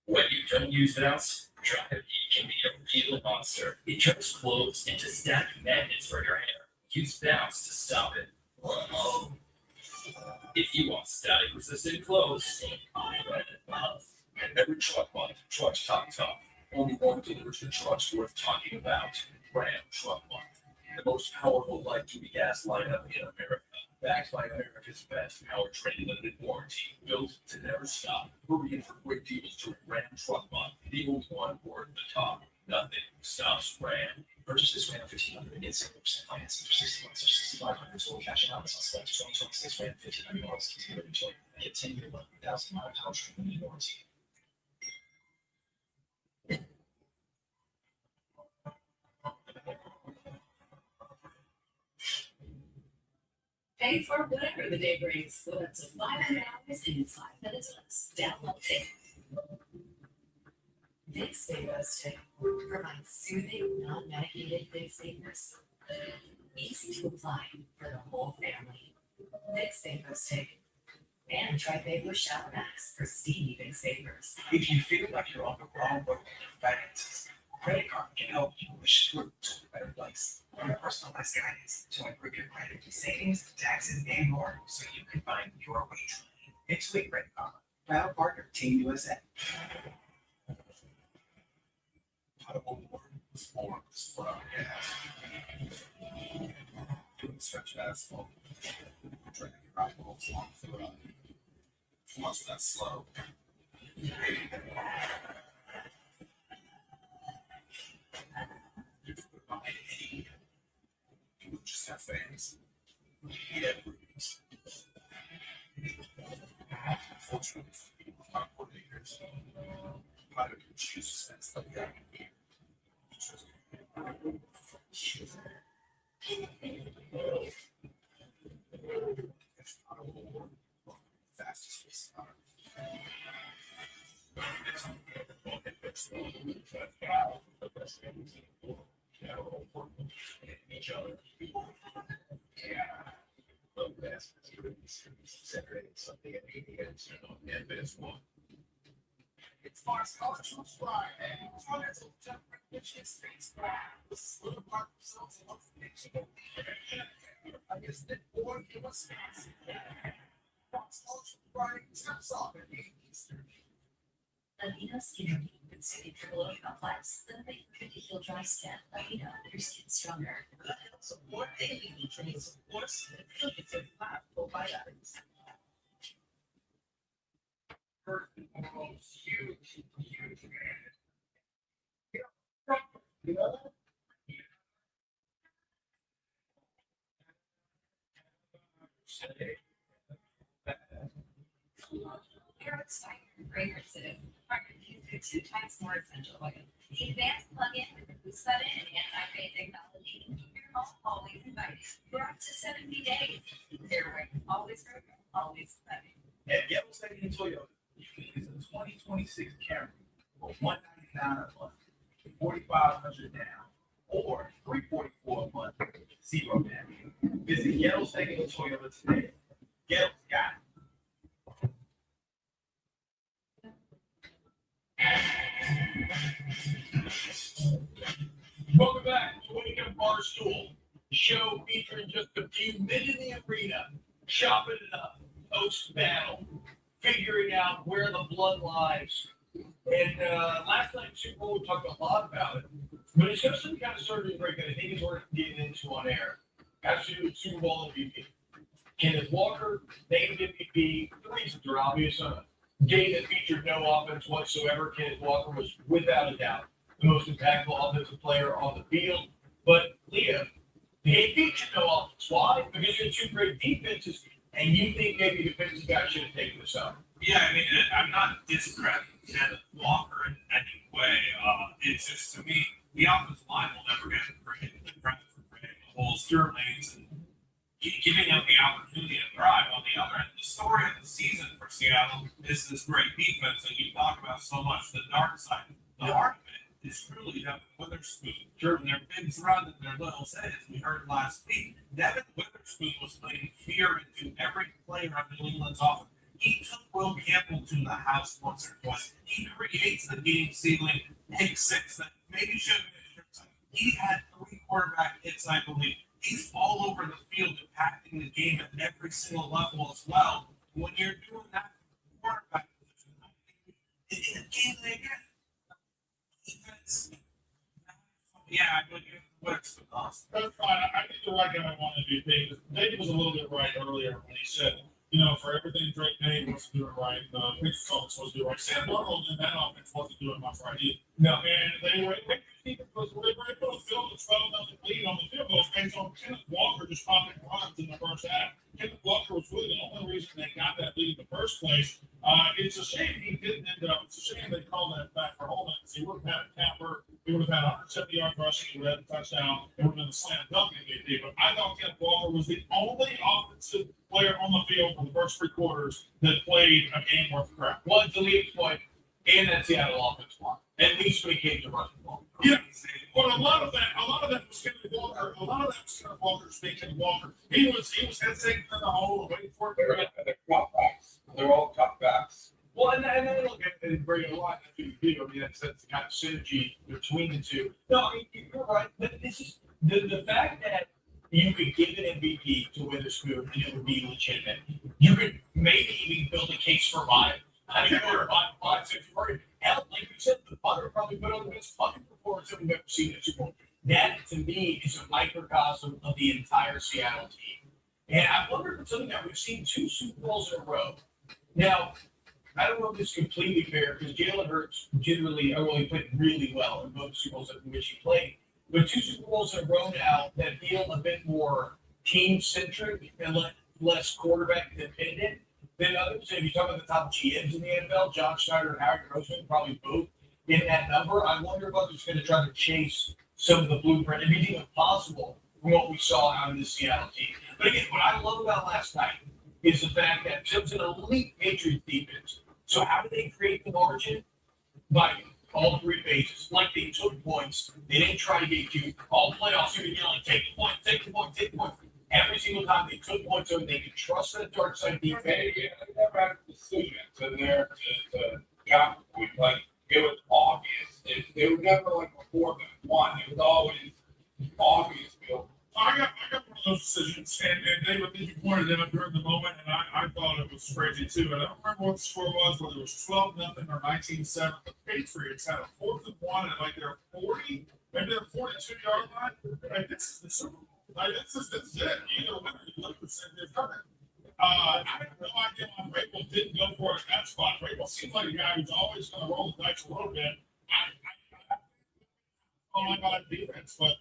[SPEAKER 11] When you don't use mouse, Dry Heat can be a real monster. It turns clothes into static magnets for your hair. Use bounce to stop it. Whoa. If you want static-resistant clothes, and every truck month, Trucks Top Top. Only one dealership truck's worth talking about. Ram Truck Month. The most powerful light-duty gas lineup in America. Backed by America's best powertrain limited warranty. Built to never stop. Hurry in for great deals during Ram Truck Month. The only one word at the top. Nothing stops Ram. Purchase this Ram 1500 and get 0% financing for 60 months or 6,500 sold cash out on select 2026 Ram 1500 models. Continue to enjoy and get 10-year 1,000 mile powertrain limited warranty.
[SPEAKER 9] Pay for whatever the day brings. With up to $500 in 5 minutes or less. Download Pay. Big Staples Take provides soothing, non-medicated big staples. Easy to apply for the whole family. Big Staples Take. And try Baby Shower Max for steamy big savers.
[SPEAKER 22] If you feel like you're on the wrong road with finances, credit card can help you push through to a better place. Your personalized guidance to improve your credit, savings, taxes, and more, so you can find your way. It's with Credit Card. Proud partner, Team USA.
[SPEAKER 11] Potable water was born with foot on gas. Doing stretch asphalt. Dragging your eyeballs along foot on. Once that's slow. You just have fans. Everybody's. Unfortunately, for people with hot coordinators, pilot can choose to spend stuff like that. It's not a war. Fastest race on each other. Yeah. Love baskets. Saturday, Sunday at 8 a.m. And there's one.
[SPEAKER 22] It's Mars College on Fly, and it's one that's a temperature space. This is little part of themselves and what's the next one. I guess that boy, it was fancy. Mars College on Friday, steps off at 8 Eastern.
[SPEAKER 9] Aveeno Skin Cream with soothing triple oil complex. The make good to heal dry skin. Aveeno, your skin stronger.
[SPEAKER 22] Good health support, daily nutrients, supports, and it's a 5 probiotics. Huge, man. You know that?
[SPEAKER 9] Carrot cider, fragrance-ative. They're 2 times more essential oil. The advanced plug-in with the boost button and anti-fade technology can keep your home always inviting for up to 70 days. They're right, always fragrant, always inviting.
[SPEAKER 22] At Yellowstone Toyota, you can use a 2026 Camry for $199 a month, $4,500 down, or $344 a month, zero down. Visit Yellowstone Toyota today. Yellow's got it.
[SPEAKER 11] Welcome back to Wake Up Barstool, show featuring just a few men in the arena, chopping it up, post battle, figuring out where the blood lies. And last night, Super Bowl, we talked a lot about it, but it's just some kind of surgery break that I think is worth getting into on air. Has to do with Super Bowl MVP. Kenneth Walker, named MVP. The reasons are obvious. Game that featured no offense whatsoever. Kenneth Walker was, without a doubt, the most impactful offensive player on the field. But, Leah, the game featured no offense. Why? Because you had 2 great defenses, and you think maybe the defensive guy should have taken this out.
[SPEAKER 7] Yeah, I mean, I'm not discrediting Kenneth Walker in any way. It's just, to me, the offensive line will never get the credit for creating the holes, through lanes, and giving them the opportunity to thrive. On the other end, the story of the season for Seattle is this great defense that you talk about so much, the dark side. The heart of it is truly Devin Witherspoon. Sure, their big threat and their little says, we heard last week, Devin Witherspoon was putting fear into every player on New England's offense. He took Will Campbell to the house once or twice. He creates the game ceiling pick six that maybe should have been a shirt. He had 3 quarterback hits, I believe. He's all over the field impacting the game at every single level as well. When you're doing that quarterback position, in a game like that, defense, yeah, I believe what's the cost.
[SPEAKER 11] That's fine. I think the right guy won MVP. David was a little bit right earlier when he said, for everything Drake May wasn't doing right, Patriots offense was doing right. Sam Darnold in that offense wasn't doing much right either.
[SPEAKER 7] No.
[SPEAKER 11] And they were able to fill the 12-0 lead on the field goals based on Kenneth Walker just popping runs in the first half. Kenneth Walker was really the only reason they got that lead in the first place. It's a shame he didn't end up. It's a shame they called that back for holding because he would have had a capper. He would have had 170 yards rushing. He would have had a touchdown. It would have been a slam dunk MVP. But I thought Kenneth Walker was the only offensive player on the field for the first 3 quarters that played a game worth of crap.
[SPEAKER 7] Well, to Leaf's point, and that Seattle offense won. At least when it came to running the ball.
[SPEAKER 11] Yeah, but a lot of that was Kenneth Walker. A lot of that was Kenneth Walker speaking Walker. He was hesitating in the hole and waiting for it.
[SPEAKER 21] They're cutbacks. They're all cutbacks.
[SPEAKER 7] Well, and then look at it, bring it a lot to the video. I mean, that's the kind of synergy between the two. No, I mean, you're right. But this is the fact that you could give an MVP to Witherspoon and it would be legitimate. You could maybe even build a case for Myers. I mean, there were 5, 6, 4. Hell, like you said, the punter probably put on the best punting performance that we've ever seen at Super Bowl. That, to me, is a microcosm of the entire Seattle team. And I wonder if it's something that we've seen 2 Super Bowls in a row. Now, I don't know if this is completely fair because Jalen Hurts generally, he played really well in both Super Bowls in which he played. But 2 Super Bowls in a row now that feel a bit more team-centric and less quarterback-dependent than others. If you talk about the top GMs in the NFL, John Schneider and Howard Grossman, probably both in that number. I wonder if others are going to try to chase some of the blueprint, if it's even possible, from what we saw out of the Seattle team. But again, what I love about last night is the fact that it was an elite Patriots defense. So how did they create the margin? By all 3 phases. Like they took points. They didn't try to get cute. All playoffs, you were yelling, take the point, take the point, take the point. Every single time they took points so they could trust that dark side defense.
[SPEAKER 21] They never had a decision to there to counterpoint. Like, it was obvious. They were never like a 4-1. It was always obvious.
[SPEAKER 11] I got one of those decisions, and David, you pointed it out during the moment, and I thought it was crazy too. And I don't remember what the score was, whether it was 12-0 or 19-7. The Patriots had a 4th and 1 at like their 40, maybe their 42-yard line. Like, this is the Super Bowl. Like, this is it. Either win or you lose, and they're coming. I have no idea why Vrabel didn't go for it at that spot. Vrabel seems like a guy who's always going to roll the dice a little bit. I don't like that defense, but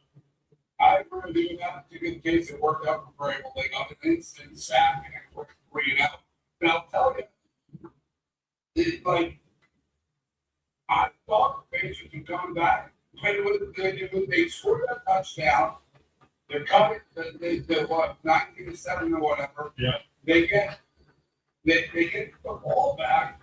[SPEAKER 21] I agree with you in that particular case. It worked out for Vrabel. They got an instant sack and a quick 3-and-out. And I'll tell you, I thought the Patriots would come back. They scored that touchdown. They're cutting the 19-7 or whatever.
[SPEAKER 11] Yeah.
[SPEAKER 21] They get the ball back.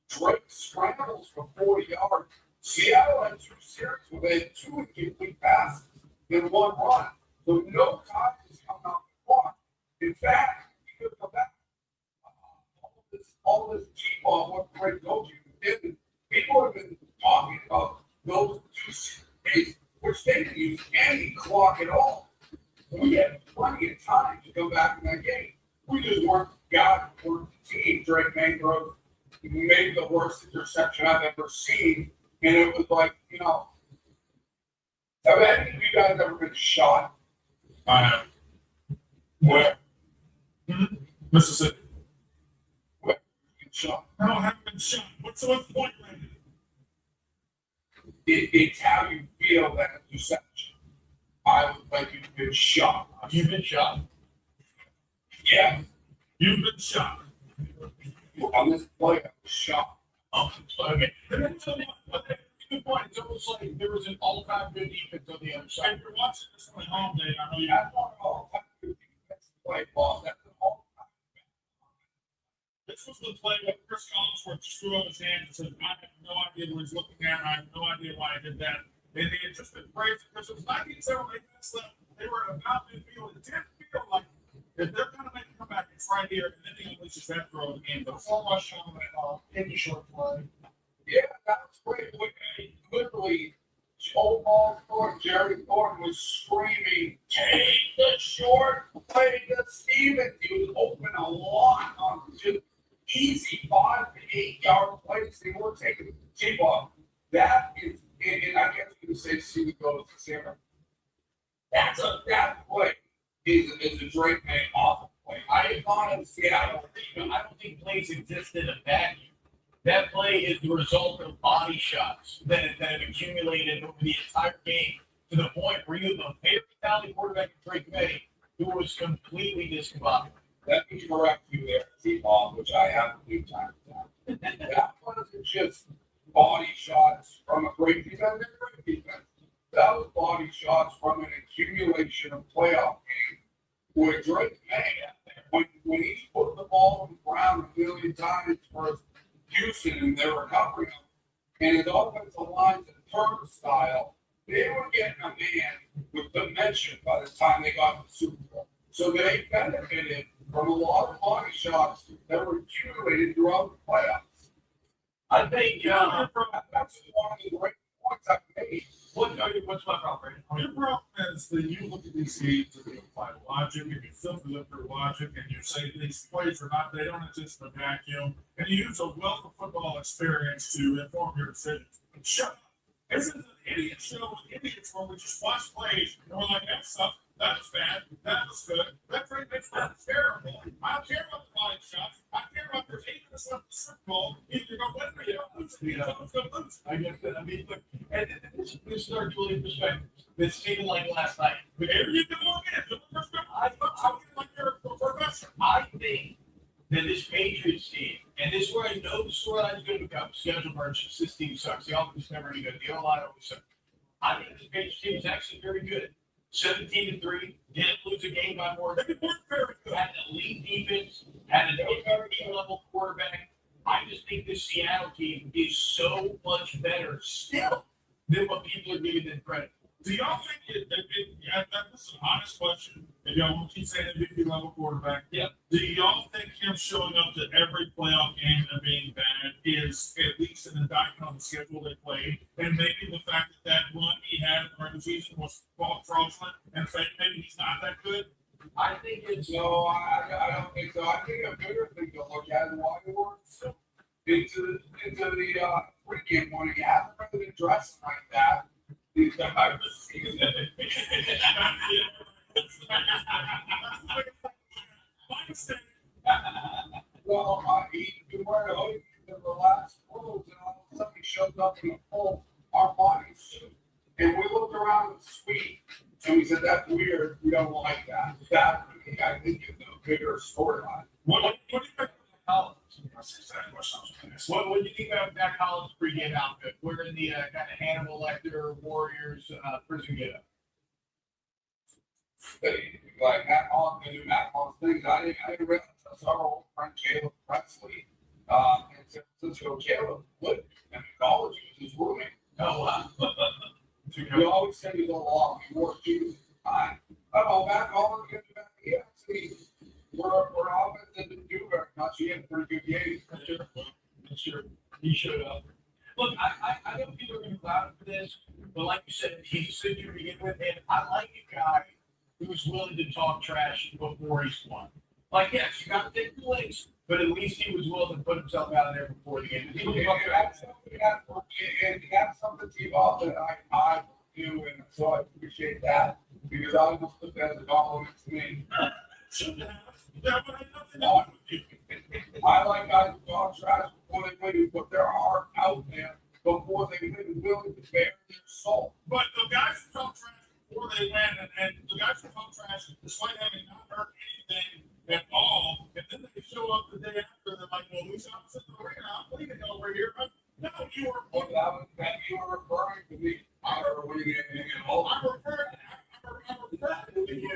[SPEAKER 21] Drake scrambles for 40 yards. Seattle had 2 series where they had 2 incomplete passes in 1 run. So no time is coming out the clock. In fact, you could go back. All this T-ball, what Greg told you, people have been talking about those 2 series, which they didn't use any clock at all. We had plenty of time to come back in that game. We just weren't the team. Drake May throws maybe the worst interception I've ever seen. And it was like, have any of you guys ever been shot?
[SPEAKER 11] I have. Where? Mississippi.
[SPEAKER 21] Where? Shot.
[SPEAKER 11] No, I haven't been shot. What's the point right now?
[SPEAKER 21] It's how you feel that interception. I look like you've been shot.
[SPEAKER 7] You've been shot?
[SPEAKER 21] Yeah.
[SPEAKER 11] You've been shot.
[SPEAKER 21] On this play, I was shot.
[SPEAKER 7] Oh, okay. Good point. It's almost like there was an all-time good defense on the other side.
[SPEAKER 11] If you're watching this on home day, I know you
[SPEAKER 21] have all-time good defense play ball. That's an all-time.
[SPEAKER 11] This was the play where Chris Collinsworth threw up his hand and said, I have no idea what he's looking at. I have no idea why I did that. And they had just been crazy because it was 19-7. They were about midfield. It didn't feel like if they're going to make a comeback It's right here, and then he unleashes that throw of the game. But 4 rush on that in the short play.
[SPEAKER 21] Yeah, that was great. Literally, Joe Ball Thornton, Jerry Thornton was screaming, take the short play to Stevens. He was open a lot on just easy 5 to 8 yard plays. They weren't taking the tip off. That is, and I guess you could say Stevens goes to Sarah. That play is a Drake May awful play. I
[SPEAKER 11] don't think plays exist in a vacuum. That play is the result of body shots that have accumulated over the entire game to the point where you have a very talented quarterback in Drake May who was completely discombobulated.
[SPEAKER 21] Let me correct you there, T-Ball, which I have a few times now. That wasn't just body shots from a great defense. That was body shots from an accumulation of playoff games where Drake May, when he's putting the ball on the ground a million times for Houston and they're recovering him, and his offensive line's a turnstile, they were getting a man with dimension by the time they got to the Super Bowl. So they benefited from a lot of body shots that were accumulated throughout the playoffs.
[SPEAKER 11] I think
[SPEAKER 21] that's one of the great points I've made.
[SPEAKER 11] What's my problem? Your problem is that you look at these games and you apply logic and you filter them through logic and you say these plays are not, they don't exist in a vacuum, and you use a wealth of football experience to inform your decisions. Shut up. This is an idiot show with idiots where we just watch plays and we're like, that sucked, that was bad, that was good, that great, that's not terrible. I don't care about the body shots. I care about there's 8 minutes left in the Super Bowl. Either you're going to win or you're going to lose. Someone's going to lose. I get that. I mean, look, and this is our dueling perspectives. It's even like last night. But here you go again. I'm like you're a professor. I think that this Patriots team, and this is where I know the storyline is going to become schedule merchants. This team sucks. The offense is never any good. The O-line always sucks. I think this Patriots team is actually very good. 17-3, didn't lose a game by more. They weren't very good. Had an elite defense, had an elite-level quarterback. I just think this Seattle team is so much better still than what people are giving them credit for. Do y'all think this is an honest question, and y'all won't keep saying MVP level quarterback? Yeah. Do y'all think him showing up to every playoff game and being bad is at least an indictment on the schedule they played, and maybe the fact that run he had in the regular season was fraudulent and fake? Maybe he's not that good.
[SPEAKER 21] I think it's no. I don't think so. I think a bigger thing to look at is why he works into the pregame when he hasn't really been dressing like that. Well, he's been wearing a hoodie for the last clothes, and all of a sudden he shows up in a full Armani suit. And we looked around the suite, and we said, that's weird. We don't like that. That, I think, is a bigger storyline.
[SPEAKER 11] What do you think of Collins? What do you think about that Collins pregame outfit? We're in the kind of Hannibal Lecter Warriors prison getup.
[SPEAKER 21] Like Matt Collins, the new Matt Collins things. I didn't realize I saw our old friend Caleb Presley in San Francisco. Caleb lived in college. He was his roommate. Oh, wow. We always said he was long. He wore shoes at the time. Matt Collins gets back. He actually, we're offense didn't do very much. He had a pretty good game.
[SPEAKER 11] Sure. He showed up. Look, I know people are going to cloud him for this, but like you said, he's a center to begin with, and I like a guy who's willing to talk trash before he's won. Like, yes, you got to take the links, but at least he was willing to put himself out there before the game.
[SPEAKER 21] And that's something T-Ball that I do, and so I appreciate that because I almost took that as a compliment to me. I like guys who talk trash before they win, who put their heart out there before they win, willing to bear their soul.
[SPEAKER 11] But the guys who talk trash before they win, and the guys who talk trash despite having not heard anything at all, and then they show up the day after, they're like, well, we saw this in the arena, I'm leaving over here. No, you were
[SPEAKER 21] referring to me. I don't remember winning anything at all.
[SPEAKER 11] I'm referring to you.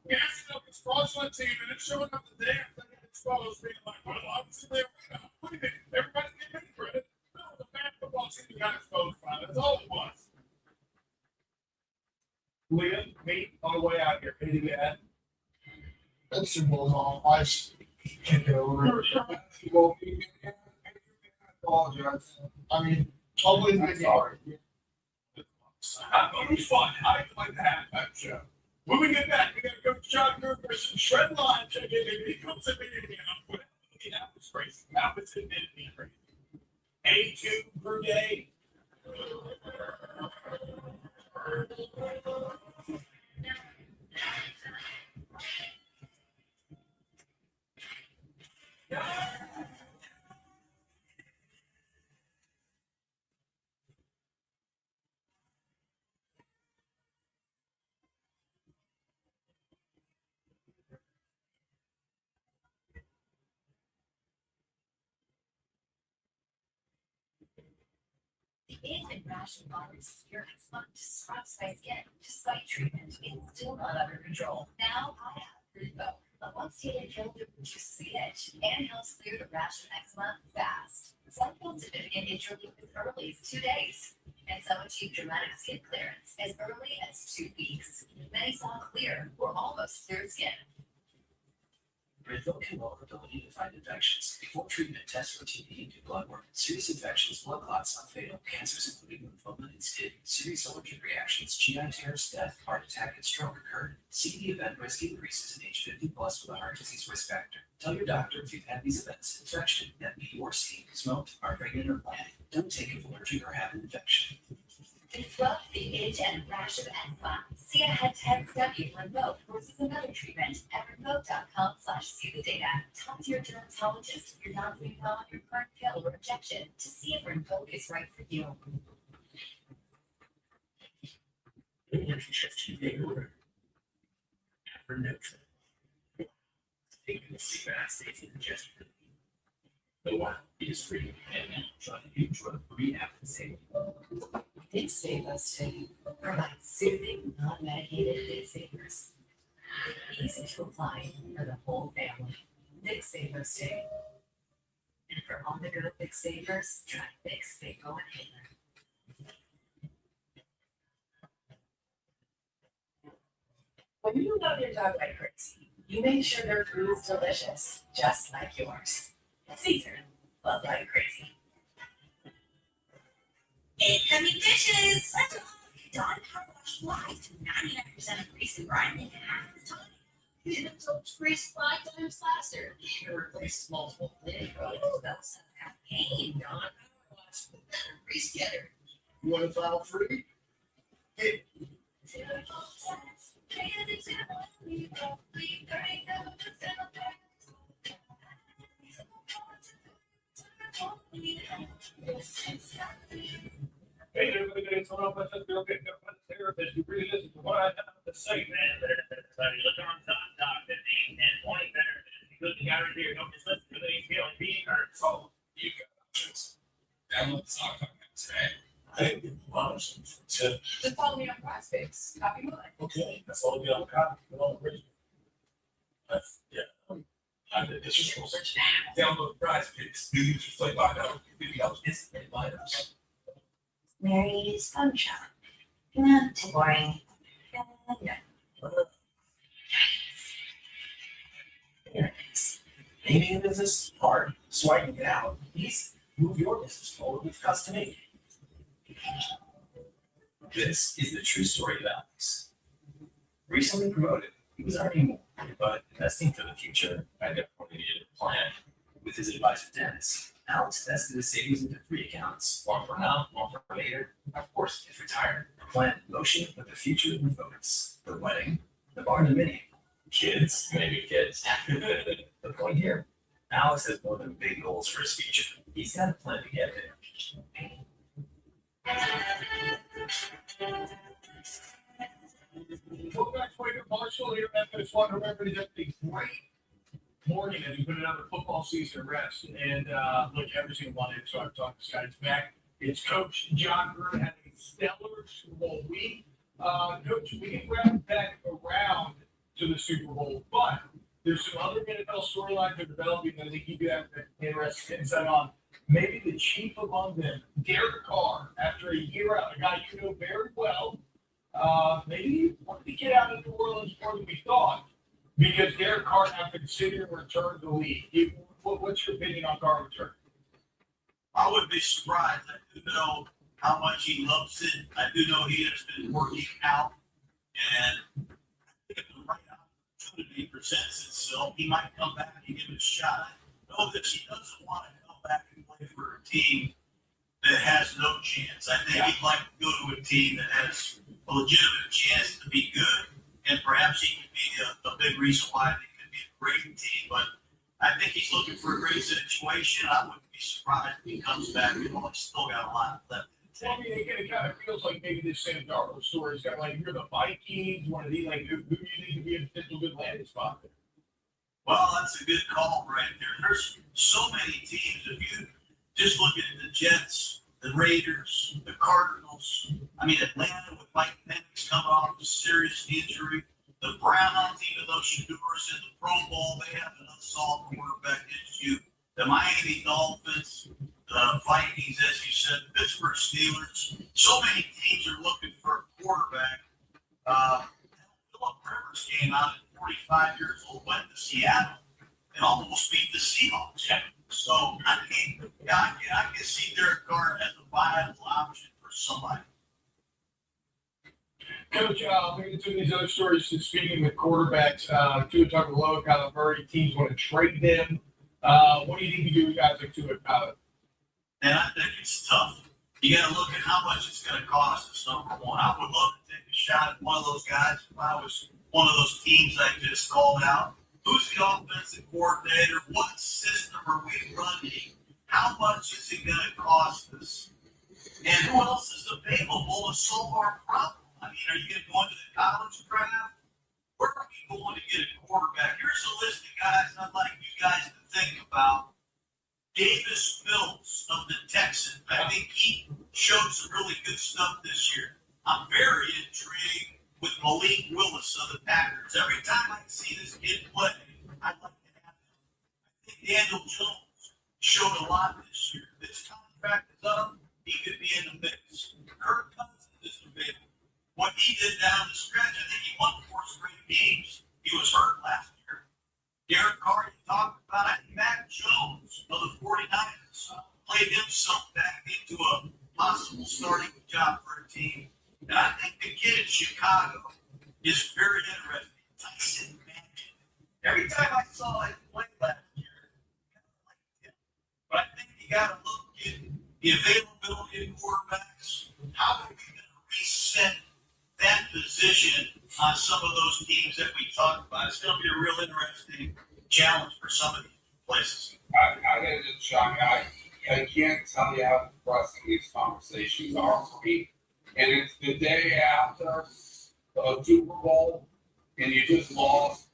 [SPEAKER 11] Gassing up his fraudulent team and then showing up the day after they get exposed, being like, well, obviously they were not. What do you mean? Everybody give me credit. No, the bad football team who got exposed by. That's all it was. Leah, me,
[SPEAKER 20] anything to add? That Super Bowl is all ice. Can't get over it. Well, I apologize. I mean, always I'm sorry. It's fun. I like the halftime show. When we get back, we got to go to John Groh for some shred line. Check it. Maybe it comes in me. That was crazy. That was admittedly crazy. A2 Brew Day.
[SPEAKER 9] The age and rash of bodies, your eczema disrupts my skin. Despite treatment, it's still not under control. Now I have Groh. A once-daily pill that reduces the itch and helps clear the rash of eczema fast. Some feel significant itch relief as early as 2 days, and some achieve dramatic skin clearance as early as 2 weeks. Many saw clear or almost clear skin.
[SPEAKER 13] Refill can lower ability to fight infections. Before treatment, test for TB and do blood work. Serious infections, blood clots, not fatal. Cancers, including lymphoma and skin. Serious allergic reactions, GI tears, death, heart attack, and stroke occurred. See the event risk increases in age 50 plus with a heart disease risk factor. Tell your doctor if you've had these events, infection, ME, or C, smoked, are pregnant, or planning. Don't take an allergic or have an infection.
[SPEAKER 9] Disrupt the itch and rash of eczema. See a head-to-head study of Remote versus another treatment at remote.com/see the data. Talk to your dermatologist if you're not doing well on your current pill or injection to see if Remote is right for you.
[SPEAKER 13] The one is free and try to use drug-free application.
[SPEAKER 9] Big Savers provides soothing, non-medicated Big Savers. Easy to apply for the whole family. Big Savers Day. And for on-the-go Big Savers, try Big Fago Inhaler. When you love your dog like crazy, you make sure their food is delicious, just like yours. Caesar, love like crazy.
[SPEAKER 17] Incoming dishes! Let's all done car wash live to 99% of grease and grime in half the time.
[SPEAKER 9] It absorbs grease 5 times faster. It replaces multiple cleaning products. That's not pain, Don. Wash the better grease getter.
[SPEAKER 20] You want to file free? Hey. Hey, everybody, it's on up. Let's go get a therapist. You really listen to what I have to say, man. Everybody, look on top, Doc 15 and 20 better. Good to gather here. Don't just listen to the feeling being hurt. So, you got options. Download the sock today. I didn't want to.
[SPEAKER 9] Just follow me on Prospects. Copy mine.
[SPEAKER 20] Okay, that's all we got on copy. We're on the original. Yeah. I did this is download prize picks. New users play $5, $50 instantly items.
[SPEAKER 17] Mary's phone shop. Not too boring. Yeah.
[SPEAKER 13] Maybe a business hard, swiping it out. Easy. Move your business forward with custom aid. This is the true story of Alex. Recently promoted, he was earning more, but investing for the future, I definitely needed a plan. With his advisor Dennis, Alex tested his savings into 3 accounts, one for now, one for later. Of course, he's retired. A plan in motion with the future in focus. The wedding, the barn and mini. Kids, maybe kids. The point here, Alex has more than big goals for his future. He's got a plan to get there.
[SPEAKER 20] Welcome back to Wake Up Marshall here at Memphis. Want to remember to have a great morning as we put another football season to rest. And look, every single one in, so I've talked to guys back. It's Coach John Groh having a stellar Super Bowl week. Coach, we can wrap back around to the Super Bowl, but there's some other NFL storylines that are developing that I think you could have interesting insight on. Maybe the chief among them, Derek Carr, after a year out, a guy you know very well,
[SPEAKER 11] maybe wanted to get out of New Orleans more than we thought because Derek Carr now considering return to the league. What's your opinion on Carr return?
[SPEAKER 22] I wouldn't be surprised. I do know how much he loves it. I do know he has been working out, and if the right opportunity presents itself, he might come back and give it a shot. I know that he doesn't want to come back and play for a team that has no chance. I think he'd like to go to a team that has a legitimate chance to be good, and perhaps he could be a big reason why they could be a great team. But I think he's looking for a great situation. I wouldn't be surprised if he comes back. He's still got a lot left.
[SPEAKER 11] Well, I mean, it kind of feels like maybe this Sam Darnold story is kind of like you're the Vikings, one of these, like, who do you think could be a potential good landing spot there?
[SPEAKER 22] Well, that's a good call right there. There's so many teams. If you just look at the Jets, the Raiders, the Cardinals, I mean, Atlanta with Mike Penix coming off a serious injury, the Browns, even though Shadur's in the Pro Bowl, they have an unsolved quarterback issue. The Miami Dolphins, the Vikings, as you said, the Pittsburgh Steelers. So many teams are looking for a quarterback. Philip Rivers came out at 45 years old, went to Seattle, and almost beat the Seahawks. So, I mean, I can see Derek Carr as a viable option for somebody.
[SPEAKER 11] Coach, we're going to do these other stories. Speaking with quarterbacks, Tua Tagovailoa, Kyler Murray, teams want to trade them. What do you think you do with guys like Tua and Kyler?
[SPEAKER 22] And I think it's tough. You got to look at how much it's going to cost us, number one. I would love to take a shot at one of those guys if I was one of those teams I just called out. Who's the offensive coordinator? What system are we running? How much is it going to cost us? And who else is available to solve our problem? I mean, are you going to go into the college draft? Where are we going to get a quarterback? Here's a list of guys I'd like you guys to think about. Davis Mills of the Texans. I think he showed some really good stuff this year. I'm very intrigued with Malik Willis of the Patriots. Every time I see this kid play, I'd like to have him. I think Daniel Jones showed a lot this year. If his contract is up, he could be in the mix. Kirk Cousins is available. What he did down the stretch, I think he won 4 straight games. He was hurt last year. Derek Carr, you talked about, I think Mac Jones of the 49ers played himself back into a possible starting job for a team. And I think the kid in Chicago is very interesting. Tyson Mansion. Every time I saw him play last year, I kind of liked him. But I think you got to look at the availability of quarterbacks. How are we going to reset that position on some of those teams that we talked about? It's going to be a real interesting challenge for some of these places.
[SPEAKER 21] I think it's shocking. I can't tell you how depressing these conversations are for me. And it's the day after a Super Bowl, and you just lost.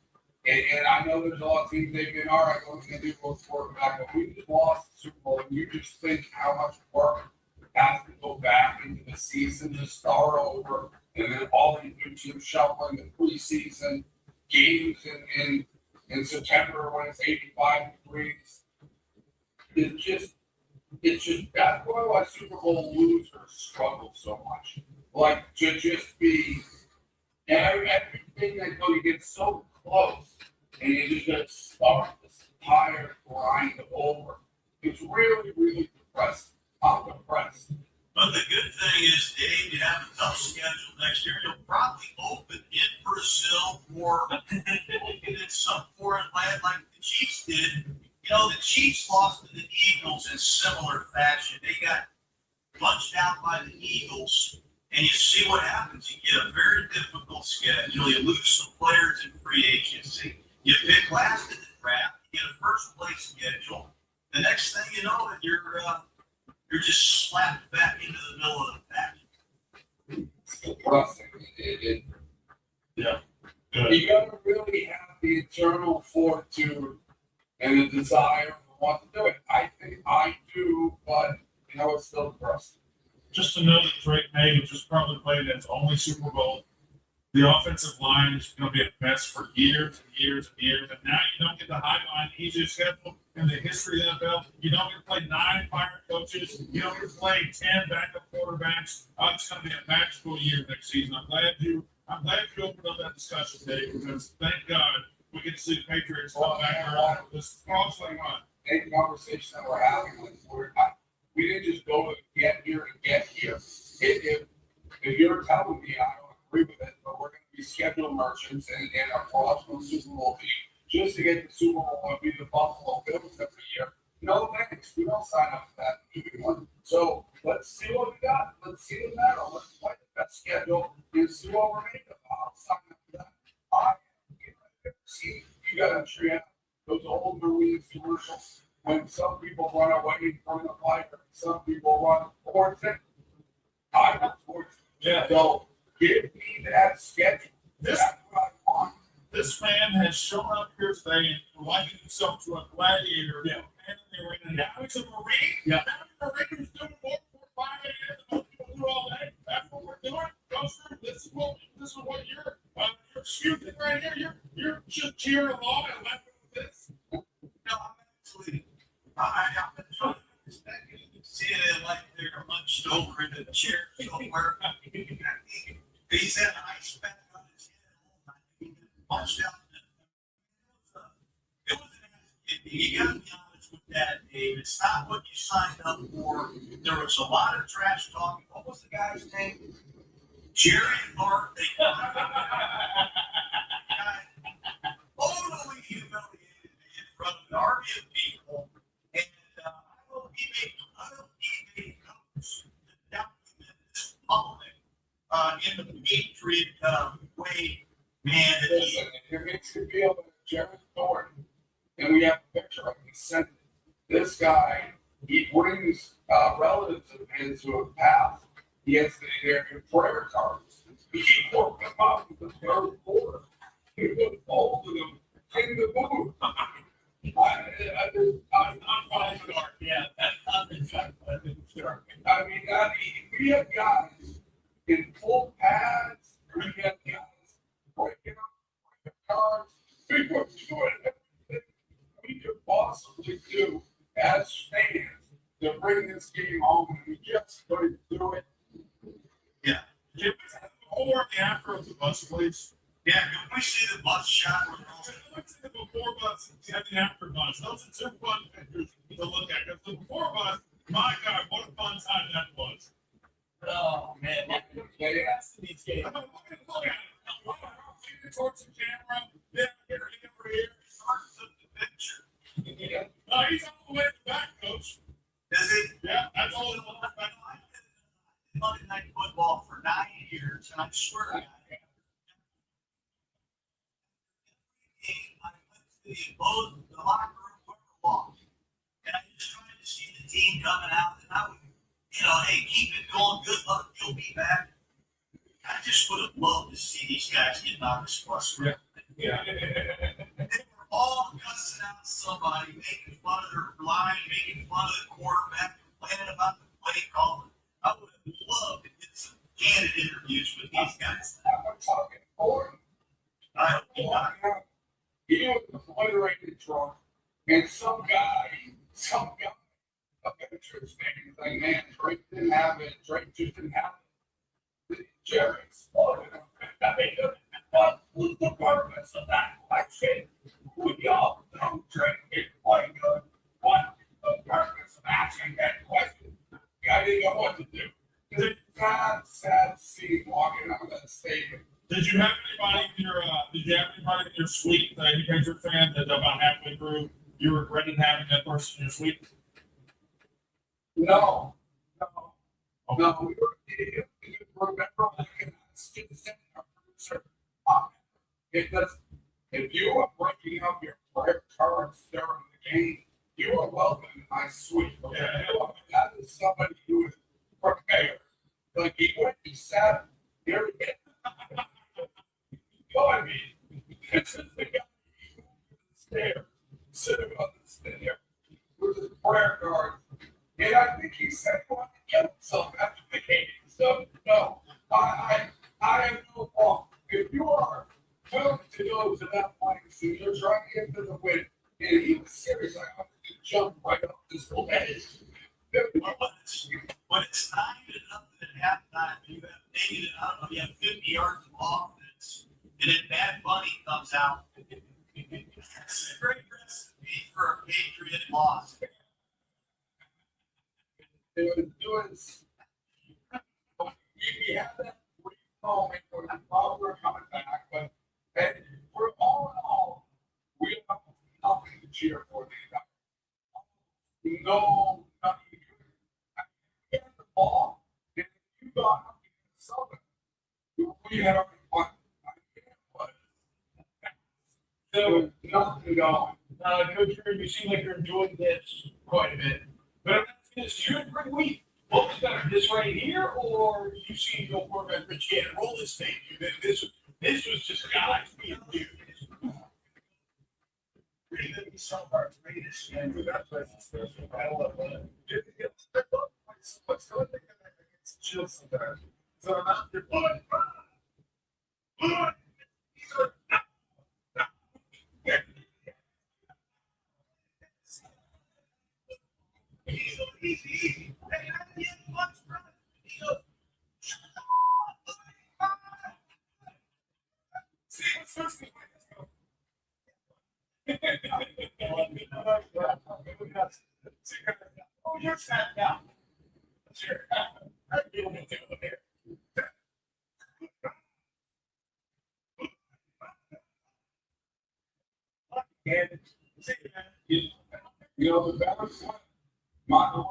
[SPEAKER 21] And I know there's a lot of teams they've been, all right, what are we going to do for quarterback? But we just lost the Super Bowl, and you just think how much work has to go back into the season to start over. And then all these new teams shuffling the preseason games in September when it's 85 degrees. It's just that's why Super Bowl losers struggle so much. Like to just be, and everything that you get so close, and you just got to start this entire grind over. It's really, really depressing. I'm depressed.
[SPEAKER 22] But the good thing is, Dave, you have a tough schedule next year. You'll probably open in Brazil or looking at some foreign land like the Chiefs did. You know, the Chiefs lost to the Eagles in similar fashion. They got punched out by the Eagles, and you see what happens. You get a very difficult schedule. You lose some players in free agency. You pick last in the draft. You get a first-place schedule. The next thing you know, you're just slapped back into the middle of the pack.
[SPEAKER 21] It's depressing. Yeah. You got to really have the internal fortitude and the desire to want to do it. I think I do, but it's still depressing.
[SPEAKER 7] Just to know that Drake May just probably played its only Super Bowl. The offensive line is going to be a mess for years and years and years. And now you don't get the high line easier schedule. in the history of the NFL. You don't get to play 9 fired coaches. You don't get to play 10 backup quarterbacks. It's going to be a magical year next season. I'm glad you opened up that discussion, Dave, because thank God we get to see the Patriots come back here this crossing run.
[SPEAKER 21] That conversation that we're having, we didn't just go to get here and get here. If you're telling me, I don't agree with it, but we're going to be scheduled merchants and our fraudulent Super Bowl team just to get the Super Bowl and be the Buffalo Bills every year. No thanks. We don't sign up for that. So let's see what we got. Let's see the medal. Let's play the best schedule and see what we're made of. I'll sign up for that. See, you got to treat those old Marines commercials when some people run away from the fight, some people run towards it. I run towards it.
[SPEAKER 7] Yeah.
[SPEAKER 21] So give me that schedule. That's what I want.
[SPEAKER 7] This man has shown up here today and likened himself to a gladiator. Yeah. And now he's a Marine. Yeah. Now the Marines doing more for 5 a.m. than most people do all day. That's what we're doing. Go through. This is what you're excusing right here. You're just cheering along and laughing with this.
[SPEAKER 22] No, I'm actually, I've been trying to understand it. See it like they're hunched over in a chair somewhere. He's had an ice pack on his head. He punched out. It was an ass. You got to be honest with that, Dave. It's not what you signed up for. There was a lot of trash talking. What was the guy's name? Jerry Hart. Totally humiliated in front of an army of people. And I hope he made notes to document this public in the Patriot way, man.
[SPEAKER 21] Listen, it makes you feel like Jerry Thornton, and we have a picture of him sent. This guy, he brings relatives of his who have passed. He has their prayer cards. He worked them up with the third quarter. He put all of them in the booth. I'm fine with art. Yeah, that's exactly sure. I mean, we have guys in full pads. We have guys breaking up the cards. We were doing everything we could possibly do as fans to bring this game home, and we just couldn't do it.
[SPEAKER 7] Yeah. Can we have the before and the after of the bus, please?
[SPEAKER 22] Yeah, can we see the bus shot?
[SPEAKER 7] Let's see the before bus and the after bus. Those are 2 fun pictures to look at. Because the before bus, my God, what a fun time that was.
[SPEAKER 22] Oh, man.
[SPEAKER 7] These games. Look at it. Towards the camera. Yeah, here, over here.
[SPEAKER 22] Starts up the picture.
[SPEAKER 7] Yeah. He's all the way in the back, coach.
[SPEAKER 22] Is he?
[SPEAKER 7] Yeah, that's all the way back.
[SPEAKER 22] Monday Night Football for 9 years, and I swear to God, I went to the locker room where we walked, and I just tried to see the team coming out, and I would, hey, keep it going, good luck, you'll be back. I just would have loved to see these guys getting on this bus.
[SPEAKER 7] Yeah.
[SPEAKER 22] They were all cussing out somebody, making fun of their line, making fun of the quarterback, complaining about the play calling. I would have loved to get some candid interviews with these guys.
[SPEAKER 21] I'm talking for him. He was obliterated drunk, and some guy, a Patriots fan, was like, man, Drake didn't have it. Drake just didn't have it. Jerry exploded him. I mean, what was the purpose of that question? We all know Drake didn't play good. What was the purpose of asking that question? I didn't know what to do. Sad scene walking out of that stadium.
[SPEAKER 7] Did you have anybody in your suite, any Patriot fan, that about halfway through you regretted having that person in your suite?
[SPEAKER 21] No. We were if you are breaking up your prayer cards during the game, you are welcome in my suite. Okay? That is somebody who is prepared. Like he went, he sat here again. I mean, this is the guy who stairs, sitting on the stairs with his prayer cards. And I think he said he wanted to kill himself after the game. So, no, I have no problem. If you are willing to go to that point, so you're trying to get to the win, and he was serious, I want to do
[SPEAKER 20] jump right up this ledge.
[SPEAKER 11] When it's 9-0 at halftime, you have negative, I don't know, you have 50 yards of offense, and then Bad Bunny comes out. It's a great recipe for a Patriot loss.
[SPEAKER 20] It was we had that brief moment where we thought we were coming back, but and we're all in all, we have nothing to cheer for the entire. No, nothing. You had the ball, and you got up to something. We had already won. There was nothing going.
[SPEAKER 11] Coach Green, you seem like you're enjoying this quite a bit. But I'm asking this, you had a great week. What was better, this right here, or you seem to go for it, but you had to roll this thing? This was just guys being dudes.
[SPEAKER 20] Really, we saw our greatest and that's why it's special. I love it. What's going on against chill sometimes. So I'm out there.
[SPEAKER 11] Easy. Hey, I didn't get much from it. He goes, shut up. See, what's first thing? Oh, you're sat down. Sure. I feel me too here.
[SPEAKER 20] And you know, the better one, my one,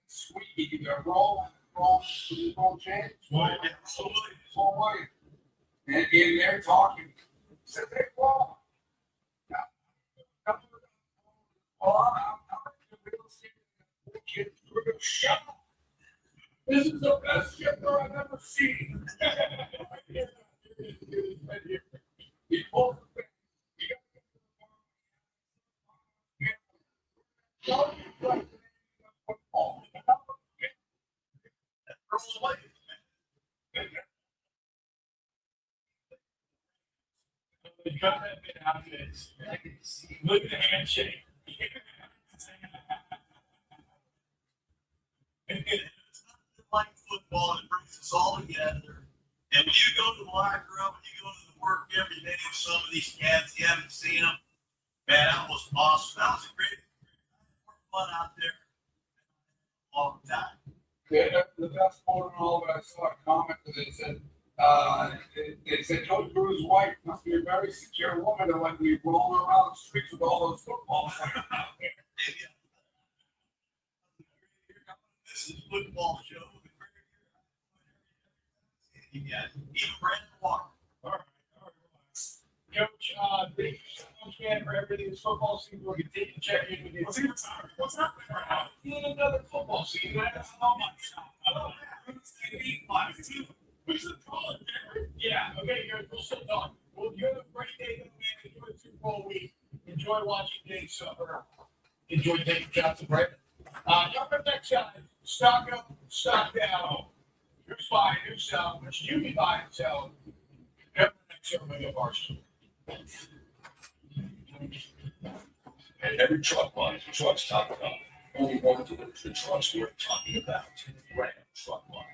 [SPEAKER 20] sweet, you can roll, change. And in there talking, said, hey, well, shut up. This is the best shipper I've ever seen.
[SPEAKER 11] Look at the handshake. It's not like football, it brings us all together. And when you go to the locker room, when you go to the work every day with some of these cats, you haven't seen them. Man, that was awesome. That was a great fun out there. Long time.
[SPEAKER 20] Yeah, the best part of all that I saw a comment that they said Coach Grow's wife must be a very secure woman and like we rolling around the streets with all those footballs.
[SPEAKER 11] This is football show. Yeah, even Brandon Walker. All right.
[SPEAKER 20] Coach, thank you so much, man, for everything this football season. We'll continue to check in with you.
[SPEAKER 11] What's happening right now? In another football season. That's how much. We should call it there. Yeah, okay, we'll still talk. Well, you have a great day, man. Enjoy the Super Bowl week. Enjoy watching Dave suffer. Enjoy taking shots of bread. Coming up next time, stock up, stock down. Who's buying, who's selling, what you can buy and sell. Coming up next time, of our show.
[SPEAKER 3] At every truck line, trucks top it off. Only one delivers the trucks we're talking about. Ram Truck Line.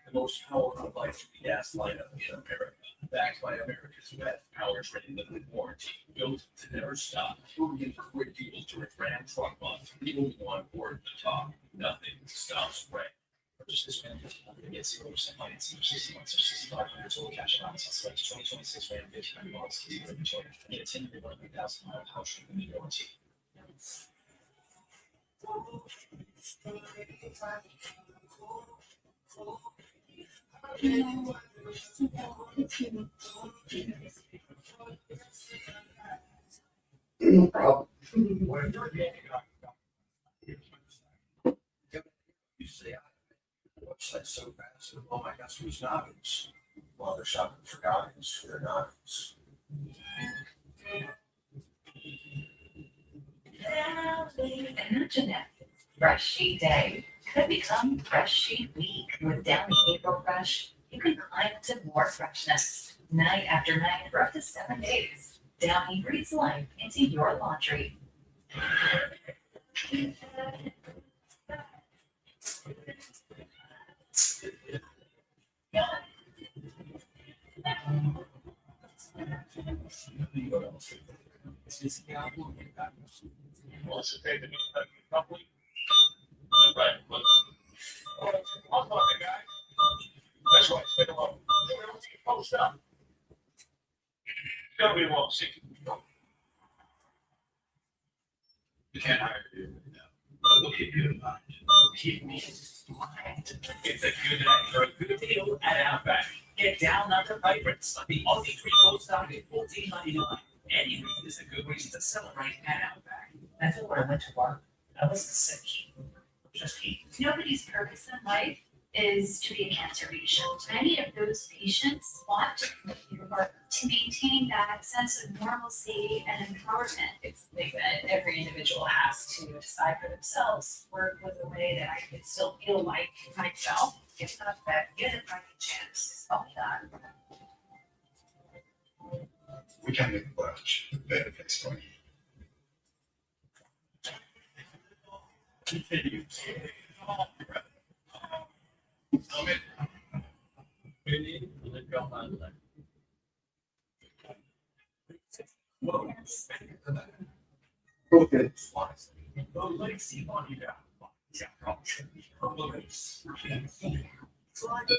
[SPEAKER 3] The most powerful light-duty gas lineup in America. Backed by America's best powertrain limited warranty. Built to never stop. We're in for great deals during Ram Truck Month. The only one board at the top. Nothing stops Ram. Purchase this Ram 1500 and get 0% financing for 60 months or 6,500 total cash allowance on select 2026 Ram 1500 models. Need a 10-year 100,000-mile powertrain limited warranty.
[SPEAKER 20] No problem.
[SPEAKER 3] You say, website's so fast, all my customers novice. While they're shopping for guidance for their novice.
[SPEAKER 9] Imagine that Fresh Sheet Day could become Fresh Sheet Week. With Downy April Fresh, you can climb to more freshness. Night after night for up to 7 days. Downy breathes life into your laundry.
[SPEAKER 3] That's why I stay alone. Post up. Nobody wants to see. You can't hire you. We'll keep you in mind. We'll keep me in mind. It's a good night for a good deal at Outback. Get down on the favorites like the Aussie Treat start at $14.99. Any reason is a good reason to celebrate at Outback.
[SPEAKER 9] I feel when I went to work, I wasn't sick. Just eat.
[SPEAKER 17] Nobody's purpose in life is to be a cancer patient. Many of those patients want to to maintain that sense of normalcy and empowerment. It's something that every individual has to decide for themselves. Work was a way that I could still feel like myself. Give it a fighting chance. All that.
[SPEAKER 3] We can make lunch. Better place for you. Continue. Summit. Mindy, let go my leg. Okay. Those legs see on you now.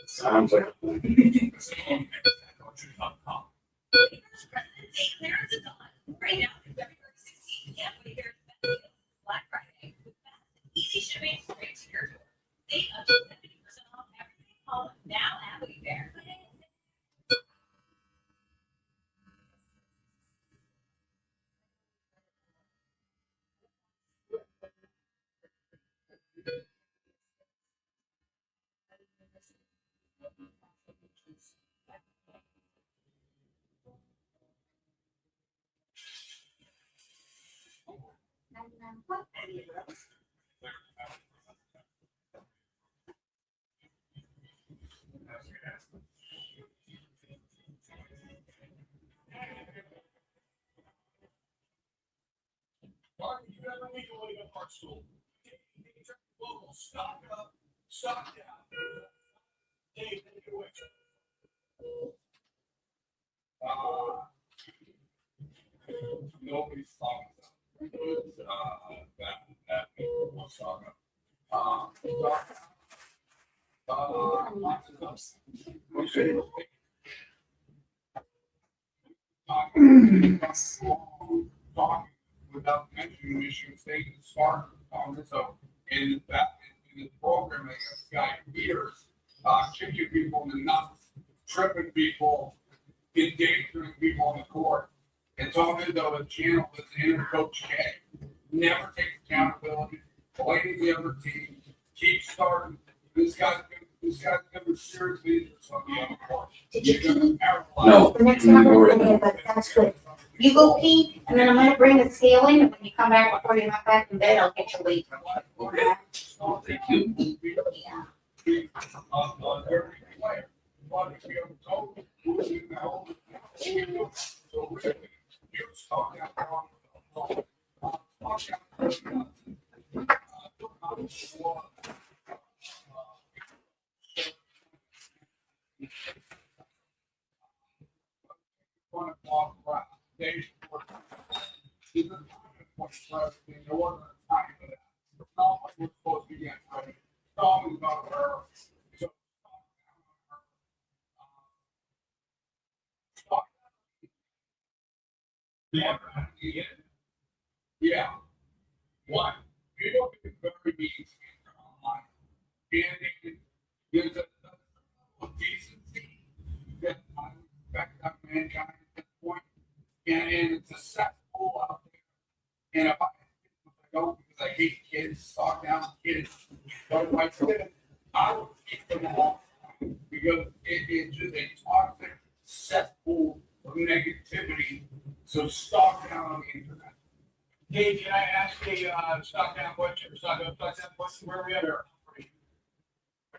[SPEAKER 3] Sounds like
[SPEAKER 17] Clearance is on. Right now, February 16th. Can't wait here. Black Friday. Easy shipping straight to your door. Save up to 70% off everything home now at Wayfair.
[SPEAKER 21] Mark, if you ever need to go to art school, local, stock up, stock down. Dave, take it away.
[SPEAKER 20] Nobody's talking about that people saga. Talking without mentioning Michigan State and smart so in this program, this guy Peters kicking people in the nuts, tripping people, endangering people on the court. And talking about a channel that's in Coach K. Never takes accountability, blames the other team, keeps starting. This guy's gonna seriously injure somebody on the court.
[SPEAKER 16] Did you pee?
[SPEAKER 20] No.
[SPEAKER 16] The next time we're gonna, but that's good. You go pee, and then I'm gonna bring the scale in, and when you come back, before you come back in bed, I'll get your weight.
[SPEAKER 20] Thank you.
[SPEAKER 16] Yeah.
[SPEAKER 20] Every player, but if you have told, so really, you're talking about yeah. What? People can very mean online. And there's a decency that I respect that mankind at this point. And it's a cesspool out there. And if I don't because I hate kids, stock down kids, but if I did, I would keep them all because it's just a toxic cesspool of negativity. So stock down on the internet.
[SPEAKER 21] Dave, can I ask a stock down question or stock down question? Where are we at?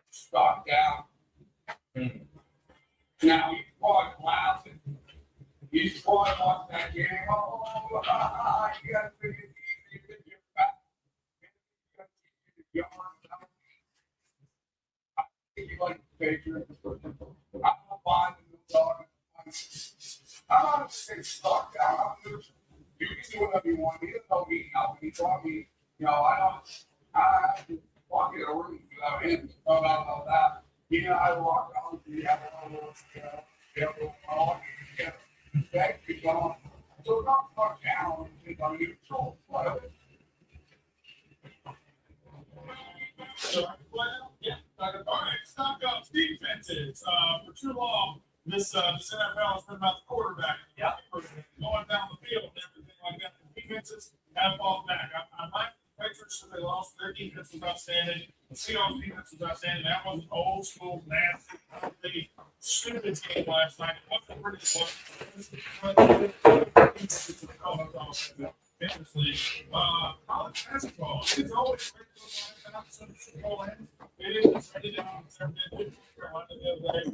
[SPEAKER 20] Stock down. Now he's probably laughing. He's probably watching that game. Oh, you gotta figure You like the Patriots. I'm not buying the new dog. I'm not saying stuck down. You can do whatever you want. You don't know me. How he taught me. You know, I walk in a room without him. Not about that. Yeah, I walk out. Yeah, back to go. So not fuck down. You know, you control. Whatever.
[SPEAKER 7] Well, yeah. All right, stock up defenses. For too long, this NFL has been about the quarterback. Yeah. Going down the field and everything like that. The defenses have fallen back. I like the Patriots because they lost. Their defense was outstanding. The Seahawks defense was outstanding. That was an old school, nasty, ugly, stupid game last night. It wasn't pretty close. College basketball. It's always great to go out some Super Bowl ends. It is ready down. It's everything. Carolina the other day.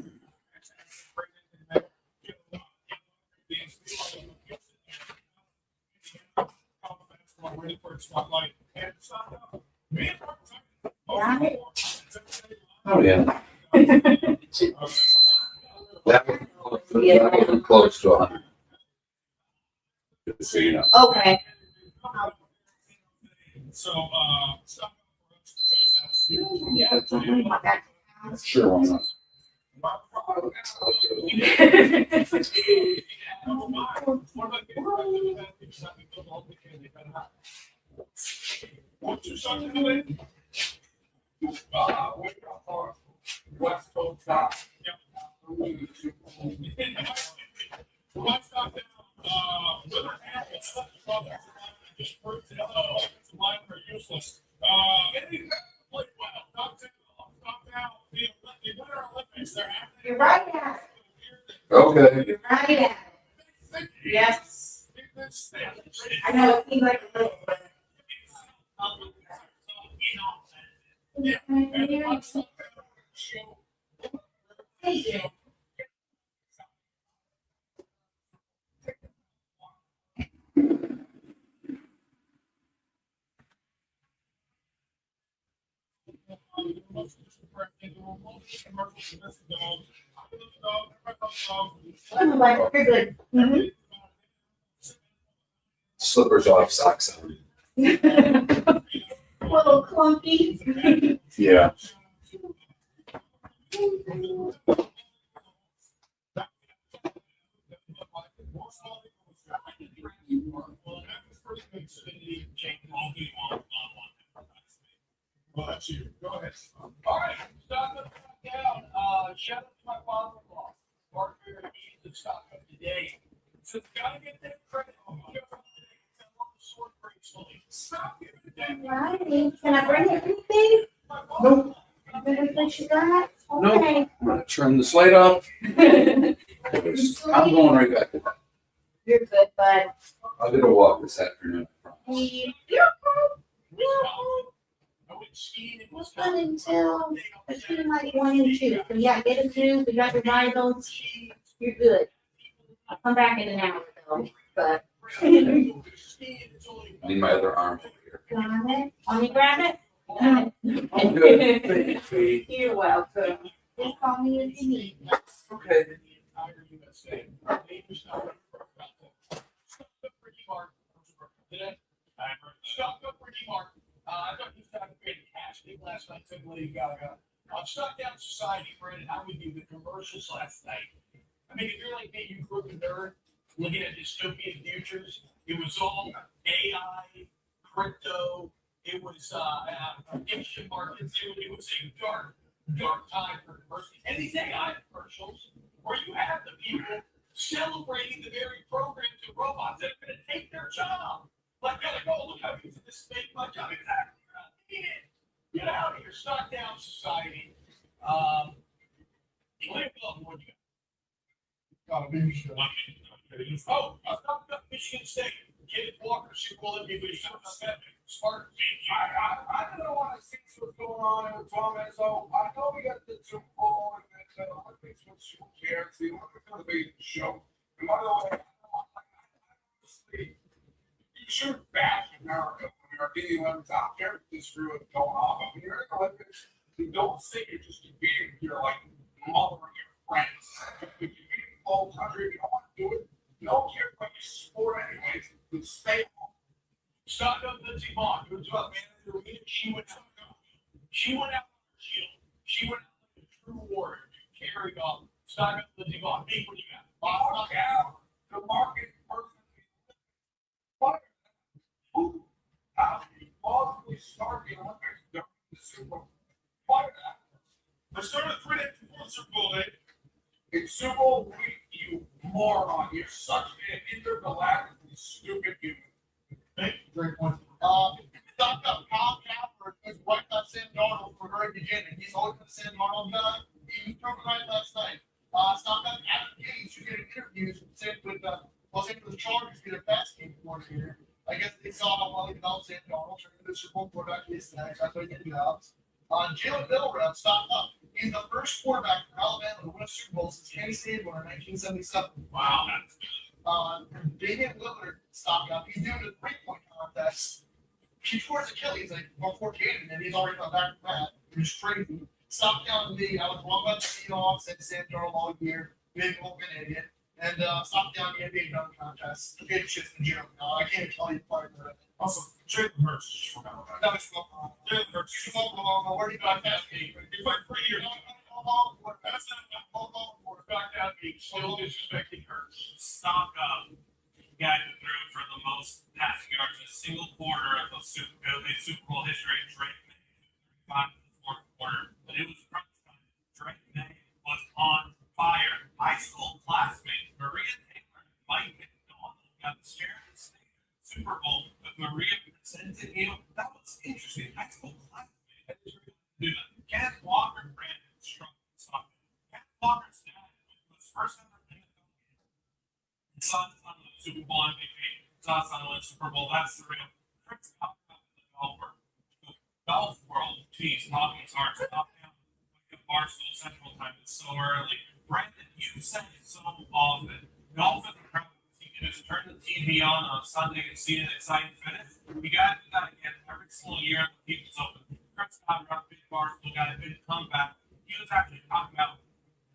[SPEAKER 7] Ready for a spotlight. And it's not me.
[SPEAKER 2] Oh yeah. That wasn't close to 100. Just so you know.
[SPEAKER 16] Okay.
[SPEAKER 7] So,
[SPEAKER 2] Yeah. Sure, why not?
[SPEAKER 20] West Coast top.
[SPEAKER 7] Just proves that offensive linemen are useless.
[SPEAKER 16] You're right at it.
[SPEAKER 2] Okay.
[SPEAKER 16] You're right at it. Yes. I know it seems like a little bit. Hey, Jim. You're good. Mm-hmm.
[SPEAKER 2] Slippers off, socks on.
[SPEAKER 16] Little clunky.
[SPEAKER 2] Yeah.
[SPEAKER 7] But you go ahead.
[SPEAKER 22] All right, stock up down. Shout out to my father-in-law. Mark Beard, he's the stock up today. So gotta get that credit. Stop giving it that.
[SPEAKER 16] Righty. Can I bring anything?
[SPEAKER 2] Nope.
[SPEAKER 16] Everything you got?
[SPEAKER 2] Nope.
[SPEAKER 16] Okay.
[SPEAKER 2] I'm gonna turn the slate off. I'm going right back to work.
[SPEAKER 16] You're good, bud.
[SPEAKER 2] I'll get a walk this afternoon.
[SPEAKER 16] It was fun until between like 1 and 2. So yeah, get it too. We got your vitals. You're good. I'll come back in an hour though. But
[SPEAKER 2] I need my other arm over here.
[SPEAKER 16] got it. Want me to grab it?
[SPEAKER 2] I'm good. Thank you.
[SPEAKER 16] You're welcome. Just call me if you need.
[SPEAKER 2] Okay.
[SPEAKER 22] Stock up Ricky Mark. I thought he was having fantastic last night. Lady Gaga. On Stock Down Society, Brandon, how we do the commercials last night. I mean, if you're like me, you grew up a nerd looking at dystopian futures. It was all AI, crypto. It was prediction markets. It was a dark time for commercials. And these AI commercials, where you have the people celebrating the very programs and robots that are going to take their job. Like, oh, look how easy this make my job. Exactly. Get out of here. Stock Down Society. What do you got?
[SPEAKER 20] Got a big show.
[SPEAKER 22] Oh, I stopped up Michigan State. Kenneth Walker, Super Bowl MVP. Smart.
[SPEAKER 20] I don't want to see what's going on with Tom Izzo. I know we got the Super Bowl and the Olympics, which who cares? The Olympics are the big show. And by the way, you should bash America when
[SPEAKER 21] or do you have top sheriff to screw it going off? I mean, you're in the Olympics. You don't think you're just competing. You're like mother of your friends. If you compete in the whole country, if you don't want to do it, you don't care about your sport anyways. You stay home.
[SPEAKER 11] Stock up Lindsey Vaughn. You were talking manager of the week. She went out. She went out with her shield. She went out like a true warrior. Carried off. Stock up Lindsey Vaughn. Big, what do you got?
[SPEAKER 21] Lock out the market person. What? Who? How do you possibly start the Olympics during the Super Bowl? Fire that.
[SPEAKER 11] Let's start with 3 days before the Super Bowl, Dave.
[SPEAKER 21] It's Super Bowl week, you moron. You're such an intergalactically stupid human.
[SPEAKER 11] Great point. Stock up Kyle Kapler is right by Sam Darnold from the very beginning. He's always been a Sam Darnold guy. He was proven right last night. Stock up Adam Gase, who did interviews with Los Angeles Chargers, get a pass game coordinator. I guess they saw how well he developed Sam Darnold, turned into the Super Bowl quarterback yesterday. That's why he did jobs. Jalen Milrow, stock up. He's the first quarterback from Alabama to win a Super Bowl since Kenny Stabler in 1977. Wow, that's good. Damian Lillard, stock up. He's doing a 3-point contest. He tore his Achilles like before Caden, and he's already come back from that. It was crazy. Stock down me. I was wrong about the Seahawks and Sam Darnold all year. Big open idiot. And stock down the NBA dunk contest. The big shit's the gym. I can't tell you part of it. Also, Jalen Hurts just forgot about that. No, Jalen Hurts. He's Oklahoma. Where do you got that game? He played 3 years. That's not Oklahoma quarterback that game. Still disrespecting Hurts.
[SPEAKER 7] Stock up. Guy who threw for the most passing yards in a single quarter of the Super Bowl history. Drake May, 35 in the fourth quarter. But it was crunch time. Drake May was on fire. High school classmates Maria Taylor and Mike McDonald got the share of the state Super Bowl, but Maria presented him. That was interesting. High school classmates. Do that. Kenneth Walker ran strong stock. Kenneth Walker's dad was first ever NFL game. Son's on the Super Bowl MVP. Son's on the Super Bowl. That's the real. Chris Scott in the golf world. Geez, Hawkins Heart. Stop down. Like a Barstool Central Time. It's so early. Brandon, you say it so often. Golf is incredible. You can just turn the TV on Sunday and see an exciting finish. You got to do that again every single year when people's open. Chris Scott, our big Barstool guy, big comeback. He was actually talking about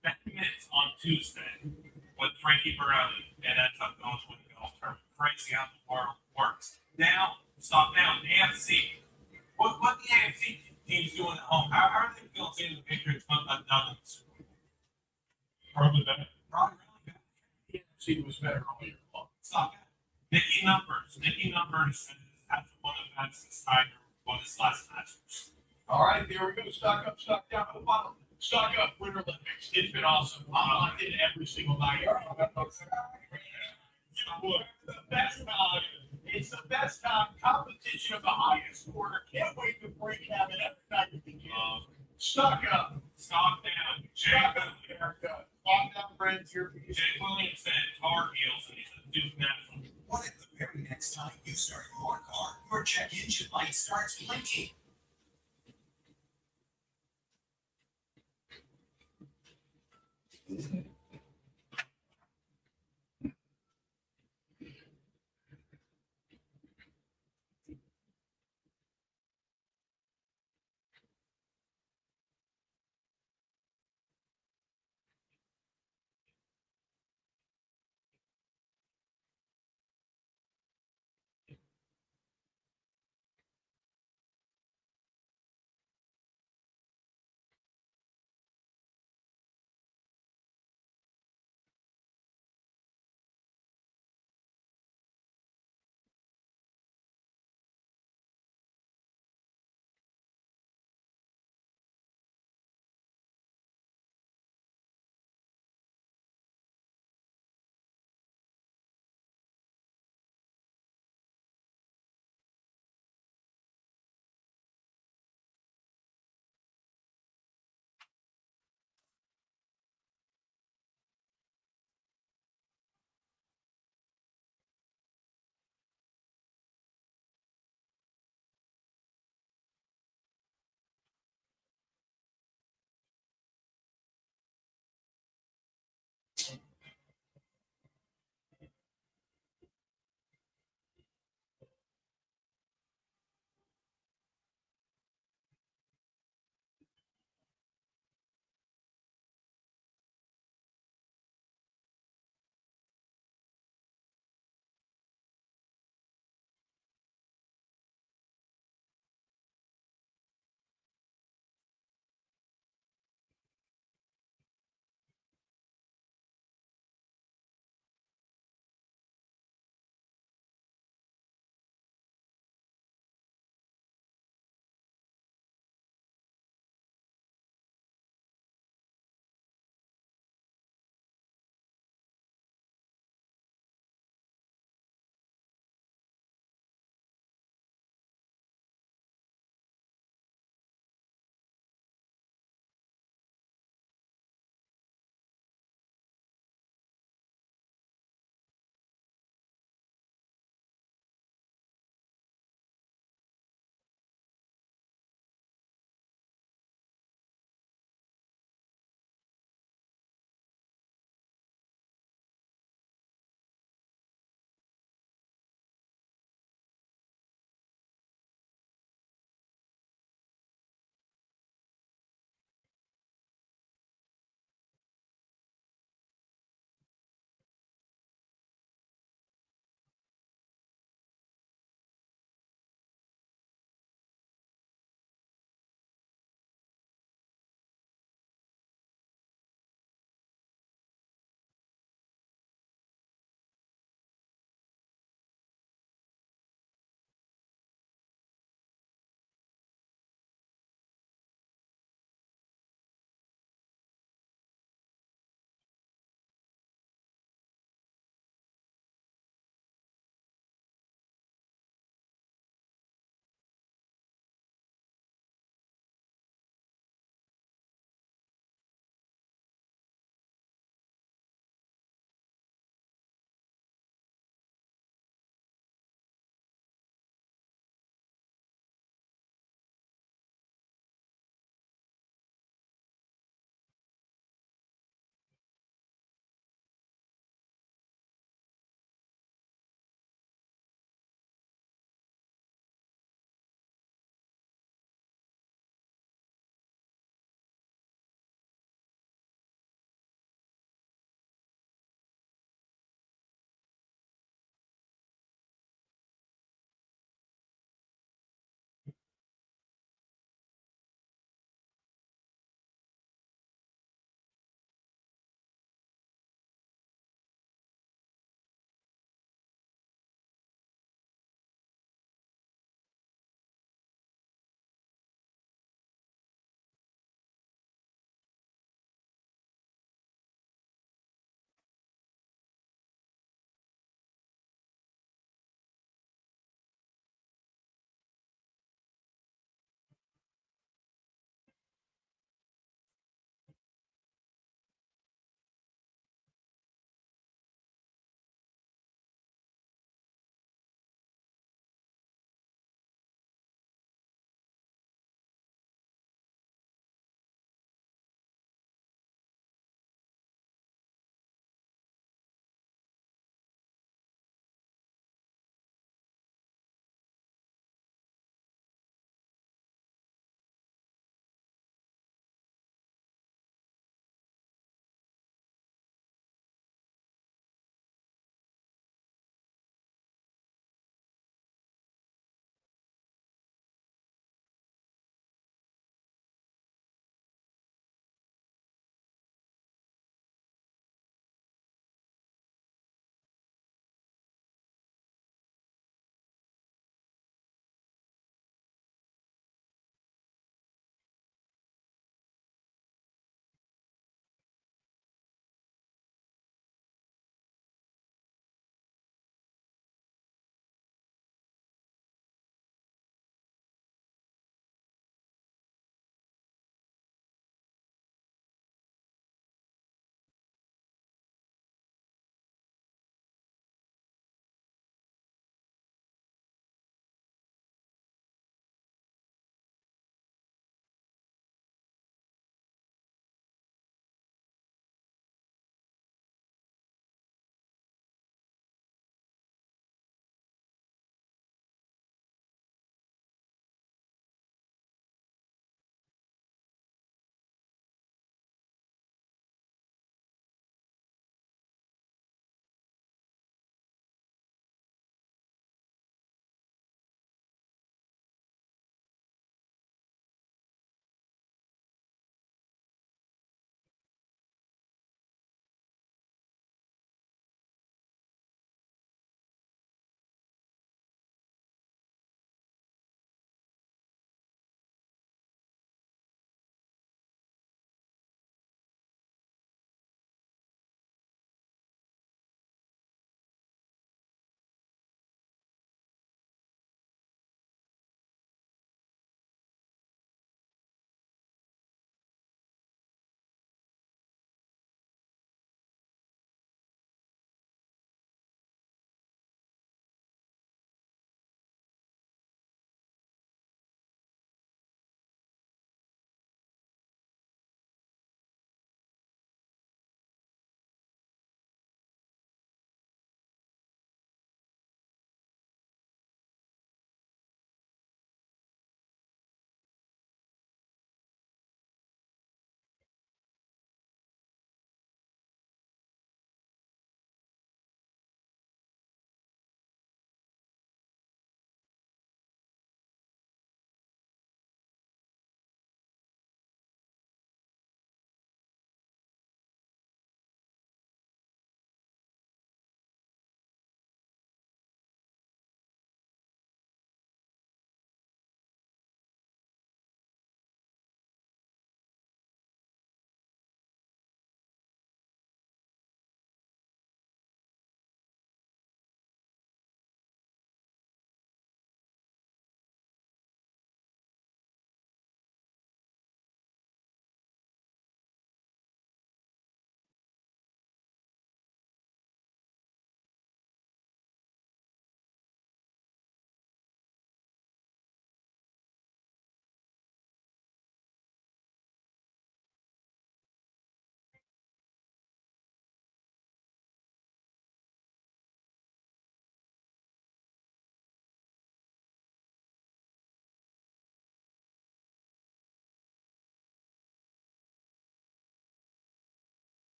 [SPEAKER 7] 10 minutes on Tuesday with Frankie Barelli and ends up going to win the golf tournament. Crazy how the world works. Down, stop down. AFC. What the AFC team's doing at home? How are they feeling seeing the Patriots put that down in the Super Bowl?
[SPEAKER 11] Probably better.
[SPEAKER 7] Probably really good.
[SPEAKER 11] The NFC was better all year long.
[SPEAKER 7] Stop it. Nicky Numbers. Nicky Numbers has won a match since Tiger won his last match.
[SPEAKER 11] All right, there we go. Stock up, stock down at the bottom. Stock up, Winter Olympics. It's been awesome. I'm locked in every single night. You know what? The best time. It's the best time. Competition of the highest order. Can't wait to break having every night we can get. Stock up.
[SPEAKER 7] Stock down.
[SPEAKER 11] Stock up, America. Stock down, friends. Here for you.
[SPEAKER 7] Jay Williams said Tar Heels and he's a Duke national.
[SPEAKER 3] What if the very next time you start your car, your check engine light starts blinking?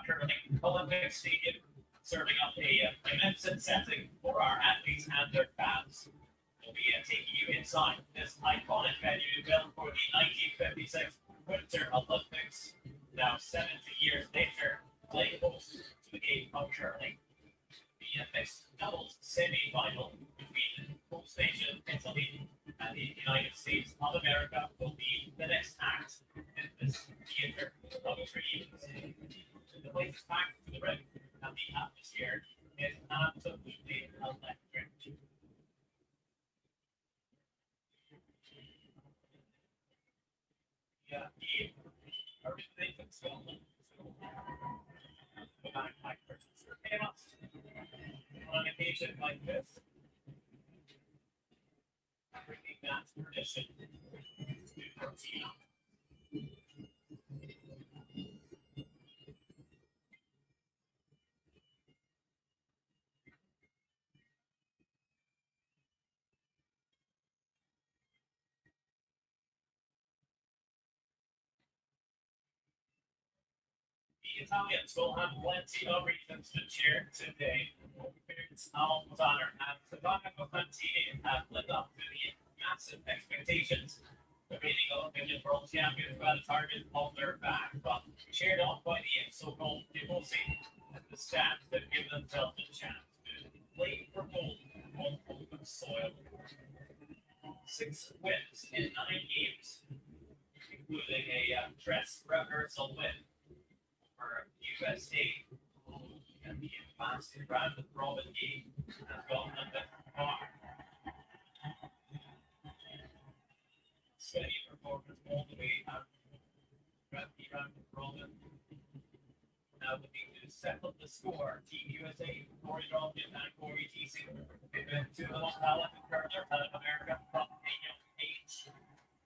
[SPEAKER 7] Curling Olympic Stadium, serving up a magnificent setting for our athletes and their fans. We'll be taking you inside this iconic venue built for the 1956 Winter Olympics. Now 70 years later, playing host to the game of curling. The mixed doubles semi-final between host nation Italy and the United States of America will be the next act in this theater of dreams. The place is packed to the rim, and the atmosphere is absolutely electric. Yeah, everything that's going my purchase or payments on an occasion like this. Bringing that tradition to protein. The Italians will have plenty of reasons to cheer today. Patriots was honored and Savannah Moulton have lived up to the massive expectations. The reigning Olympic world champions got a target on their back, but cheered on by the so-called Tifosi and the staff that give themselves a chance to play for gold on open soil. 6 wins in 9 games, including a dress rehearsal win for USA, and the advanced round robin game has gone a bit far. Steady performance all the way out the round robin. Now looking to settle the score. Team USA, Corey Dalton and Corey TC. They've been two of the most talented curlers out of America from a young age.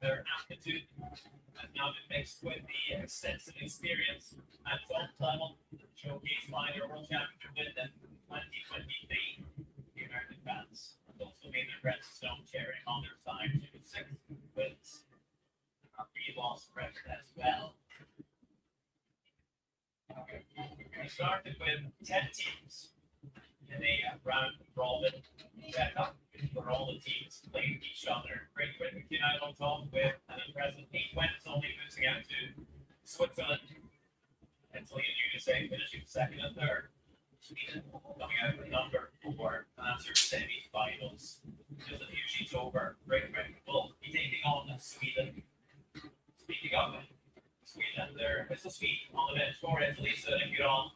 [SPEAKER 7] Their aptitude has now been mixed with the extensive experience at top level, showcased by their World Championship win in 2023. The American fans have also made their presence known, cheering on their side to 6 wins. A 3-loss record as well. We started with 10 teams in a round robin setup where all the teams played each other. Great Britain came out on top with an impressive 8 wins, only losing out to Switzerland. Italy and USA finishing second and third. Sweden coming out with number 4, and that's your semi-finals. Just a few sheets over. Great Britain will be taking on Sweden. Speaking of Sweden, there is a Swede on the bench for Italy, sitting it on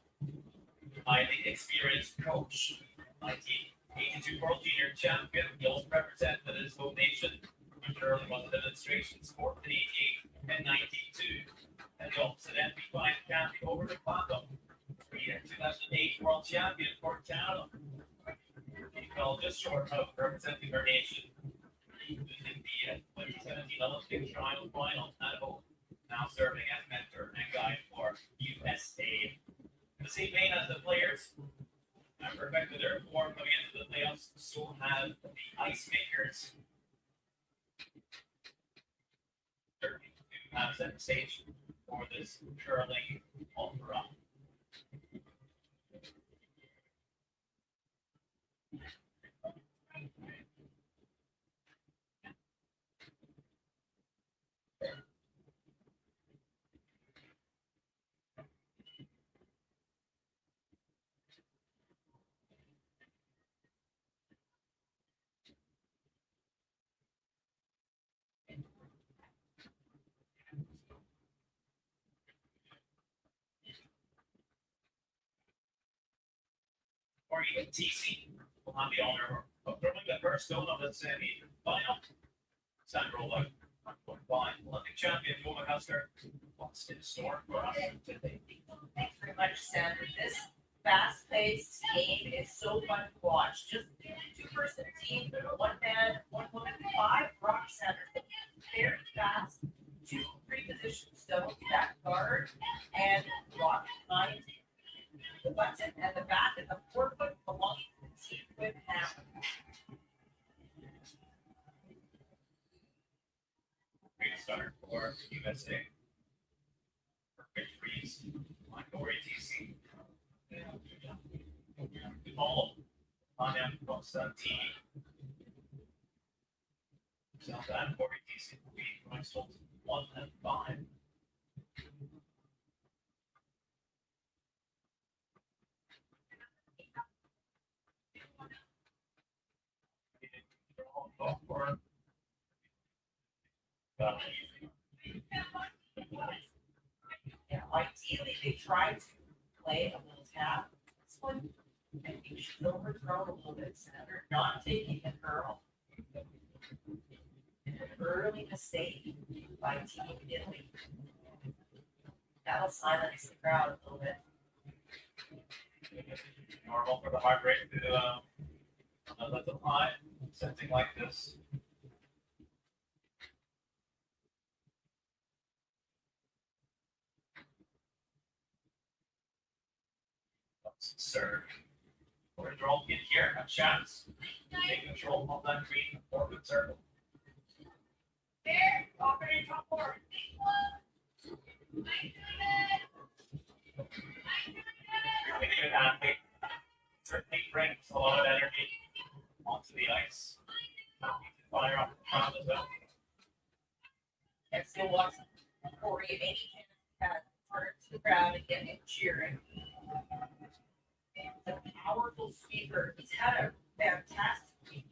[SPEAKER 7] by the experienced coach. 1982 World Junior Champion, he also represented his home nation when curling was a demonstration sport in 88 and 92. And the opposite end, we find Kathy over the Quantum. 2008 World Champion for Canada. He fell just short of representing her nation, losing the 2017 Olympic trial final at home. Now serving as mentor and guide for USA. The same vein as the players have perfected their form coming into the playoffs, so have the ice makers. Certainly to have set the stage for this curling ultra. Or even TC will have the honor of throwing the first stone of the semi-final. Sandro Love, 1.5, Olympic champion Joe McCusker, wants in store for us today.
[SPEAKER 6] Thanks very much, Sandra. This fast-paced game is so fun to watch. Just 2-person team, 1 man, 1 woman, 5 rock centers. Very fast. 2 pre-position stones, back guard, and rock behind the button and the back and the forefoot belonging to the team with hammer.
[SPEAKER 7] Great start for USA. For victories
[SPEAKER 13] Like are.TC. All on M.TV. So that are.TC will be when I sold 1 and 5.
[SPEAKER 6] Yeah, ideally, they try to play a little tap. This one, I think she's overthrown a little bit center, not taking the curl. An early mistake by Team Italy. That'll silence the crowd a little bit.
[SPEAKER 13] Normal for the heart rate to let them high, something like this. Serve. Or draw in here, have shots. Take control of that green orbit circle.
[SPEAKER 6] There, offer in top four.
[SPEAKER 13] Really good athlete. Certainly brings a lot of energy onto the ice. Fire off the crowd as well.
[SPEAKER 6] And still watching Corey and Amy had turn to the crowd and get him cheering. The powerful sweeper. He's had a fantastic week.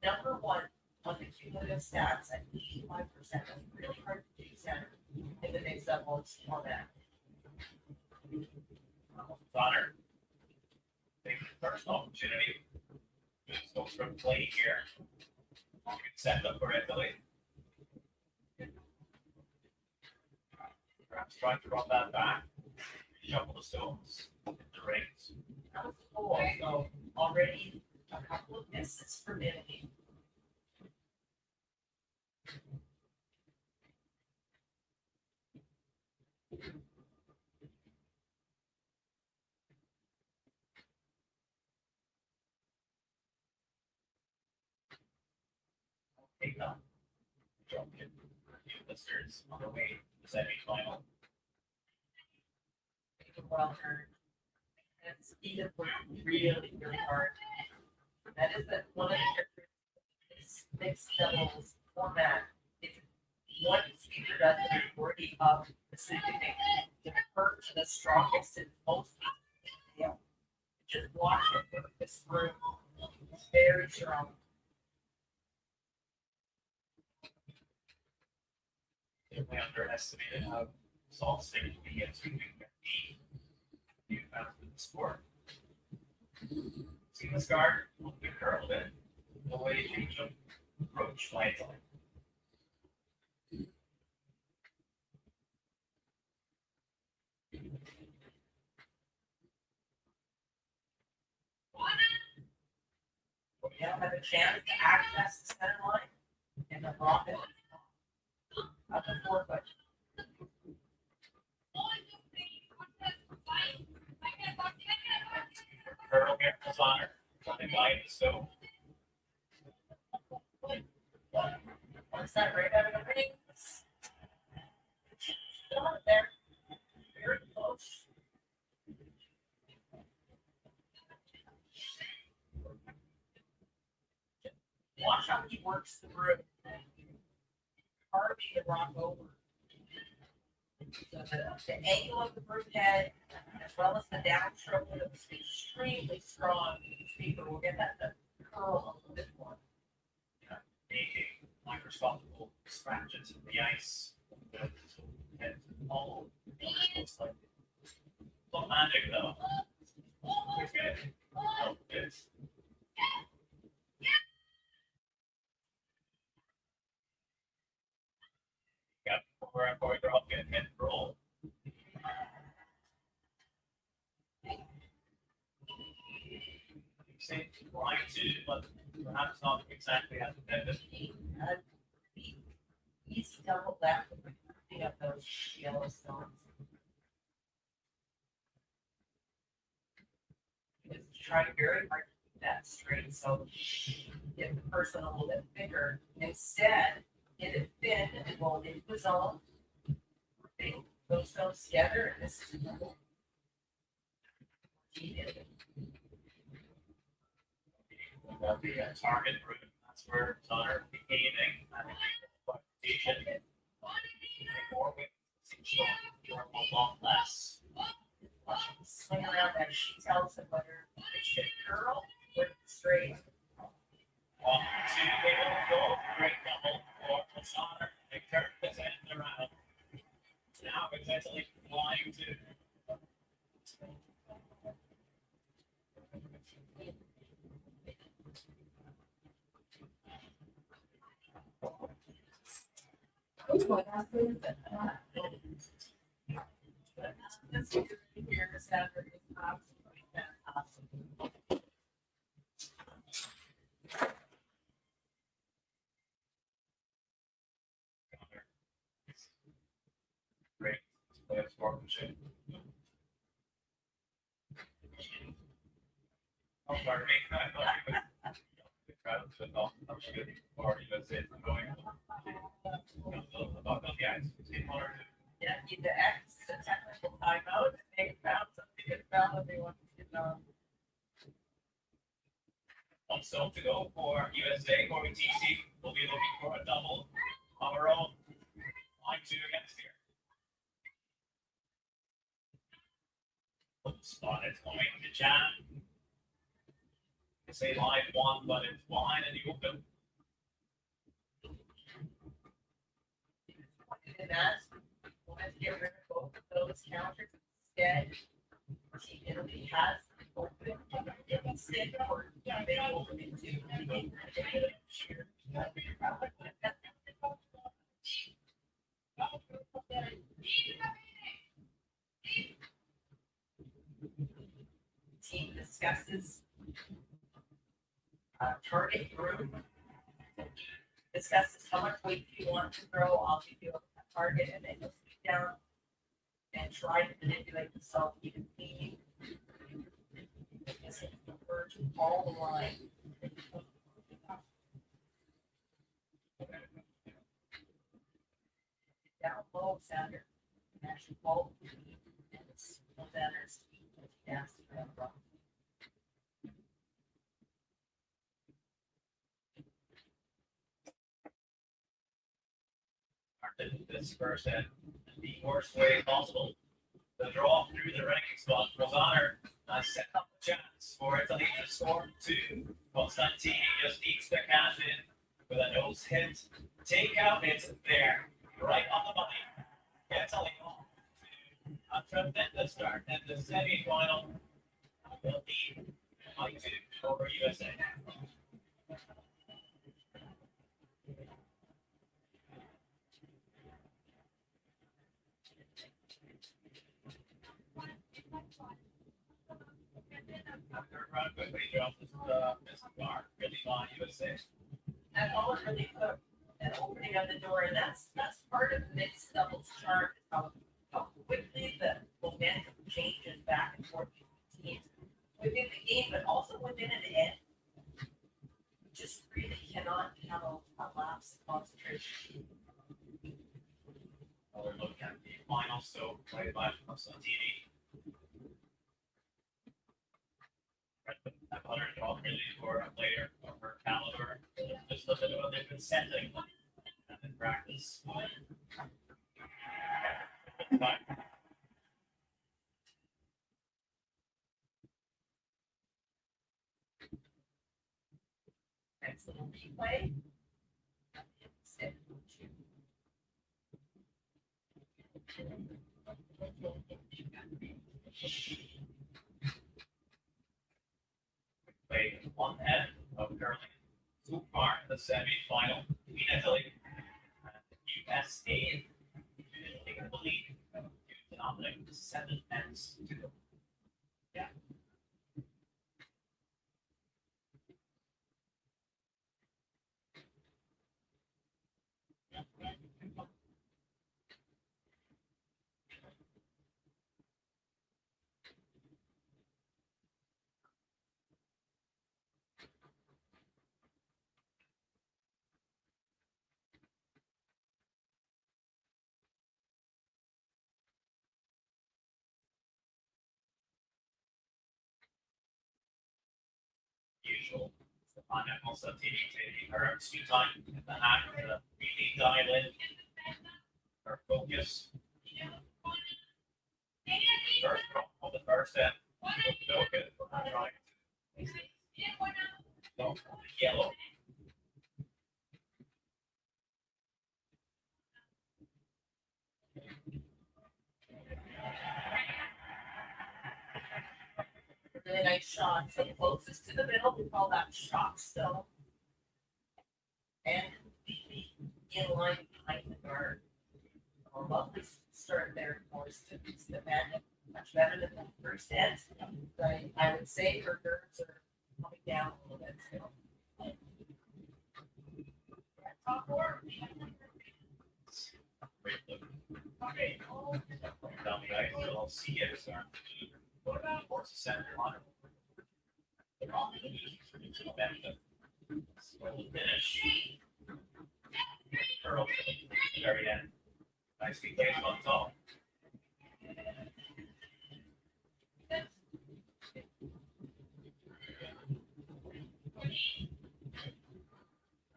[SPEAKER 6] Number 1 on the cumulative stats at 85%. That's really hard to do center in the mixed double format.
[SPEAKER 13] Honor. Big first opportunity. Just go from play here. You can set up for Italy. Perhaps try to run that back. Shuffle the stones. The rings.
[SPEAKER 6] That was cool. So already a couple of misses for Italy.
[SPEAKER 13] Take them. Jump in. New listeners on the way to the semi-final.
[SPEAKER 6] Well earned. And Stephen worked really, really hard. That is the one of the mixed doubles format. If one speaker does the majority of the sleeping, the hurt to the strongest and most fail. Just watch it work this through. It's very strong.
[SPEAKER 13] Definitely underestimated how Salt Lake can be against you found in the sport. See this guard? Look at curl it. The way you change them. Approach lightly.
[SPEAKER 6] We now have a chance to access the center line and the rocket of the forefoot.
[SPEAKER 13] Curl here, honor. Something light, so.
[SPEAKER 6] Once that right out of the ring. Still out there. Very close. Watch how he works the room. Carving the rock over. The angle of the broom head, as well as the downstroke of the extremely strong speaker. We'll get that to curl a little bit more.
[SPEAKER 13] Making microscopical scratches in the ice. And all looks like not magic though. It's good. No, it's got where I'm going to drop it and roll. Same line to, but perhaps not exactly as intended.
[SPEAKER 6] Easy double left with picking up those yellow stones. Just try very hard to keep that straight. So get the person a little bit bigger. Instead, get it thin and roll into the zone. those stones together, and this is cool.
[SPEAKER 13] That'll be a target route. That's where Donner will be aiming. I think station. 4 wins. Seems to be a lot less.
[SPEAKER 6] Swing around that, she tells him whether it should curl or straight.
[SPEAKER 13] 1, 2, they will go. Great double for Donner. They turn this end around. Now potentially flying to. Great. Play sportsmanship. Oh, pardon me. I thought you would. The crowds would not. I'm sure the party was it. I'm going. About the guys.
[SPEAKER 6] Yeah, need the X, the technical timeout, and they found something that found that they wanted to know.
[SPEAKER 13] 1 stone to go for USA. Going TC. We'll be looking for a double on our own. Line 2 against here. Spot it's going to jam. They say line 1, but it's behind in the open.
[SPEAKER 6] And that's, let's get rid of both of those counters instead. See, Italy has open, instead, or they open it too. Team discusses target group. Discusses how much weight you want to grow. I'll give you a target, and then you'll sit down and try to manipulate the self-even feed. This is the verge of all the line. Down low, Sander. Actually, both. And it's Sanders. Dance to the front.
[SPEAKER 13] This first in the worst way possible. The draw through the ranking spot. Rosanner set up a chance for Italy to score 2. Constantini just needs to cash in with a nose hit. Take out, it's there. Right on the money. Italy on to a tremendous start in the semi-final. Will be by 2 over USA. Run quickly, drops this car, really on USA.
[SPEAKER 6] And all it really took an opening of the door, and that's part of mixed doubles charm, is how quickly the momentum changes back and forth between teams within the game, but also within an end. You just really cannot have a lapse of concentration.
[SPEAKER 13] Another look at the final, so played by Constantini. Opportunity for a player of her caliber. Just look at what they've been sending and in practice.
[SPEAKER 6] Next little replay.
[SPEAKER 13] Played one head of curling so far in the semi-final between Italy and USA. Taking the lead to dominate 7 ends to go. Yeah. on that also taking her speed time at the hack, the really dial in her focus. First, on the first step, focus. No, yellow.
[SPEAKER 6] Really nice shot. So closest to the middle, we call that shot stone. And completely in line behind the guard. A lovely start there for students. The man much better than the first end. I would say her nerves are coming down a little bit still. Top four.
[SPEAKER 13] Okay. Down the ice, you'll see it. What about horse center line? Finish. Curl. Very end. Nice big case on top.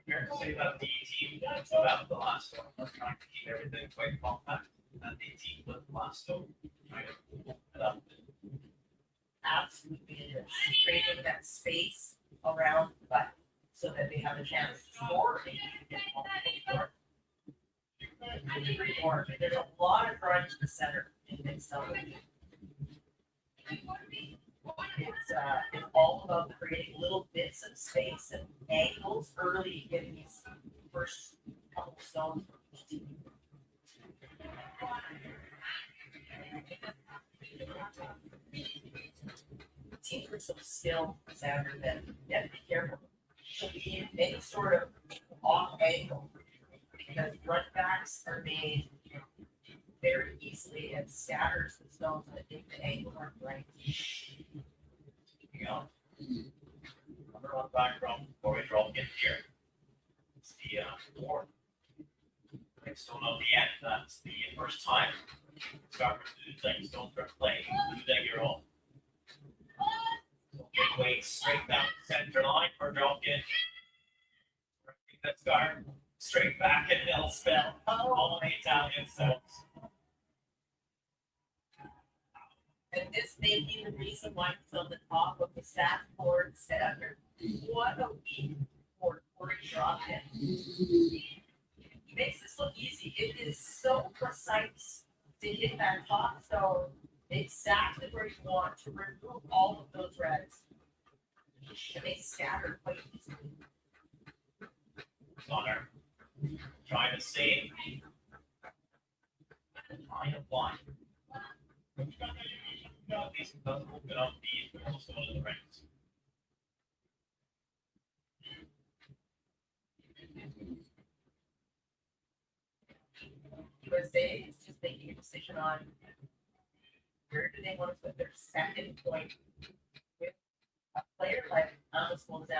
[SPEAKER 13] Here to say about the team, about the last one. I'm trying to keep everything quite compact. And the team with the last one. Trying to pull it up.
[SPEAKER 6] Absolutely, creating that space around the button so that they have a chance to score. Or there's a lot of drawing to the center in mixed television. It's all about creating little bits of space and angles early in these first couple stones from each team. Teams are so still, Sandra, that you have to be careful. So you need any sort of off angle because run backs are made very easily and scatters the stones that take the angle aren't right.
[SPEAKER 13] You know, number one back from before we draw in here. It's the four. I still know the end. That's the first time. Start to do things. Don't start playing. Do that your own. So big weight straight down the center line for drop in. That's guard. Straight back and they'll spell. All the Italian stones.
[SPEAKER 6] And this may be the reason why it's on the top of the stat board standard. What a week for Corey Droppin. He makes this look easy. It is so precise to hit that top stone exactly where you want to remove all of those reds. And they scatter quite easily.
[SPEAKER 13] Connor trying to save. Trying to blind. At least it doesn't open up the also in the ranks.
[SPEAKER 6] USA is just making a decision on where do they want to put their second point. With a player like Amos Moulton,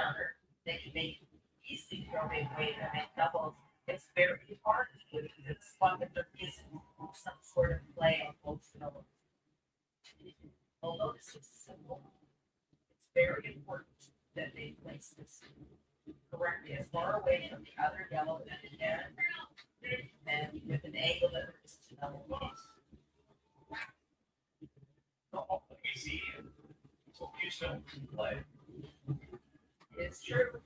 [SPEAKER 6] they can make easily throw big weight and make doubles. It's very hard to do the spot that there isn't some sort of play on both stones. Although this is simple, it's very important that they place this correctly as far away from the other yellow as they can, and with an angle that is to double cross.
[SPEAKER 13] So we see so few stones play.
[SPEAKER 6] It's true.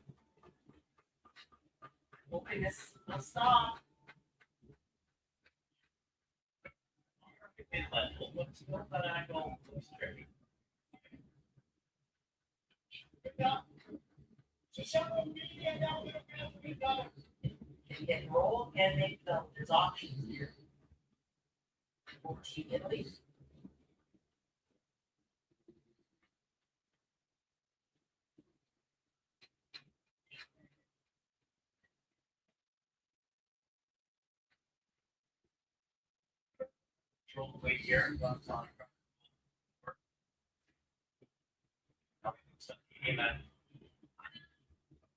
[SPEAKER 6] Hoping this will stop.
[SPEAKER 13] But I go straight.
[SPEAKER 6] Can get roll and make them. There's options here. 14 Italy.
[SPEAKER 13] Control the weight here.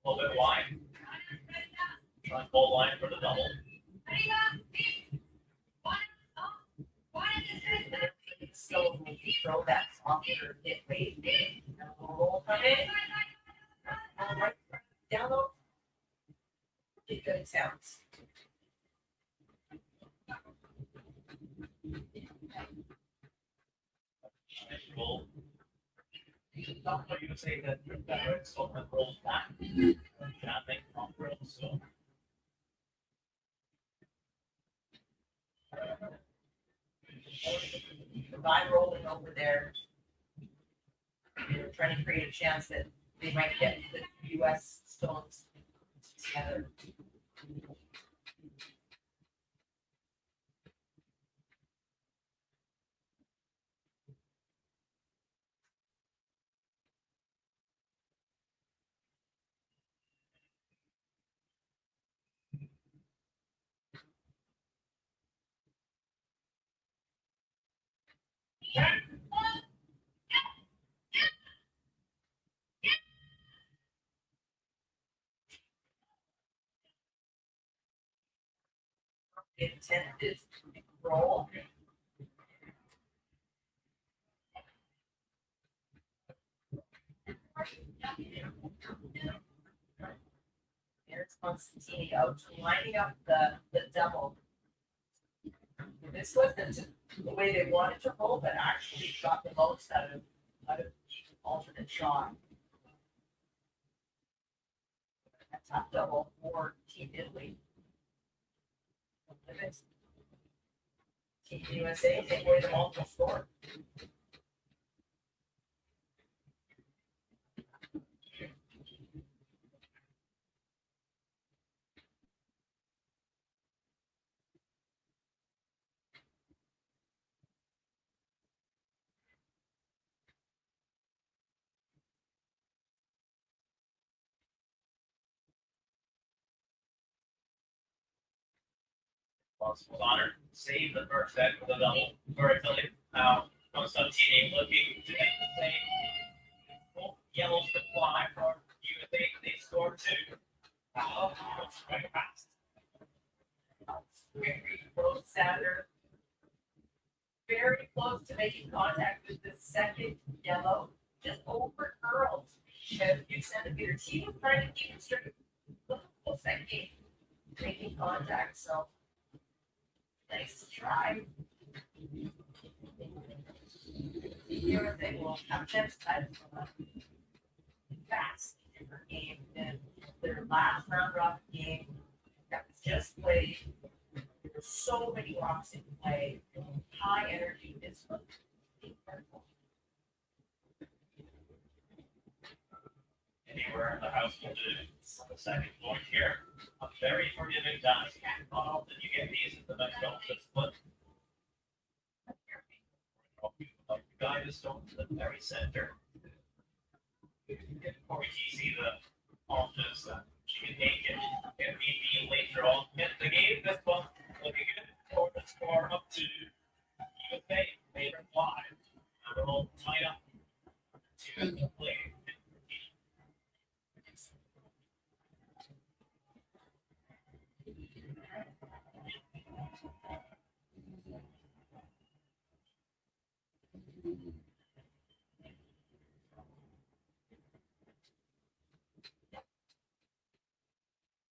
[SPEAKER 13] A little bit wide. Try and pull line for the double.
[SPEAKER 6] So when you throw that softer hit weight, and a little roll from it. Good attempts.
[SPEAKER 13] Roll. Not for you to say that your parents don't have rolls back. Shopping on rolls, so.
[SPEAKER 6] The guy rolling over there, they're trying to create a chance that they might get the US stones together. Intent is roll. Here's Constantini out lining up the double. This wasn't the way they wanted to roll, but actually got the most out of each alternate shot. A top double for Team Italy. Team USA take away the multiple score.
[SPEAKER 13] Was honored, save the first set with a double for Italy. Now, Constantini looking to make the same. Both yellows to fly for USA. They score two. Oh, it's very fast.
[SPEAKER 6] Very close, Sander. Very close to making contact with the second yellow. Just over curls. A few centimeters. He was trying to keep it straight. Full second game. Making contact, so nice try. Here they will have chips tied from a vastly different game than their last round robin game that was just played. There were so many rocks in play, high energy. This was incredible.
[SPEAKER 13] Anywhere in the house will do. The second point here. A very forgiving task. Not often you get these at the next opposite split. Like the guy is going to the very center. Before you see the options that she can take it. Can be later on in the game. This one looking good for the score up to USA. Favorite five. And we're all tied up to the play.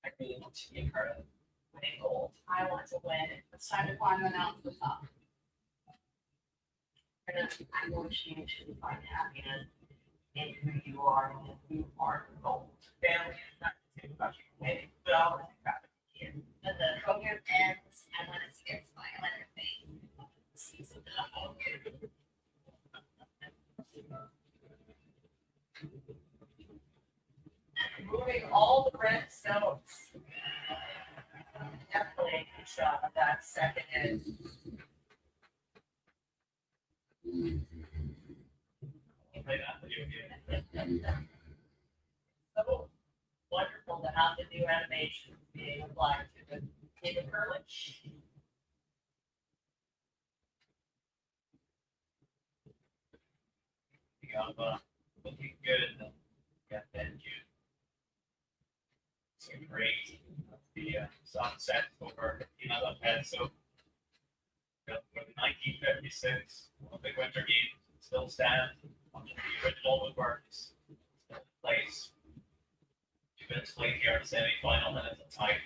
[SPEAKER 6] I really want to be part of winning gold. I want to win. It's time to climb the mountain to the top. I want you to find happiness in who you are and who are gold. Family is not to think about you winning, but I want to think about it.
[SPEAKER 8] When the program ends, I want to see her smile on her face. See something up.
[SPEAKER 6] Moving all the red stones. Definitely a good shot of that second end. So wonderful to have the new animations being applied to the game of curling.
[SPEAKER 13] You got looking good. Got that cute. So great. The sunset over the head. So 1956 Olympic Winter Games still stand on the original woodworks. Still in place. 2 minutes played here in the semi-final, and it's a tie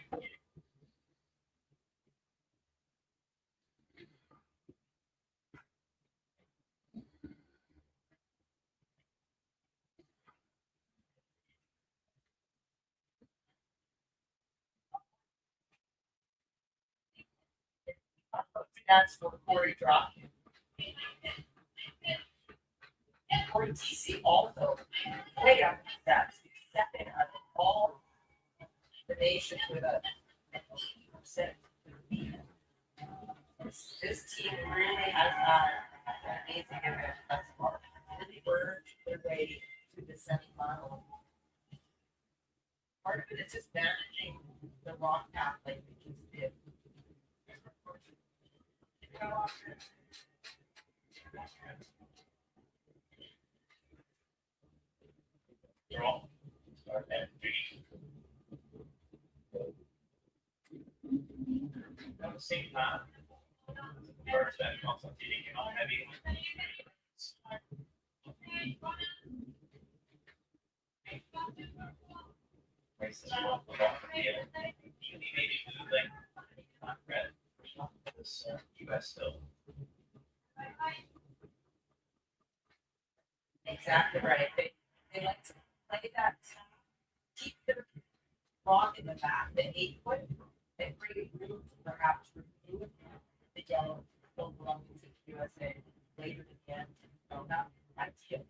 [SPEAKER 6] That's for Corey drop. Corey TC also. Way up that's second out of all the nations with a percent. This team really has had an amazing event thus far. Really earned their way to the semifinal. Part of it is just managing the rock path like we just did.
[SPEAKER 3] They're all start at at the same time. First, that comes on TV, you know, heavy. Races off the ball from the air. Usually maybe like not red. This US still.
[SPEAKER 6] Exactly right. They like to play that tap, keep the rock in the back, the 8-foot, and create room to perhaps remove the yellow still belonging to the USA later at the end. So that's ideal.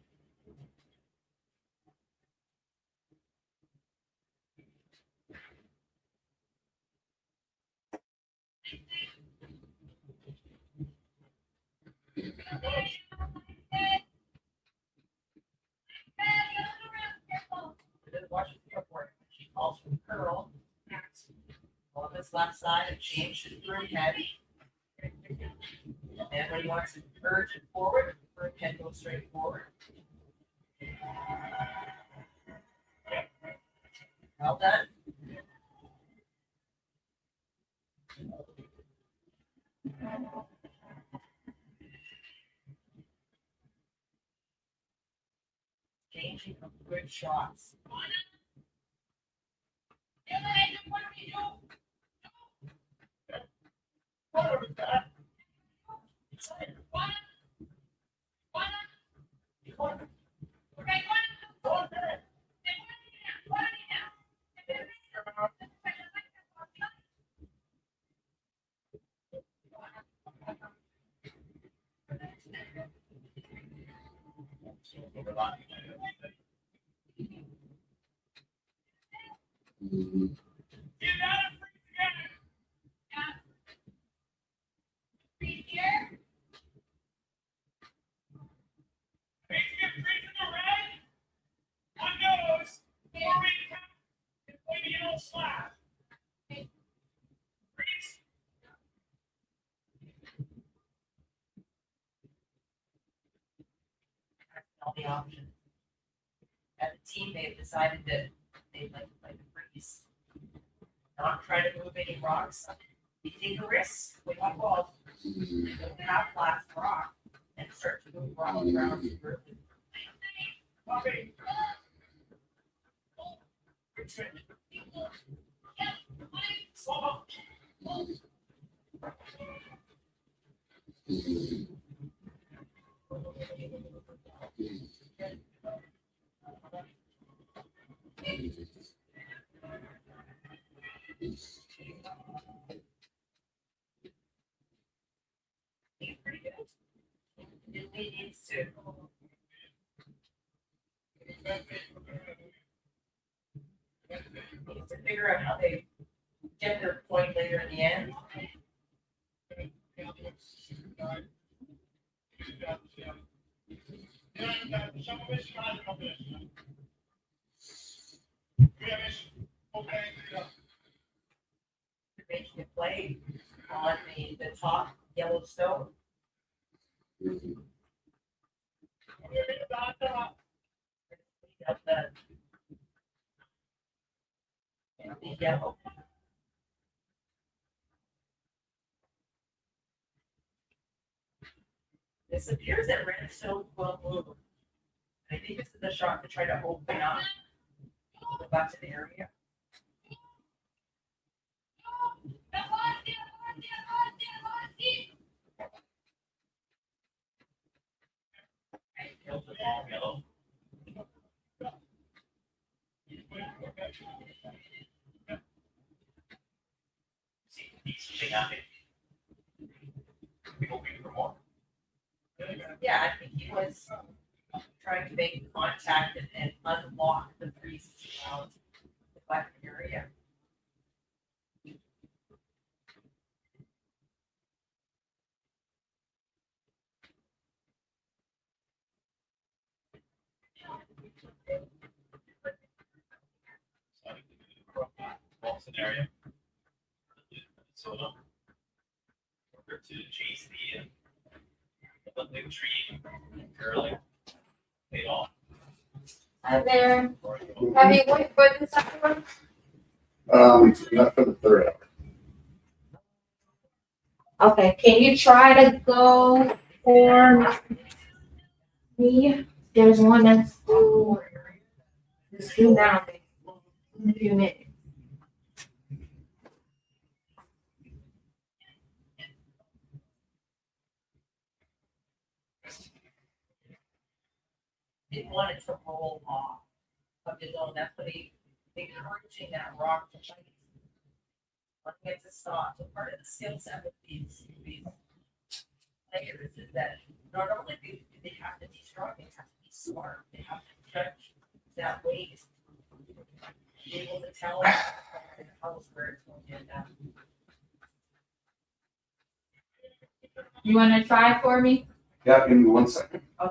[SPEAKER 6] Watch the footwork. She calls for the curl. On this left side and change to the broom head. And when he wants to urge it forward, the broom head goes straight forward. Well done. Changing from good shots. All the options. As a team, they've decided that they'd like to play the freeze. Not try to move any rocks. You take a risk with one ball. Don't have last rock and start to move rocks around the group. Pretty good. It needs to. Needs to figure out how they get their point later in the end. You're making a play on the top yellow stone. The yellow. This appears that red stone will move. I think this is the shot to try to open up. Go back to the area. Kills the ball yellow. See, he's shooting at it. Yeah, I think he was trying to make contact and unlock the breeze around the button area.
[SPEAKER 13] Moulton area. Minnesota. Order to chase the big tree early. Paid off.
[SPEAKER 16] Hi there. Have you went for the second one?
[SPEAKER 12] Not for the third hour.
[SPEAKER 16] Okay, can you try to go for me? There's one that's due now in a few minutes.
[SPEAKER 6] Didn't want it to roll off of his own. That's what encouraging that rock to fight. Wanting it to stop. So part of the skill set with these players is that not only do they have to be strong, they have to be smart. They have to judge that weight. Be able to tell where it's going to end up.
[SPEAKER 16] You want to try for me?
[SPEAKER 12] Yeah, give me 1 second.
[SPEAKER 16] Okay.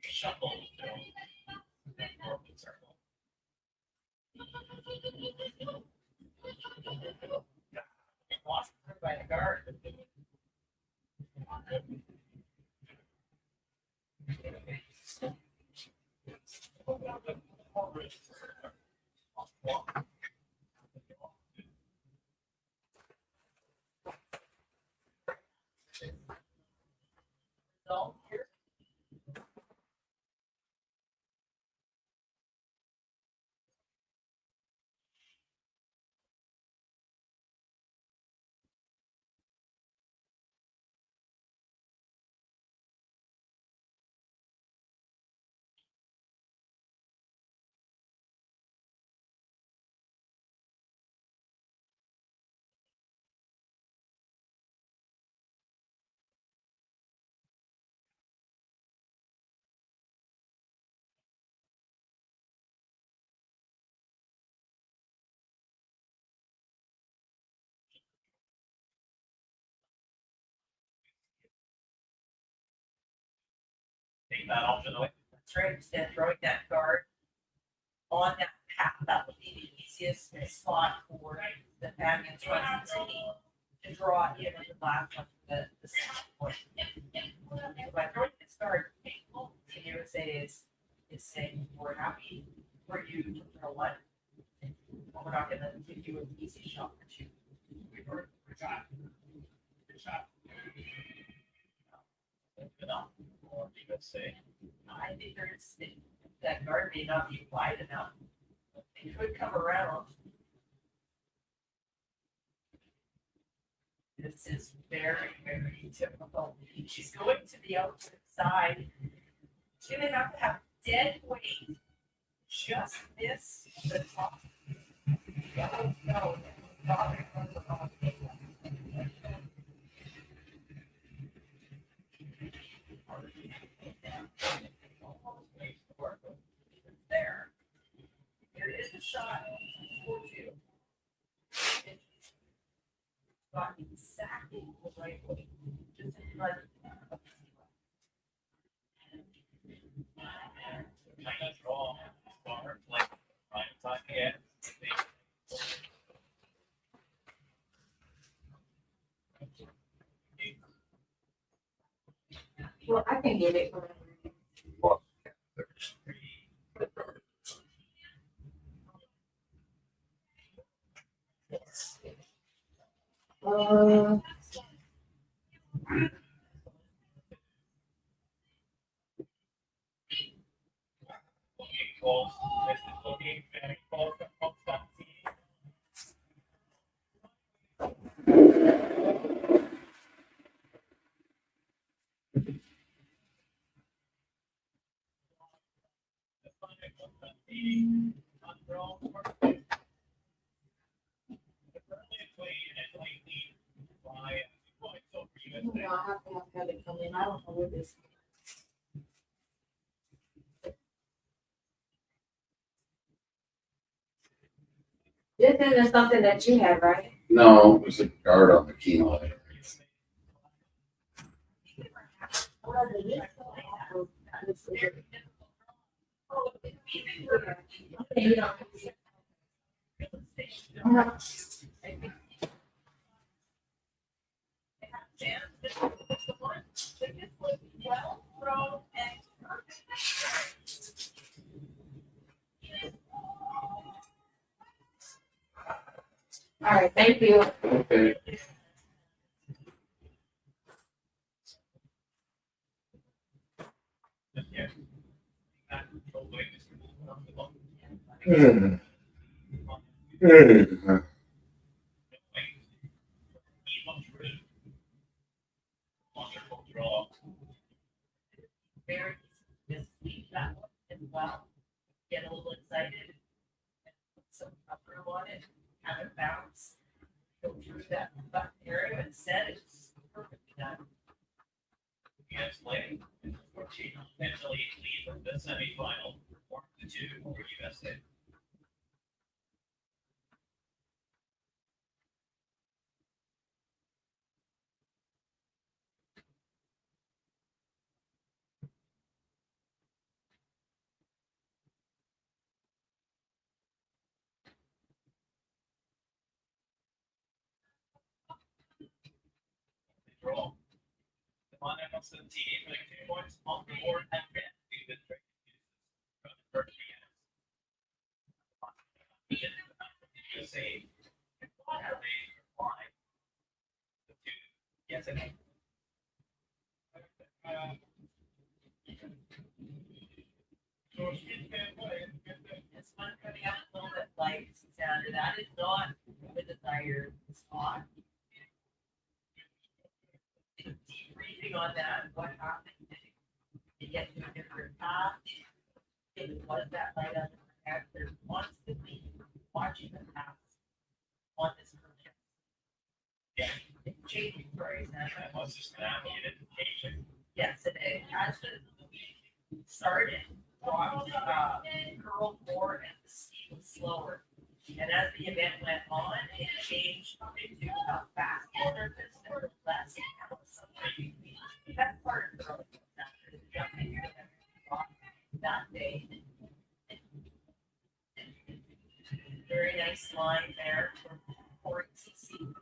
[SPEAKER 13] Shuffle.
[SPEAKER 6] Lost by the guard.
[SPEAKER 13] Take that off the way.
[SPEAKER 6] That's right. Instead of throwing that guard on that path, that would be the easiest spot for the Patriots to draw in at the last one, the second point. So by throwing this guard, what you would say is saying we're happy for you to throw one. But we're not going to give you an easy shot for two.
[SPEAKER 13] Good shot. Good shot. Enough. Or do you guys say?
[SPEAKER 6] I think that guard may not be wide enough. It could come around. This is very, very typical. She's going to the outside. She's going to have dead weight. Just miss the top. Oh, no. There. There is a shot for two. Got exactly the right way. Just in front of
[SPEAKER 13] Kind of draw far, like right side again.
[SPEAKER 16] Well, I can get it.
[SPEAKER 11] calls. Looking at calls that comes back.
[SPEAKER 6] No, I have to have it come in. I don't know where this. This isn't something that you had, right?
[SPEAKER 2] No, it was a guard on the keynote.
[SPEAKER 6] All right, thank you.
[SPEAKER 2] Okay.
[SPEAKER 6] Very this week that one as well. Get a little excited. Put some cover on it, have it bounce. Go through that button area instead. It's perfectly done.
[SPEAKER 11] Yes, lady. 14 mentally lead from the semifinal. 4-2 over USA. Draw. The one that comes to the team, like 2 points on the board and then do the trick. USA. Have they applied the 2? Yes, and
[SPEAKER 6] This one coming up a little bit light, Sandra. That is not the desired spot. Debriefing on that, what happened? You get to a different path. It was that light on the path. There's constantly watching the path on this project.
[SPEAKER 11] yeah,
[SPEAKER 6] Changing price.
[SPEAKER 11] that was just an indication.
[SPEAKER 6] Yes, and it as the week started, curl more and the speed was slower. And as the event went on, it changed into a fast surface and less. That's part of the growth. That day. Very nice line there for TC.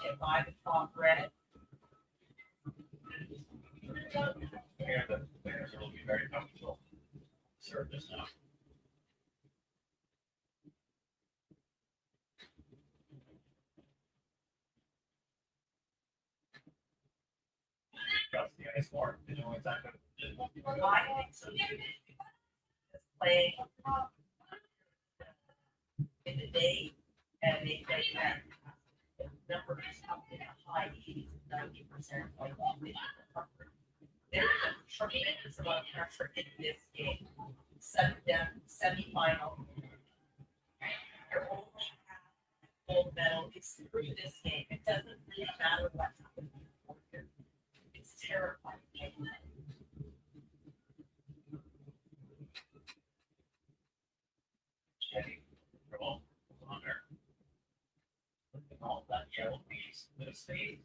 [SPEAKER 6] Get by the top red.
[SPEAKER 11] Here, the players will be very comfortable. Surface now. Trust the ice more. You know exactly.
[SPEAKER 6] I think so. Just playing in the day and they had numbers up in the high 80s, 90% of there's a tremendous amount of pressure in this game. Semi-final. You're only half gold medal. It's through this game. It doesn't really matter what happens before here. It's terrifying.
[SPEAKER 11] Checking. Roll. On there. Look at all that yellow piece. The state.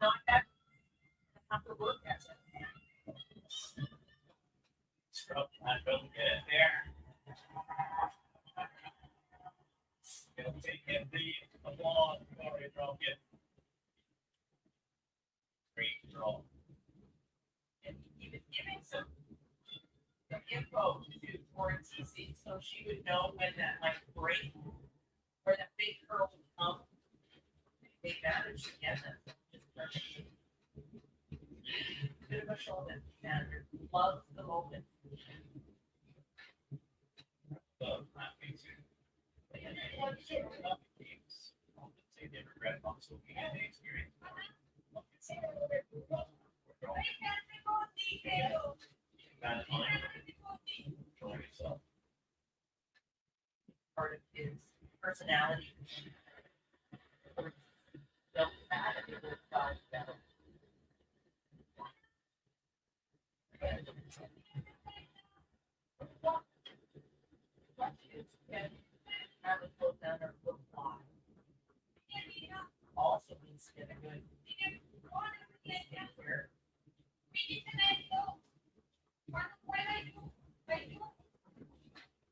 [SPEAKER 6] Not that have to work at it.
[SPEAKER 11] Scrub that, don't get it there. It'll take long choreograph. Great draw.
[SPEAKER 6] And he was giving some info to for TC, so she would know when that like break or that big curl would come. They managed to get them. Just perfect. Bit of a shoulder and loves the moment.
[SPEAKER 11] Love laughing too. They had games. I'll say they regret not soaking in the experience. Enjoy yourself.
[SPEAKER 6] Part of his personality. Don't matter if it was better. Also means to get a good.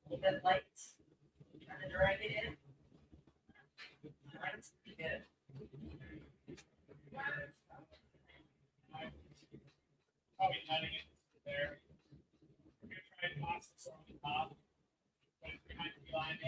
[SPEAKER 6] Little bit light. Trying to drag it in. That's pretty good.
[SPEAKER 11] Probably letting it there. We're gonna try and toss this on the top. But it's behind the line.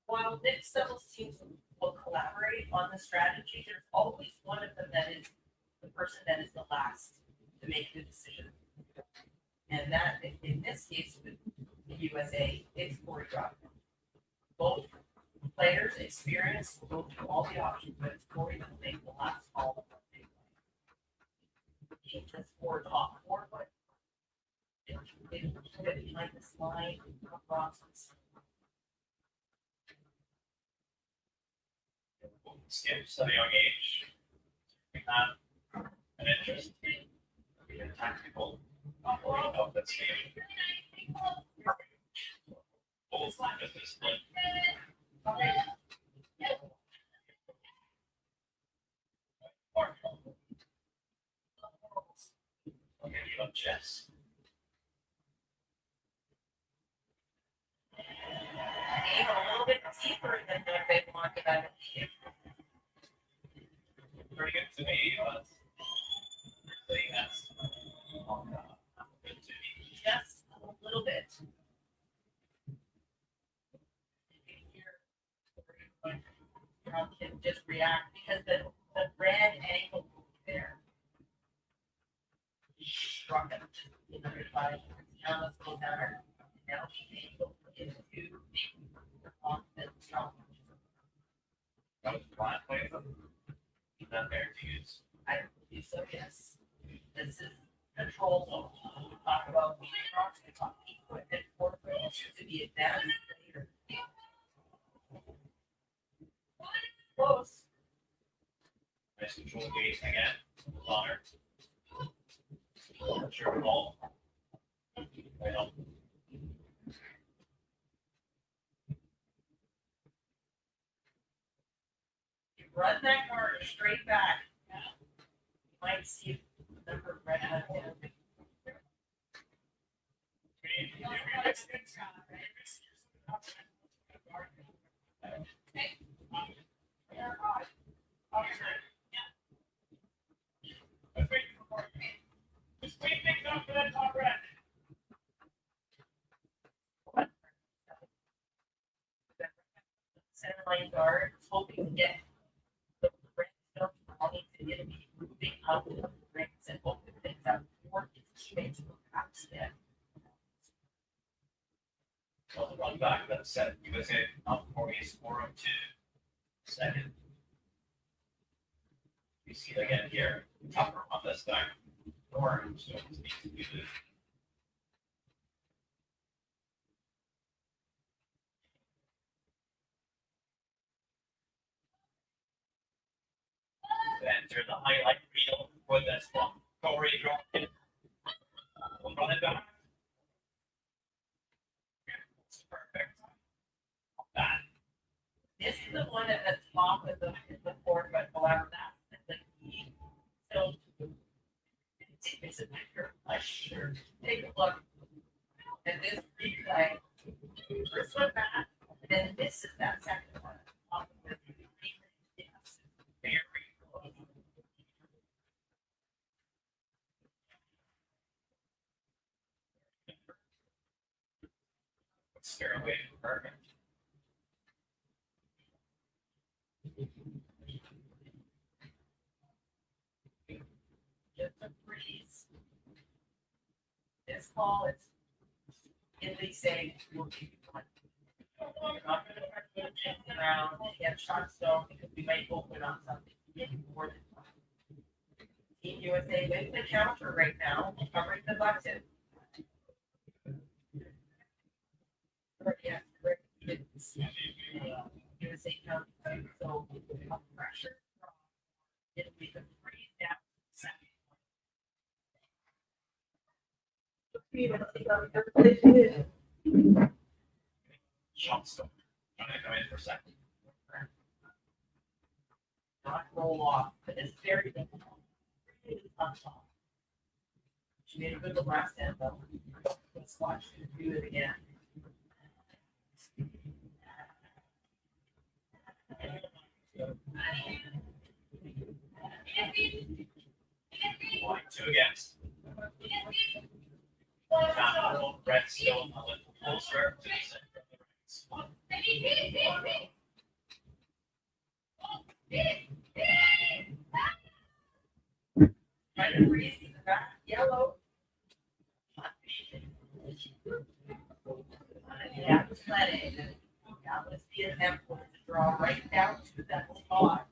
[SPEAKER 6] While mixed doubles teams will collaborate on the strategy, there's always one of them that is the person that is the last to make the decision. And that, in this case, with the USA, it's choreographed. Both players' experience will go through all the options, but it's Corey that will make the last call. He just forward off forward. They put it behind this line, process.
[SPEAKER 11] Skip, so the young age. We have an interest in a tactical operating of that stage. Both at this point. Okay, you on chess.
[SPEAKER 6] Aim a little bit deeper than what they wanted out of you.
[SPEAKER 11] Pretty good to me, but saying that's good to me.
[SPEAKER 6] Just a little bit. How can just react because the red angle there struck it in the five. Now let's go down. Now we go into the confident strong.
[SPEAKER 11] That was blind play. Not there to use.
[SPEAKER 6] I believe so, yes. This is control zone. We talk about rocks, we talk equipment, portfolio to be advanced later. Close.
[SPEAKER 11] Nice control gate again. Longer. Sure ball. Well.
[SPEAKER 6] Run that card straight back. You might see the number red on there. Center line guard, hoping to get the red stuff running to get it moving out of the rings and open things up for his teammates to perhaps then.
[SPEAKER 11] Well, the run back of that set, USA up for a score of 2. Second. We see it again here. Tougher on this time. Orange still needs to do this. Enter the highlight reel for this one. Corey Groh. We'll run it back. Perfect. That.
[SPEAKER 6] This is the one at the top of the board, but however that's the key. So Listen, I sure take a look at this replay. First one back, then this is that second one. Very close.
[SPEAKER 13] Fairway, perfect.
[SPEAKER 6] Just a breeze. This ball is at least saying we'll keep it going. You're not going to put it in the ground and get shot stone because we might open on something. More than one. Team USA with the counter right now, covering the button. Yeah, USA counter, so pressure. It'll be the freeze down second.
[SPEAKER 13] Shot stone. Trying to come in for second.
[SPEAKER 6] Not roll off, but it's very difficult. Really tough shot. She made a good last end though. Let's watch her do it again.
[SPEAKER 13] One, two against. Red still a little closer to the center of the rings.
[SPEAKER 6] Trying to freeze in the back, yellow. Yeah, it's plenty. Now let's be an effort to draw right down to that spot.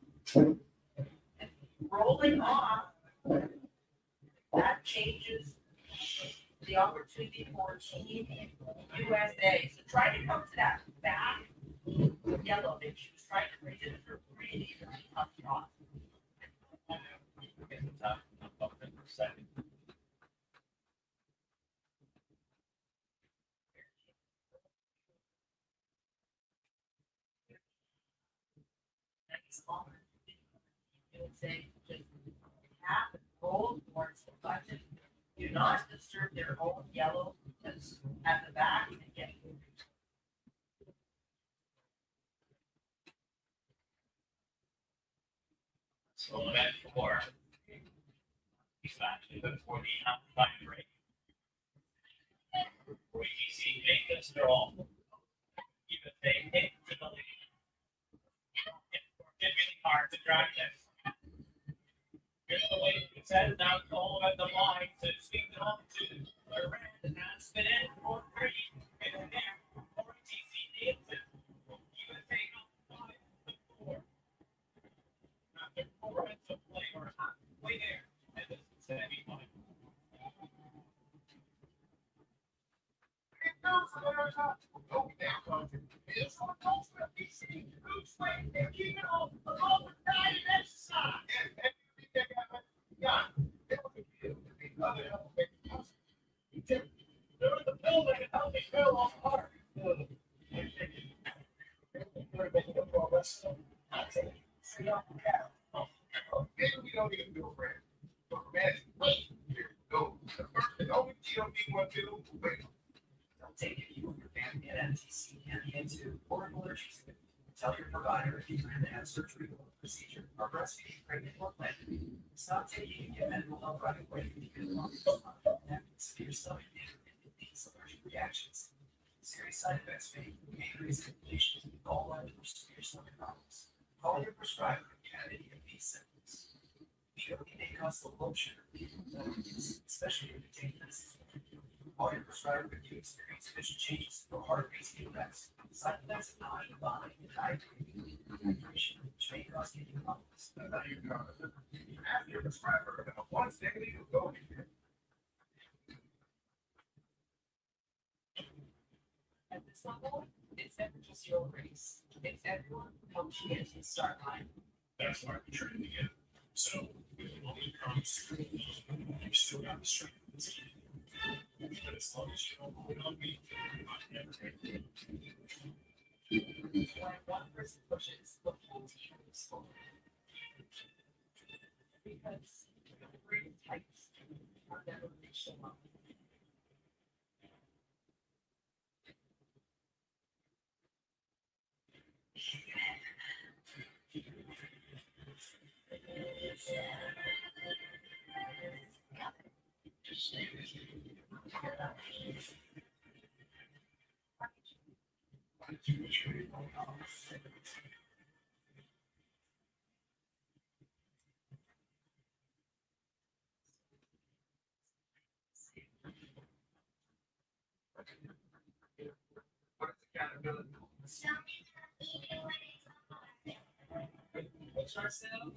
[SPEAKER 6] Rolling off, that changes the opportunity for Team USA. So try to come to that back yellow that she was trying to freeze it for really tough shot. Next one. It would say just tap and roll towards the button. Do not disturb their own yellow that's at the back and get moved.
[SPEAKER 13] So event 4. He's actually before the half-time break. WTC make this draw. Even if they hit to the lead. It's really hard to drive this. Here's the way it says now Cole at the line to speak it on to the red and that's been in for 3. It's there. WTC nails it. USA up 5-4. After 4 minutes of play or halfway there. And this is semi-final.
[SPEAKER 21] Maybe we don't even do it, Brad. But imagine, wait, here, go. The first and only GOP one to wait.
[SPEAKER 1] Don't take it you and your family at MTC and into or allergies. Tell your provider if you're in the head surgery or procedure or breastfeeding, pregnant or planning. Stop taking and get medical help right away if you can long severe stomach pain and these allergic reactions. Serious side effects may raise inflammation, gallbladder, or severe stomach problems. Call your prescriber if you have any of these symptoms. BOD may cause low blood sugar, especially if you take this. Call your prescriber if you experience vision changes or heart rate effects. Side effects of nausea, vomiting, and diarrhea, dehydration, which may cause kidney problems.
[SPEAKER 21] Now you know, ask your prescriber about one second you go here.
[SPEAKER 6] At this level, it's never just your race. It's everyone who helps you get to the start line.
[SPEAKER 7] That's why we're trying to get. So, with all the comes, you've still got the strength of the team. But as long as you don't quit on me, I'm never going to do it.
[SPEAKER 6] When one person pushes, the whole team moves forward. Because the great types are never
[SPEAKER 1] What is accountability? What's ourselves?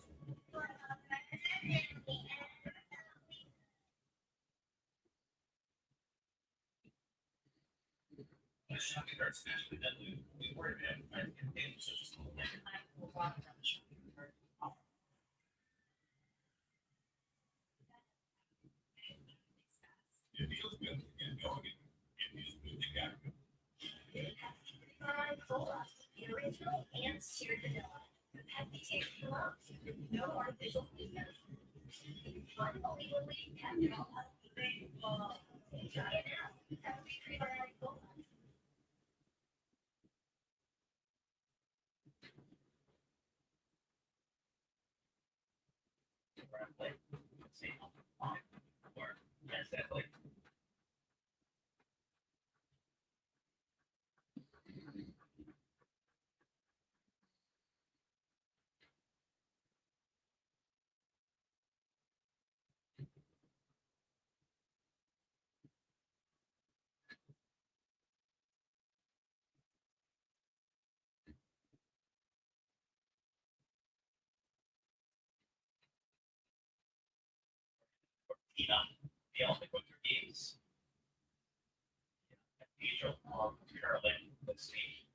[SPEAKER 13] Shopping carts naturally, then we worry about it. And it's just a little bit.
[SPEAKER 3] It feels good. You know, it feels good. You got it.
[SPEAKER 17] The original and seared vanilla. The hefty taste you love. No artificial sweeteners. Unbelievably natural. Try it now. Have a prebiotic bowl.
[SPEAKER 13] The Olympic Winter Games. Cathedral of Carolyn, let's see.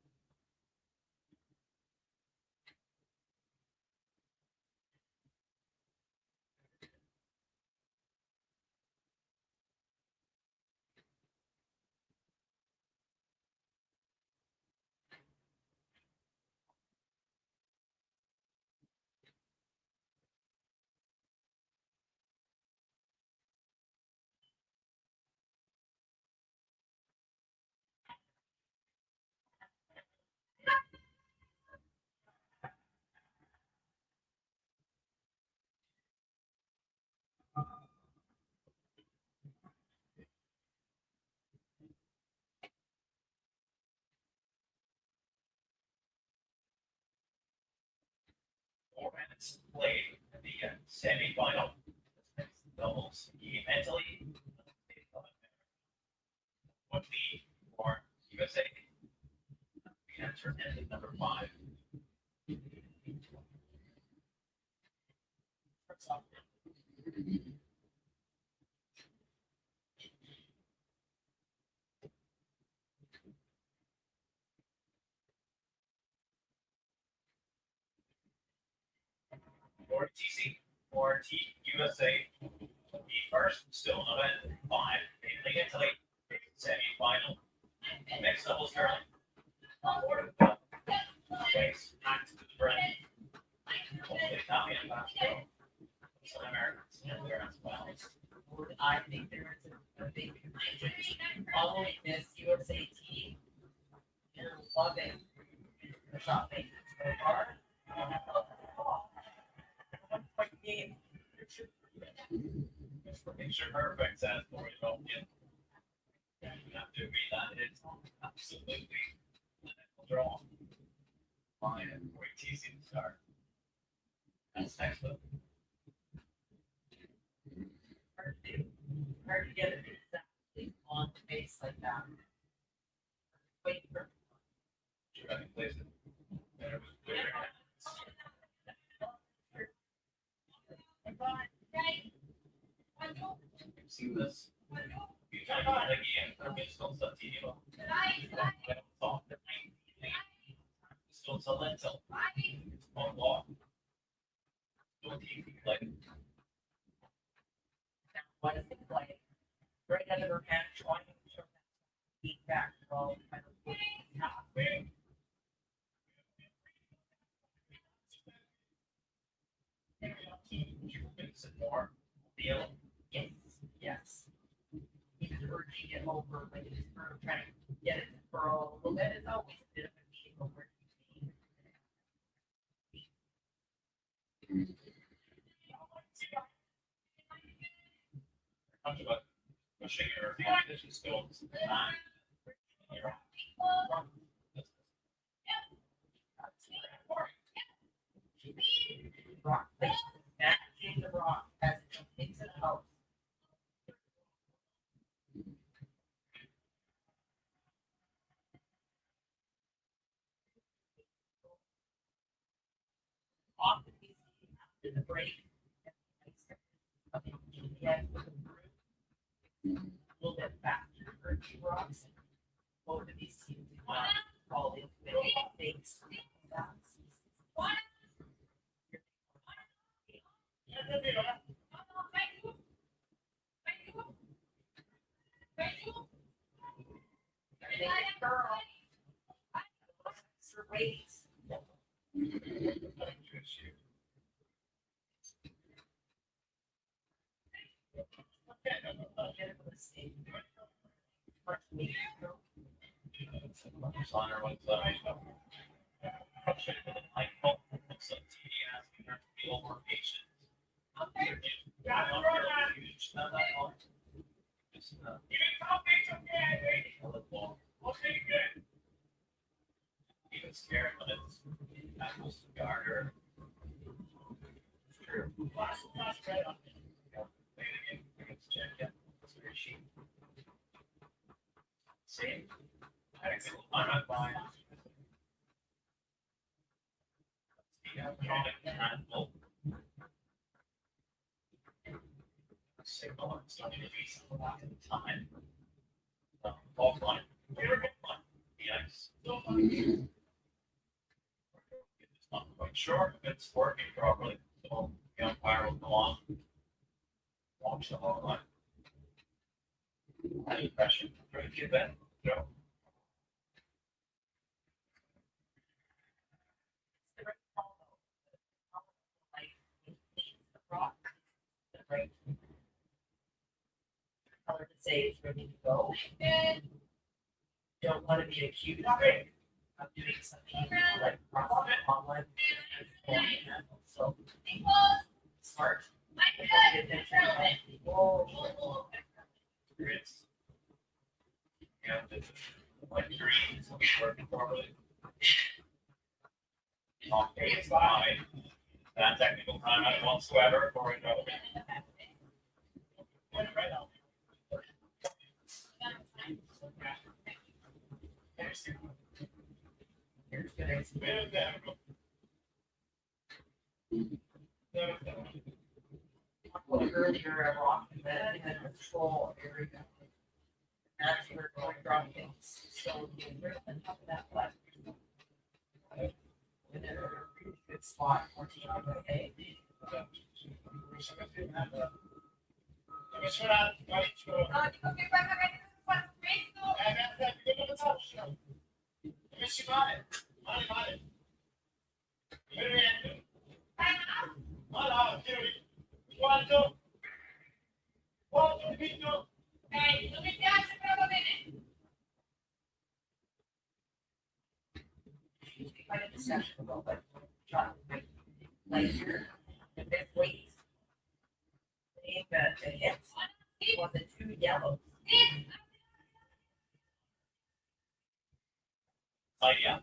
[SPEAKER 13] Minutes played in the semi-final. Doubles mentally. What the for USA? The answer is number 5. For TC or USA, the first still in event 5. Mainly Italy, semi-final. Mixed doubles curling. Place back to the bread. Italian basketball. Some Americans in there as well.
[SPEAKER 6] I think there is a big contingent following this USA team. And loving the shopping so far. Game.
[SPEAKER 13] Picture perfect says Lori Tolkien. You have to read that. It's absolutely a draw. Fine and way easy to start. That's textbook.
[SPEAKER 6] Hard to get it exactly on the base like that. Wait for.
[SPEAKER 13] Should I place it? Better with clear. You've seen this. You try to get again. I'm just on some TV. Still so lentil. On walk. Don't keep like.
[SPEAKER 6] What is it like? Right under her hand, trying to show that feedback for all kind of halfway.
[SPEAKER 13] More deal.
[SPEAKER 6] Yes, yes. Even urging it over, like it's for trying to get it to curl a little bit, it's always a bit of a need over.
[SPEAKER 13] Talked about She's still.
[SPEAKER 6] Rock placement, matching the rock as it comes into the house. Often we see after the break. A little bit faster for two rocks. Both of these teams all in things.
[SPEAKER 13] On her one's like, some TV asking her to be a little more patient. Even scared when it's apples to garter. True. Same. I'm not buying. Signal and starting to be some lot of the time. Ball line. Yes. Not quite sure if it's working properly. So the umpire will go on. Watch the ball line. Any pressure? Try to get that. No.
[SPEAKER 6] Color to say it's ready to go. Don't want to be accused of doing something like online. So smart. Pay attention to people.
[SPEAKER 13] Yeah, like dreams will be working properly. Okay, it's fine. Not technical timeout whatsoever, according to
[SPEAKER 6] Earlier, I walked in that control area. That's where we're going to drop things. So we're on top of that flat. Whenever a really good spot, 14 on the day. Quite a discussion about what John like here, the big weights. The hits on the two yellows.
[SPEAKER 13] yeah.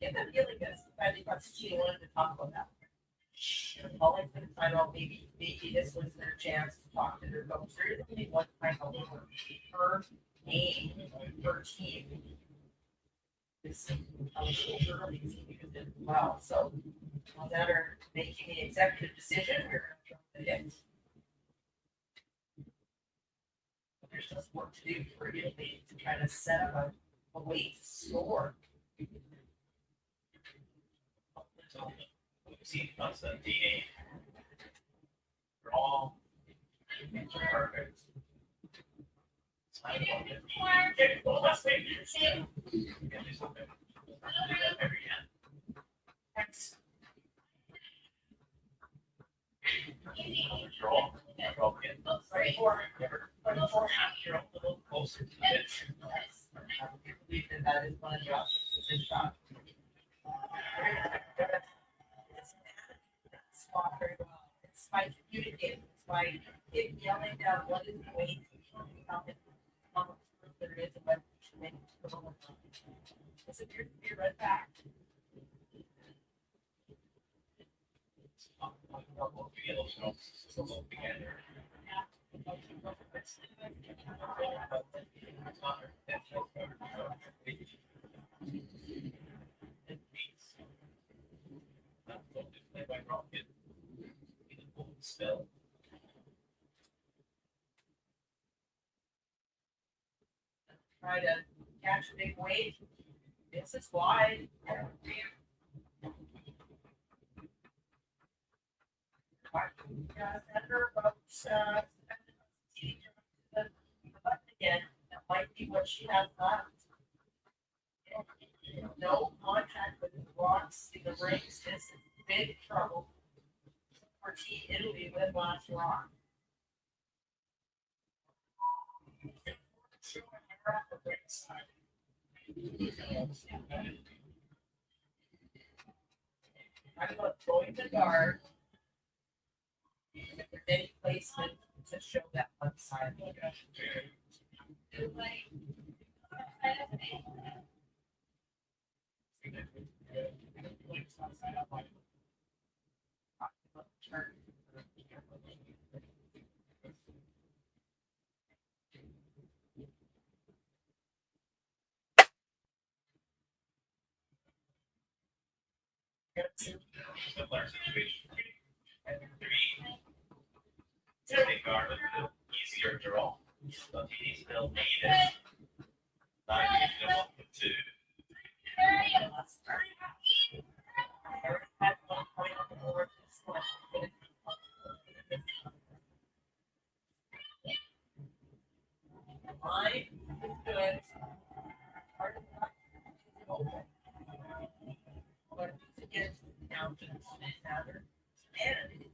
[SPEAKER 6] Get that feeling that somebody wants to wanted to talk about that. All I could find out, maybe this was their chance to talk to their coach. There is only one final per game, per team. This early because it well, so no matter making the executive decision, we're going to it. There's just work to do for Italy to try to set up a way to score.
[SPEAKER 13] See, that's the DA. We're all perfect. Closer to it.
[SPEAKER 6] I believe that is one of the options. It's a shot. by communicating, by him yelling down what is the weight, how much there is, and whether we should make it to the whole. This appears to be a red fact.
[SPEAKER 13] Spell.
[SPEAKER 6] Try to catch a big wave. This is wide. Senator votes again. That might be what she has left. No contact with the rocks in the rings is in big trouble for Team Italy with last rock. I'm going to join the guard. If there's any placement to show that one side.
[SPEAKER 13] Similar situation. And 3. Take guard with the easier draw. But he still need it. 9 to 1 with 2.
[SPEAKER 6] Mine is good. But it's against now to the matter. And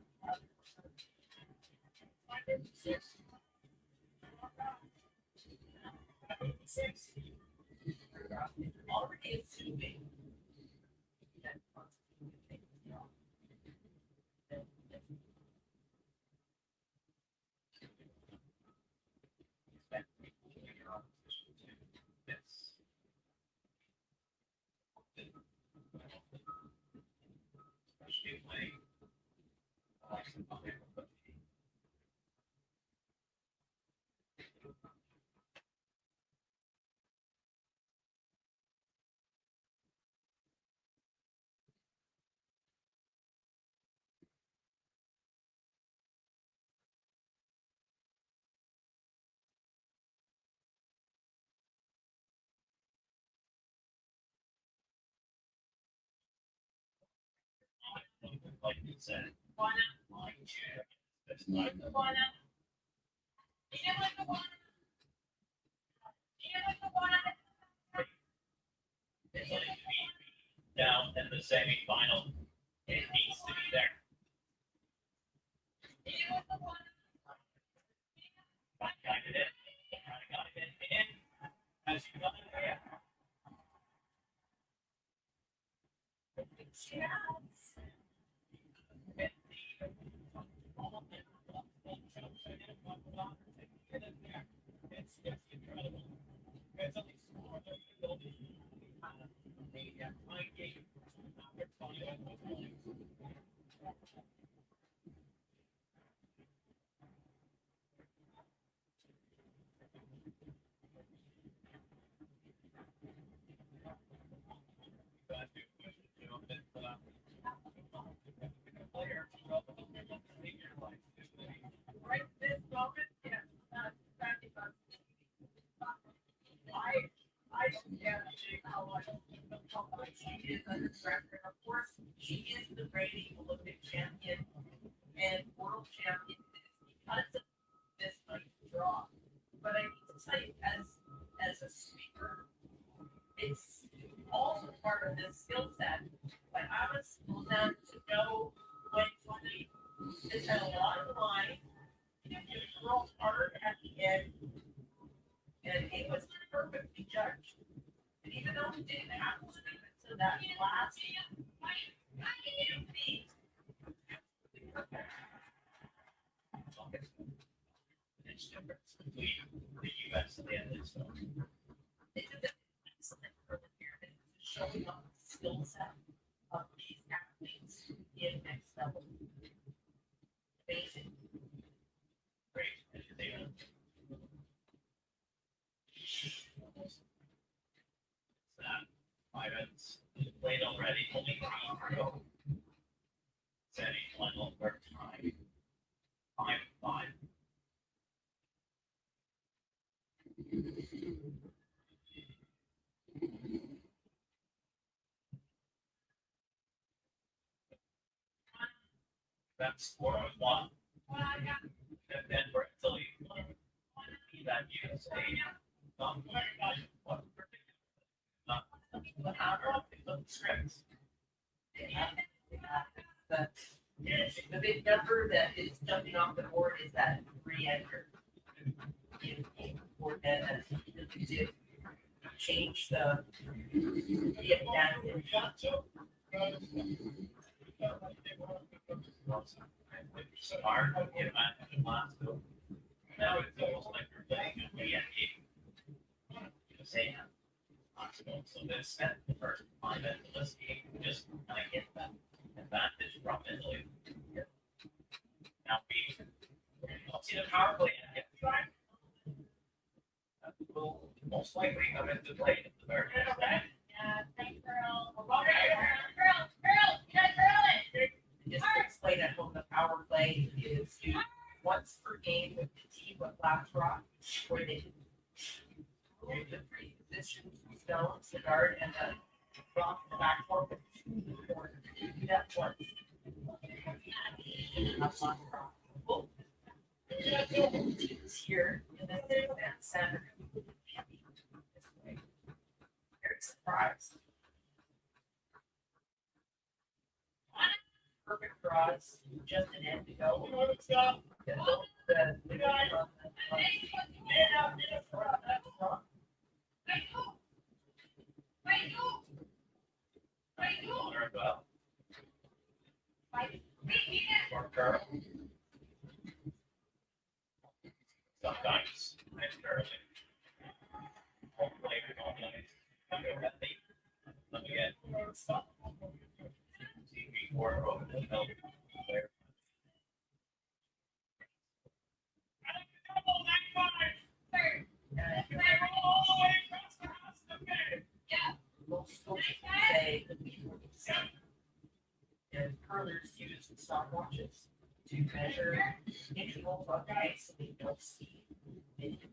[SPEAKER 6] already assuming that
[SPEAKER 13] Like you said, that's not it's like to be down in the semi-final. It needs to be there. Got it in. Got it in. As you got it there.
[SPEAKER 6] right this moment, yes, I don't care how much she is under pressure. Of course, she is the reigning Olympic champion and world champion because of this nice draw. But I need to tell you, as a speaker, it's also part of this skill set. Like I was down to know when somebody has had a lot of line, you roll hard at the end, and it was perfectly judged. And even though we didn't have to so that last
[SPEAKER 13] huge difference between the US and the other stuff.
[SPEAKER 6] They did that excellent earlier here, showing off the skill set of these athletes in next level. Amazing.
[SPEAKER 13] Great. They five ends played already, only 3 to go. Setting one over time. 5-5. That score was 1. And then we're until you that USA. Scripts.
[SPEAKER 6] The big number that is jumping off the board is that re-enter. Board that did change the advantage.
[SPEAKER 13] Hard to get back to the last two. Now it's almost like we're playing a game. Same. So they spent the first 5 minutes of this game just kind of get that advantage from Italy. Now we don't see the power play yet. That will most likely come into play in the very next game.
[SPEAKER 6] Just to explain at home, the power play is used once per game with the team of Black Rock, where they move the 3 positions, the stones, the guard, and the rock, the back four. Do that once. Teams here, and then there's that center. Very surprised. Perfect draws, just an end to go.
[SPEAKER 13] Sometimes, hopefully, we don't let me get TV or over the hill there.
[SPEAKER 6] Most coaches say that we will see. And curlers use stopwatches to measure intervals on the ice so they don't see. They can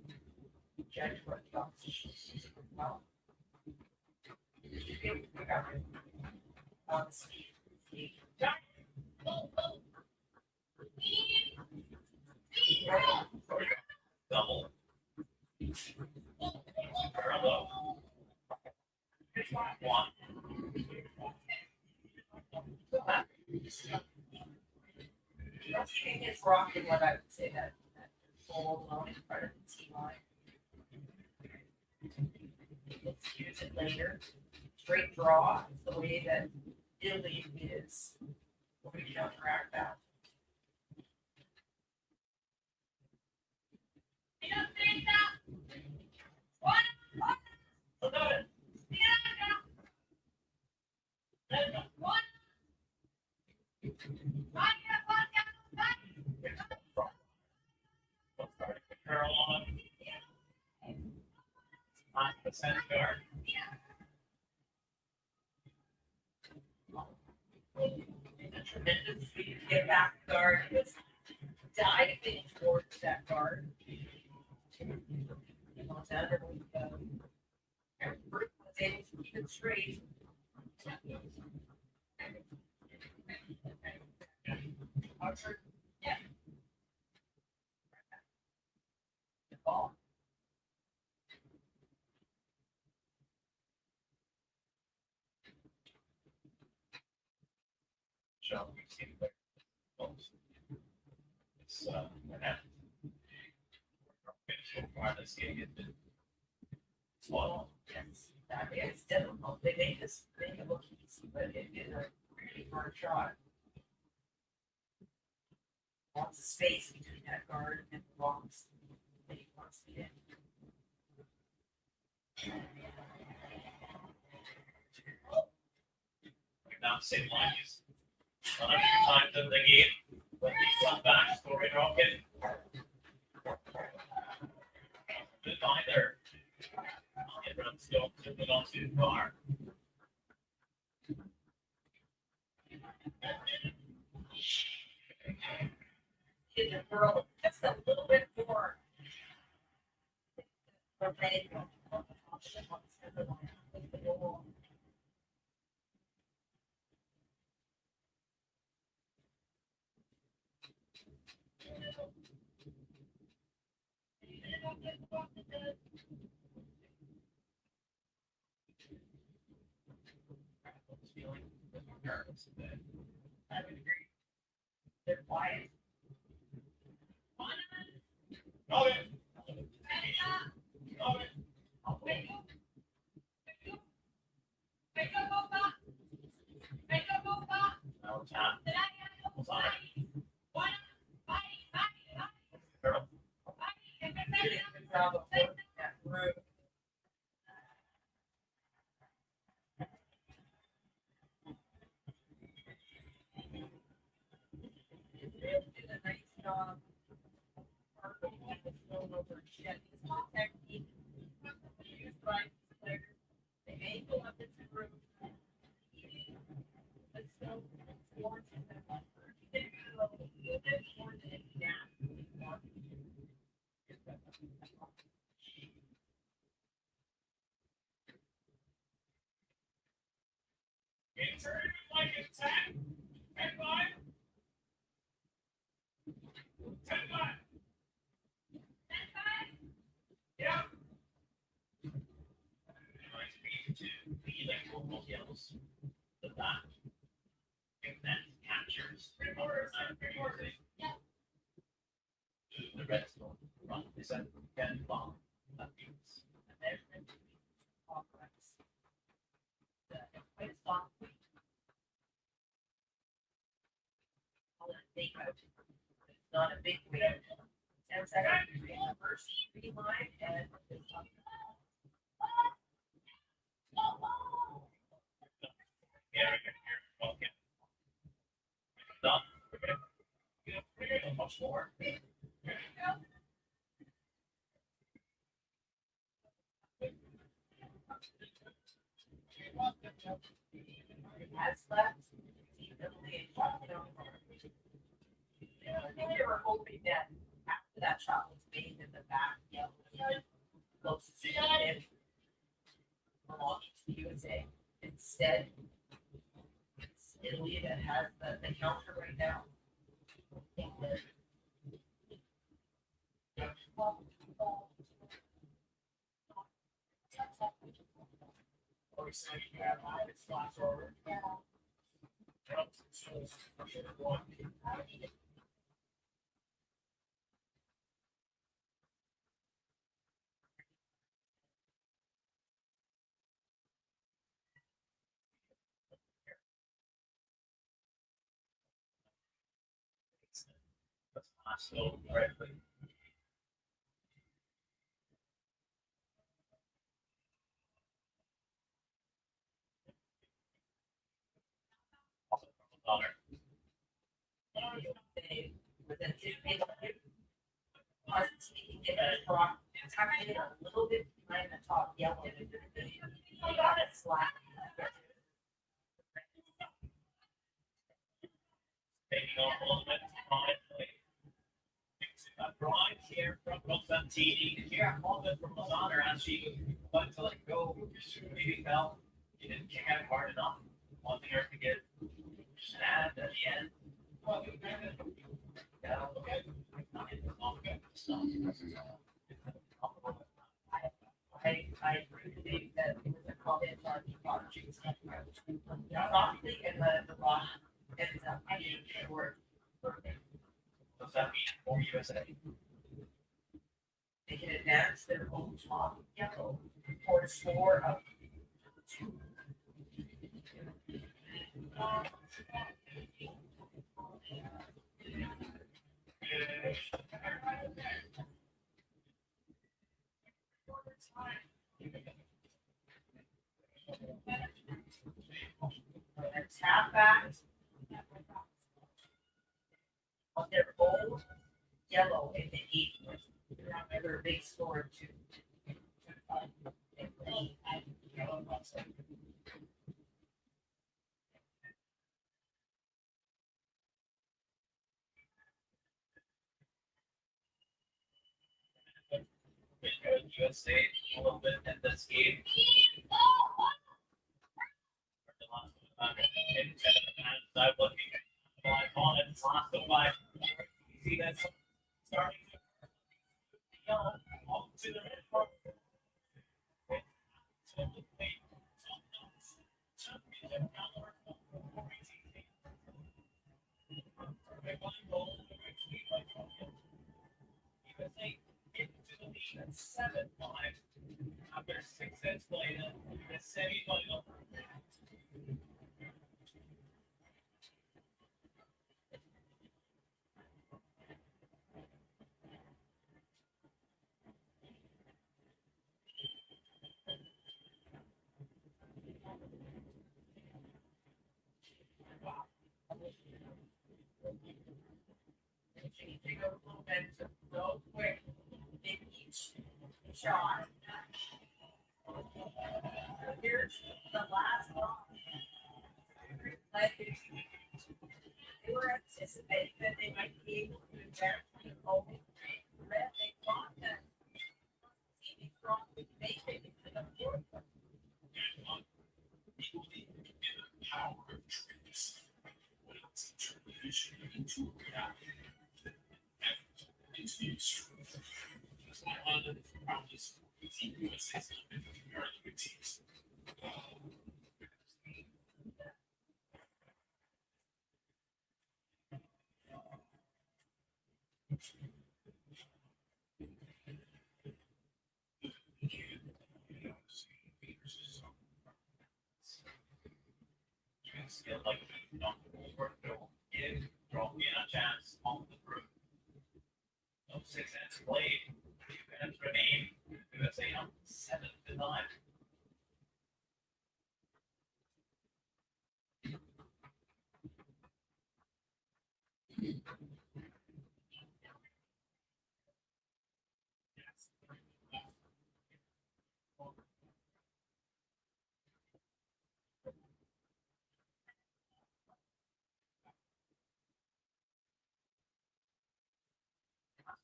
[SPEAKER 6] judge what the opposition sees as well. On the speed.
[SPEAKER 13] Double. Parallel. 1.
[SPEAKER 6] It's rocking what I would say that full alone in front of the T line. Let's use it later. Straight draw is the way that Italy is. We're going to counteract that. Tremendous speed to get back guard. He was diving towards that guard. Montana was able to keep it straight. Yeah. The ball.
[SPEAKER 13] So we've seen there. It's so far this game has been slow.
[SPEAKER 6] Yes, that is difficult. They make this thing look easy, but it is a really hard shot. Lots of space between that guard and the box.
[SPEAKER 7] Not the same line use. Not every time that the game, when they come back, scoring rocket. Good line there. Everyone's still moving on too far.
[SPEAKER 6] Hit the girl just a little bit more. Okay. I would agree. They're quiet.
[SPEAKER 7] Yeah. The back. And that captures the red stone run. They said 10 long. That means and then
[SPEAKER 6] It's not a big win. 10 seconds between the first green line and it's on.
[SPEAKER 7] Done. Much more.
[SPEAKER 6] Has left. I think they were hoping that after that shot was made in the back, closest to him, belonging to the USA. Instead, it's Italy that has the counter right now.
[SPEAKER 7] So correctly.
[SPEAKER 6] Tucking it a little bit behind the top yellow. Got it slack.
[SPEAKER 7] Taking off a little bit finally. Drawing here from Moulton. You can hear a moment from Mazana as she went to let go. Maybe felt she didn't kick out hard enough. Wanting her to get snapped at the end. Yeah, okay.
[SPEAKER 6] I believe that it was a comment on the project. Softly and the rock ends up being short.
[SPEAKER 7] Does that mean for USA?
[SPEAKER 6] They can advance their own top yellow for a score of 2. halfback. On their gold, yellow in the eight. Another big score too.
[SPEAKER 13] USA a little bit at this game. I'm looking on it. It's lost the five. You see that starting to yellow off to the red part. USA 7-5 after 6 sets played in the semifinal.
[SPEAKER 6] Take a little bit to go quick in each shot. Here's the last one. Like they were anticipating that they might be able to advance the whole red. They thought that TV strong would make it into the fourth.
[SPEAKER 3] Power of truth. When it's determination into reality. It's the truth. That's why one of the problems with Team USA is not been compared to teams.
[SPEAKER 13] Feel like not give Groh a chance on the group. No 6 sets played. 2 minutes remain. USA up 7-9.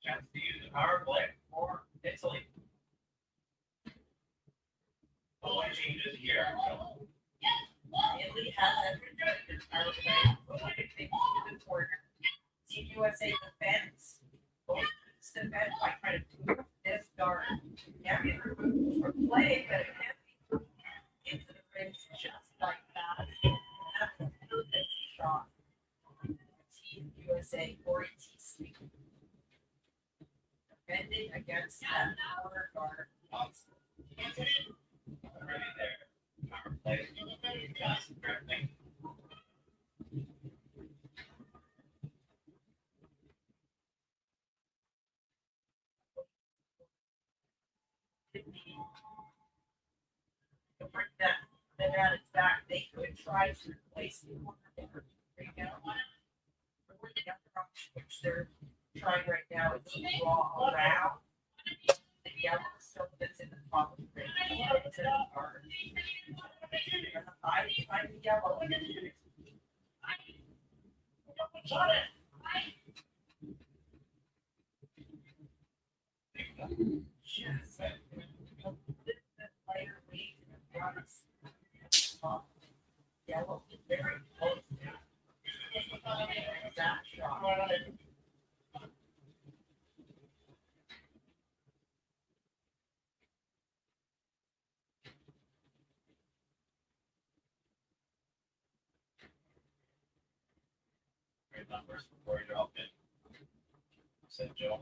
[SPEAKER 13] Chance to use the power play for Italy. Oh, changes here.
[SPEAKER 6] Italy has every good power play. They move the corner. Team USA defense. Both defense by trying to move this guard. Can't be removed from play, but it can't be moved into the ring just like that. That's a perfect shot. Team USA 40 T. Defending against that power guard.
[SPEAKER 13] Already there. Power play. Just correctly.
[SPEAKER 6] To bring that advantage back, they could try to replace the corner there. Right now, or the other option, which they're trying right now is to draw around the yellow stuff that's in the top of the ring. It's in the guard. I the yellow. Just later weight and runs. Yellow is very close to that shot.
[SPEAKER 13] Great numbers before you drop in. Said Joe.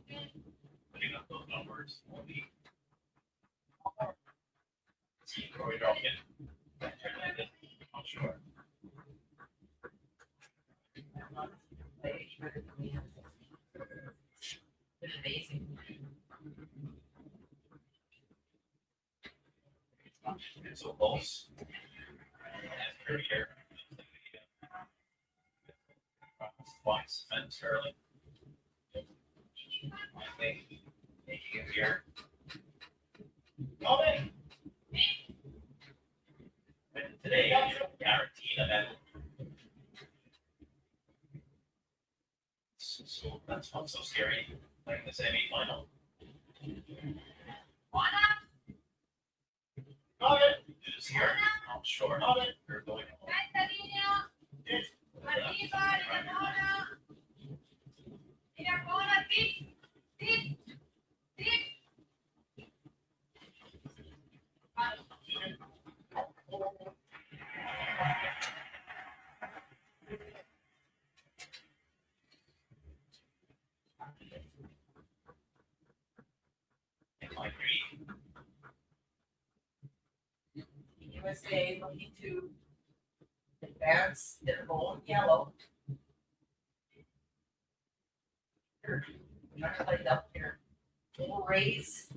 [SPEAKER 13] Putting up those numbers will be. See before we drop in. Not sure.
[SPEAKER 6] It's amazing.
[SPEAKER 13] It's so close. As per here. twice, fence early. I think making it here. All day. And today, guaranteed event. So that's what's so scary, playing the semi-final. Who's here? I'm sure. You're going home.
[SPEAKER 6] USA looking to advance their goal in yellow. Here, trying to light it up here. Little raise.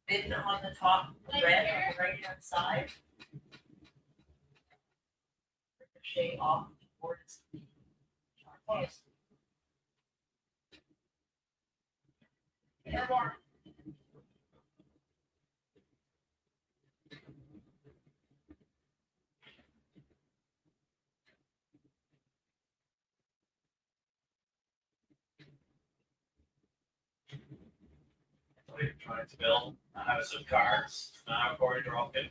[SPEAKER 6] Bitten on the top, red on the right hand side. Ricochet off towards the close. More.
[SPEAKER 13] What you're trying to build a house of cards. Now, according to Rocket.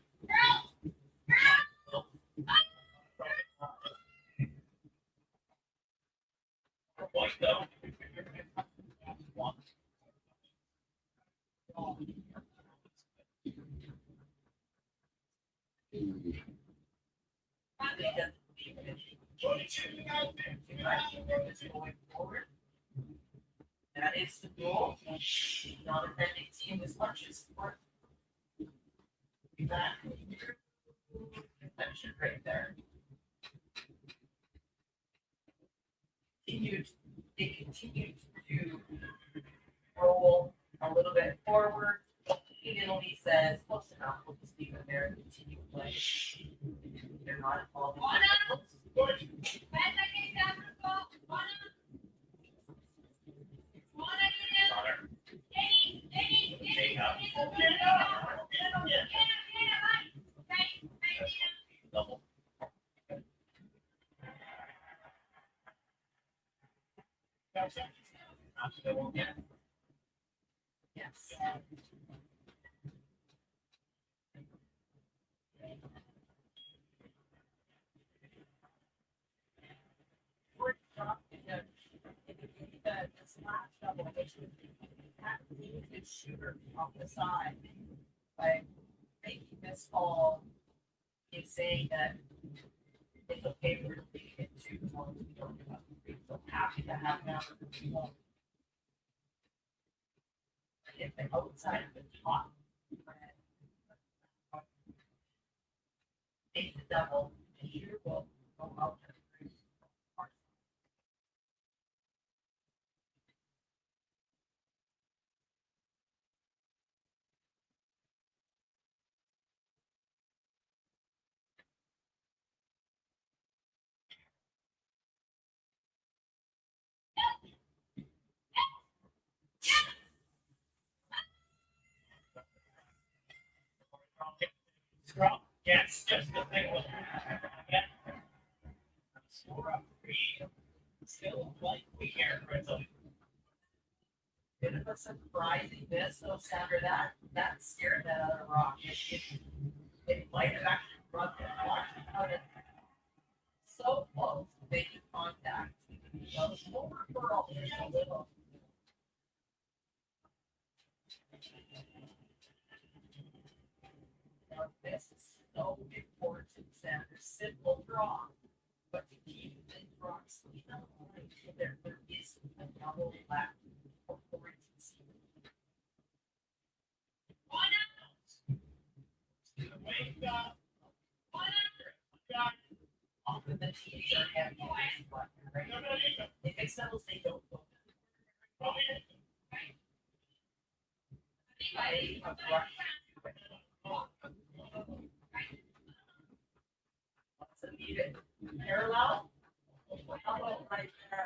[SPEAKER 13] White though. One.
[SPEAKER 6] Going forward. That is the goal. Not offending team as much as worth. That should right there. They continued to roll a little bit forward. Italy says close enough. We'll just leave it there and continue playing. They're not involved.
[SPEAKER 13] Double.
[SPEAKER 6] Yes. This last double, which would have to be a good shooter off the side, by making this all, is saying that it's okay for it to be hit two as long as we don't give up. So happy to have now that we won't. If the outside of the top, take the double, the shooter will go out to the three.
[SPEAKER 13] Scrum. Yes, just the thing. Yeah. Score up three. Still like we hear
[SPEAKER 6] Bit of a surprising miss, though, Sandra, that scared that other rock. It might have actually run the block out of so close to making contact. So the full referral is a little. Now, this is so important, Sandra. Simple draw, but to keep the rocks clean up, there is a double left. Often the teams are heavy, right? If it's doubles, they don't go. Parallel. How about right there?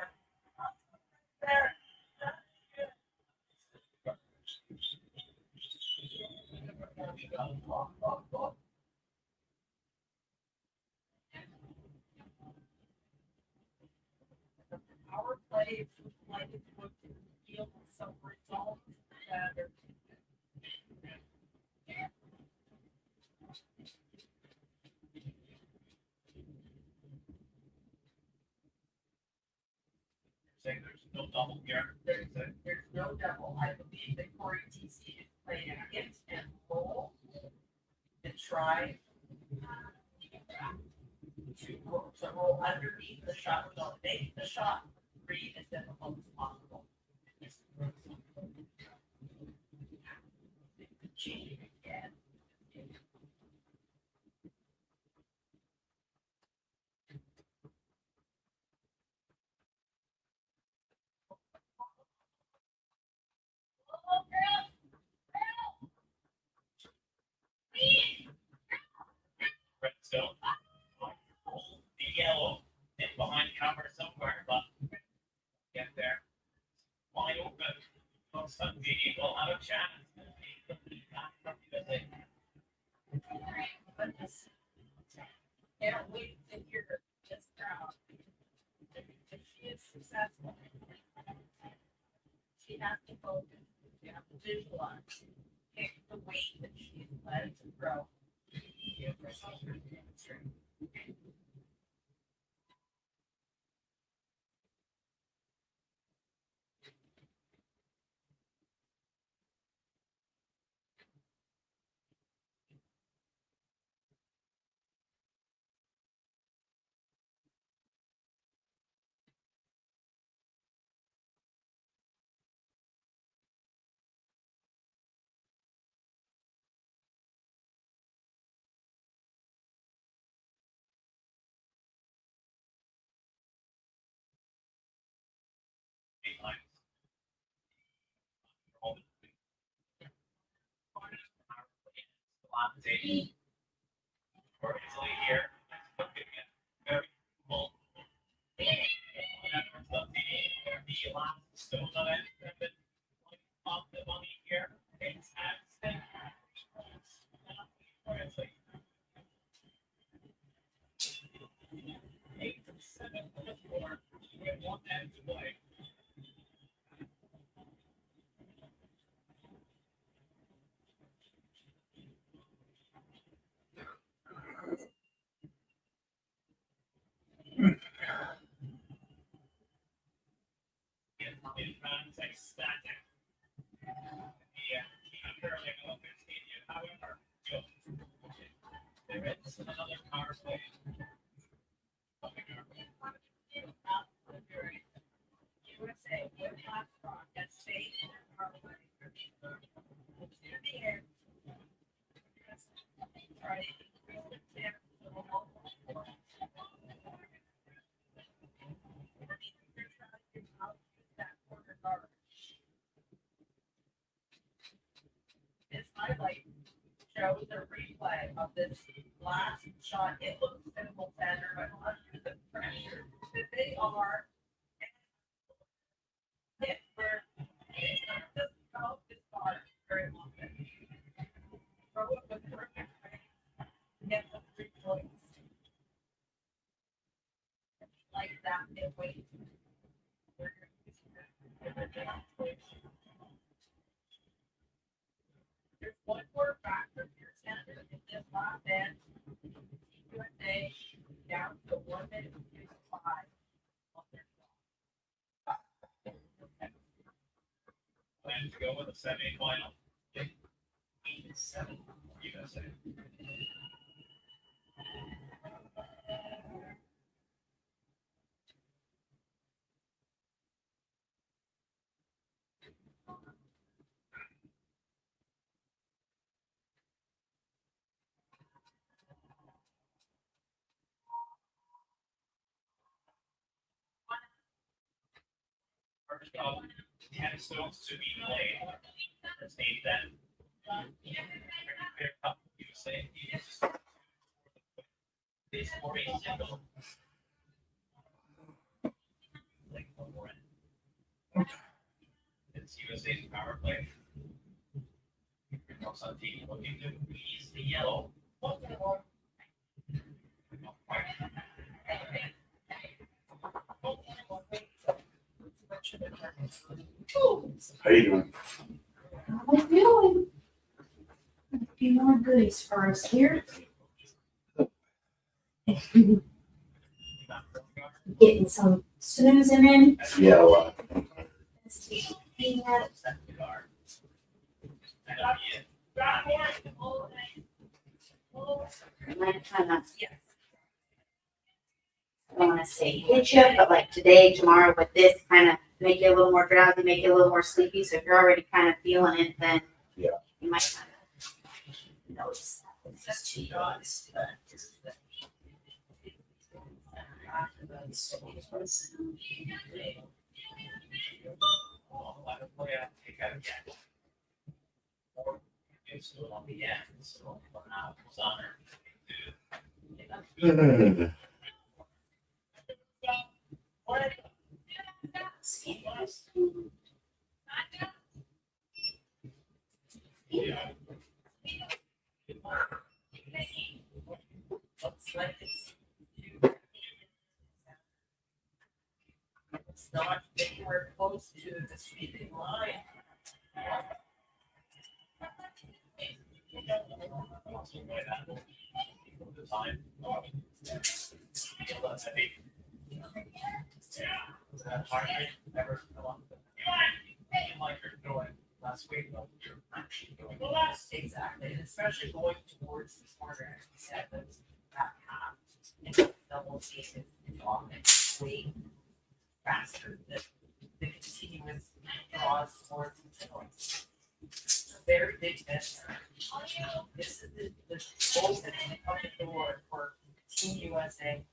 [SPEAKER 6] Power play is like it's going to yield some results that are.
[SPEAKER 11] Saying there's no double here.
[SPEAKER 6] There's no double. I believe that Corey TC is playing against and roll and try to roll underneath the shot without making the shot three as difficult as possible. Cheating again.
[SPEAKER 11] Redstone. The yellow. And behind cover somewhere, but get there. Wide open. All of a sudden, the eagle out of chance.
[SPEAKER 6] Can't wait to hear this crowd. If she is successful, she has to focus, she has to visualize, pick the weight that she is led to grow. Give herself her demonstrate.
[SPEAKER 11] Or easily here. Very cool. The last stone on it. Off the money here. It's at 8 from 7 from the floor. We have 1 end to play. However, there is another power play.
[SPEAKER 6] USA, with Blackrock, that stayed in their power play. To the air. Try to increase the chance of a local score. They're trying to get out of that corner guard. This highlight shows a replay of this last shot. It looks simple, tender, but under the pressure that they are. It where it's not just about this far very often. Throw it with perfect way. Get the 3 points. Like that midway. There's one more factor here, Senator, in this last end. USA down to 1 minute and 55 on their clock.
[SPEAKER 11] Plan to go with the semi-final. 8-7 USA. First off, 10 stones to be played. State that. USA. They score a single. Like one more end. It's USA's power play.
[SPEAKER 13] comes on TV looking to ease the yellow.
[SPEAKER 12] How you doing?
[SPEAKER 16] How are you doing? A few more goodies for us here. Getting some snoozing in.
[SPEAKER 12] Yeah, well,
[SPEAKER 16] Let's see. Yeah. I might kind of, I don't want to say hit you, but like today, tomorrow with this, kind of make you a little more drowsy, make you a little more sleepy. So if you're already kind of feeling it, then
[SPEAKER 12] yeah.
[SPEAKER 16] you might kind of notice that. It's just too honest.
[SPEAKER 6] It's not anywhere close to the sweeping line.
[SPEAKER 1] Last week, you're actually going.
[SPEAKER 6] Exactly, and especially going towards this corner, that half, and double season, it's often way faster than the continuous draws towards the middle. It's a very big miss. This is the opening of the door for Team USA.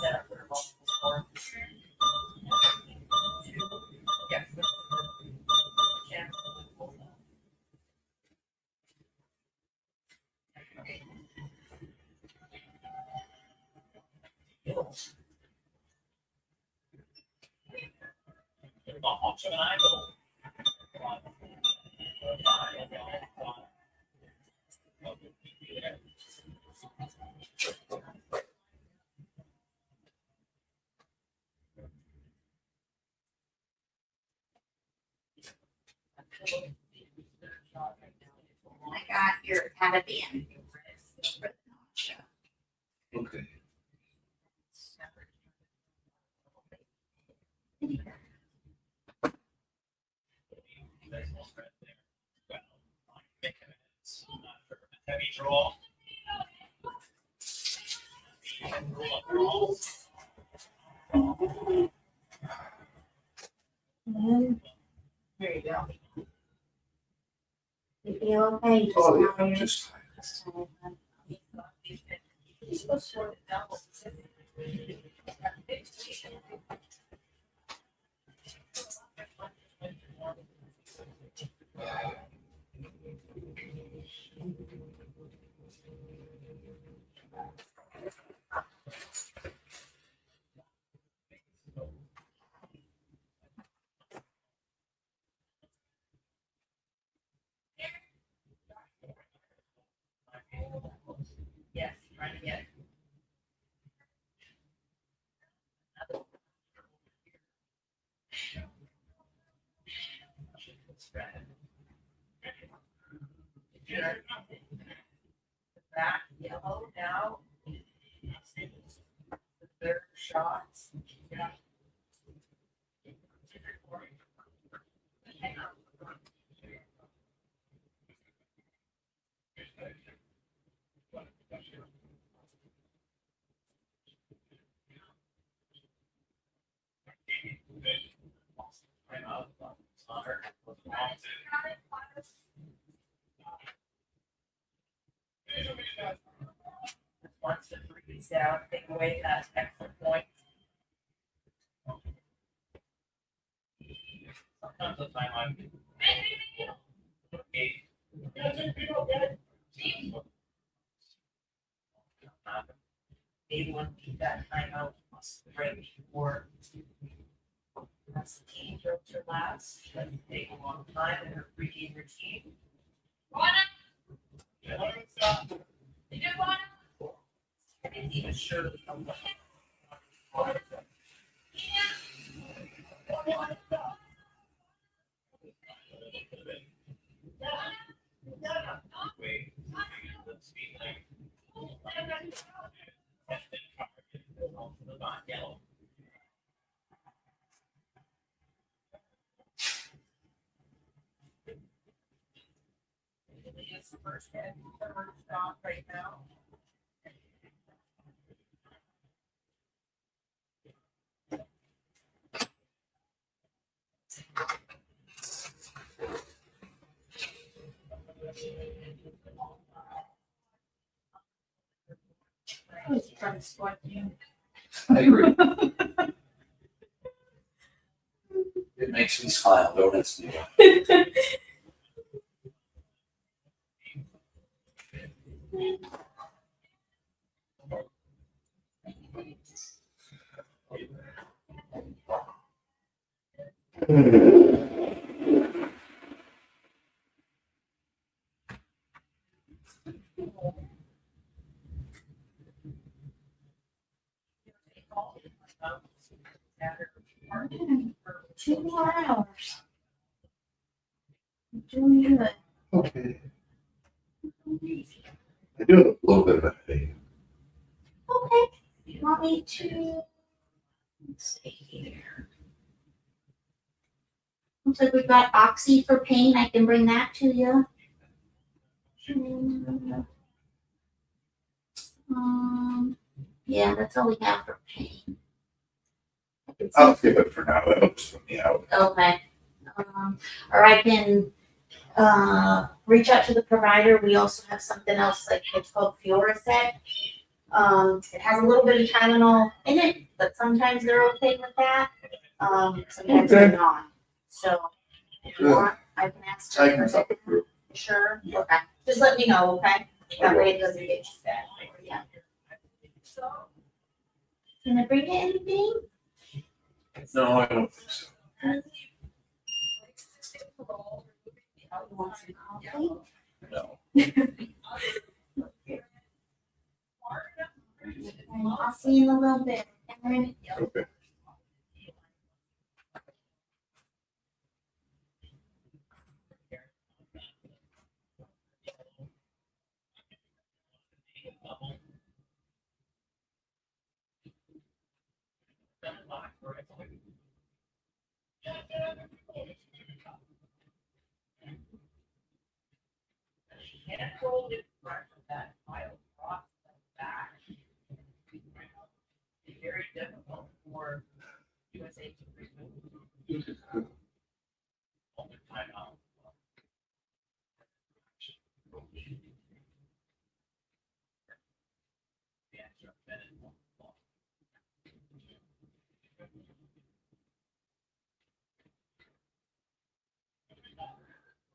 [SPEAKER 6] Set up for multiple scores. Yes, this is the chance to pull that.
[SPEAKER 16] I got your Ativan.
[SPEAKER 12] Okay.
[SPEAKER 13] Heavy draw.
[SPEAKER 16] There you go. You feel okay? Just
[SPEAKER 12] Oh, yeah,
[SPEAKER 16] tired?
[SPEAKER 12] I'm just tired.
[SPEAKER 6] You're supposed to sort it down. Yes, trying to get. Back yellow now. The third shot. Yeah. Once the three's down, take away that extra point.
[SPEAKER 13] Sometimes the timeline.
[SPEAKER 6] Maybe when keep that timeout right before. That's the team throws their last, doesn't take a long time in her pregame routine. Right now. I was trying to squat you.
[SPEAKER 13] I agree. It makes me smile, don't it, Steve?
[SPEAKER 16] Two more hours. Doing good.
[SPEAKER 12] Okay. I do have a little bit of a headache.
[SPEAKER 16] Okay. You want me to? Let's see here. Looks like we've got Oxy for pain. I can bring that to you. Yeah, that's all we have for pain.
[SPEAKER 12] I'll skip it for now. That helps from me out.
[SPEAKER 16] Okay. Or I can reach out to the provider. We also have something else like it's called Fioricet. It has a little bit of Tylenol in it, but sometimes they're okay with that. Sometimes they're not. So if you want, I can ask.
[SPEAKER 12] I can talk it through.
[SPEAKER 16] Sure. Okay. Just let me know. Okay. That way it doesn't get you sad. Yeah. Can I bring you anything?
[SPEAKER 12] No, I don't think so.
[SPEAKER 16] You want some coffee?
[SPEAKER 12] No.
[SPEAKER 16] I'll see you in a little bit.
[SPEAKER 12] Okay.
[SPEAKER 6] Can't roll it front of that pile of rocks back. It's very difficult for USA to remove. All the time out.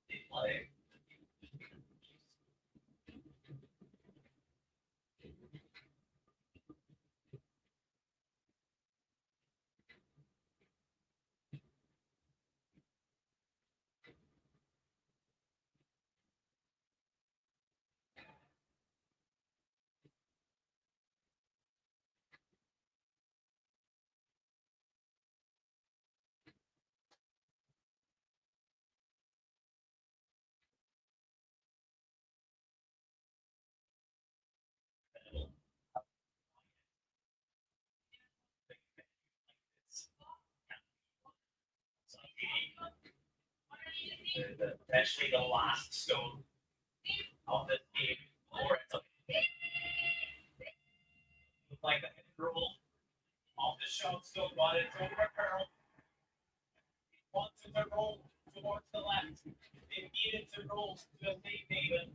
[SPEAKER 6] They play. Potentially the last stone of the game, or it's like a roll off the shelf, still got it over a barrel. Wants it to roll towards the left. They need it to roll to the safe haven.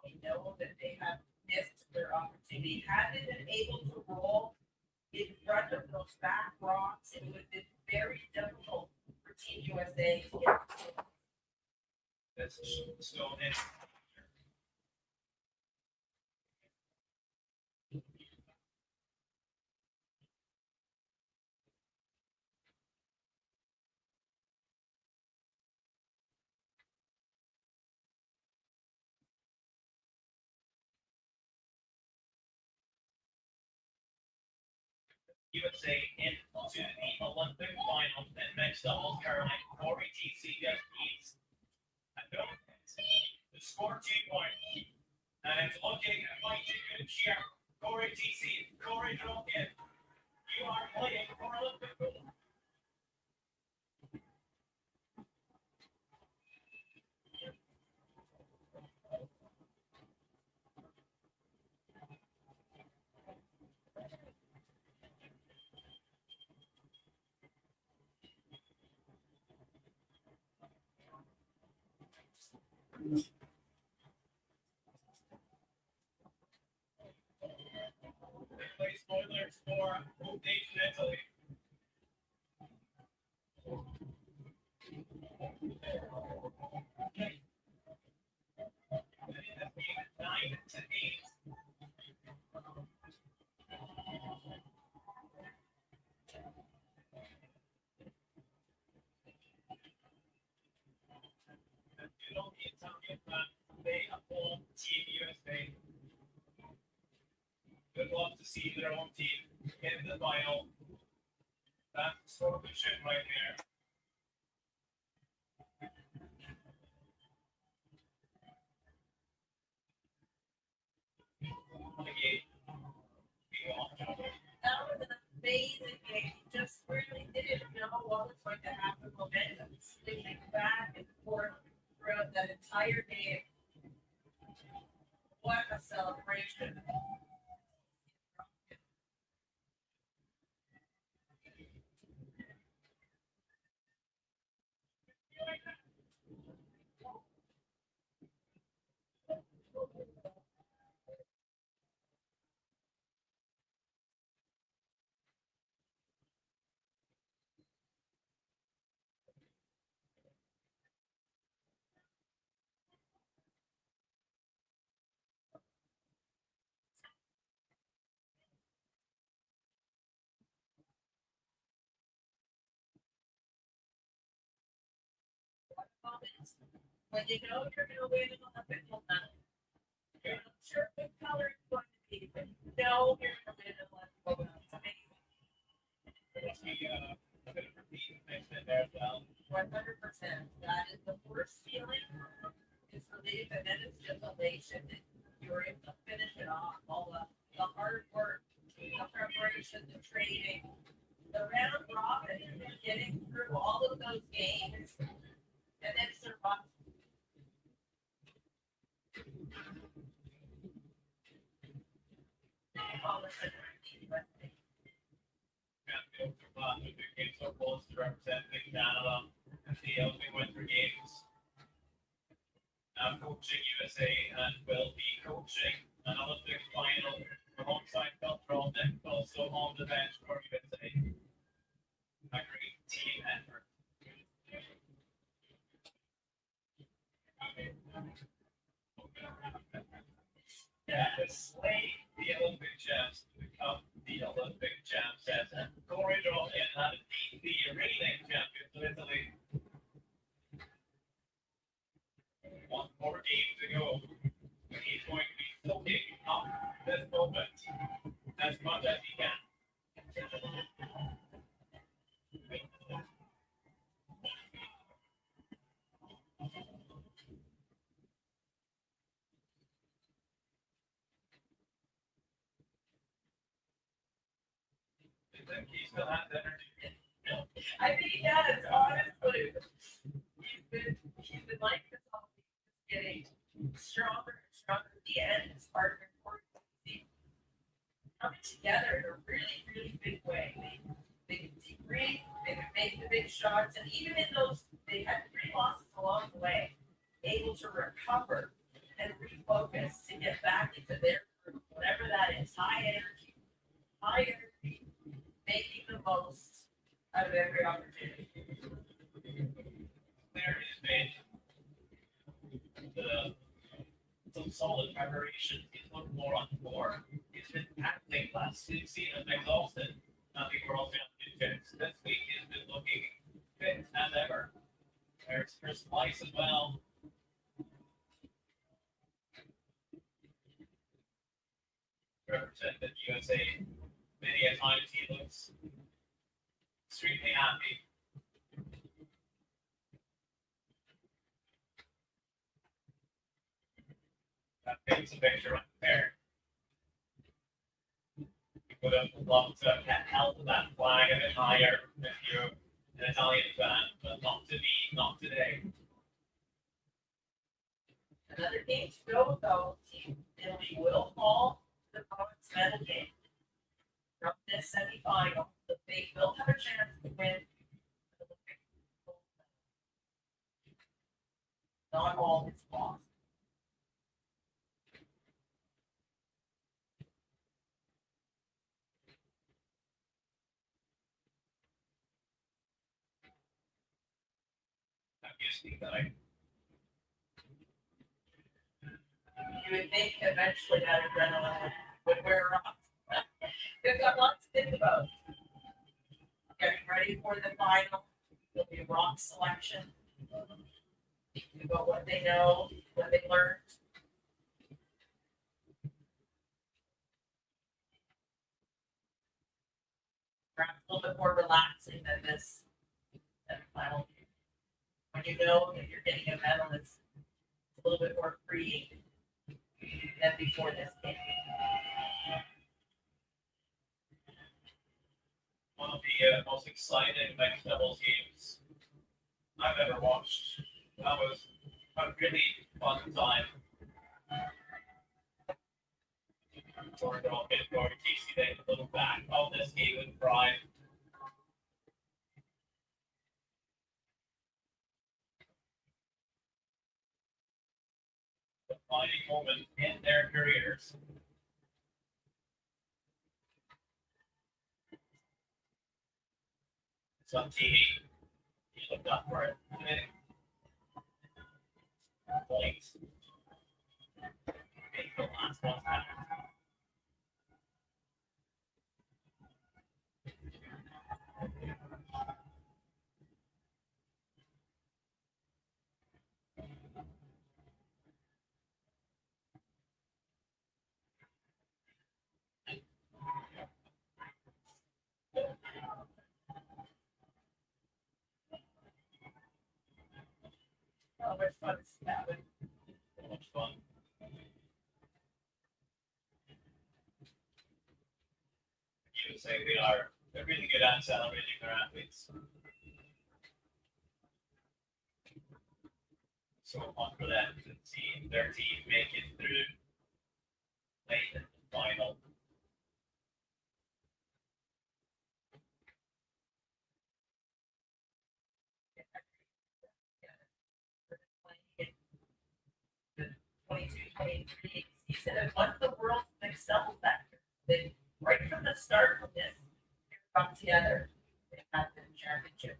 [SPEAKER 6] I know that they have missed their opportunity. Had they been able to roll in front of those back rocks, it would have been very difficult for Team USA to get. That's stone in.
[SPEAKER 7] USA into the Olympic final in mixed doubles currently. Corey TC just beats the score 2 points. And it's looking like you can cheer Corey TC. Corey Drogen, you are playing for Olympic gold. Play spoilers for Moulton, Italy. Nine to 8. Team USA. Good luck to see their own team in the final. That's sort of the shit right there.
[SPEAKER 6] That was an amazing game. Just really didn't know what was going to happen. Momentum swinging back and forth throughout that entire game. What a celebration. When you know you're going to win an Olympic gold medal, you're not sure what color it's going to be, but you know you're going to win an Olympic gold medal. It's amazing. 100%. That is the worst feeling. It's relief, and then it's just elation that you're able to finish it off. All the hard work, the preparation, the training, the round robin, getting through all of those games, and then survive.
[SPEAKER 7] It's so close to representing Canada at the Olympic Winter Games. Now coaching USA and will be coaching an Olympic final alongside Cultural Nick, also on the bench for USA. A great team effort. Yeah, to slay the Olympic champs to become the Olympic champs as Corey Drogen had beat the reigning champions of Italy. One more game to go. He's going to be soaking up this moment as much as he can. He still has energy.
[SPEAKER 6] I think he does, honestly. He's been like this all week, getting stronger and stronger at the end. It's part of important coming together in a really, really big way. They can debrief, they can make the big shots, and even in those, they had 3 losses along the way, able to recover and refocus to get back into their group, whatever that is, high energy, making the most out of every opportunity.
[SPEAKER 7] There has been some solid preparation. He's looked more on the floor. He's been acting less. We've seen him exhausted. I think we're all feeling this week he's been looking fit as ever. There's Chris Weiss as well. Represented USA many many a times he looks extremely happy. That paints a picture right there. You would have loved to have held that flag a bit higher if you're an Italian fan, but not to be, not today.
[SPEAKER 6] Another game to go though, Italy will fall to the province medal game. From this semifinal, they will have a chance to win. the Olympic gold medal. Not all is lost.
[SPEAKER 7] That gives me that.
[SPEAKER 6] You would think eventually that adrenaline would wear off. We've got lots to think about. Getting ready for the final, there'll be rock selection. About what they know, what they learned. Perhaps a little bit more relaxing than this final game. When you know that you're getting a medal, it's a little bit more free than before this game.
[SPEAKER 7] One of the most exciting mixed doubles games I've ever watched. That was a really fun time. Groh hit Casey then a little back of this game with pride. The defining moment in their careers. It's on TV. You looked up for it. Points. Make the last one happen.
[SPEAKER 6] How much fun is that?
[SPEAKER 7] So much fun. You would say they're really good at celebrating their athletes. So fun for them to see their team make it through late in the final.
[SPEAKER 6] The 22-23 season and what the world's mixed doubles factor. They right from the start of this, they come together. They had the championship.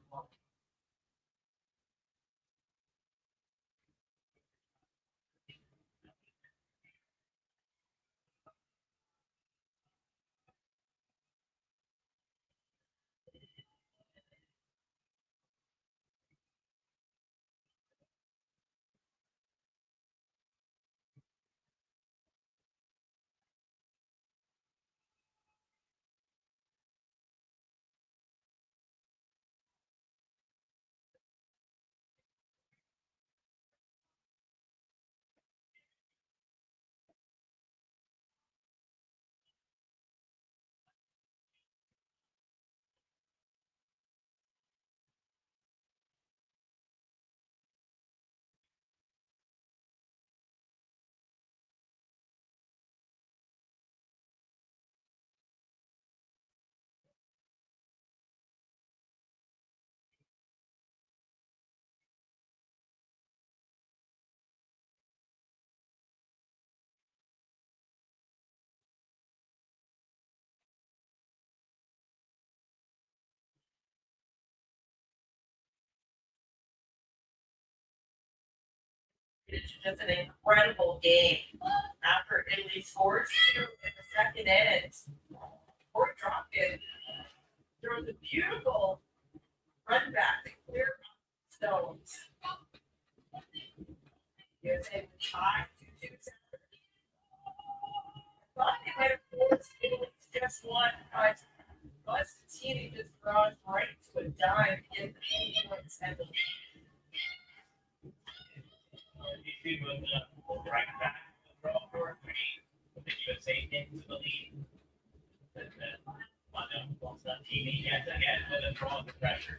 [SPEAKER 6] It's just an incredible game. After Italy scores two in the second innings, Fort dropped it. There was a beautiful run back to clear stones. He was able to tie 2-2 center. I thought they might have forced Italy to just one, but Constantine just draws right to a dime in the points and the
[SPEAKER 7] You see with the right back, the draw for three, with the USA into the lead. And then Mono wants that TV yet again with a draw the pressure.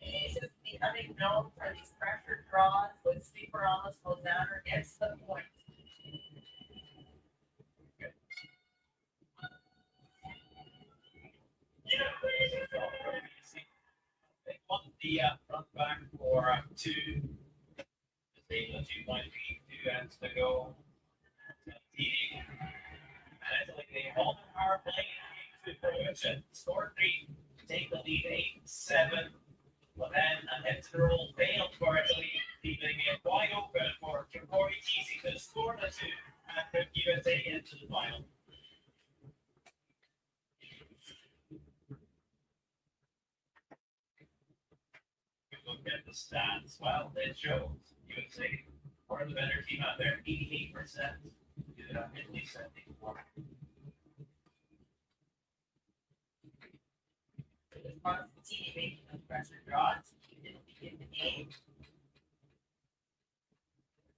[SPEAKER 6] he's just becoming known for these pressure draws with Sleeper almost goes down or gets the point.
[SPEAKER 7] They want the front back for two. Just able to 2.32 ends to go. TV. And it's like they all are playing to fruition. Score three, take the lead 8-7. But then an interval failed for Italy, leaving it wide open for Corey Teasy to score the two and put USA into the final. Look at the stats. Well, it shows USA are the better team out there, 88%. Italy 74.
[SPEAKER 6] Constantine making those pressure draws. It'll begin the game.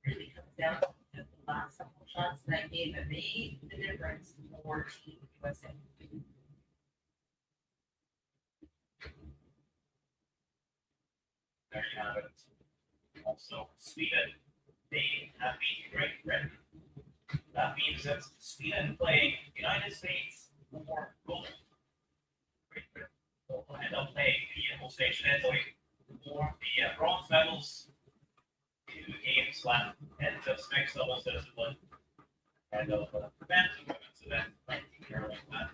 [SPEAKER 6] Really comes down to just the last couple shots that game that made the difference for Team USA.
[SPEAKER 7] There you have it. Also, Sweden, they have beaten Great Britain. That means that Sweden playing United States for gold. Great Britain will end up playing the host-nation Italy for the bronze medals. 2 games left, and just mixed doubles discipline. And men's and women's event, like like that.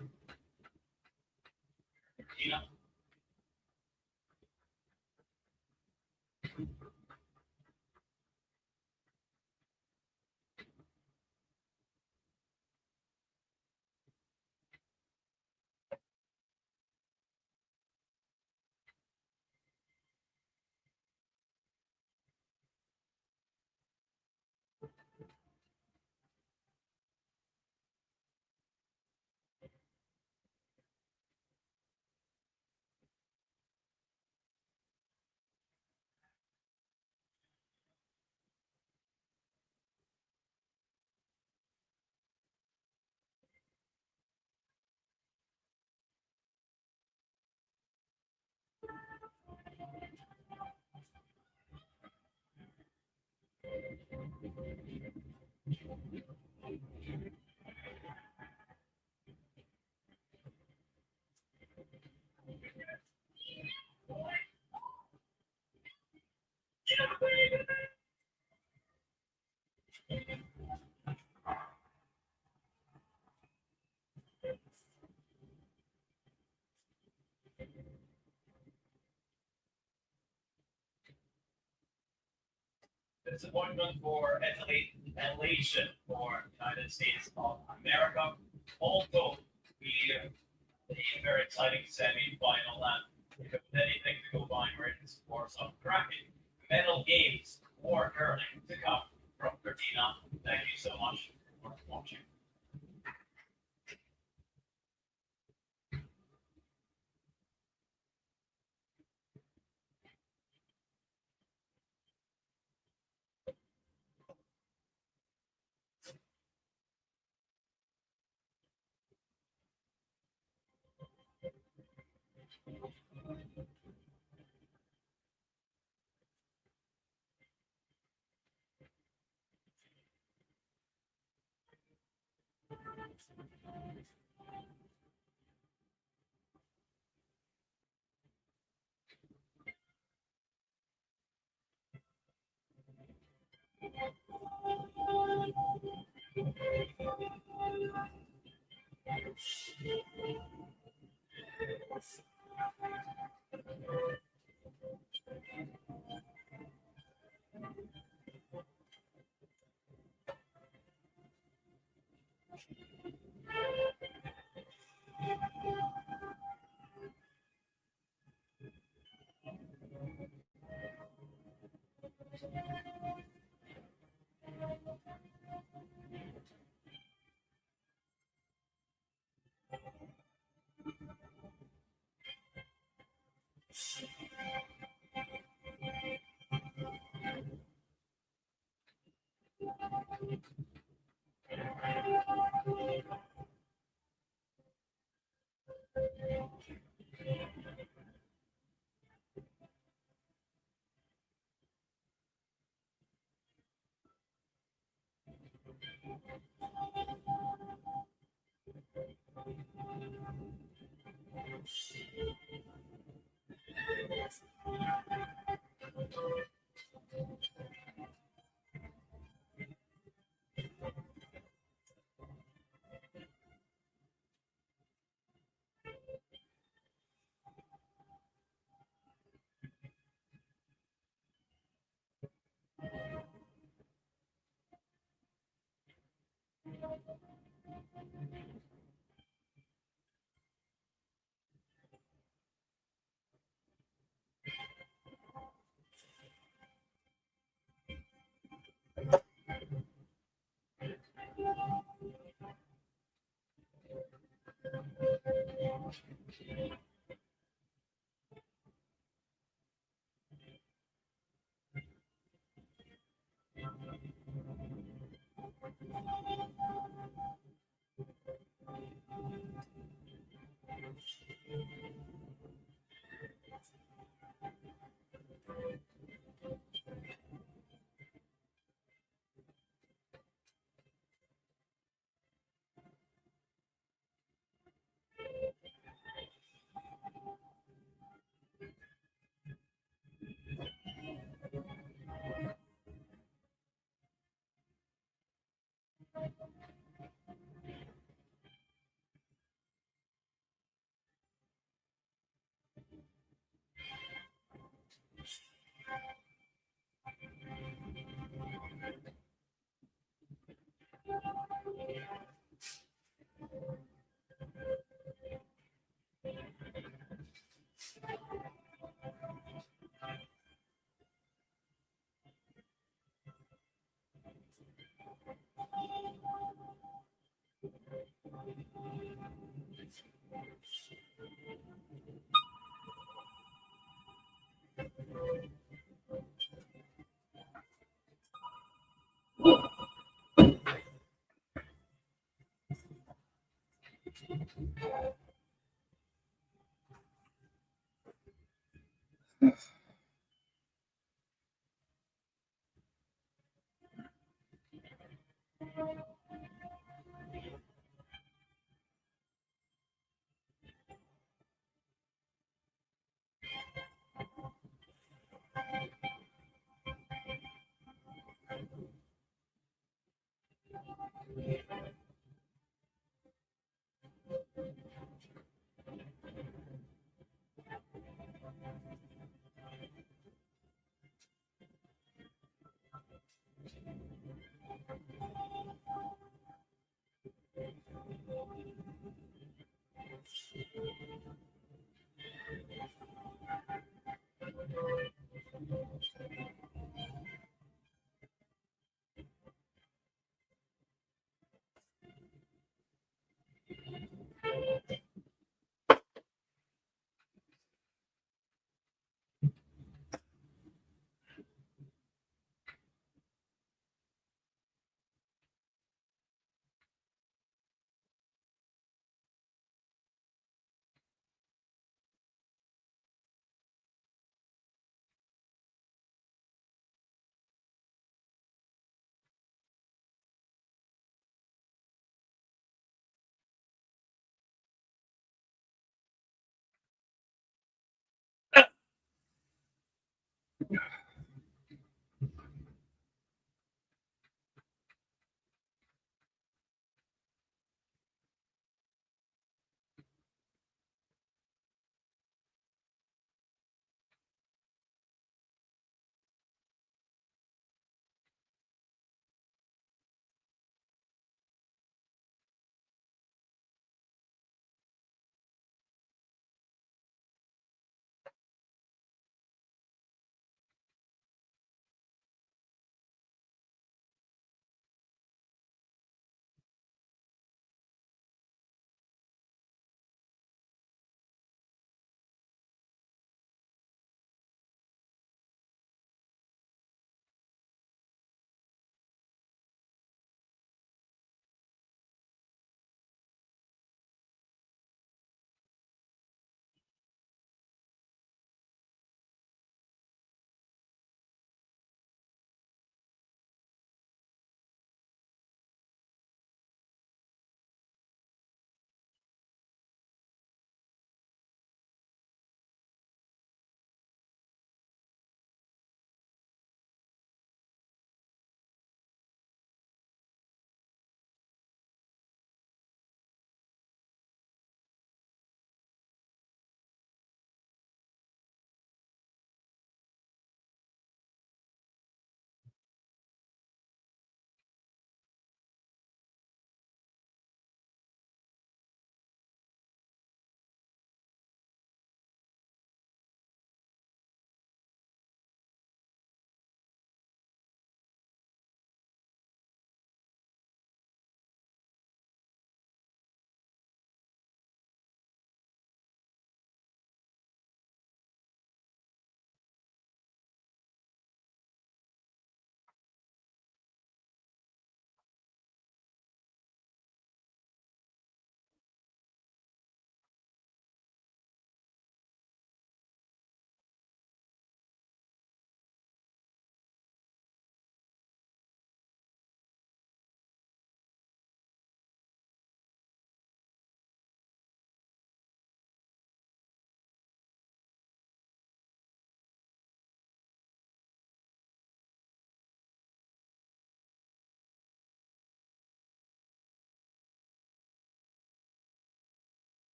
[SPEAKER 7] Disappointment for Italy, elation for United States of America. Although we a very exciting semi-final, and if there was anything to go by, we're in for some cracking medal games or curling to come from Cortina. Thank you so much for watching.